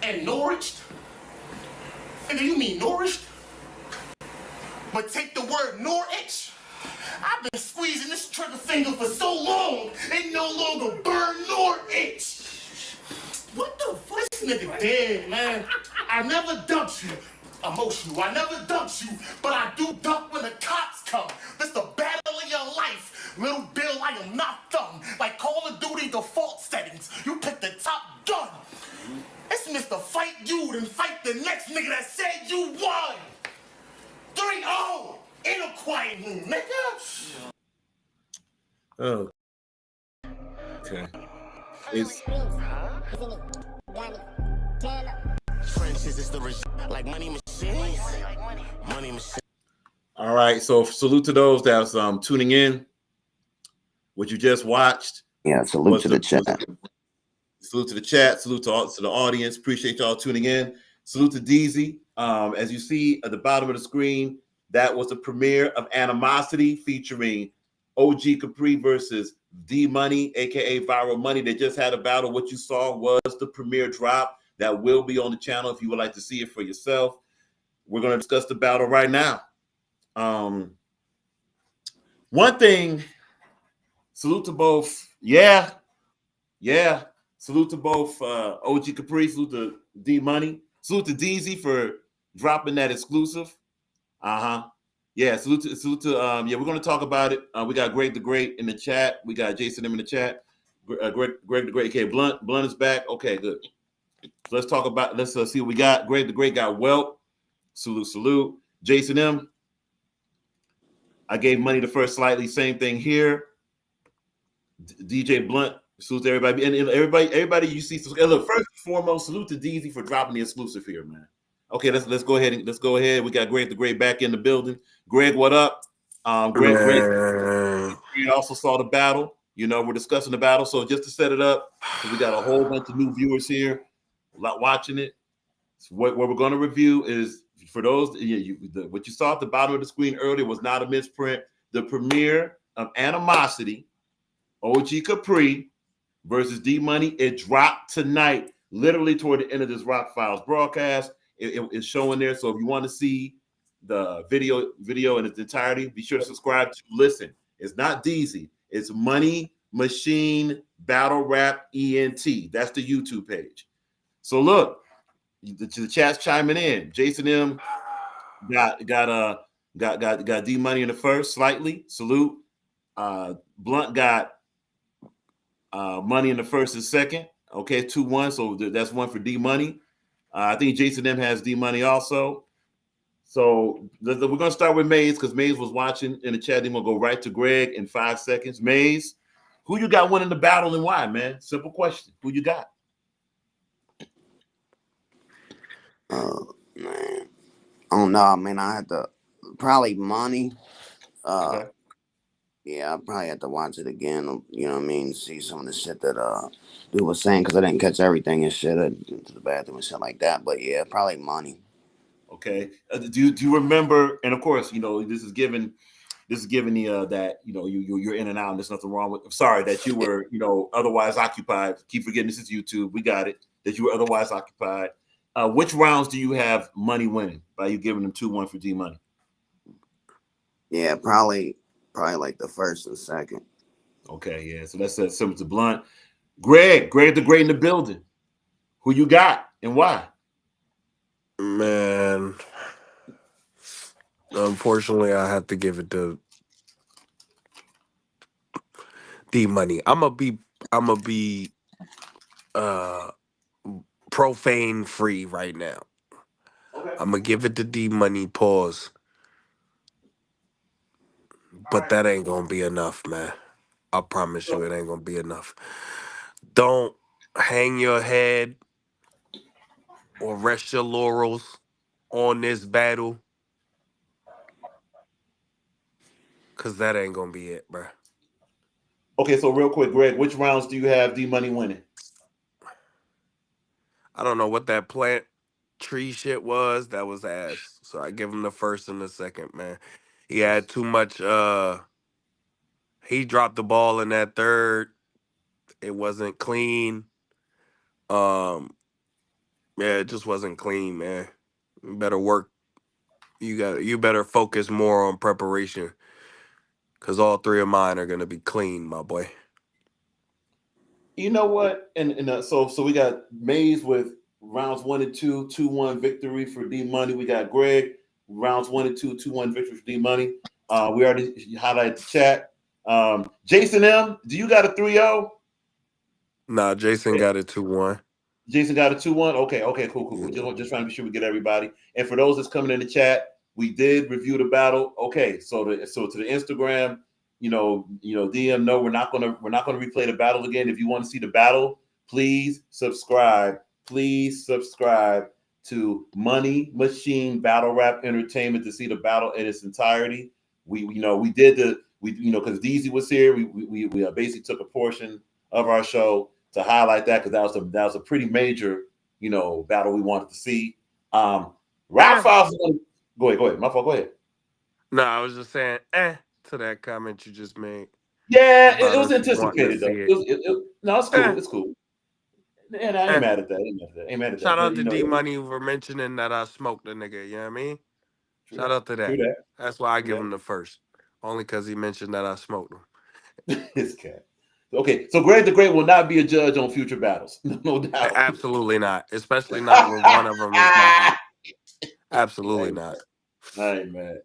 Speaker 9: and nourished? Nigga, you mean nourished? But take the word Norwich. I've been squeezing this trigger finger for so long, it no longer burn nor itch. What the fuck? This nigga dead, man. I never dumped you. Emotional. I never dumped you, but I do dump when the cops come. This the battle of your life. Little Bill, I am not thumb. Like Call of Duty default settings. You pick the top gun. It's Mr. Fight You, then fight the next nigga that said you won. 3-0 in a quiet room, nigga.
Speaker 4: Oh, okay. It's all right. So salute to those that's tuning in. What you just watched.
Speaker 8: Yeah, salute to the chat.
Speaker 4: Salute to the chat. Salute to the audience. Appreciate y'all tuning in. Salute to DZ. As you see at the bottom of the screen, that was the premiere of Animosity featuring OG Capri versus D Money, aka Viral Money. They just had a battle. What you saw was the premiere drop that will be on the channel if you would like to see it for yourself. We're going to discuss the battle right now. One thing, salute to both. Yeah. Salute to both OG Capri, salute to D Money, salute to DZ for dropping that exclusive. Yeah, salute to yeah, we're gonna talk about it. We got Greg the Great in the chat. We got Jason M in the chat. Greg the Great. Okay, Blunt is back. Okay, good. So let's talk about. Let's see what we got. Greg the Great got Welt. Salute. Jason M. I gave money the first slightly. Same thing here. DJ Blunt. Salute to everybody. And everybody you see. Look, first and foremost, salute to DZ for dropping the exclusive here, man. Okay, let's go ahead. Let's go ahead. We got Greg the Great back in the building. Greg, what up? Greg also saw the battle. You know, we're discussing the battle. So just to set it up, we got a whole bunch of new viewers here watching it. So what we're going to review is, for those, what you saw at the bottom of the screen earlier was not a misprint. The premiere of Animosity, OG Capri versus D Money. It dropped tonight, literally toward the end of this Rock Files broadcast. It's showing there. So if you want to see the video in its entirety, be sure to subscribe to Listen. It's not DZ. It's Money Machine Battle Rap ENT. That's the YouTube page. So look, the chat's chiming in. Jason M got D Money in the first slightly. Salute. Blunt got Money in the first and second. Okay, 2-1. So that's one for D Money. I think Jason M has D Money also. So we're going to start with Maze because Maze was watching in the chat. Then we'll go right to Greg in 5 seconds. Maze, who you got winning the battle and why, man? Simple question. Who you got?
Speaker 8: Man. I don't know. I mean, I had to probably Money.
Speaker 4: Okay.
Speaker 8: Yeah, I probably have to watch it again. You know what I mean? See some of the shit that dude was saying because I didn't catch everything and shit. I went to the bathroom and shit like that. But yeah, probably Money.
Speaker 4: Okay. Do you remember? And of course, you know this is given the that you know you're in and out. And there's nothing wrong with. I'm sorry that you were otherwise occupied. Keep forgetting this is YouTube. We got it. That you were otherwise occupied. Which rounds do you have Money winning by you giving them 2-1 for D Money?
Speaker 8: Yeah, probably like the first and second.
Speaker 4: Okay, yeah. So that's similar to Blunt. Greg the Great in the building. Who you got and why?
Speaker 5: Man, unfortunately, I have to give it to D Money. I'm gonna be uh profane free right now.
Speaker 4: Okay.
Speaker 5: I'm gonna give it to D Money. Pause,
Speaker 4: All
Speaker 5: but
Speaker 4: right.
Speaker 5: that ain't gonna be enough, man. I promise you, it ain't gonna be enough. Don't hang your head or rest your laurels on this battle, cause that ain't gonna be it, bruh.
Speaker 4: Okay, so real quick, Greg, which rounds do you have D Money winning?
Speaker 5: I don't know what that plant tree shit was. That was ass. So I give him the first and the second, man. He had too much. He dropped the ball in that third. It wasn't clean. Um, yeah, it just wasn't clean, man. You better work. You better focus more on preparation, cause all three of mine are gonna be clean, my boy.
Speaker 4: You know what? So we got Mays with rounds 1 and 2, 2-1 victory for D Money. We got Greg rounds 1 and 2, 2-1 victory for D Money. We already highlighted the chat. Jason M, do you got a 3-0?
Speaker 5: Nah, Jason got it 2-1.
Speaker 4: Jason got a 2-1. Okay, cool.
Speaker 5: Yeah.
Speaker 4: Just trying to be sure we get everybody. And for those that's coming in the chat, we did review the battle. Okay, so to the Instagram, DM. No, we're not gonna replay the battle again. If you want to see the battle, please subscribe. Please subscribe to Money Machine Battle Rap Entertainment to see the battle in its entirety. We because DZ was here. We basically took a portion of our show to highlight that because that was a pretty major battle we wanted to see. Rap Files. Go ahead. My fault. Go ahead.
Speaker 5: No, I was just saying, to that comment you just made
Speaker 4: Yeah, it
Speaker 5: about
Speaker 4: was
Speaker 5: us wanting to
Speaker 4: anticipated though.
Speaker 5: see it.
Speaker 4: No, it's cool.
Speaker 5: Eh,
Speaker 4: It's cool. And I ain't
Speaker 5: eh.
Speaker 4: mad at that. Ain't mad at that.
Speaker 5: Shout
Speaker 4: But
Speaker 5: out to D Money for mentioning that I smoked the nigga. You know what I mean?
Speaker 4: true
Speaker 5: Shout
Speaker 4: that.
Speaker 5: out to
Speaker 4: True
Speaker 5: that.
Speaker 4: that.
Speaker 5: That's why I
Speaker 4: True
Speaker 5: give him the first, only because he mentioned that I smoked him.
Speaker 4: that. His cat. Okay, so Greg the Great will not be a judge on future battles. No doubt.
Speaker 5: Absolutely not, especially not when one of them is my op.
Speaker 4: I
Speaker 5: Absolutely
Speaker 4: ain't
Speaker 5: not,
Speaker 4: mad. I ain't mad.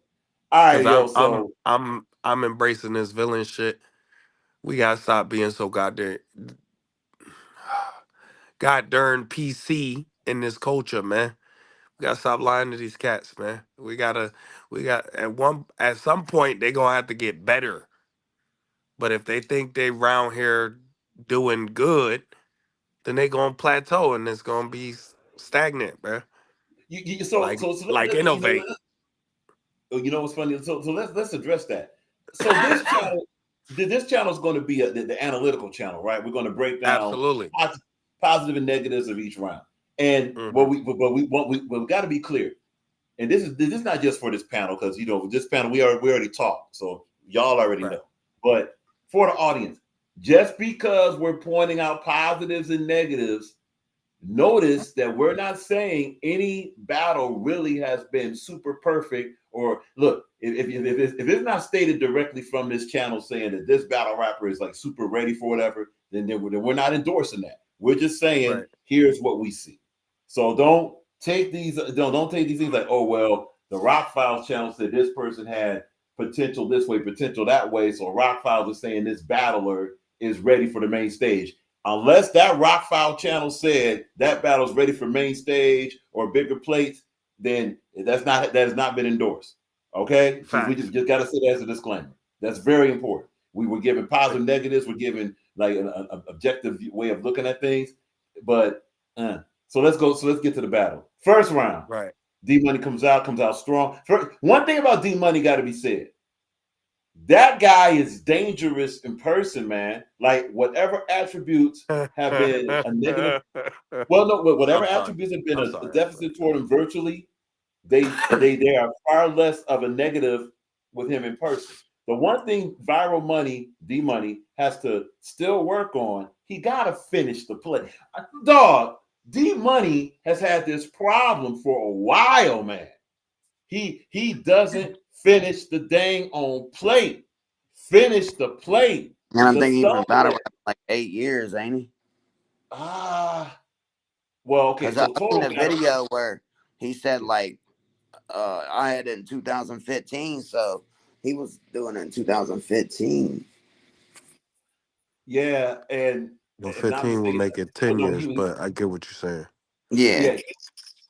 Speaker 4: All right,
Speaker 5: because
Speaker 4: yo.
Speaker 5: I'm
Speaker 4: So
Speaker 5: I'm I'm embracing this villain shit. We gotta stop being so goddamn PC in this culture, man. We gotta stop lying to these cats, man. We got at some point they gonna have to get better. But if they think they round here doing good, then they gonna plateau and it's gonna be stagnant, man.
Speaker 4: so
Speaker 5: Like
Speaker 4: so so
Speaker 5: like
Speaker 4: let,
Speaker 5: innovate.
Speaker 4: you know what's funny? So let's address that. So this channel is going to be the analytical channel, right? We're going to break down
Speaker 5: Absolutely.
Speaker 4: positive and negatives of each round. And
Speaker 5: Hmm.
Speaker 4: we got to be clear. And this is not just for this panel because this panel we already talked, so y'all already
Speaker 5: Right.
Speaker 4: know. But for the audience, just because we're pointing out positives and negatives, notice that we're not saying any battle really has been super perfect. Or look, if it's not stated directly from this channel saying that this battle rapper is like super ready for whatever, then we're not endorsing that. We're just saying
Speaker 5: Right.
Speaker 4: here's what we see. So don't take these things like, oh well, the Rock Files channel said this person had potential this way, potential that way. So Rock Files is saying this battler is ready for the main stage. Unless that Rock File channel said that battle's ready for main stage or bigger plates, then that has not been endorsed. Okay, we
Speaker 5: Facts.
Speaker 4: just got to say that as a disclaimer. That's very important. We were giving positive negatives. We're giving like an objective way of looking at things. But so let's go. So let's get to the battle. First round.
Speaker 5: Right.
Speaker 4: D Money comes out strong. One thing about D Money got to be said. That guy is dangerous in person, man. Like whatever attributes have been a negative. Well, no, whatever
Speaker 5: I'm sorry.
Speaker 4: attributes have been
Speaker 5: I'm
Speaker 4: a
Speaker 5: sorry. I'm sorry.
Speaker 4: deficit toward him virtually, they are far less of a negative with him in person. The one thing Viral Money, D Money, has to still work on, he gotta finish the play. Dog, D Money has had this problem for a while, man. He doesn't finish the dang on plate. Finish the plate.
Speaker 8: And I
Speaker 4: The
Speaker 8: think he been battle
Speaker 4: stumbling.
Speaker 8: rap like 8 years, ain't he?
Speaker 4: Well, okay.
Speaker 8: Because
Speaker 4: So
Speaker 8: I seen
Speaker 4: total
Speaker 8: a
Speaker 4: battle.
Speaker 8: video where he said like I had it in 2015, so he was doing it in 2015.
Speaker 4: Yeah, and
Speaker 5: Well,
Speaker 4: if not
Speaker 5: 15 would
Speaker 4: mistaken,
Speaker 5: make it 10
Speaker 4: no,
Speaker 5: years, but I get what you're saying.
Speaker 8: Yeah.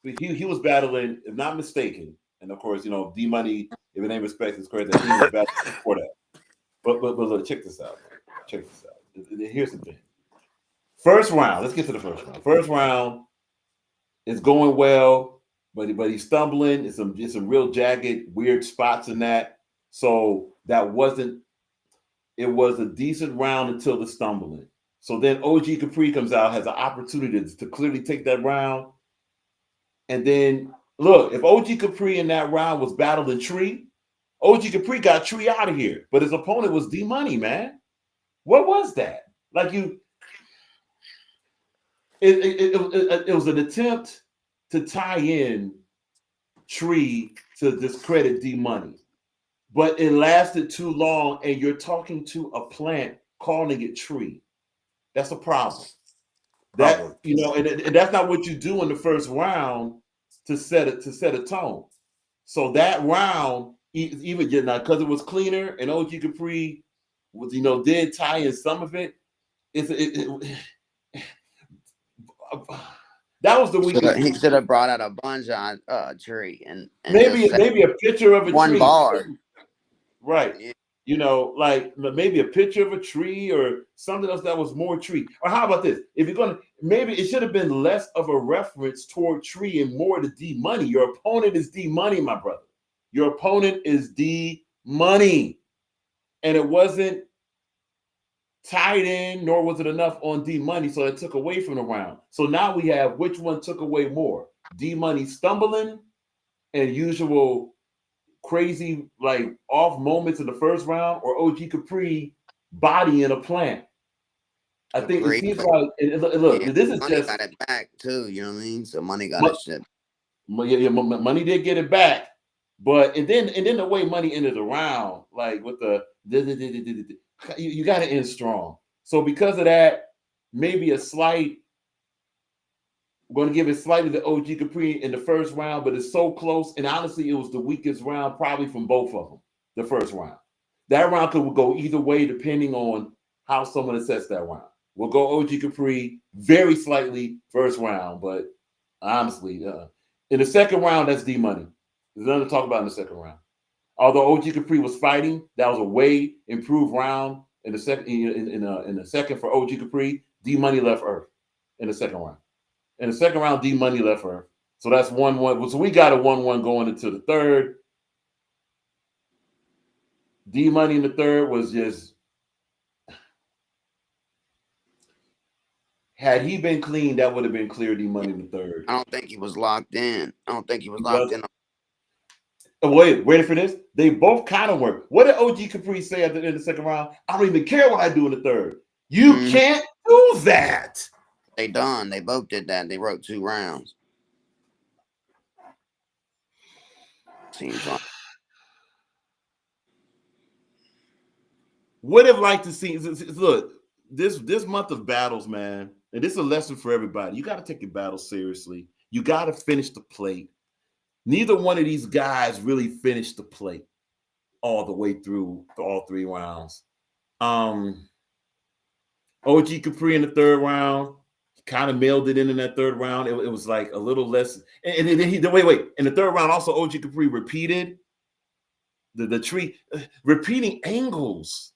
Speaker 4: yeah, he was battling, if not mistaken, and of course, D Money, if it ain't respect is correct, that he was battling before that. But look, check this out, man. Check this out. Here's the thing. First round. Let's get to the first round. First round is going well, but he's stumbling. It's some real jagged, weird spots in that. So that wasn't. It was a decent round until the stumbling. So then OG Capri comes out, has an opportunity to clearly take that round. And then look, if OG Capri in that round was battling Tree, OG Capri got Tree out of here. But his opponent was D Money, man. What was that? Like it was an attempt to tie in Tree to discredit D Money, but it lasted too long, and you're talking to a plant calling it Tree. That's a problem.
Speaker 5: Problem.
Speaker 4: And that's not what you do in the first round to set a tone. So that round, even now, because it was cleaner and OG Capri was did tie in some of it. That was the weakest.
Speaker 8: He should have brought out a bonsai tree and just said
Speaker 4: Maybe a picture of a
Speaker 8: one
Speaker 4: tree,
Speaker 8: bar.
Speaker 4: right?
Speaker 8: Yeah.
Speaker 4: Like maybe a picture of a tree or something else that was more tree. Or how about this? If you're gonna, maybe it should have been less of a reference toward tree and more to D Money. Your opponent is D Money, my brother. Your opponent is D Money, and it wasn't tied in, nor was it enough on D Money, so it took away from the round. So now we have which one took away more: D Money stumbling and usual crazy like off moments in the first round, or OG Capri body in a plant. I think it
Speaker 8: Capri,
Speaker 4: seems like, and look,
Speaker 8: yeah,
Speaker 4: this is
Speaker 8: Money
Speaker 4: just
Speaker 8: got it back too. You know what I mean? So Money got his shit.
Speaker 4: Money did get it back, but and then the way Money ended the round, like with you got to end strong. So because of that, maybe a slight. We're going to give it slightly to OG Capri in the first round, but it's so close. And honestly, it was the weakest round probably from both of them, the first round. That round could go either way depending on how someone assesses that round. We'll go OG Capri very slightly first round, but honestly, in the second round, that's D Money. There's nothing to talk about in the second round. Although OG Capri was fighting, that was a way improved round in the second. In the second for OG Capri, D Money left Earth in the second round. In the second round, D Money left her. So that's 1-1. So we got a 1-1 going into the third. D Money in the third was just, had he been clean, that would have been clear D Money in the third.
Speaker 8: I don't think he was locked in.
Speaker 4: Wait for this. They both kind of were. What did OG Capri say at the end of the second round? I don't even care what I do in the third. You can't do that.
Speaker 8: They done. They both did that. They wrote 2 rounds. Seems like.
Speaker 4: Would have liked to see. Look, this month of battles, man, and this is a lesson for everybody. You got to take your battles seriously. You got to finish the plate. Neither one of these guys really finished the plate all the way through all 3 rounds. OG Capri in the third round kind of mailed it in that third round. It was like a little less. And then wait. In the third round, also OG Capri repeated the tree, repeating angles.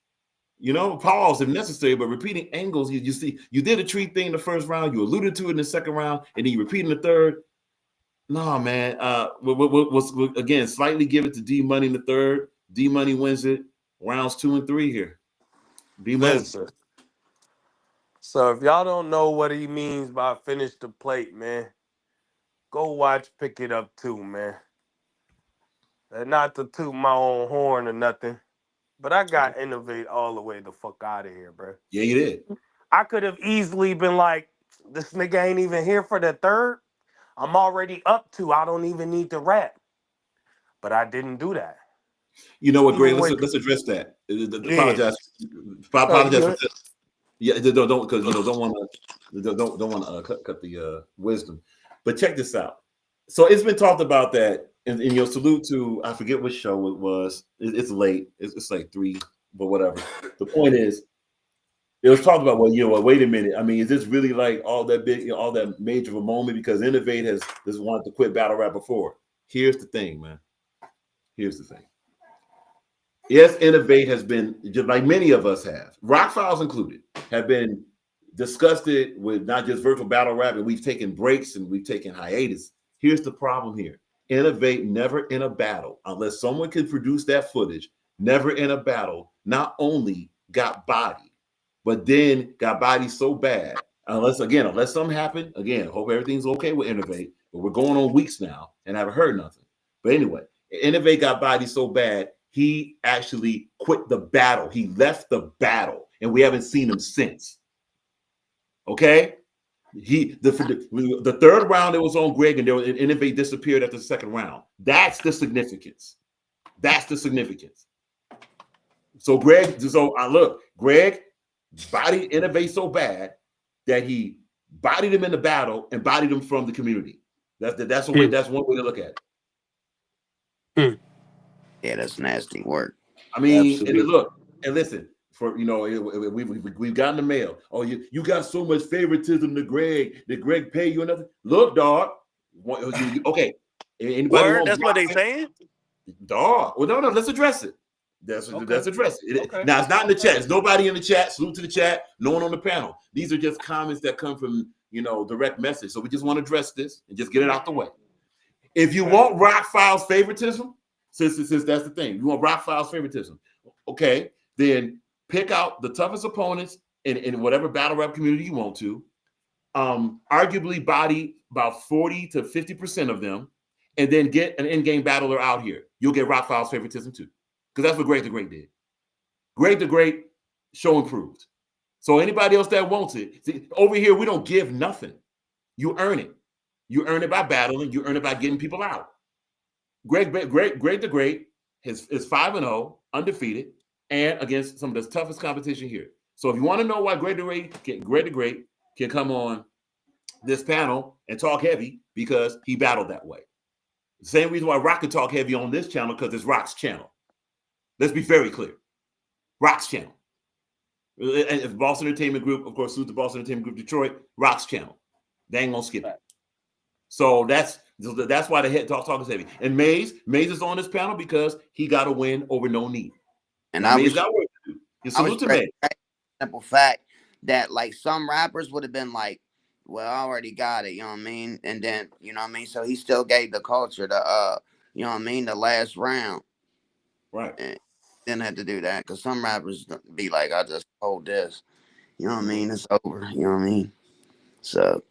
Speaker 4: Pause if necessary, but repeating angles. You see, you did a tree thing in the first round. You alluded to it in the second round, and then you repeat in the third. No, man. We'll again slightly give it to D Money in the third. D Money wins it. Rounds 2 and 3 here. D Money.
Speaker 5: Listen. So if y'all don't know what he means by finish the plate, man, go watch Pick It Up too, man. And not to toot my own horn or nothing, but I got Innovate all the way the fuck out of here, bro.
Speaker 4: Yeah, you did.
Speaker 5: I could have easily been like, this nigga ain't even here for the third. I'm already up 2. I don't even need to rap. But I didn't do that.
Speaker 4: You know what, Greg?
Speaker 5: Even with
Speaker 4: Let's address that.
Speaker 5: yeah,
Speaker 4: Apologize.
Speaker 5: you
Speaker 4: Apologize for
Speaker 5: good?
Speaker 4: this. Yeah, don't because don't want to don't want to cut the wisdom. But check this out. So it's been talked about that in your salute to I forget which show it was. It's late. It's like 3, but whatever. The point is, it was talked about. Well, you know what? Wait a minute. I mean, is this really like all that big, all that major of a moment? Because Innovate has wanted to quit battle rap before. Here's the thing, man. Here's the thing. Yes, Innovate has been, just like many of us have, Rock Files included, have been disgusted with not just virtual battle rap, and we've taken breaks and we've taken hiatus. Here's the problem here. Innovate never in a battle, unless someone can produce that footage, never in a battle, not only got bodied, but then got bodied so bad, unless something happened, again, hope everything's okay with Innovate, but we're going on weeks now and haven't heard nothing. But anyway, Innovate got bodied so bad, he actually quit the battle. He left the battle, and we haven't seen him since. Okay, the third round it was on Greg, and Innovate disappeared after the second round. That's the significance. That's the significance. So Greg bodied Innovate so bad that he bodied him in the battle and bodied him from the community. That's one way to look at it.
Speaker 8: Yeah, that's nasty work.
Speaker 4: I mean,
Speaker 5: Absolutely.
Speaker 4: and listen, for we've gotten the mail. Oh, you got so much favoritism to Greg. Did Greg pay you nothing? Look, dog. Okay. Anybody
Speaker 5: Word.
Speaker 4: want
Speaker 5: That's what they saying.
Speaker 4: Dog. Well, no. Let's address it. Let's address it.
Speaker 5: Okay.
Speaker 4: Now it's not in the chat. It's nobody in the chat. Salute to the chat. No one on the panel. These are just comments that come from direct message. So we just want to address this and just get it out the way. If you want Rock Files favoritism, since that's the thing, you want Rock Files favoritism, okay, then pick out the toughest opponents in whatever battle rap community you want to, arguably body about 40 to 50% of them, and then get an in-game battler out here. You'll get Rock Files favoritism too, because that's what Greg the Great did. Greg the Great show improved. So anybody else that wants it, see, over here we don't give nothing. You earn it. You earn it by battling. You earn it by getting people out. Greg the Great is 5-0, undefeated, and against some of the toughest competition here. So if you want to know why Greg the Great can come on this panel and talk heavy, because he battled that way. The same reason why Rock can talk heavy on this channel, because it's Rock's channel. Let's be very clear. Rock's channel. And Boston Entertainment Group, of course, suit the Boston Entertainment Group Detroit, Rock's channel. They ain't gonna skip it. So that's why the head talk is heavy. And Maze is on this panel because he got a win over Knowkneed.
Speaker 8: And
Speaker 4: now,
Speaker 8: I
Speaker 4: Maze
Speaker 8: was,
Speaker 4: got work to do. Salute to Maze.
Speaker 8: Simple fact that like some rappers would have been like, well, I already got it, you know what I mean? And then, you know what I mean? So he still gave the culture you know what I mean, the last round.
Speaker 4: Right.
Speaker 8: And didn't have to do that because some rappers be like, I just hold this. You know what I mean? It's over. You know what I mean? So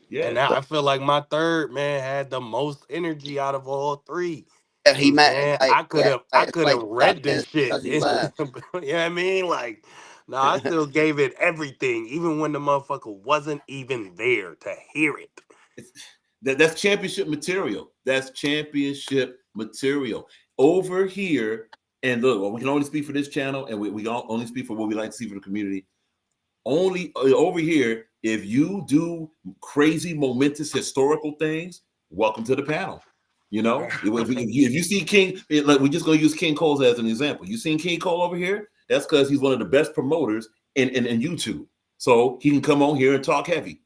Speaker 4: yeah.
Speaker 5: And I feel like my third man had the most energy out of all three.
Speaker 8: yeah, he met
Speaker 5: Man,
Speaker 8: like
Speaker 5: I could have
Speaker 8: like
Speaker 5: read this shit.
Speaker 8: because he
Speaker 5: You know
Speaker 8: left.
Speaker 5: what I mean? Like, no, I still gave it everything, even when the motherfucker wasn't even there to hear it.
Speaker 4: That's championship material. That's championship material. Over here, and look, we can only speak for this channel, and we only speak for what we like to see for the community. Only over here, if you do crazy, momentous, historical things, welcome to the panel. You know, if you see King, like we're just gonna use King Cole as an example. You seen King Cole over here? That's because he's one of the best promoters in YouTube. So he can come on here and talk heavy.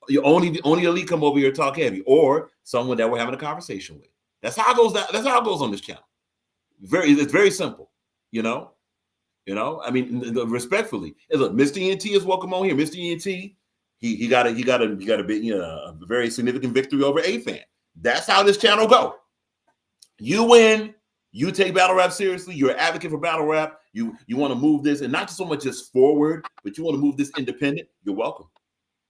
Speaker 4: You only elite come over here and talk heavy, or someone that we're having a conversation with. That's how it goes. That's how it goes on this channel. It's very simple. You know. I mean, respectfully, and look, Mr. ENT is welcome on here. Mr. ENT, he got a bit, a very significant victory over A-Fan. That's how this channel go. You win. You take battle rap seriously. You're an advocate for battle rap. You want to move this, and not just so much just forward, but you want to move this independent. You're welcome.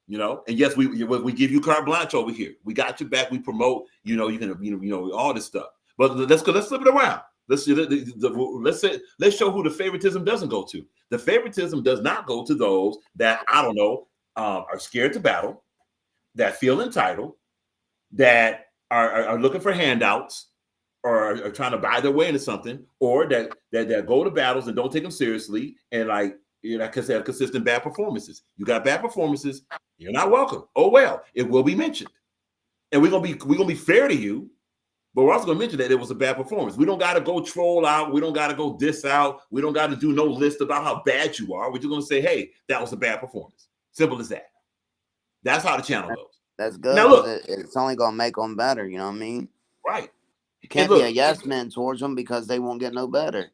Speaker 4: And yes, we give you carte blanche over here. We got your back. We promote. You can all this stuff. But let's flip it around. Let's show who the favoritism doesn't go to. The favoritism does not go to those that are scared to battle, that feel entitled, that are looking for handouts, are trying to buy their way into something, or that go to battles and don't take them seriously, and like because they have consistent bad performances. You got bad performances, you're not welcome. Oh well, it will be mentioned, and we're gonna be fair to you, but we're also gonna mention that it was a bad performance. We don't gotta go troll out, we don't gotta go diss out, we don't gotta do no list about how bad you are. We're just gonna say, hey, that was a bad performance. Simple as that. That's how the channel goes.
Speaker 8: That's good
Speaker 4: Now
Speaker 8: because
Speaker 4: look,
Speaker 8: it's only gonna make them better. You know what I mean?
Speaker 4: right.
Speaker 8: You
Speaker 4: And
Speaker 8: can't be a
Speaker 4: look,
Speaker 8: yes man towards them because they won't get no better.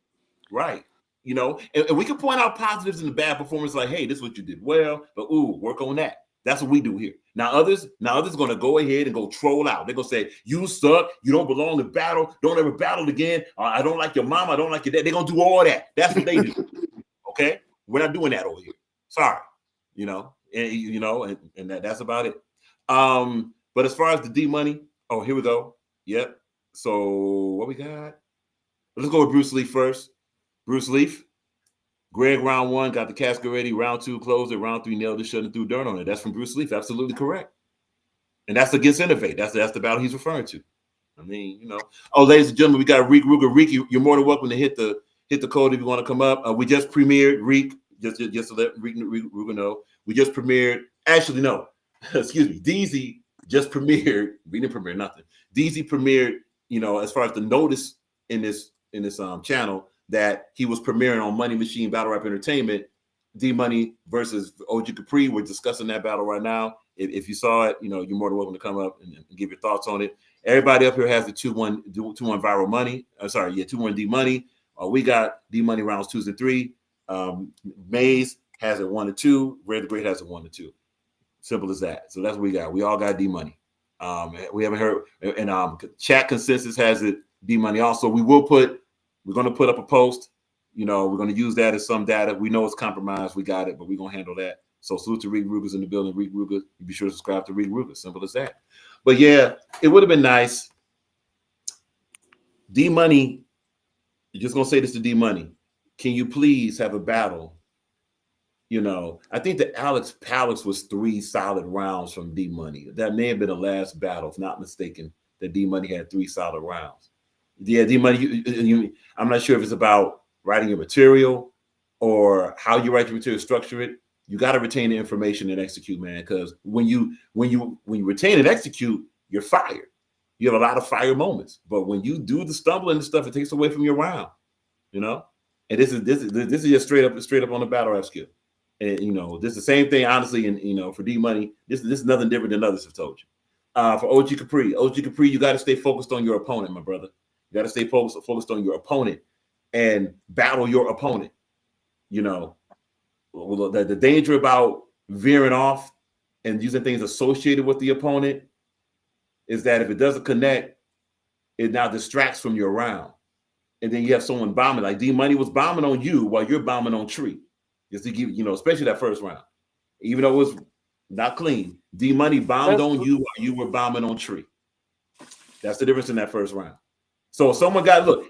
Speaker 4: right. And we can point out positives in the bad performance, like, hey, this is what you did well, but ooh, work on that. That's what we do here. Now others going to go ahead and go troll out. They're going to say, you suck, you don't belong to battle, don't ever battle again. I don't like your mom, I don't like your dad. They're going to do all that. That's what they do. Okay? We're not doing that over here. Sorry. And that's about it. But as far as the D money, oh, here we go. Yep. So what we got? Let's go with Bruce Lee first. Bruce Leaf, Greg round 1 got the casket ready. Round 2 closed it. Round 3 nailed it, shut and threw dirt on it. That's from Bruce Leaf. Absolutely correct. And that's against Innovate. That's the battle he's referring to. I mean, Oh, ladies and gentlemen, we got Reek Ruger. Reek, you're more than welcome to hit the code if you want to come up. We just premiered Reek. Just to let Reek Ruger know, we just premiered. Actually, no, excuse me. DZ just premiered. We didn't premiere nothing. DZ premiered. As far as the notice in this channel, that he was premiering on Money Machine Battle Rap Entertainment, D Money versus OG Capri. We're discussing that battle right now. If you saw it, you're more than welcome to come up and give your thoughts on it. Everybody up here has the 2-1 viral money. 2-1 D Money. We got D Money rounds 2s and 3. Maze has it 1-2. Red the Great has it 1-2. Simple as that. So that's what we got. We all got D Money. We haven't heard, and chat consensus has it D Money also. We're going to put up a post. We're going to use that as some data. We know it's compromised. We got it, but we're going to handle that. So salute to Reek Ruger's in the building. Reek Ruger, you be sure to subscribe to Reek Ruger. Simple as that. But yeah, it would have been nice. D Money, you're just going to say this to D Money. Can you please have a battle? I think that Alex Palace was 3 solid rounds from D Money. That may have been the last battle, if not mistaken, that D Money had 3 solid rounds. Yeah, D Money, I'm not sure if it's about writing your material or how you write your material, structure it. You got to retain the information and execute, man. Because when you retain and execute, you're fired. You have a lot of fire moments. But when you do the stumbling and stuff, it takes away from your round. And this is just straight up on the battle rap skill. And this is the same thing, honestly. And for D Money, this is nothing different than others have told you. For OG Capri, you got to stay focused on your opponent, my brother. You got to stay focused on your opponent and battle your opponent. The danger about veering off and using things associated with the opponent is that if it doesn't connect, it now distracts from your round. And then you have someone bombing, like D Money was bombing on you while you're bombing on Tree. Just to give, especially that first round. Even though it was not clean, D Money bombed on you while you were bombing on Tree. That's the difference in that first round. So if someone got a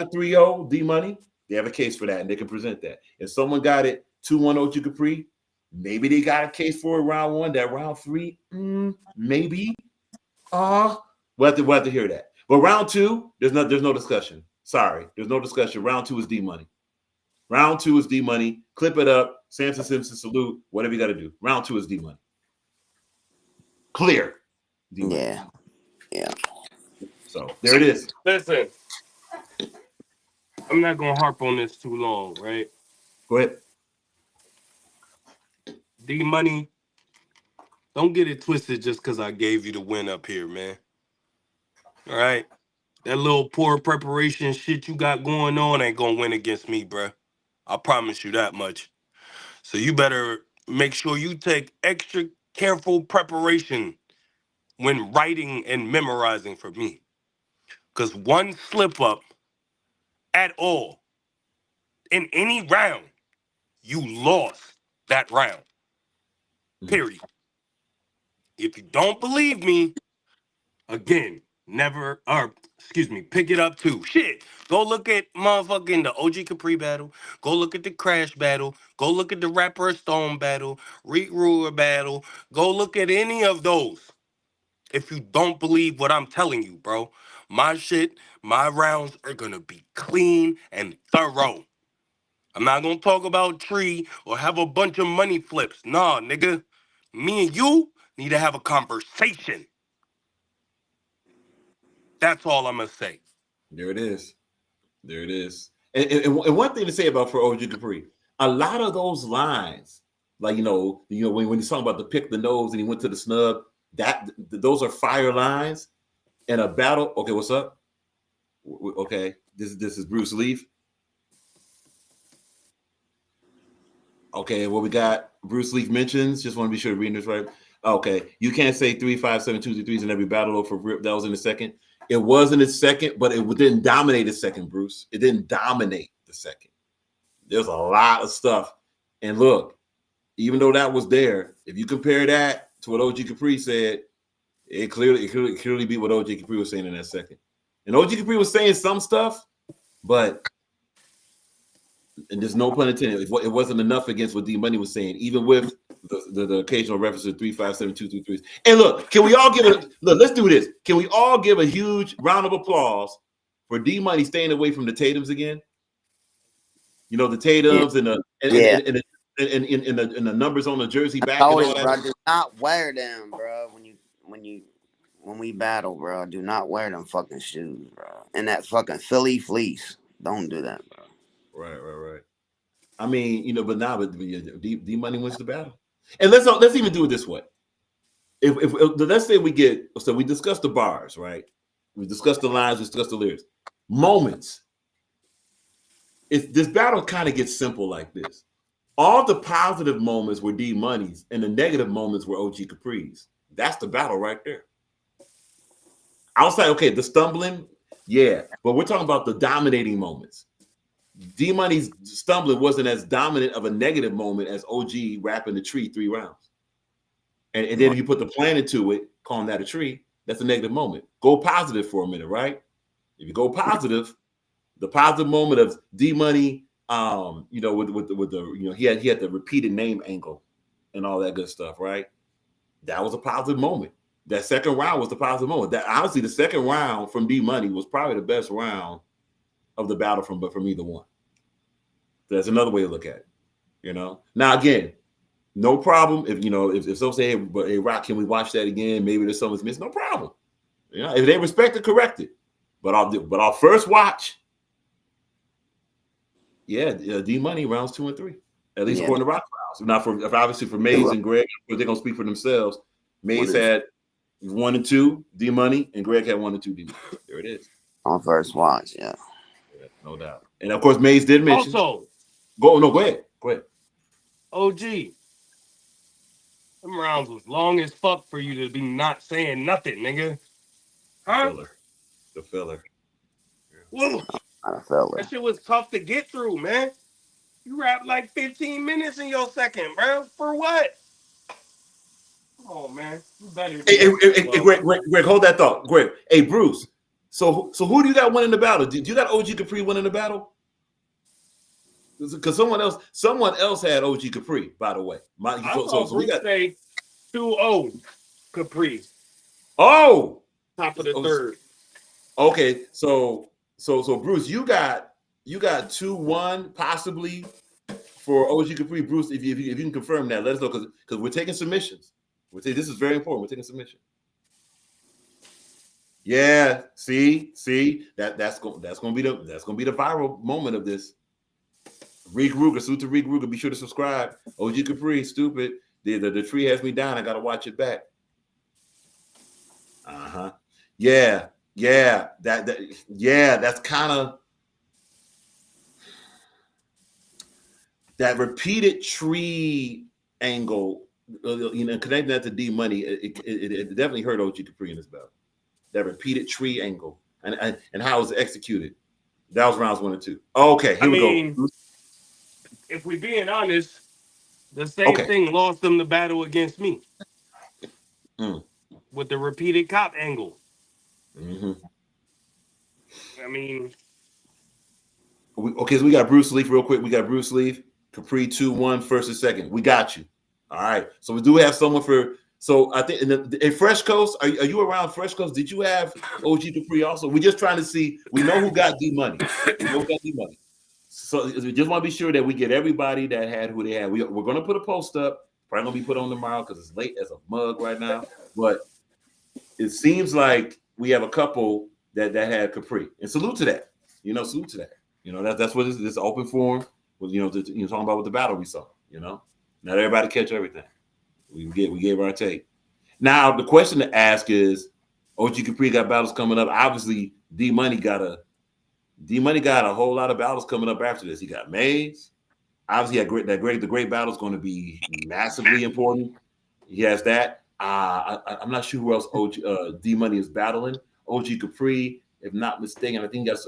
Speaker 4: 3-0 D Money, they have a case for that and they can present that. If someone got it 2-1 OG Capri, maybe they got a case for it round 1. That round 3, maybe. We'll have to hear that. But round 2, there's no discussion. Sorry, there's no discussion. Round 2 is D Money. Round 2 is D Money. Clip it up. Samson Simpson salute. Whatever you got to do. Round 2 is D Money. Clear. D-Money.
Speaker 8: Yeah.
Speaker 4: So there it is.
Speaker 5: Listen, I'm not gonna harp on this too long, right?
Speaker 4: Go ahead.
Speaker 5: D Money, don't get it twisted just because I gave you the win up here, man. All right? That little poor preparation shit you got going on ain't gonna win against me, bruh. I promise you that much. So you better make sure you take extra careful preparation when writing and memorizing for me. Because one slip up at all in any round, you lost that round. Period. If you don't believe me, again, pick it up too. Shit. Go look at motherfucking the OG Capri battle. Go look at the Crash battle. Go look at the Rapper Stone battle. Reek Ruler battle. Go look at any of those. if you don't believe what I'm telling you, bro. My shit, my rounds are gonna be clean and thorough. I'm not gonna talk about tree or have a bunch of money flips. Nah, nigga. Me and you need to have a conversation. That's all I'm gonna say.
Speaker 4: There it is. There it is. And one thing to say about for OG Capri, a lot of those lines, like when he's talking about the pick the nose and he went to the snub, those are fire lines in a battle. Okay, what's up? Okay, this is Bruce Leaf. Okay, well we got Bruce Leaf mentions. Just want to be sure to read this right. Okay, you can't say 3, 5, 7, 2, 3 threes in every battle for Rip. That was in the second. It was in the second, but it didn't dominate the second, Bruce. It didn't dominate the second. There's a lot of stuff. And look, even though that was there, if you compare that to what OG Capri said, it clearly beat what OG Capri was saying in that second. And OG Capri was saying some stuff, but and there's no pun intended. It wasn't enough against what D Money was saying, even with the occasional reference to 3, 5, 7, 2, 3 threes. And look, can we all give it? Look, let's do this. Can we all give a huge round of applause for D Money staying away from the Tatums again? You know, the Tatums and the numbers on the jersey back and all that.
Speaker 8: Bro, do not wear them, bro. When we battle, bro, do not wear them fucking shoes, bro. And that fucking Philly fleece. Don't do that, bro.
Speaker 4: Right. I mean, but D Money wins the battle. And let's even do it this way. If let's say we discussed the bars, right? We discussed the lines, we discussed the lyrics. Moments. If this battle kind of gets simple like this. All the positive moments were D Money's and the negative moments were OG Capri's. That's the battle right there. Outside, okay, the stumbling, yeah, but we're talking about the dominating moments. D Money's stumbling wasn't as dominant of a negative moment as OG rapping the tree 3 rounds. And then if you put the plan into it, calling that a tree, that's a negative moment. Go positive for a minute, right? If you go positive, the positive moment of D Money, with the he had the repeated name angle and all that good stuff, right? That was a positive moment. That second round was the positive moment. That honestly, the second round from D Money was probably the best round of the battle from either one. That's another way to look at it. Now again, no problem if some say, hey, Rock, can we watch that again? Maybe there's something missing. No problem. If they respect it, correct it. But our first watch, D Money rounds 2 and 3, at least according to Rock Files. Now obviously for Maze and Greg, they're gonna speak for themselves. Maze had 1 and 2 D Money, and Greg had 1 and 2 D Money. There it is.
Speaker 8: On first watch, yeah,
Speaker 4: no doubt. And of course, Maze did mention.
Speaker 5: Also,
Speaker 4: go ahead.
Speaker 5: OG, them rounds was long as fuck for you to be not saying nothing, nigga. Huh?
Speaker 4: The filler.
Speaker 5: Whoa. That shit was tough to get through, man. You rapped like 15 minutes in your second, bro. For what? Oh man, you better.
Speaker 4: Hey, Greg, hold that thought. Greg, hey, Bruce. So who do you got winning the battle? Do you got OG Capri winning the battle? Because someone else had OG Capri, by the way.
Speaker 5: So we got say 2-0 Capri.
Speaker 4: Oh,
Speaker 5: top of the third.
Speaker 4: Okay, so Bruce, you got 2-1 possibly for OG Capri. Bruce, if you can confirm that, let us know because we're taking submissions. This is very important. We're taking submission. Yeah, see that's gonna be the viral moment of this. Reek Ruger, salute to Reek Ruger. Be sure to subscribe. OG Capri, stupid. The tree has me down. I gotta watch it back. Yeah. That's kind of that repeated tree angle. Connecting that to D Money, it definitely hurt OG Capri in this battle. That repeated tree angle and how it was executed. That was rounds 1 and 2. Okay, here we go.
Speaker 5: If we're being honest, the same thing lost them the battle against me with the repeated cop angle.
Speaker 4: Mm-hmm.
Speaker 5: I mean,
Speaker 4: so we got Bruce Leaf real quick. We got Bruce Leaf, Capri 2-1, first and second. We got you. All right. So we do have someone So I think in Fresh Coast, are you around Fresh Coast? Did you have OG Capri also? We're just trying to see. We know who got D Money. We know who got D Money. So we just want to be sure that we get everybody that had who they had. We're going to put a post up. Probably going to be put on tomorrow because it's late as a mug right now. But it seems like we have a couple that had Capri, and salute to that. Salute to that. That's what this open forum was. Talking about with the battle we saw. Not everybody catch everything. We gave our take. Now the question to ask is, OG Capri got battles coming up. Obviously, D Money got a whole lot of battles coming up after this. He got Maze. Obviously, the great battle is going to be massively important. He has that. I'm not sure who else D Money is battling. OG Capri, if not mistaken, I think that's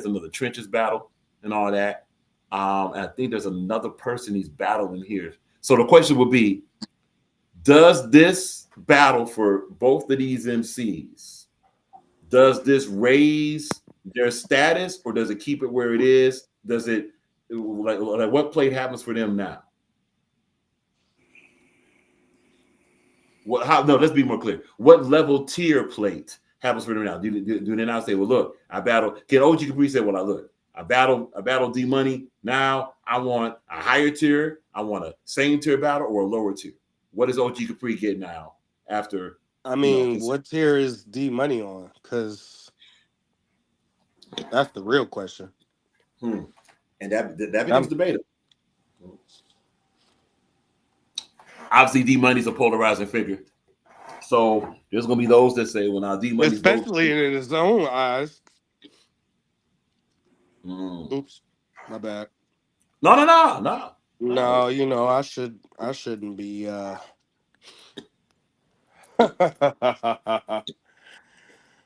Speaker 4: another Trenches battle and all that. And I think there's another person he's battling here. So the question would be, does this battle for both of these MCs, does this raise their status or does it keep it where it is? Does it like what plate happens for them now? Let's be more clear. What level tier plate happens for them now? Do they now say, well, look, I battle? Can OG Capri say, well, I battle D Money. Now I want a higher tier, I want a same tier battle or a lower tier. What does OG Capri get now after?
Speaker 5: I mean, what tier is D Money on? Because that's the real question.
Speaker 4: And that becomes debatable. Obviously, D Money's a polarizing figure. So there's gonna be those that say, well, now D Money's
Speaker 5: especially in his own eyes. Oops, my bad.
Speaker 4: No.
Speaker 5: No, I shouldn't be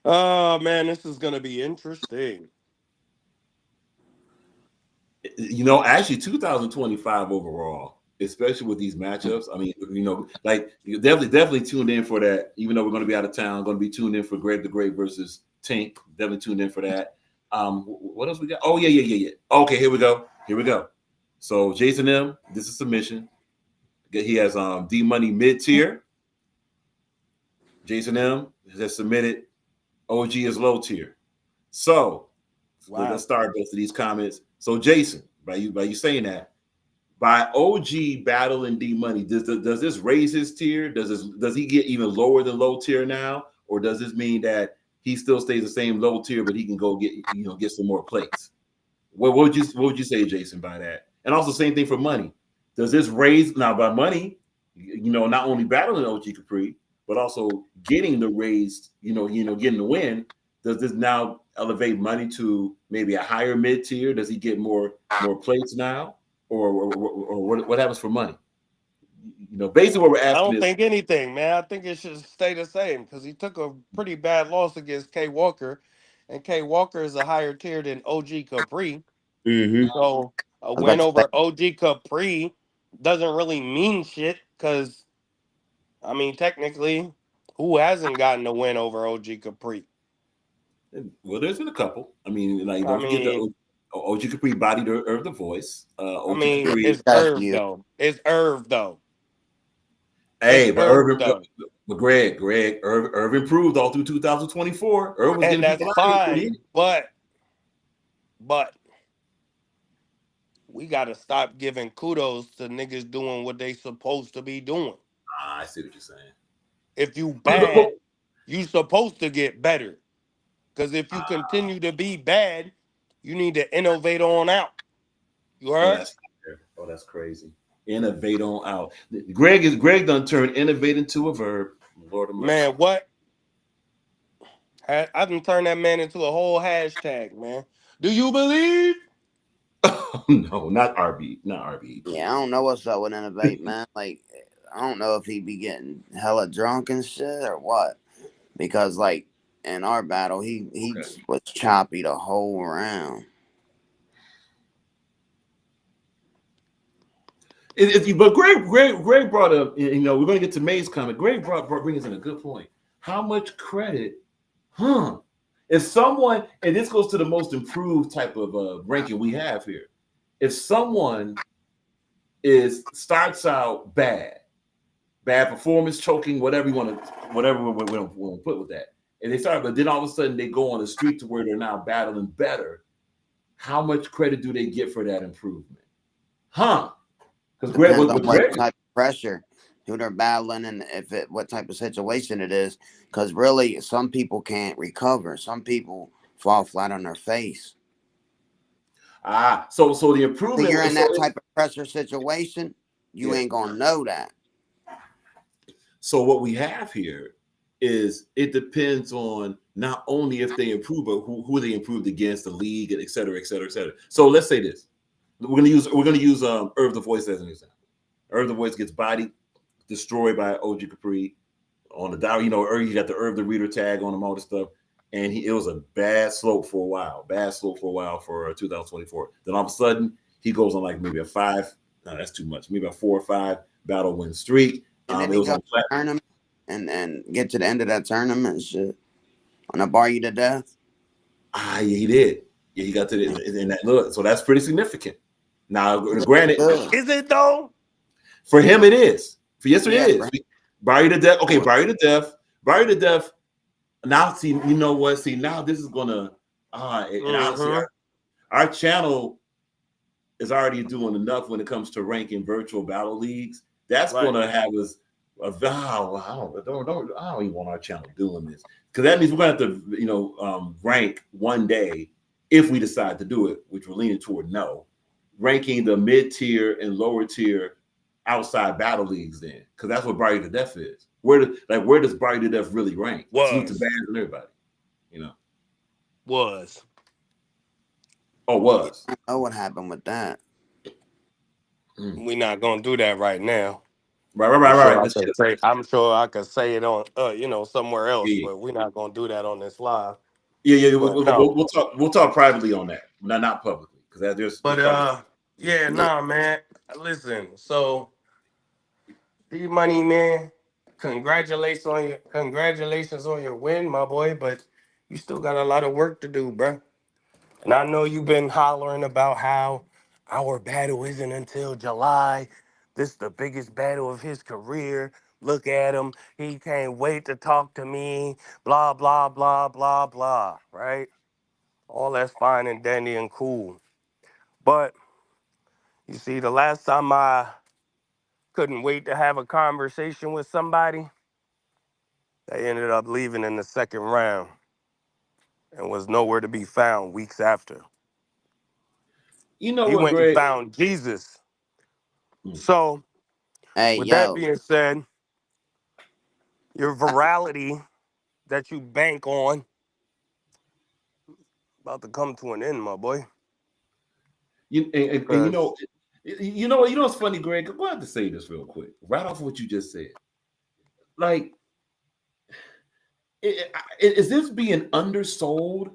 Speaker 5: oh man, this is gonna be interesting.
Speaker 4: Actually 2025 overall, especially with these matchups. I mean, like you definitely tuned in for that, even though we're going to be out of town, going to be tuned in for Greg the Great versus Tink. Definitely tuned in for that. What else we got? Oh, yeah. Okay, here we go. So Jason M, this is submission. He has D Money mid tier. Jason M has submitted. OG is low tier. So let's start both of these comments. So Jason, by you saying that, by OG battling D Money, does this raise his tier? Does he get even lower than low tier now, or does this mean that he still stays the same low tier, but he can go get some more plates? What would you say, Jason, by that? And also same thing for Money. Does this raise now by Money? Not only battling OG Capri, but also getting the raised, getting the win. Does this now elevate Money to maybe a higher mid tier? Does he get more plates now, or what happens for Money? Basically what we're asking.
Speaker 5: I don't think anything, man. I think it should stay the same because he took a pretty bad loss against K Walker, and K Walker is a higher tier than OG Capri.
Speaker 8: Mm-hmm.
Speaker 5: So a win over OG Capri doesn't really mean shit because, I mean, technically, who hasn't gotten a win over OG Capri?
Speaker 4: Well, there's been a couple. I mean, don't forget the OG Capri bodied Irv the Voice. Capri,
Speaker 5: it's Irv though. It's Irv though.
Speaker 4: Hey, but Greg, Irv improved all through 2024. Irv was
Speaker 5: and that's fine, but we gotta stop giving kudos to niggas doing what they supposed to be doing.
Speaker 4: I see what you're saying.
Speaker 5: If you bad, you supposed to get better. Because if you continue to be bad, you need to innovate on out. You heard?
Speaker 4: That's crazy. Innovate on out. Greg done turned innovate into a verb. Lord of mercy.
Speaker 5: Man, what? I done turned that man into a whole hashtag, man. Do you believe?
Speaker 4: No, not RB.
Speaker 8: Yeah, I don't know what's up with innovate, man. Like, I don't know if he be getting hella drunk and shit or what. Because, like, in our battle, he was choppy the whole round.
Speaker 4: But Greg brought up, we're going to get to May's comment. Greg brings in a good point. How much credit, if someone, and this goes to the most improved type of ranking we have here. If someone starts out bad, bad performance, choking, whatever you want to, whatever we want to put with that. And they start, but then all of a sudden they go on the street to where they're now battling better. How much credit do they get for that improvement? Huh? Because Greg,
Speaker 8: Depends on
Speaker 4: with
Speaker 8: what
Speaker 4: Greg,
Speaker 8: type of pressure, who they're battling, and what type of situation it is. Because really, some people can't recover. Some people fall flat on their face.
Speaker 4: so the
Speaker 8: So
Speaker 4: improvement
Speaker 8: you're in
Speaker 4: was
Speaker 8: that type of pressure situation, you
Speaker 4: yeah.
Speaker 8: ain't gonna know that.
Speaker 4: So what we have here is it depends on not only if they improve, but who they improved against, the league, and et cetera, et cetera, et cetera. So let's say this: we're gonna use Irv the Voice as an example. Irv the Voice gets bodied, destroyed by OG Capri on the dial. You know, Irv, you got the Irv the Reader tag on him, all this stuff, and it was a bad slope for a while. Bad slope for a while for 2024. Then all of a sudden he goes on like maybe a five. No, that's too much. Maybe a 4 or 5 battle win streak.
Speaker 8: And then
Speaker 4: It
Speaker 8: he
Speaker 4: was
Speaker 8: go
Speaker 4: on flat.
Speaker 8: tournament and get to the end of that tournament and shit. On a bar you to death.
Speaker 4: Yeah, he did. Yeah, he got to in that look. So that's pretty significant. Now, granted,
Speaker 5: Is it though?
Speaker 4: for him it is. For yes, it
Speaker 8: Yeah,
Speaker 4: is.
Speaker 8: right.
Speaker 4: Barry to death. Okay, Barry to death. Barry to death. Now, see, you know what? See, now this is gonna. And honestly, our channel is already doing enough when it comes to ranking virtual battle leagues. That's
Speaker 5: Right.
Speaker 4: gonna have us. I don't even want our channel doing this because that means we're gonna have to, rank one day if we decide to do it, which we're leaning toward no, ranking the mid tier and lower tier outside battle leagues then, because that's what Barry to Death is. Where does Barry to Death really rank? Salute to
Speaker 5: Was.
Speaker 4: bands and everybody,
Speaker 5: Was.
Speaker 4: Oh, was.
Speaker 8: I know what happened with that.
Speaker 5: We not gonna do that right now.
Speaker 4: Right. Let's get it.
Speaker 5: I'm sure I could say it on somewhere else,
Speaker 4: Yeah,
Speaker 5: but we're not gonna do that on this live.
Speaker 4: yeah.
Speaker 5: But no.
Speaker 4: We'll talk privately on that, not publicly, because there's
Speaker 5: But
Speaker 4: probably
Speaker 5: yeah, nah, man. Listen, so D Money, man, congratulations on your win, my boy, but you still got a lot of work to do, bruh. And I know you've been hollering about how our battle isn't until July. This is the biggest battle of his career. Look at him. He can't wait to talk to me. Blah, blah, blah, blah, blah. Right? All that's fine and dandy and cool. But you see, the last time I couldn't wait to have a conversation with somebody, they ended up leaving in the second round and was nowhere to be found weeks after.
Speaker 4: you know
Speaker 5: He
Speaker 4: what,
Speaker 5: went and
Speaker 4: Greg.
Speaker 5: found Jesus. So,
Speaker 8: Hey,
Speaker 5: with that
Speaker 8: yo.
Speaker 5: being said, your virality that you bank on about to come to an end, my boy.
Speaker 4: And you know what's funny, Greg? I'm going to say this real quick, right off what you just said. Like, is this being undersold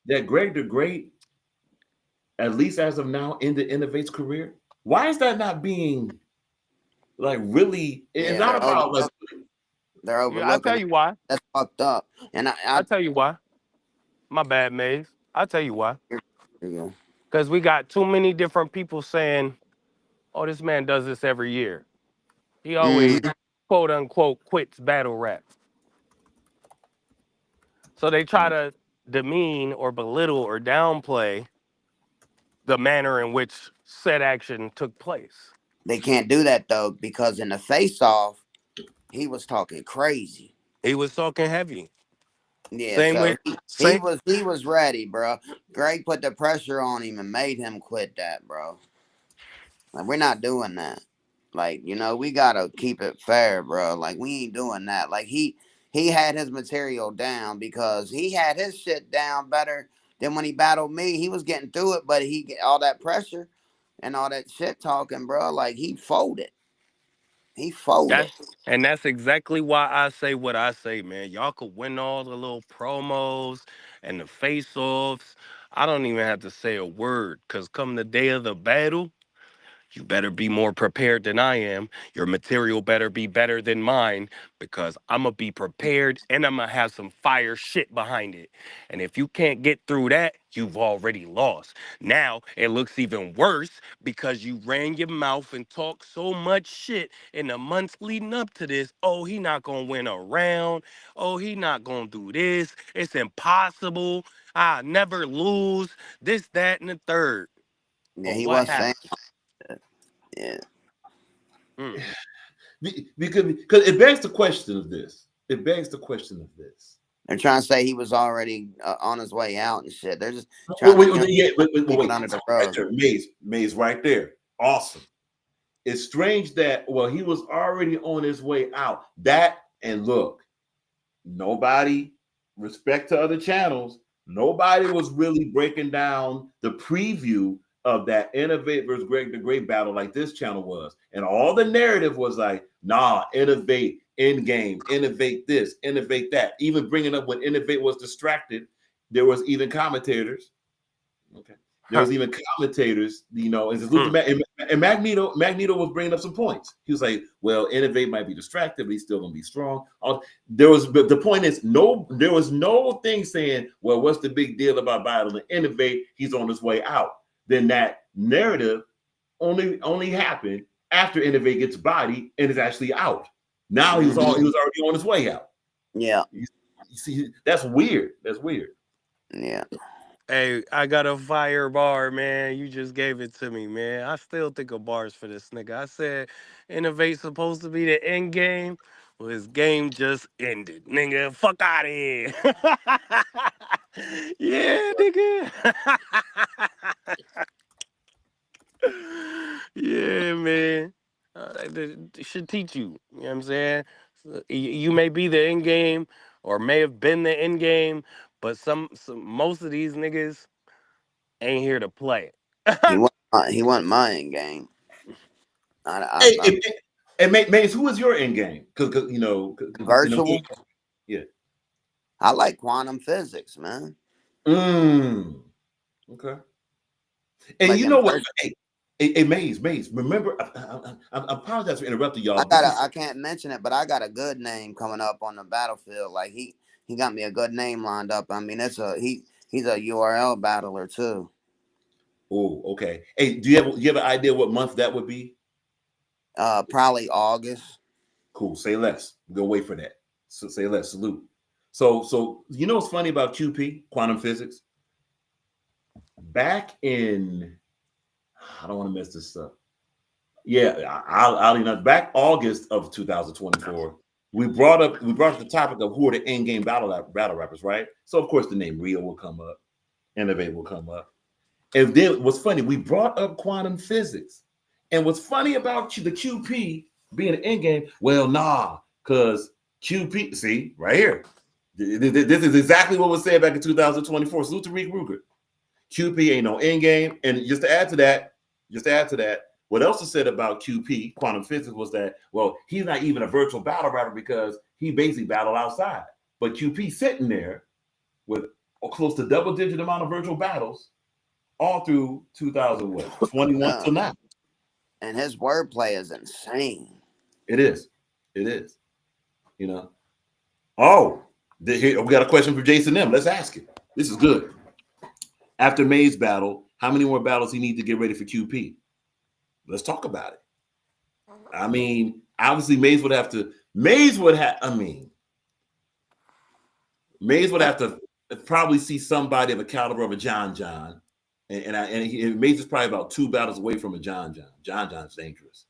Speaker 4: that Greg the Great, at least as of now, in the Innovate's career? Why is that not being like really? It's
Speaker 8: Yeah,
Speaker 4: not about like.
Speaker 8: they're
Speaker 5: Yeah, I'll tell
Speaker 8: overlooking.
Speaker 5: you why.
Speaker 8: That's fucked up. And
Speaker 5: I'll tell you why. My bad, Maze. I'll tell you why.
Speaker 8: here you go.
Speaker 5: Because we got too many different people saying, oh, this man does this every year. He always,
Speaker 8: Mm,
Speaker 5: quote unquote, quits battle rap. So they try to demean or belittle or downplay the manner in which said action took place.
Speaker 8: they can't do that though, because in the face off, he was talking crazy.
Speaker 5: He was talking heavy.
Speaker 8: Yeah,
Speaker 5: Same
Speaker 8: so
Speaker 5: with
Speaker 8: he
Speaker 5: same.
Speaker 8: was ready, bro. Greg put the pressure on him and made him quit that, bro. Like, we're not doing that. Like, we gotta keep it fair, bro. Like, we ain't doing that. Like, he had his material down because he had his shit down better than when he battled me. He was getting through it, but he get all that pressure and all that shit talking, bro. Like, he folded. He folded.
Speaker 5: That's exactly why I say what I say, man. Y'all could win all the little promos and the face-offs. I don't even have to say a word, because come the day of the battle, You better be more prepared than I am. Your material better be better than mine because I'm going to be prepared and I'm going to have some fire shit behind it. And if you can't get through that, you've already lost. Now it looks even worse because you ran your mouth and talked so much shit in the months leading up to this. Oh, he not going to win a round. Oh, he not going to do this. It's impossible. I never lose. This, that, and the third.
Speaker 8: Yeah,
Speaker 5: Well,
Speaker 8: he
Speaker 5: what
Speaker 8: was
Speaker 5: happened?
Speaker 8: saying that. Yeah.
Speaker 5: Mm.
Speaker 4: Because it begs the question of this. It begs the question of this.
Speaker 8: They're trying to say he was already on his way out and shit. They're just
Speaker 4: Wait,
Speaker 8: trying to,
Speaker 4: wait, wait, yeah,
Speaker 8: keep it under the
Speaker 4: stop right
Speaker 8: rug.
Speaker 4: there. Maze right there. Awesome. It's strange that, well, he was already on his way out. That, and look, nobody, respect to other channels, nobody was really breaking down the preview of that Innovate versus Greg the Great battle like this channel was. And all the narrative was like, nah, Innovate, in game, innovate this, innovate that. Even bringing up when Innovate was distracted, there was even commentators. Okay. There was even commentators, you know, and Magneto was bringing up some points. He was like, well, Innovate might be distracted, but he's still going to be strong. But the point is, there was no thing saying, well, what's the big deal about battling Innovate? He's on his way out. Then that narrative only happened after Innovate gets body and is actually out. Now he was already on his way out.
Speaker 8: Yeah.
Speaker 4: You see, that's weird. That's weird.
Speaker 8: Yeah.
Speaker 5: Hey, I got a fire bar, man. You just gave it to me, man. I still think of bars for this nigga. I said Innovate supposed to be the end game. Well, his game just ended. Nigga, fuck out of here. Yeah, nigga. Yeah, man. They should teach you. You know what I'm saying? So, you may be the end game or may have been the end game, but some most of these niggas ain't here to play.
Speaker 8: He wasn't my end game.
Speaker 4: Mace, who is your end game? Because you know,
Speaker 8: Virtual.
Speaker 4: Yeah.
Speaker 8: I like quantum physics, man.
Speaker 4: Okay. And
Speaker 8: Like
Speaker 4: you know what? Hey, Maze. Remember, I apologize for interrupting y'all.
Speaker 8: I can't mention it, but I got a good name coming up on the battlefield. Like he got me a good name lined up. I mean, he's a URL battler too.
Speaker 4: Oh, okay. Hey, do you have an idea what month that would be?
Speaker 8: Probably August.
Speaker 4: Cool. Say less. We'll wait for that. So say less. Salute. So you know what's funny about QP, quantum physics? Back in, I don't want to mess this up. Yeah, I'll back August of 2024. We brought up the topic of who are the end game battle rappers, right? So of course the name Rio will come up, Innovate will come up, and then what's funny, we brought up quantum physics, and what's funny about the QP being an end game? Well, nah, because QP, see right here, this is exactly what was said back in 2024. Salute to Reek Ruger. QP ain't no end game, and just to add to that, what else is said about QP, quantum physics, was that, well, he's not even a virtual battle rapper because he basically battled outside. But QP sitting there with close to double-digit amount of virtual battles all through 2021 till now.
Speaker 8: And his wordplay is insane.
Speaker 4: It is. You know. Oh, here we got a question for Jason M. Let's ask it. This is good. After May's battle, how many more battles he need to get ready for QP? Let's talk about it. I mean, obviously, Mays would have to probably see somebody of a caliber of a John, and Mays is probably about 2 battles away from a John. John's dangerous.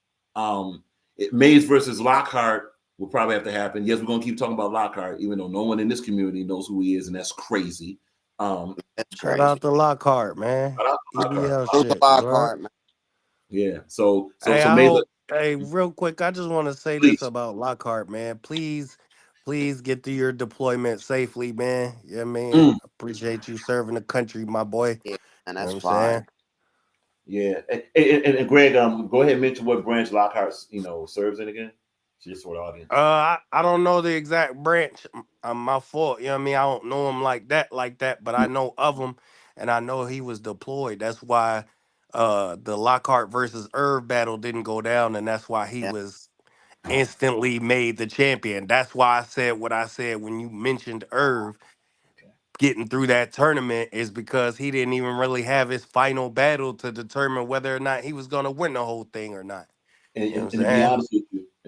Speaker 4: Mays versus Lockhart will probably have to happen. Yes, we're gonna keep talking about Lockhart, even though no one in this community knows who he is, and that's crazy.
Speaker 5: Shout out to Lockhart, man. EBL shit,
Speaker 8: Lockhart, man.
Speaker 4: Yeah. So
Speaker 5: hey, hey, real quick, I just want to say
Speaker 4: please.
Speaker 5: this about Lockhart, man. Please get through your deployment safely, man. Yeah, man. Appreciate you serving the country, my boy.
Speaker 8: Yeah, and that's
Speaker 5: you know what I'm saying?
Speaker 4: Yeah. And Greg, go ahead and mention what branch Lockhart, serves in again. Just for the audience.
Speaker 5: I don't know the exact branch. My fault. You know what I mean? I don't know him like that, but I know of him, and I know he was deployed. That's why the Lockhart versus Irv battle didn't go down, and that's why he
Speaker 8: Yeah,
Speaker 5: was instantly made the champion. That's why I said what I said when you mentioned Irv getting through that tournament is because he didn't even really have his final battle to determine whether or not he was going to win the whole thing or not.
Speaker 4: And,
Speaker 5: You know
Speaker 4: and,
Speaker 5: what
Speaker 4: and
Speaker 5: I'm
Speaker 4: to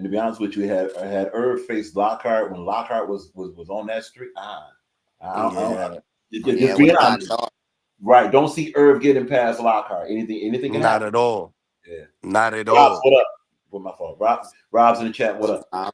Speaker 4: be
Speaker 5: saying?
Speaker 4: honest with you, I had Irv face Lockhart when Lockhart was on that streak.
Speaker 5: Yeah,
Speaker 8: yeah,
Speaker 4: Just
Speaker 8: when
Speaker 4: being
Speaker 8: it got
Speaker 4: honest,
Speaker 8: dark.
Speaker 4: right? Don't see Irv getting past Lockhart. Anything can
Speaker 5: not
Speaker 4: happen.
Speaker 5: at all.
Speaker 4: Yeah.
Speaker 5: Not at
Speaker 4: Rob's,
Speaker 5: all.
Speaker 4: what up? What my fault? Rob's in the chat. What up?
Speaker 8: Uh,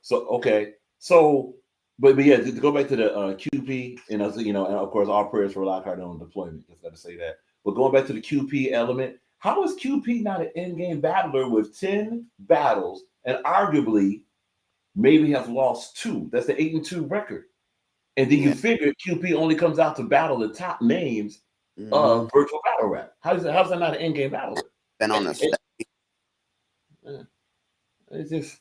Speaker 4: So okay, so but yeah, to go back to the QP, and and of course, all prayers for Lockhart on deployment. Just got to say that. But going back to the QP element, how is QP not an in-game battler with 10 battles and arguably maybe have lost 2? That's the 8-2 record. And then you
Speaker 8: yeah.
Speaker 4: figure QP only comes out to battle the top names
Speaker 8: Mm-hmm.
Speaker 4: of virtual battle rap. How's that not an in-game battler?
Speaker 8: Been on the stage.
Speaker 4: It's just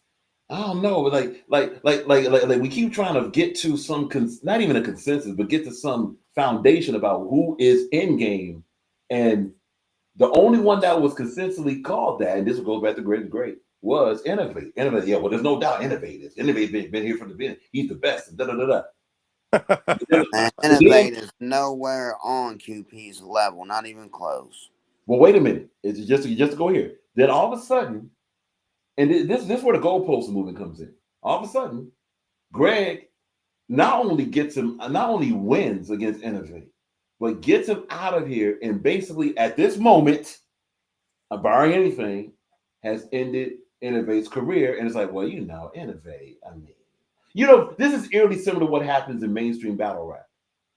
Speaker 4: I don't know, but like we keep trying to get to some not even a consensus, but get to some foundation about who is in game, and the only one that was consistently called that, and this goes back to great, was Innovate. Innovate, yeah. Well, there's no doubt Innovate. Innovate been here from the beginning. He's the best. And da da da da.
Speaker 8: Man,
Speaker 4: But then,
Speaker 8: Innovate is nowhere on QP's level, not even close.
Speaker 4: well, wait a minute. It's just to go here. Then all of a sudden, and this is where the goalpost movement comes in. All of a sudden, Greg not only wins against Innovate, but gets him out of here, and basically at this moment, barring anything, has ended Innovate's career. And it's like, well, Innovate. I mean, this is eerily similar to what happens in mainstream battle rap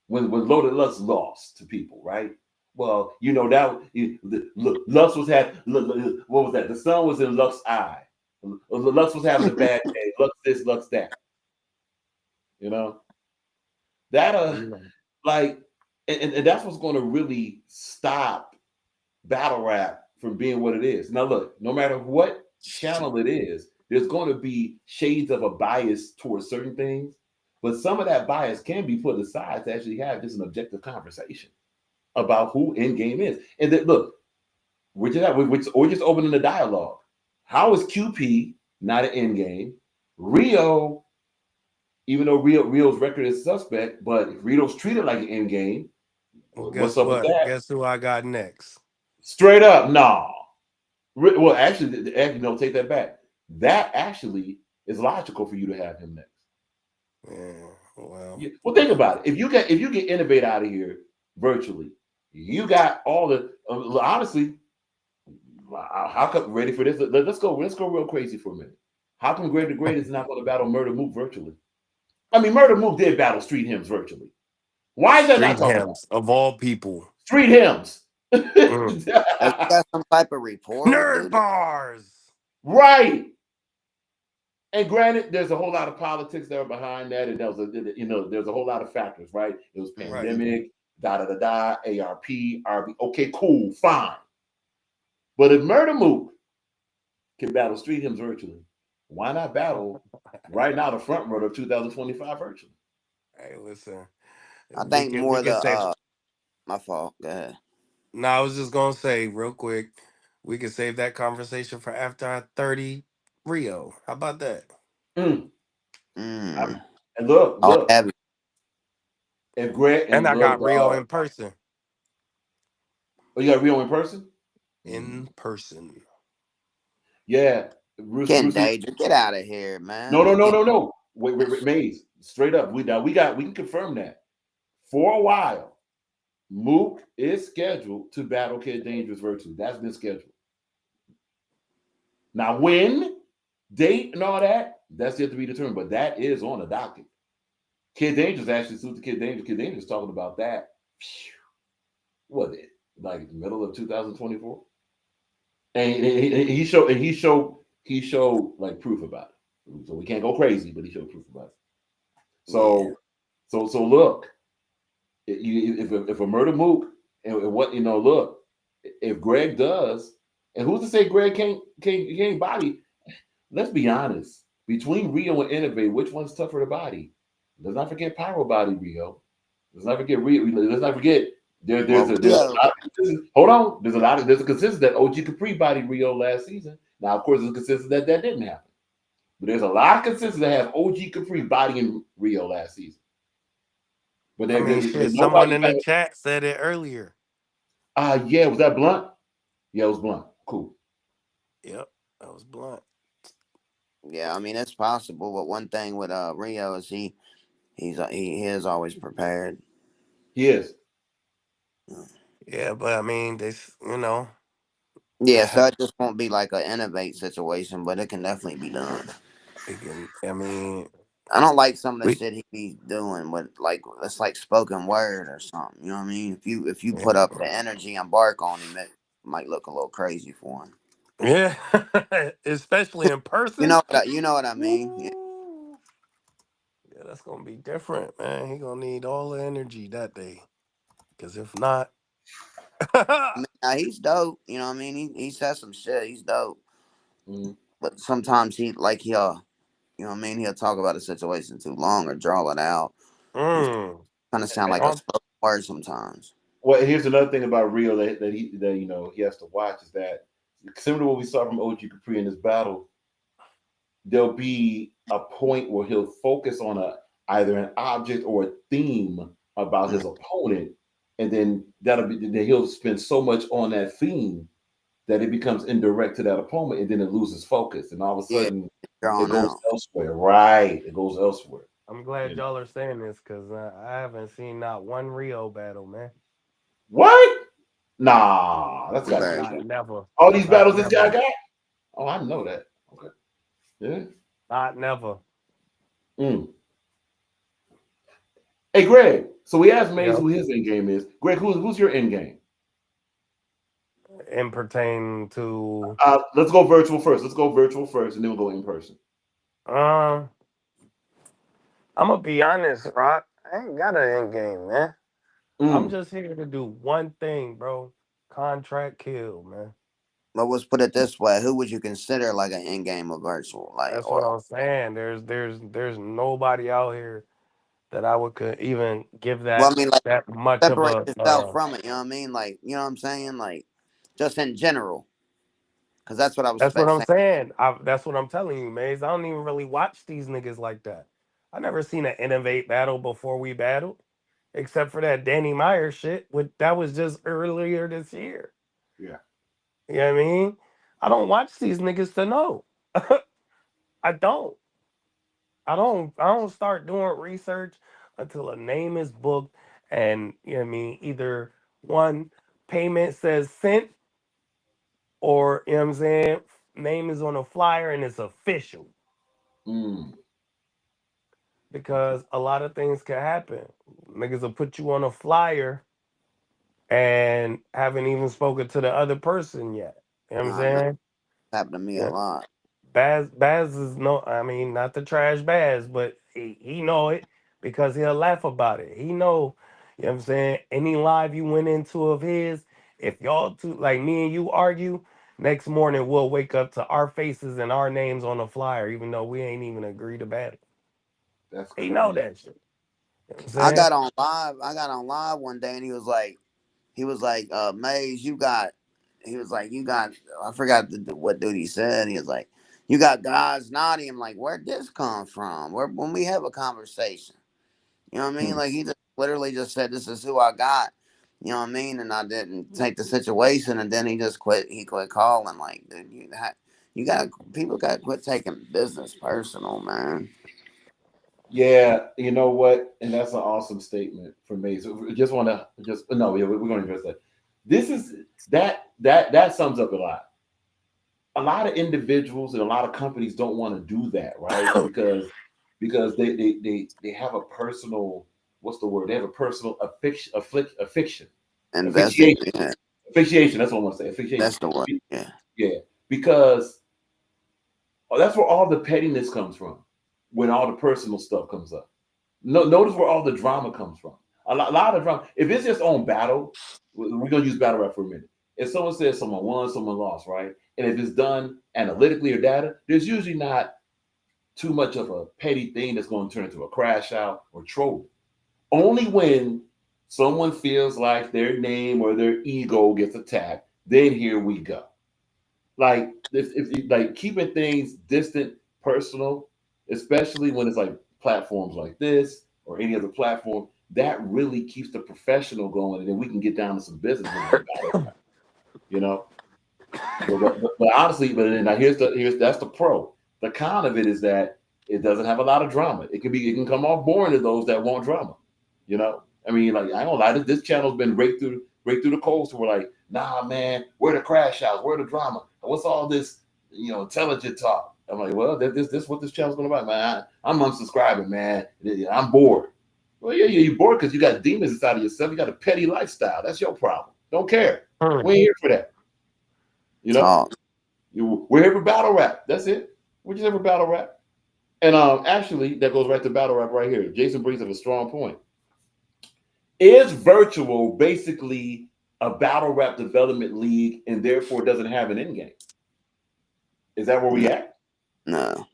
Speaker 4: when Loaded Lux lost to people, right? Well, Lux was what was that? The sun was in Lux's eye. Lux was having a bad day. Lux this, Lux that. You know that like, and that's what's going to really stop battle rap from being what it is. Now, look, no matter what channel it is, there's going to be shades of a bias towards certain things, but some of that bias can be put aside to actually have just an objective conversation about who in game is. And then, look, we're just opening the dialogue. How is QP not an end game? Rio, even though Rio's record is suspect, but if Rio's treated like an end game,
Speaker 5: Well,
Speaker 4: what's
Speaker 5: guess
Speaker 4: up with
Speaker 5: what?
Speaker 4: that?
Speaker 5: Guess who I got next?
Speaker 4: Straight up, no. Well, actually, no, take that back. That actually is logical for you to have him next.
Speaker 5: Yeah, well,
Speaker 4: Well, think about it. If you get Innovate out of here virtually, you got all the honestly. How come ready for this? Let's go real crazy for a minute. How come Greg the Great is not going to battle Murder Mook virtually? I mean, Murder Mook did battle Street Hymns virtually. Why is that not
Speaker 5: Street
Speaker 4: talking about
Speaker 5: hymns of all people.
Speaker 4: Street Hymns?
Speaker 8: Has he got some type of rapport with
Speaker 5: Nerd
Speaker 8: dude?
Speaker 5: bars.
Speaker 4: Right. And granted, there's a whole lot of politics that are behind that, and there's a whole lot of factors, right? It was pandemic, ARP, RB. Okay, cool, fine. But if Murder Mook can battle Street Hymns virtually, why not battle right now the front runner of 2025 virtually?
Speaker 5: Hey, listen.
Speaker 8: I think more
Speaker 5: We can say.
Speaker 8: the my fault. Go ahead.
Speaker 5: No, I was just gonna say real quick. We can save that conversation for after our 30 Rio. How about that?
Speaker 4: And
Speaker 8: Mm.
Speaker 4: look,
Speaker 8: All heavy.
Speaker 4: if Greg
Speaker 5: And
Speaker 4: and
Speaker 5: I
Speaker 4: look,
Speaker 5: got Rio in person.
Speaker 4: oh, you got Rio in person?
Speaker 5: In person.
Speaker 4: Yeah,
Speaker 8: Ken
Speaker 4: Bruce.
Speaker 8: Danger, get out of here, man.
Speaker 4: No. Wait, Maze. Straight up, we can confirm that. For a while, Mook is scheduled to battle Kid Dangerous virtually. That's been scheduled. Now, when, date, and all that's yet to be determined, but that is on the docket. Kid Dangerous actually sued the Kid Dangerous. Kid Dangerous talking about that. What it like the middle of 2024, and he showed like proof about it. So we can't go crazy, but he showed proof about it. So look, if a Murder Mook and what look, if Greg does, and who's to say Greg can't body? Let's be honest. Between Rio and Innovate, which one's tougher to body? Let's not forget Pyro Body Rio. Let's not forget There's
Speaker 8: Well,
Speaker 4: a
Speaker 8: Rio,
Speaker 4: lot of, hold on. There's a consensus that OG Capri bodied Rio last season. Now, of course, there's a consensus that didn't happen. But there's a lot of consensus that have OG Capri bodying Rio last season. But
Speaker 5: I mean, shit.
Speaker 4: there's
Speaker 5: Someone
Speaker 4: nobody
Speaker 5: in the
Speaker 4: saying,
Speaker 5: chat said it earlier.
Speaker 4: yeah, was that Blunt? Yeah, it was Blunt. Cool.
Speaker 5: Yep, that was Blunt.
Speaker 8: yeah, I mean it's possible, but one thing with Rio is he is always prepared.
Speaker 4: He is.
Speaker 5: Yeah, but I mean,
Speaker 8: Yeah, so it just won't be like an innovate situation, but it can definitely be done.
Speaker 5: it can. I mean,
Speaker 8: I don't like some of the
Speaker 5: we.
Speaker 8: shit he be doing with like it's like spoken word or something. You know what I mean? If you
Speaker 5: Yeah,
Speaker 8: put up the energy and bark on him, it might look a little crazy for him.
Speaker 5: yeah. Especially in person.
Speaker 8: You know what I mean? Yeah.
Speaker 5: Ooh. Yeah, that's gonna be different, man. He gonna need all the energy that day. Cause if not,
Speaker 8: I mean, now he's dope. You know what I mean? He says some shit. He's dope.
Speaker 4: Mm.
Speaker 8: But sometimes he'll you know what I mean? He'll talk about a situation too long or draw it out. It's
Speaker 5: mm,
Speaker 8: kind of sound like a
Speaker 5: on-
Speaker 8: spoken word sometimes.
Speaker 4: Well, here's another thing about Rio that he has to watch is that similar to what we saw from OG Capri in this battle, there'll be a point where he'll focus on either an object or a theme about his opponent, and then then he'll spend so much on that theme that it becomes indirect to that opponent, and then it loses focus, and all of a
Speaker 8: Yeah,
Speaker 4: sudden it
Speaker 8: drawn
Speaker 4: goes
Speaker 8: out.
Speaker 4: elsewhere. Right, it goes elsewhere.
Speaker 5: I'm glad
Speaker 4: And
Speaker 5: y'all are saying this because I haven't seen not one Rio battle, man.
Speaker 4: what? Nah, that's got to
Speaker 8: Very
Speaker 5: Not
Speaker 8: good.
Speaker 5: never.
Speaker 4: all these
Speaker 5: Not
Speaker 4: battles this guy
Speaker 5: never.
Speaker 4: got. Oh, I know that. Okay, yeah.
Speaker 5: Not never.
Speaker 4: Mm. Hey, Greg. So we asked Maze
Speaker 5: Yep.
Speaker 4: who his end game is. Greg, who's your end game?
Speaker 5: And pertain to
Speaker 4: Let's go virtual first. Let's go virtual first, and then we'll go in person.
Speaker 5: um I'm gonna be honest, Rock. I ain't got an end game, man. I'm
Speaker 4: Mm.
Speaker 5: just here to do one thing, bro. Contract kill, man.
Speaker 8: But let's put it this way: who would you consider like an in game or virtual, like
Speaker 5: That's what
Speaker 8: or
Speaker 5: I'm saying. There's nobody out here that I would could even give
Speaker 8: well, I
Speaker 5: that
Speaker 8: mean, like
Speaker 5: that much of
Speaker 8: separate
Speaker 5: a
Speaker 8: yourself from it. You know what I mean? Like you know what I'm saying? Like just in general, because that's what I was
Speaker 5: that's what I'm
Speaker 8: saying.
Speaker 5: saying. That's what I'm telling you, Maze. I don't even really watch these niggas like that. I never seen an innovate battle before we battled, except for that Danny Meyer shit. That was just earlier this year.
Speaker 4: Yeah.
Speaker 5: You know what I mean? I don't watch these niggas to know. I don't. I don't start doing research until a name is booked and you know what I mean, either one payment says sent or you know what I'm saying, name is on a flyer and it's official.
Speaker 4: Mm. Okay.
Speaker 5: Because a lot of things can happen. Niggas will put you on a flyer and haven't even spoken to the other person yet. You know what I'm
Speaker 8: I know
Speaker 5: saying?
Speaker 8: it happened to me a
Speaker 5: Yeah.
Speaker 8: lot.
Speaker 5: Baz is no, I mean, not the trash Baz, but he know it because he'll laugh about it. He know, you know what I'm saying? Any live you went into of his, if y'all two, like me and you argue, next morning we'll wake up to our faces and our names on the flyer, even though we ain't even agreed to battle.
Speaker 4: That's
Speaker 5: He know
Speaker 4: crazy.
Speaker 5: that shit. You know what I'm saying?
Speaker 8: I got on live one day, and he was like, Maze, you got. He was like, you got. I forgot what dude he said. He was like, you got guys naughty. I'm like, where'd this come from? Where when we have a conversation, you know what I mean?
Speaker 4: Hmm.
Speaker 8: Like he just literally just said, this is who I got. You know what I mean? And I didn't take the situation, and then he just quit. He quit calling. Like, dude, you got people got to quit taking business personal, man.
Speaker 4: Yeah, you know what? And that's an awesome statement from me. So we just want to just no, yeah, we're going to address that. This is that sums up a lot. A lot of individuals and a lot of companies don't want to do that, right? Because they have a personal, what's the word? They have a personal affliction,
Speaker 8: Invested,
Speaker 4: asphyxiation,
Speaker 8: yeah,
Speaker 4: asphyxiation. That's what I want to say. Asphyxiation.
Speaker 8: that's the word. Yeah,
Speaker 4: Yeah, because that's where all the pettiness comes from. When all the personal stuff comes up. No, notice where all the drama comes from. A lot of drama. If it's just on battle, we're gonna use battle rap for a minute. If someone says someone won, someone lost, right? And if it's done analytically or data, there's usually not too much of a petty thing that's going to turn into a crash out or troll. Only when someone feels like their name or their ego gets attacked, then here we go. Like if like keeping things distant, personal, especially when it's like platforms like this or any other platform, that really keeps the professional going, and then we can get down to some business when it's battle rap, you know. But honestly, but then now here's that's the pro. The con of it is that it doesn't have a lot of drama. It can come off boring to those that want drama. You know, I mean, like I don't lie. This channel's been right through the coals. So we're like, nah, man, where the crash outs? Where the drama? What's all this? Intelligent talk. I'm like, well, this what this channel's gonna about, man. I'm unsubscribing, man. I'm bored. Well, yeah, you're bored because you got demons inside of yourself. You got a petty lifestyle. That's your problem. Don't care. We ain't here for that. You know.
Speaker 8: Talk.
Speaker 4: We're here for battle rap. That's it. We're just here for battle rap. And actually, that goes right to battle rap right here. Jason brings up a strong point. Is virtual basically a battle rap development league and therefore doesn't have an end game? Is that where we at?
Speaker 8: No.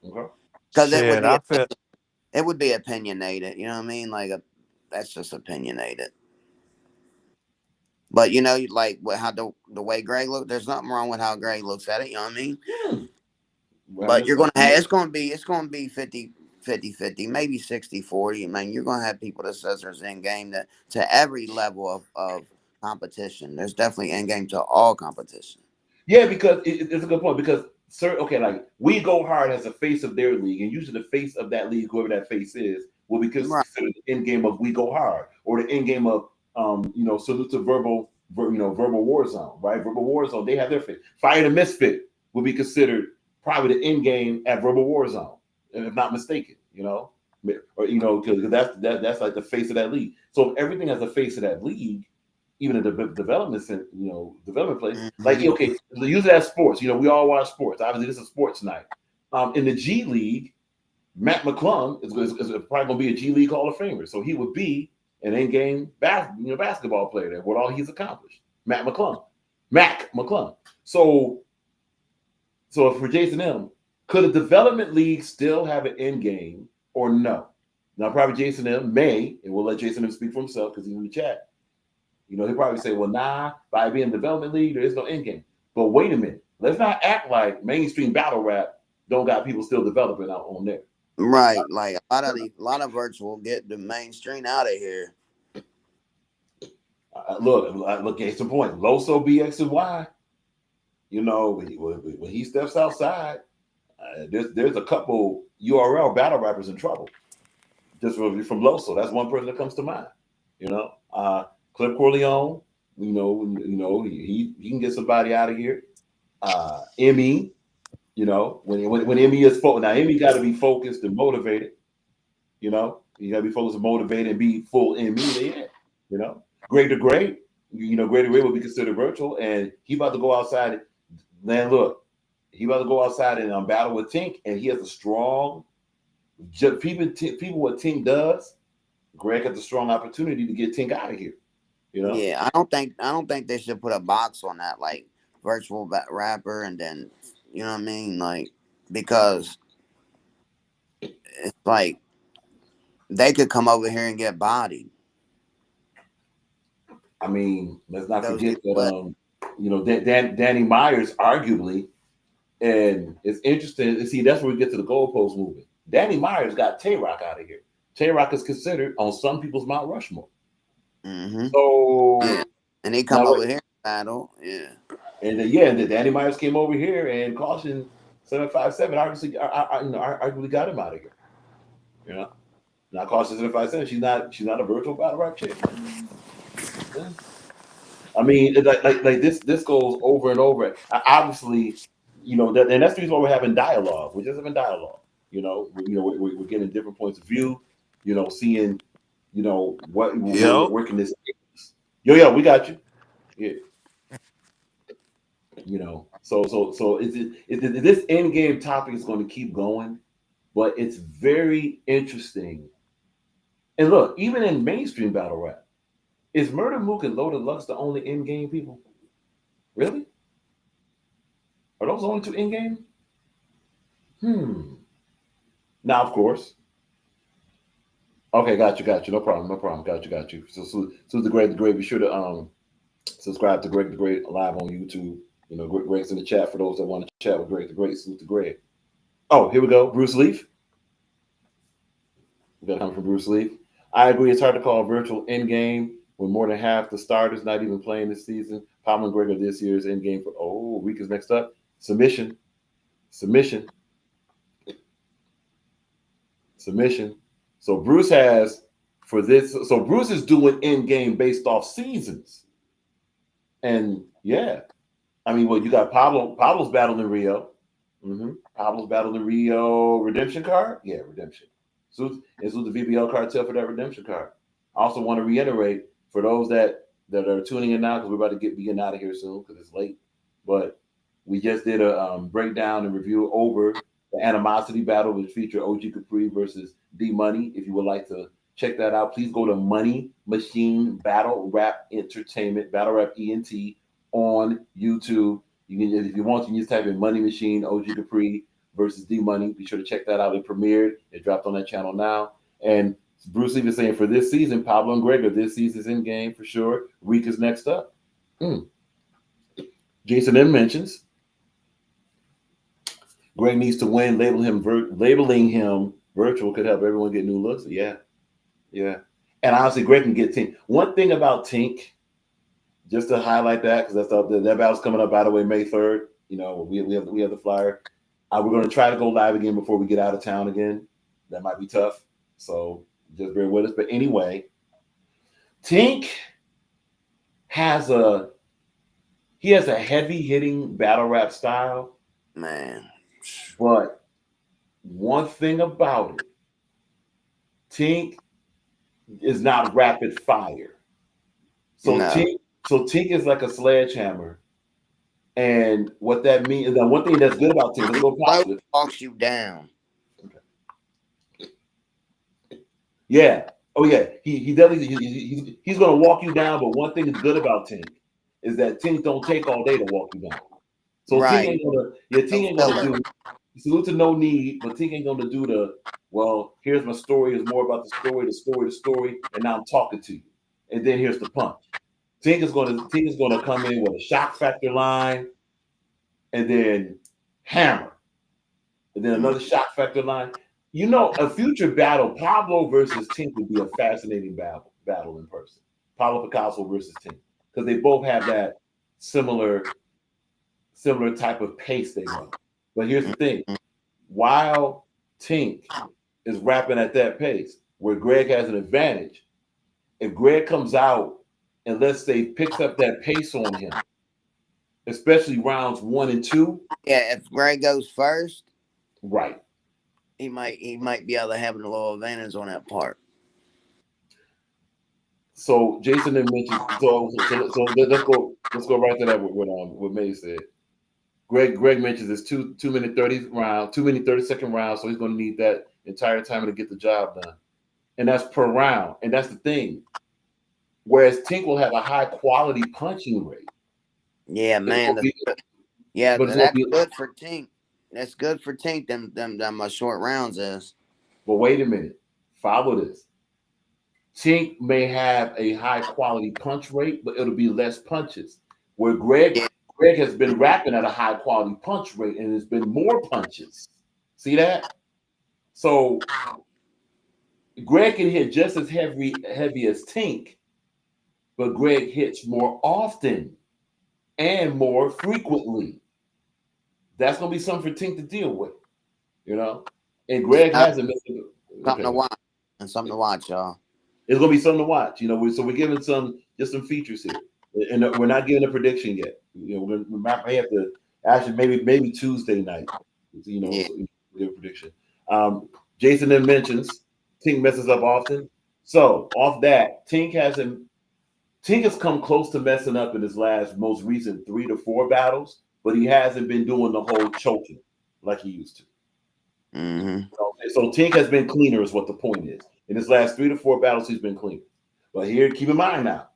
Speaker 4: Okay.
Speaker 8: Because
Speaker 5: Shit, I feel.
Speaker 8: it would be opinionated. You know what I mean? Like that's just opinionated. But like how the way Greg look, there's nothing wrong with how Greg looks at it. You know what I mean?
Speaker 4: Well,
Speaker 8: But you're gonna have it's gonna be 50, maybe 60-40. I mean, you're gonna have people that says there's end game to every level of competition. There's definitely end game to all competition.
Speaker 4: yeah, because it's a good point. Because like we go hard as the face of their league, and usually the face of that league, whoever that face is, will be
Speaker 8: Right.
Speaker 4: considered the end game of we go hard, or the end game of salute to verbal war zone, right? Verbal war zone, they have their face. Fire the Misfit will be considered probably the end game at verbal war zone, if not mistaken, or because that's like the face of that league. So if everything has the face of that league, even in the development place, like
Speaker 8: Mm-hmm.
Speaker 4: okay, use it as sports. We all watch sports. Obviously, this is sports night. In the G League, Matt McClung is probably going to be a G League Hall of Famer, so he would be an in-game basketball player there with all he's accomplished. Mac McClung. So for Jason M, could a development league still have an end game or no? Now, probably Jason M may, and we'll let Jason M speak for himself because he's in the chat. He'll probably say, well, nah, by being development league, there is no end game. But wait a minute. Let's not act like mainstream battle rap don't got people still developing out on there.
Speaker 8: Right. Like a lot of virtual get the mainstream out of here.
Speaker 4: Look, case in point. Loso BX and Y. When he steps outside, there's a couple URL battle rappers in trouble. Just from Loso. That's one person that comes to mind. Clip Corleone, he can get somebody out of here. Emmy, when Emmy is focused. Now Emmy got to be focused and motivated. You got to be focused and motivated and be full Emmy. Yeah. Greg the Great, Greg the Great will be considered virtual, and he about to go outside. Man, look, he about to go outside and battle with Tink, and he has a strong. People what Tink does, Greg has a strong opportunity to get Tink out of here.
Speaker 8: Yeah, I don't think they should put a box on that, like virtual rapper, and then you know what I mean, like because it's like they could come over here and get bodied.
Speaker 4: I mean, let's not forget that Danny Myers arguably, and it's interesting to see that's where we get to the goalpost movement. Danny Myers got Tay-Rock out of here. Tay-Rock is considered on some people's Mount Rushmore.
Speaker 8: Mm-hmm.
Speaker 4: So
Speaker 8: yeah. And he come over here and battle, yeah.
Speaker 4: And then Danny Myers came over here and Caution 757 obviously arguably got him out of here. Now Caution 757, she's not a virtual battle rap chick. Yeah. I mean, like this goes over and over. Obviously, and that's the reason why we're having dialogue. We're just having dialogue. We're getting different points of view. Seeing, where can this? Yo, we got you. Yeah. So this end game topic is going to keep going, but it's very interesting. And look, even in mainstream battle rap, is Murder Mook and Loaded Lux the only end game people? Really? Are those the only two end game? Now, of course, Okay, got you. No problem, no problem. Got you. So the great. Be sure to subscribe to Greg the Great live on YouTube. You know, Greg's in the chat for those that want to chat with Greg the Great. Salute to Greg. Oh, here we go. Bruce Leaf. We got coming from Bruce Leaf. I agree. It's hard to call a virtual end game when more than half the starters not even playing this season. Pablo and Greg are this year's end game for. Oh, week is next up. Submission. Submission. Submission. So Bruce has for this. So Bruce is doing end game based off seasons. And yeah, I mean, well, you got Pablo. Pablo's battling Rio. Pablo's battling Rio redemption card. Yeah, redemption. So it's with the VBL cartel for that redemption card. I also want to reiterate for those that are tuning in now because we're about to be getting out of here soon because it's late. But we just did a breakdown and review over the animosity battle, which featured OG Capri versus D Money. If you would like to check that out, please go to Money Machine Battle Rap Entertainment, Battle Rap ENT on YouTube. You can, if you want, you can just type in Money Machine, OG Capri versus D Money. Be sure to check that out. It premiered. It dropped on that channel now. And Bruce Lee was saying for this season, Pablo and Greg are this season's in game for sure. Reek is next up. Jason M mentions Greg needs to win. Labeling him virtual could help everyone get new looks. Yeah. And honestly, Greg can get Tink. One thing about Tink, just to highlight that, because that battle's coming up, by the way, May 3rd. You know, we have the flyer. We're going to try to go live again before we get out of town again. That might be tough. So just bear with us. But anyway, Tink has a heavy hitting battle rap style.
Speaker 8: Man.
Speaker 4: But one thing about it, Tink is not rapid fire. So no. Tink is like a sledgehammer. And what that means, the one thing that's good about Tink, let's go positive.
Speaker 8: Walks you down.
Speaker 4: Okay. Yeah. Oh yeah. He definitely he's gonna walk you down. But one thing that's good about Tink is that Tink don't take all day to walk you down. So right. Tink ain't gonna do. Salute to Knowkneed, but Tink ain't gonna do the. Well, here's my story. It's more about the story, and now I'm talking to you. And then here's the punch. Tink is gonna come in with a shock factor line, and then hammer, and then another shock factor line. You know, a future battle, Pablo versus Tink would be a fascinating battle in person. Pablo Picasso versus Tink, because they both have that similar type of pace they run. But here's the thing: while Tink is rapping at that pace, where Greg has an advantage, if Greg comes out and let's say picks up that pace on him, especially rounds 1 and 2.
Speaker 8: Yeah, if Greg goes first,
Speaker 4: right,
Speaker 8: he might be able to have a little advantage on that part.
Speaker 4: So Jason then mentioned. So let's go right to that what May said. Greg mentions this 2 minute 30 round, 2 minute 30-second round, so he's going to need that entire time to get the job done, and that's per round. And that's the thing. Whereas Tink will have a high quality punching rate.
Speaker 8: Yeah, man. That's good for Tink. That's good for Tink. Them my short rounds is.
Speaker 4: But wait a minute. Follow this. Tink may have a high quality punch rate, but it'll be less punches. Where Greg has been rapping at a high quality punch rate, and there's been more punches. See that? So Greg can hit just as heavy as Tink, but Greg hits more often and more frequently. That's gonna be something for Tink to deal with, you know. And Greg hasn't been
Speaker 8: something to watch and something to watch, y'all.
Speaker 4: It's gonna be something to watch, you know. So we're giving some features here, and we're not giving a prediction yet. You know, we might have to actually maybe Tuesday night, you know, so give a prediction. Jason then mentions Tink messes up often. So off that, Tink has come close to messing up in his most recent 3 to 4 battles, but he hasn't been doing the whole choking like he used to.
Speaker 8: Mm-hmm.
Speaker 4: So Tink has been cleaner, is what the point is. In his last 3 to 4 battles, he's been cleaner. But here, keep in mind now,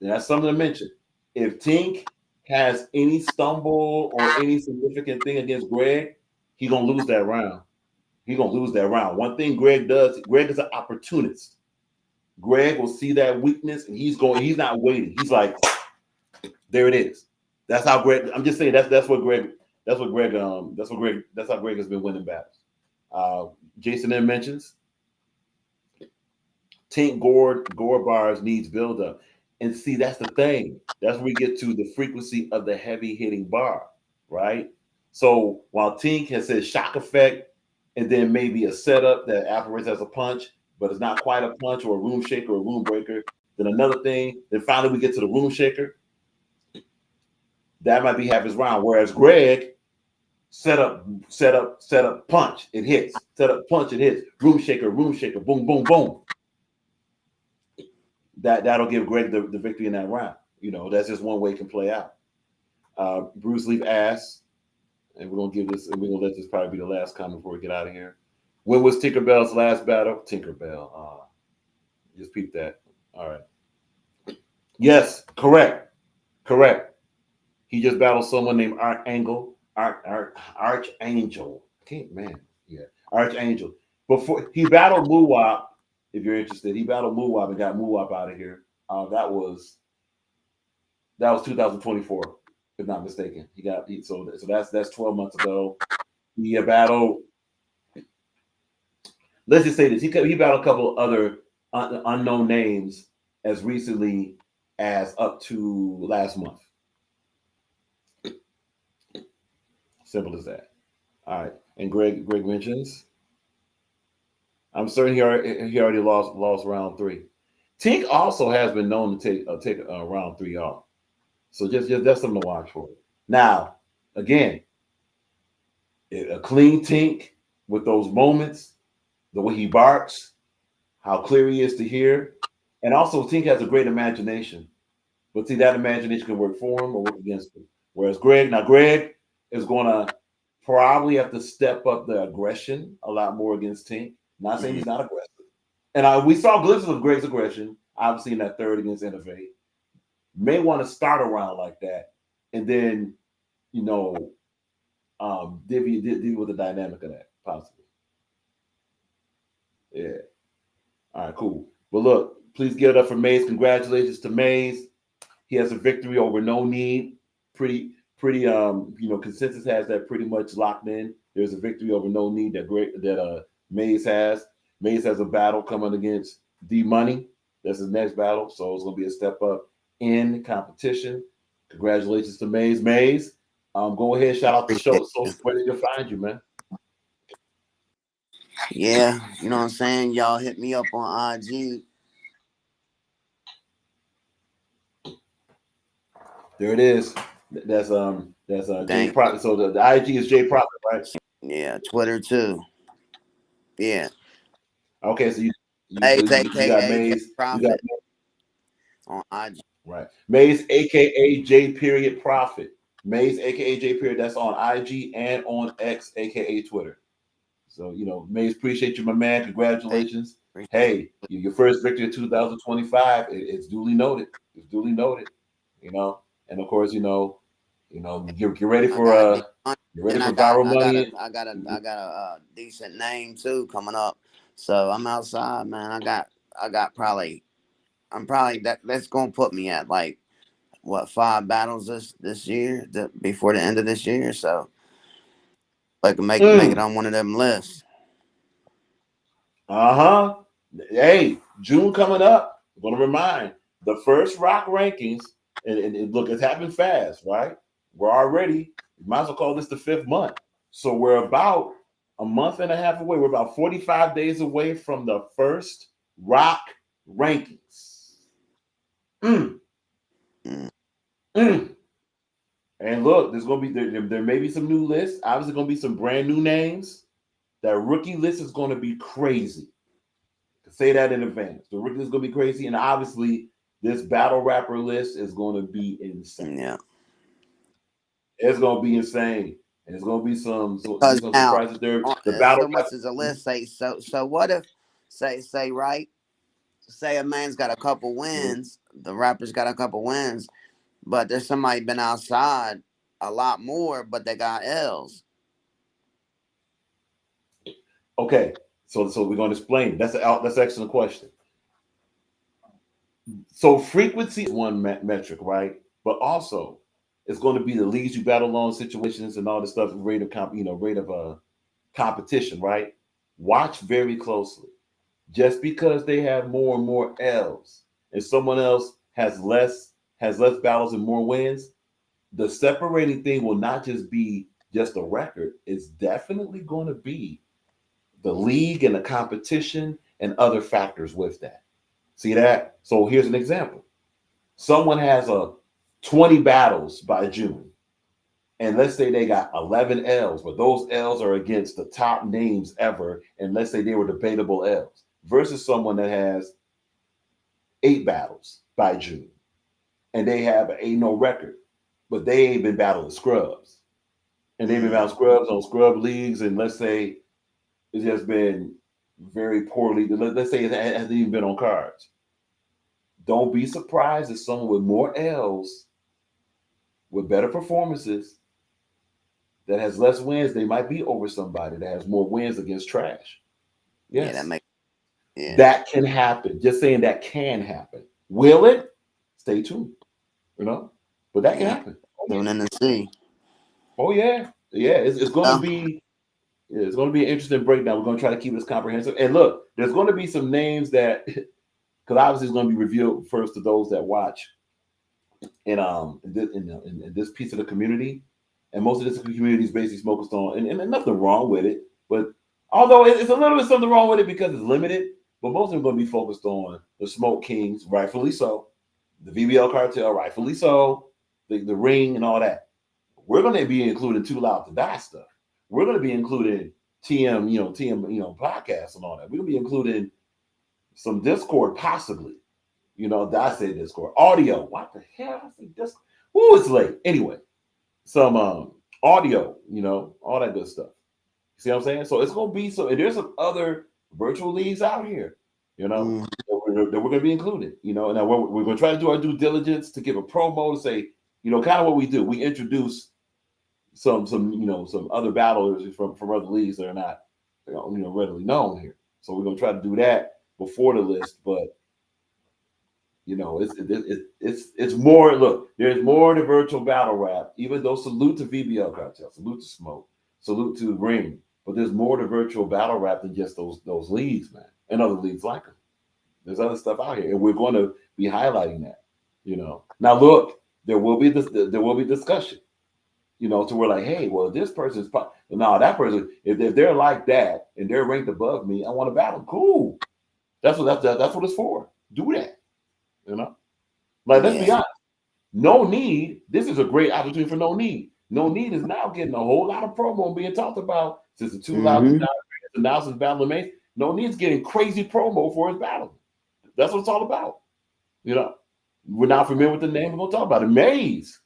Speaker 4: and that's something to mention. If Tink has any stumble or any significant thing against Greg, he's gonna lose that round. He's gonna lose that round. One thing Greg does, Greg is an opportunist. Greg will see that weakness and he's not waiting. He's like, there it is. That's how Greg. I'm just saying that's how Greg has been winning battles. Jason then mentions Tink Gore bars needs build up. And see, that's the thing. That's where we get to the frequency of the heavy hitting bar, right? So while Tink has said shock effect and then maybe a setup that operates as a punch, but it's not quite a punch or a room shaker or a room breaker, then another thing, then finally we get to the room shaker. That might be half his round. Whereas Greg, set up, punch, it hits. Set up, punch, it hits. Room shaker, boom, boom, boom. That'll give Greg the victory in that round. You know, that's just one way it can play out. Bruce Lee asks, and we're gonna let this probably be the last comment before we get out of here. When was Tinkerbell's last battle? Tinkerbell. Just peep that. All right. Yes, correct. He just battled someone named Archangel. Archangel. Before he battled Muwap, if you're interested, he battled Muwap and got Muwap out of here. That was 2024, if not mistaken. So that's 12 months ago. He battled. Let's just say this: he battled a couple other unknown names as recently as up to last month. Simple as that. All right. And Greg mentions, I'm certain he already lost round 3. Tink also has been known to take round 3 off. So just that's something to watch for. Now, again, a clean Tink with those moments, the way he barks, how clear he is to hear, and also Tink has a great imagination. But see, that imagination can work for him or work against him. Whereas Greg is going to probably have to step up the aggression a lot more against Tink. Not saying he's not aggressive. And we saw glimpses of Greg's aggression, obviously in that third against Innovate. May want to start around like that, and then, deal with the dynamic of that, possibly. Yeah. All right, cool. But look, please give it up for Maze. Congratulations to Maze. He has a victory over Knowkneed. Pretty. Consensus has that pretty much locked in. There's a victory over Knowkneed that Maze has. Maze has a battle coming against D Money. That's his next battle, so it's gonna be a step up in competition. Congratulations to Maze. Maze, go ahead, shout out the show. So where they can find you, man?
Speaker 8: Yeah, you know what I'm saying? Y'all hit me up on IG.
Speaker 4: There it is. That's J Profit. So the IG is J Profit, right?
Speaker 8: Yeah, Twitter too. Yeah.
Speaker 4: Okay, so you
Speaker 8: aka
Speaker 4: Maze.
Speaker 8: Profit on IG.
Speaker 4: Right. Maze, aka J Profit. Maze, aka J. That's on IG and on X, aka Twitter. So Maze, appreciate you, my man. Congratulations. Hey, your first victory of 2025. It's duly noted. It's duly noted. And of course, get ready for viral money.
Speaker 8: I got a decent name too coming up. So I'm outside, man. I got probably that's gonna put me at like 5 battles this year before the end of this year. So I can make it on one of them lists.
Speaker 4: Hey, June coming up. I'm gonna remind the first rock rankings, and look, it's happened fast, right? We're already, you might as well call this the 5th month. So we're about a month and a half away. We're about 45 days away from the first rock rankings. And look, there's gonna be there may be some new lists. Obviously, gonna be some brand new names. That rookie list is gonna be crazy. Say that in advance. The rookie is gonna be crazy, and obviously, this battle rapper list is gonna be insane.
Speaker 8: Yeah,
Speaker 4: it's gonna be insane, and it's gonna be some
Speaker 8: surprises
Speaker 4: there. The battle
Speaker 8: so much as a list. So what if say right? Say a man's got a couple wins. The rapper's got a couple wins. But there's somebody been outside a lot more, but they got L's.
Speaker 4: Okay, so we're going to explain. That's an excellent question. So frequency is one metric, right? But also, it's going to be the leads you battle on, situations, and all this stuff. Rate of competition, right? Watch very closely. Just because they have more and more L's, and someone else has less battles and more wins, the separating thing will not just be just a record. It's definitely going to be the league and the competition and other factors with that. See that? So here's an example. Someone has a 20 battles by June, and let's say they got 11 L's, but those L's are against the top names ever, and let's say they were debatable L's, versus someone that has 8 battles by June, and they have an 8-0 record, but they ain't been battling scrubs, and they've been battling scrubs on scrub leagues, and let's say it's just been very poorly. Let's say it hasn't even been on cards. Don't be surprised if someone with more L's, with better performances, that has less wins, they might be over somebody that has more wins against trash.
Speaker 8: Yeah,
Speaker 4: Yes,
Speaker 8: yeah.
Speaker 4: that can happen. Just saying that can happen. Will it? Stay tuned. But that can happen.
Speaker 8: Tune in to see.
Speaker 4: Oh yeah, yeah. It's going to
Speaker 8: Yeah.
Speaker 4: be. It's going to be an interesting breakdown. We're going to try to keep this comprehensive. And look, there's going to be some names that, because obviously it's going to be revealed first to those that watch, in this piece of the community, and most of this community is basically focused on, and nothing wrong with it, but although it's a little bit something wrong with it because it's limited, but most of them are going to be focused on the Smoke Kings, rightfully so, the VBL cartel, rightfully so, the ring and all that. We're going to be including Too Loud to Die stuff. We're going to be including TM podcasts and all that. We're going to be including some Discord, possibly. I say Discord. Audio. What the hell? I say Discord. Ooh, it's late. Anyway, some audio, all that good stuff. See what I'm saying? So it's going to be so, and there's some other virtual leagues out here, that we're going to be included, and now we're going to try to do our due diligence to give a promo to say, kind of what we do. We introduce some other battlers from other leagues that are not, readily known here. So we're going to try to do that before the list, but it's more. Look, there's more to virtual battle rap. Even though salute to VBL cartel, salute to Smoke, salute to Ring, but there's more to virtual battle rap than just those leagues, man, and other leagues like them. There's other stuff out here, and we're going to be highlighting that. Now look, there will be discussion. To where like, hey, well, this person's no, that person, if they're like that and they're ranked above me, I want to battle. Cool. That's what it's for. Do that. Let's be honest. Knowkneed. This is a great opportunity for Knowkneed. Knowkneed is now getting a whole lot of promo being talked about since the 2009 announced his battle of Mace. Knowkneed's getting crazy promo for his battle. That's what it's all about. We're not familiar with the name. We're gonna talk about it. Maze.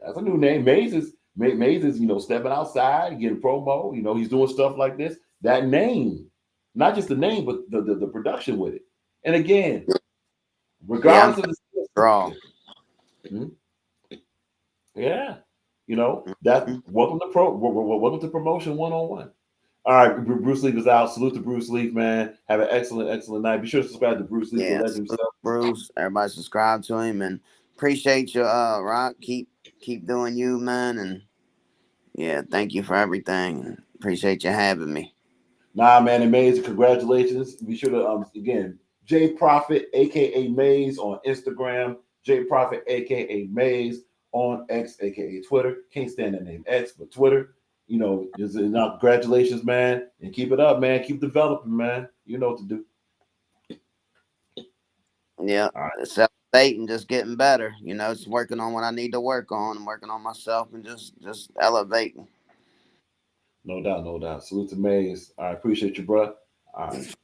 Speaker 4: That's a new name. Maze is stepping outside, getting promo. He's doing stuff like this. That name, not just the name, but the production with it. And again, regardless of the
Speaker 8: draw.
Speaker 4: Yeah, that welcome to promotion 101. All right, Bruce Lee was out. Salute to Bruce Lee, man. Have an excellent night. Be sure to subscribe to Bruce Lee.
Speaker 8: Yeah, Bruce. Everybody subscribe to him and appreciate you, Rock. Keep doing you, man, and yeah, thank you for everything. Appreciate you having me.
Speaker 4: Nah, man, amazing. Congratulations. Be sure to again, J Prophet, aka Maze, on Instagram. J Prophet, aka Maze, on X, aka Twitter. Can't stand that name X, but Twitter. Congratulations, man, and keep it up, man. Keep developing, man. You know what to do.
Speaker 8: Yeah, elevating, just getting better. Just working on what I need to work on. I'm working on myself and just elevating.
Speaker 4: No doubt. Salute to Maze. I appreciate you, bro. All right.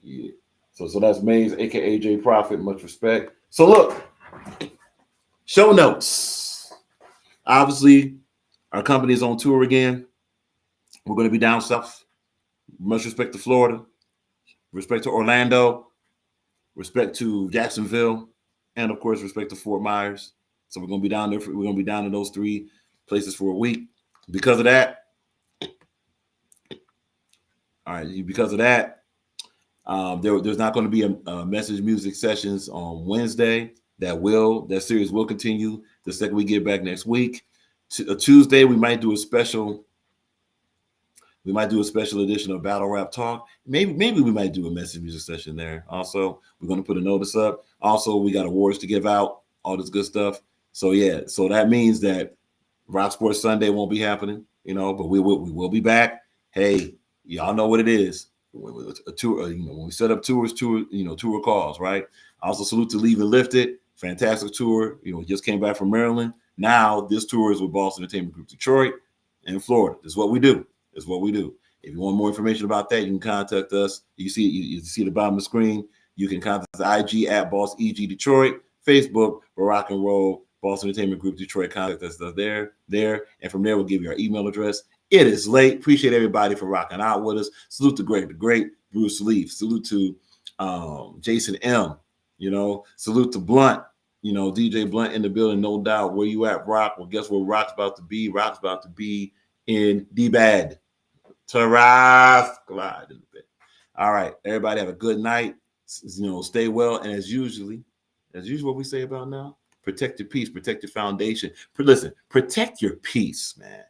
Speaker 4: Yeah. So that's Maze, aka J Prophet. Much respect. So look, show notes. Obviously, our company is on tour again. We're going to be down south. Much respect to Florida. Respect to Orlando. Respect to Jacksonville. And of course, respect to Fort Myers. So we're going to be down there. We're going to be down in those 3 places for a week. Because of that, All right, because of that, there's not going to be a message music sessions on Wednesday. That series will continue the second we get back next week. Tuesday we might do a special. We might do a special edition of Battle Rap Talk. Maybe we might do a message music session there. Also, we're going to put a notice up. Also, we got awards to give out, all this good stuff. So yeah, so that means that Rock Sports Sunday won't be happening, but we will be back. Hey, y'all know what it is. A tour, when we set up tour calls, right? Also salute to Leave and Lifted, fantastic tour. Just came back from Maryland. Now this tour is with Boston Entertainment Group Detroit and Florida. This is what we do. If you want more information about that, you can contact us. You see at the bottom of the screen. You can contact the IG at Boss EG Detroit, Facebook for Rock and Roll Boston Entertainment Group Detroit. Contact us there, and from there we'll give you our email address. It is late. Appreciate everybody for rocking out with us. Salute to Greg the Great, Bruce Leaf. Salute to Jason M. Salute to Blunt. DJ Blunt in the building, no doubt. Where you at, Rock? Well, guess where Rock's about to be? Rock's about to be in D-Bad. Taraf Glide in the bed. All right, everybody have a good night. Stay well, and as usual, what we say about now, protect your peace, protect your foundation. Listen, protect your peace, man.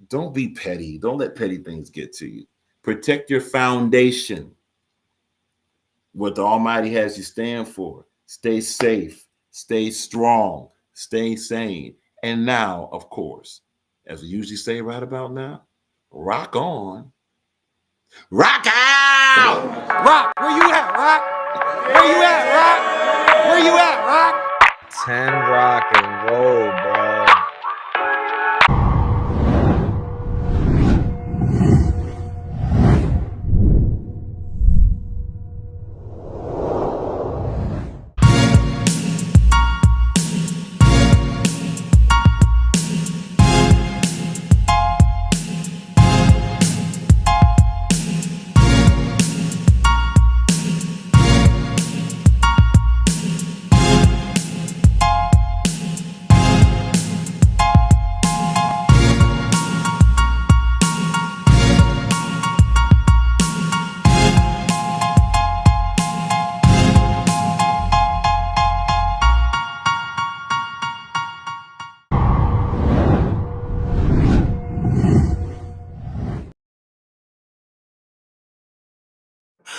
Speaker 4: Don't be petty. Don't let petty things get to you. Protect your foundation. What the Almighty has you stand for. Stay safe, stay strong, stay sane. And now, of course, as we usually say right about now, rock on. Rock out!
Speaker 1: Rock, where you at, Rock? Where you at, Rock? Where you at, Rock?
Speaker 12: 10 rock and roll, bro.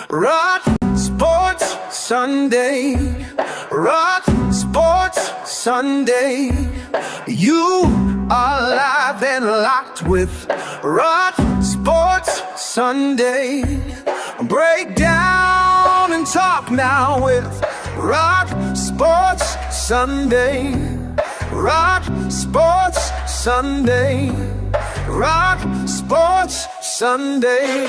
Speaker 13: Rock Sports Sunday, Rock Sports Sunday. You are live and locked with Rock Sports Sunday. Break down and talk now with Rock Sports Sunday. Rock Sports Sunday. Rock Sports Sunday.